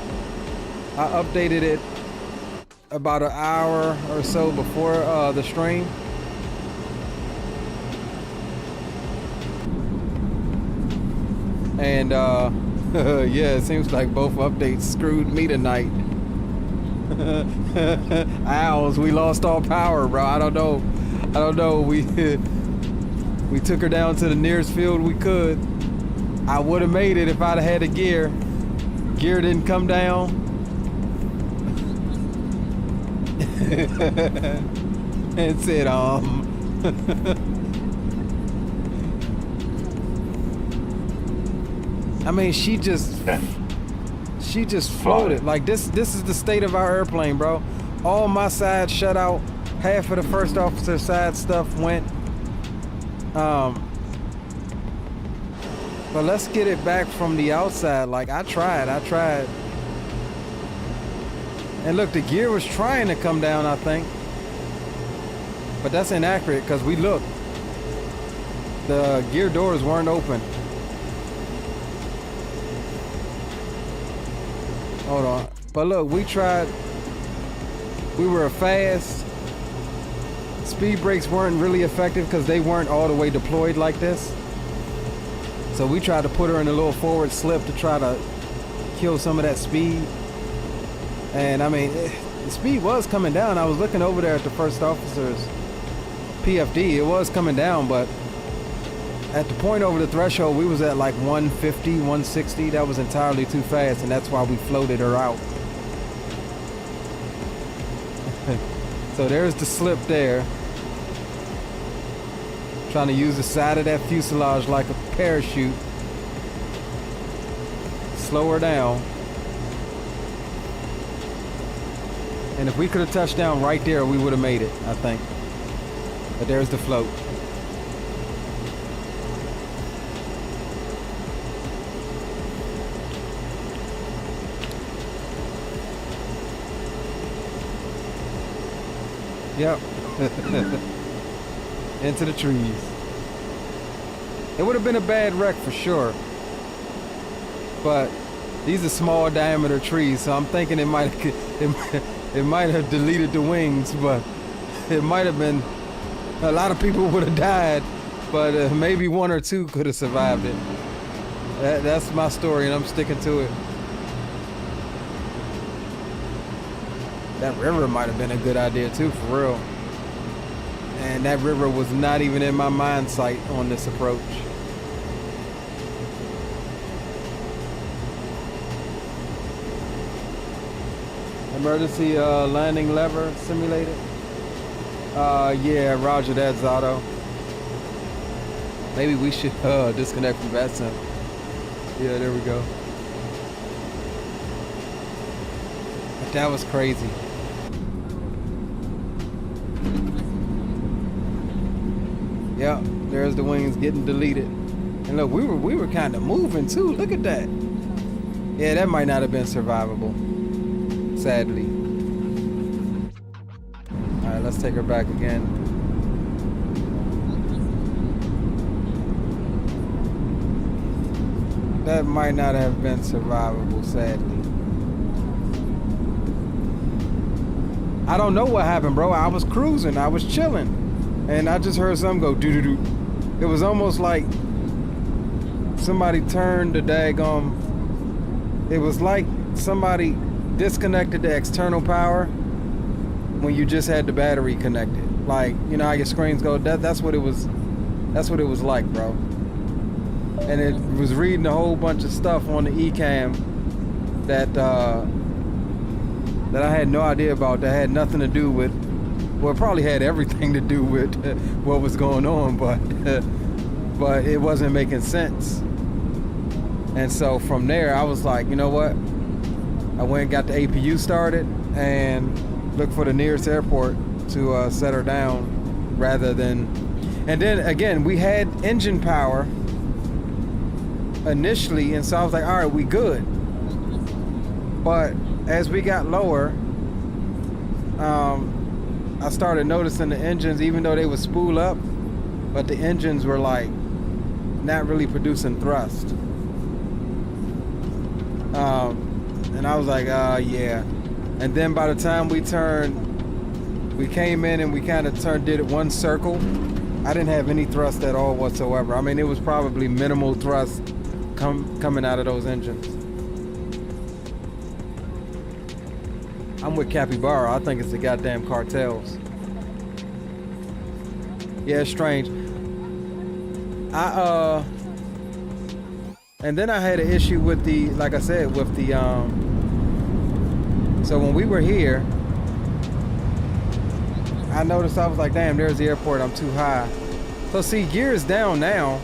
[SPEAKER 1] I updated it about an hour or so before the stream. And yeah, it seems like both updates screwed me tonight. Owls, we lost all power, bro. I don't know. We took her down to the nearest field we could. I would have made it if I'd have had a gear. Gear didn't come down. And said, I mean, she just floated. Like this is the state of our airplane, bro. All my sides shut out. Half of the first officer side stuff went. But let's get it back from the outside. Like I tried. And look, the gear was trying to come down, I think. But that's inaccurate because we looked. The gear doors weren't open. Hold on. But look, we tried. We were fast. Speed brakes weren't really effective because they weren't all the way deployed like this. So we tried to put her in a little forward slip to try to kill some of that speed. And I mean, the speed was coming down. I was looking over there at the first officer's PFD. It was coming down, but at the point over the threshold, we was at like 150, 160. That was entirely too fast, and that's why we floated her out. So there's the slip there. Trying to use the side of that fuselage like a parachute. Slow her down. And if we could have touched down right there, we would have made it, I think. But there's the float. Yep. Into the trees. It would have been a bad wreck for sure. But these are small diameter trees, so I'm thinking it might It might have deleted the wings, but it might have been, a lot of people would have died, but maybe one or two could have survived it. That's my story, and I'm sticking to it. That river might have been a good idea too, for real. And that river was not even in my mind sight on this approach. Emergency landing lever simulated. Yeah, roger that, Zato. Maybe we should disconnect from VATSIM. Yeah, there we go. But that was crazy. Yep, there's the wings getting deleted. And look, we were kind of moving too. Look at that. Yeah, that might not have been survivable, sadly. All right, let's take her back again. That might not have been survivable, sadly. I don't know what happened, bro. I was cruising, I was chilling. And I just heard something go doo-doo-doo. It was almost like somebody turned the daggum. It was like somebody disconnected the external power when you just had the battery connected. Like, you know how your screens go? That's what it was. That's what it was like, bro. And it was reading a whole bunch of stuff on the eCam that that I had no idea about. That had nothing to do with. Well, it probably had everything to do with what was going on, but it wasn't making sense. And so from there, I was like, you know what? I went and got the APU started and looked for the nearest airport to set her down rather than... And then again, we had engine power initially, and so I was like, all right, we good. But as we got lower, I started noticing the engines, even though they would spool up, but the engines were like not really producing thrust. And I was like, yeah. And then by the time we came in and we kind of did it one circle, I didn't have any thrust at all whatsoever. I mean, it was probably minimal thrust coming out of those engines. I'm with Capybara. I think it's the goddamn cartels. Yeah, it's strange. And then I had an issue with the, like I said, with the, so when we were here, I noticed, I was like, damn, there's the airport, I'm too high. So see, gear is down now,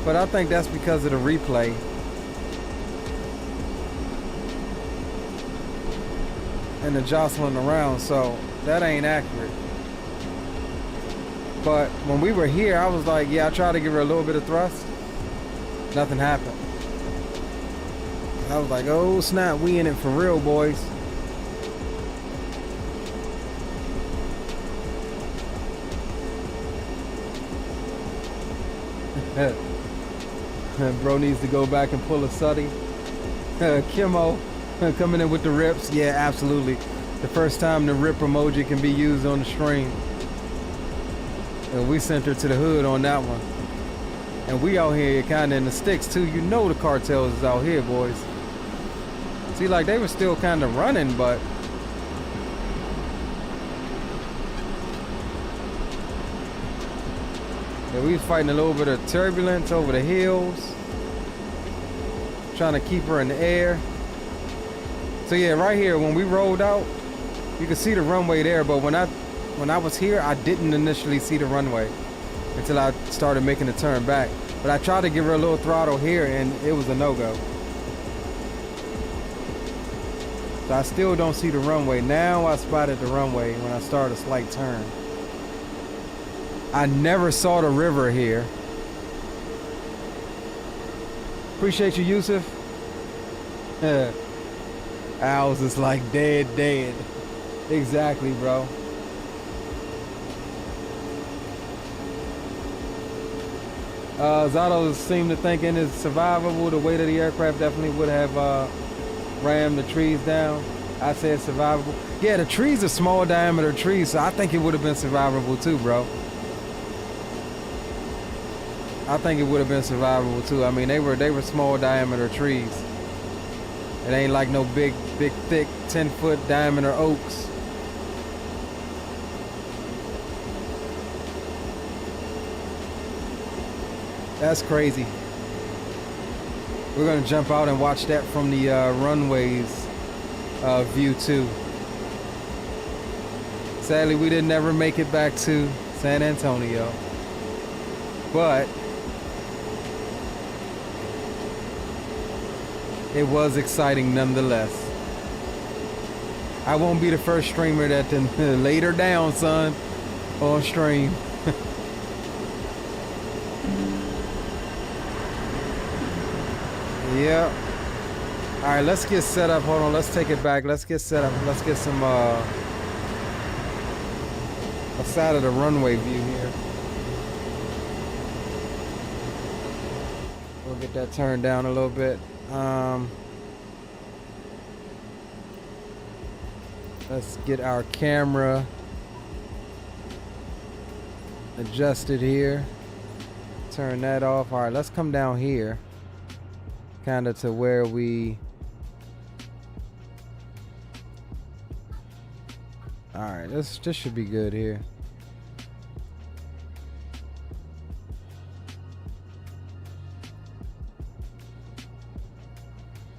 [SPEAKER 1] but I think that's because of the replay. And the jostling around, so that ain't accurate. But when we were here, I was like, yeah, I tried to give her a little bit of thrust. Nothing happened. I was like, oh snap, we in it for real, boys. Bro needs to go back and pull a suddy. Kimmo coming in with the rips. Yeah, absolutely. The first time the rip emoji can be used on the stream. And we sent her to the hood on that one. And we out here kind of in the sticks too. You know the cartels is out here, boys. See, like they were still kind of running, but yeah, we was fighting a little bit of turbulence over the hills, trying to keep her in the air. So yeah, right here when we rolled out, you can see the runway there, but when I was here, I didn't initially see the runway until I started making the turn back. But I tried to give her a little throttle here and it was a no-go. So I still don't see the runway. Now I spotted the runway when I started a slight turn. I never saw the river here. Appreciate you, Yusuf. Owls is like dead. Exactly, bro. Zato seemed to think in it's survivable. The weight of the aircraft definitely would have rammed the trees down. I said survivable. Yeah, the trees are small diameter trees, so I think it would have been survivable too, bro. I think it would have been survivable too. I mean, they were small diameter trees. It ain't like no big, thick 10-foot diameter oaks. That's crazy. We're gonna jump out and watch that from the runways view too. Sadly, we didn't ever make it back to San Antonio, but it was exciting nonetheless. I won't be the first streamer that then laid her down, son, on stream. Yeah. All right, let's get set up. Hold on, let's take it back. Let's get set up. Let's get some a side of the runway view here. We'll get that turned down a little bit. Let's get our camera adjusted here. Turn that off. All right, let's come down here. Kind of to where we... All right, this should be good here.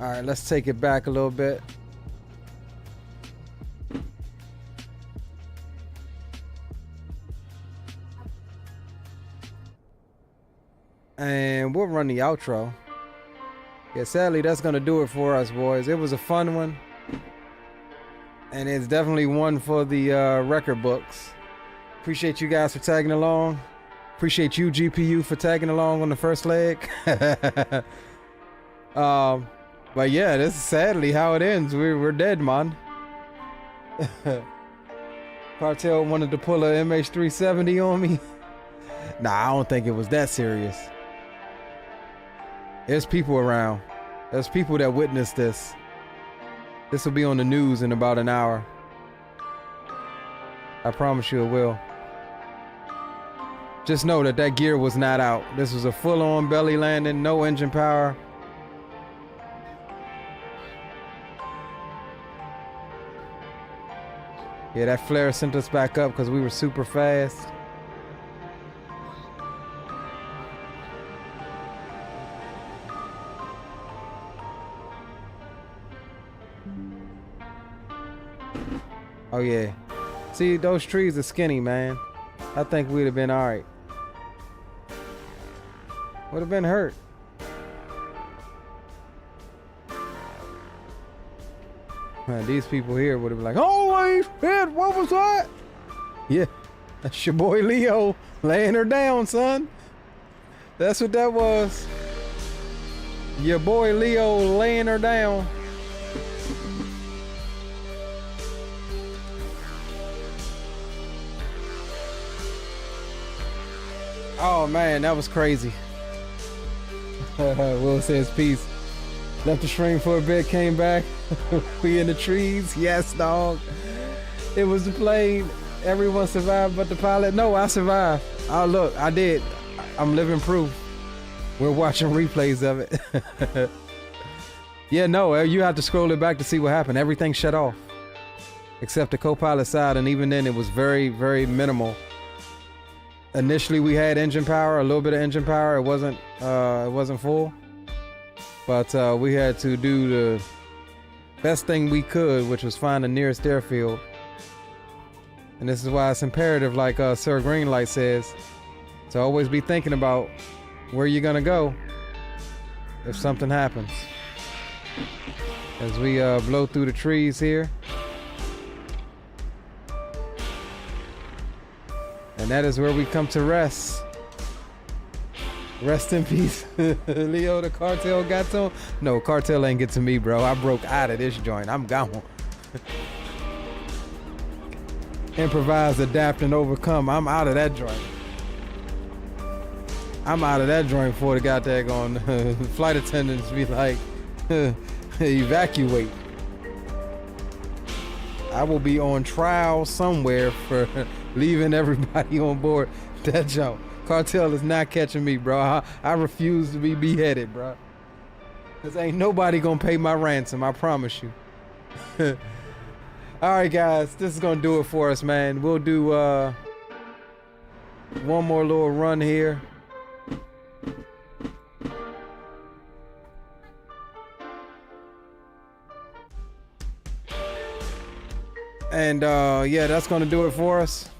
[SPEAKER 1] All right, let's take it back a little bit. And we'll run the outro. Yeah, sadly, that's gonna do it for us, boys. It was a fun one. And it's definitely one for the record books. Appreciate you guys for tagging along. Appreciate you, GPU, for tagging along on the first leg. But yeah, this is sadly how it ends. We're dead, man. Cartel wanted to pull a MH370 on me. Nah, I don't think it was that serious. There's people around. There's people that witnessed this. This will be on the news in about an hour. I promise you it will. Just know that that gear was not out. This was a full-on belly landing, no engine power. Yeah, that flare sent us back up because we were super fast. Oh yeah. See, those trees are skinny, man. I think we'd have been all right. Would have been hurt. These people here would have been like, holy shit, what was that? Yeah, that's your boy Leo laying her down, son. That's what that was. Your boy Leo laying her down. Oh man, that was crazy. Will says peace. Left the stream for a bit, came back. We in the trees. Yes, dog. It was the plane. Everyone survived but the pilot. No, I survived. Oh look, I did. I'm living proof. We're watching replays of it. Yeah, no, you have to scroll it back to see what happened. Everything shut off. Except the co-pilot side, and even then it was very, very minimal. Initially we had engine power, a little bit of engine power. It wasn't full. But we had to do the best thing we could, which was find the nearest airfield. And this is why it's imperative, like Sir Greenlight says, to always be thinking about where you're gonna go if something happens. As we blow through the trees here. And that is where we come to rest. Rest in peace. Leo, the cartel got to him? No, cartel ain't get to me, bro. I broke out of this joint. I'm gone. Improvise, adapt, and overcome. I'm out of that joint. I'm out of that joint before the goddamn flight attendants be like, evacuate. I will be on trial somewhere for leaving everybody on board that jump. Cartel is not catching me, bro. I refuse to be beheaded, bro. Cause ain't nobody gonna pay my ransom, I promise you. All right, guys, this is gonna do it for us, man. We'll do one more little run here. And yeah, that's gonna do it for us.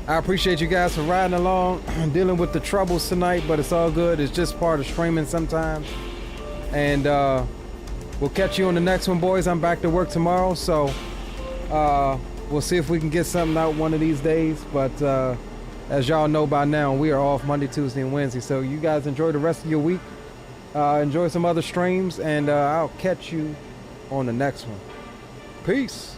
[SPEAKER 1] I appreciate you guys for riding along, dealing with the troubles tonight, but it's all good. It's just part of streaming sometimes. And we'll catch you on the next one, boys. I'm back to work tomorrow, so we'll see if we can get something out one of these days. But as y'all know by now, we are off Monday, Tuesday, and Wednesday. So you guys enjoy the rest of your week. Enjoy some other streams, and I'll catch you on the next one. Peace.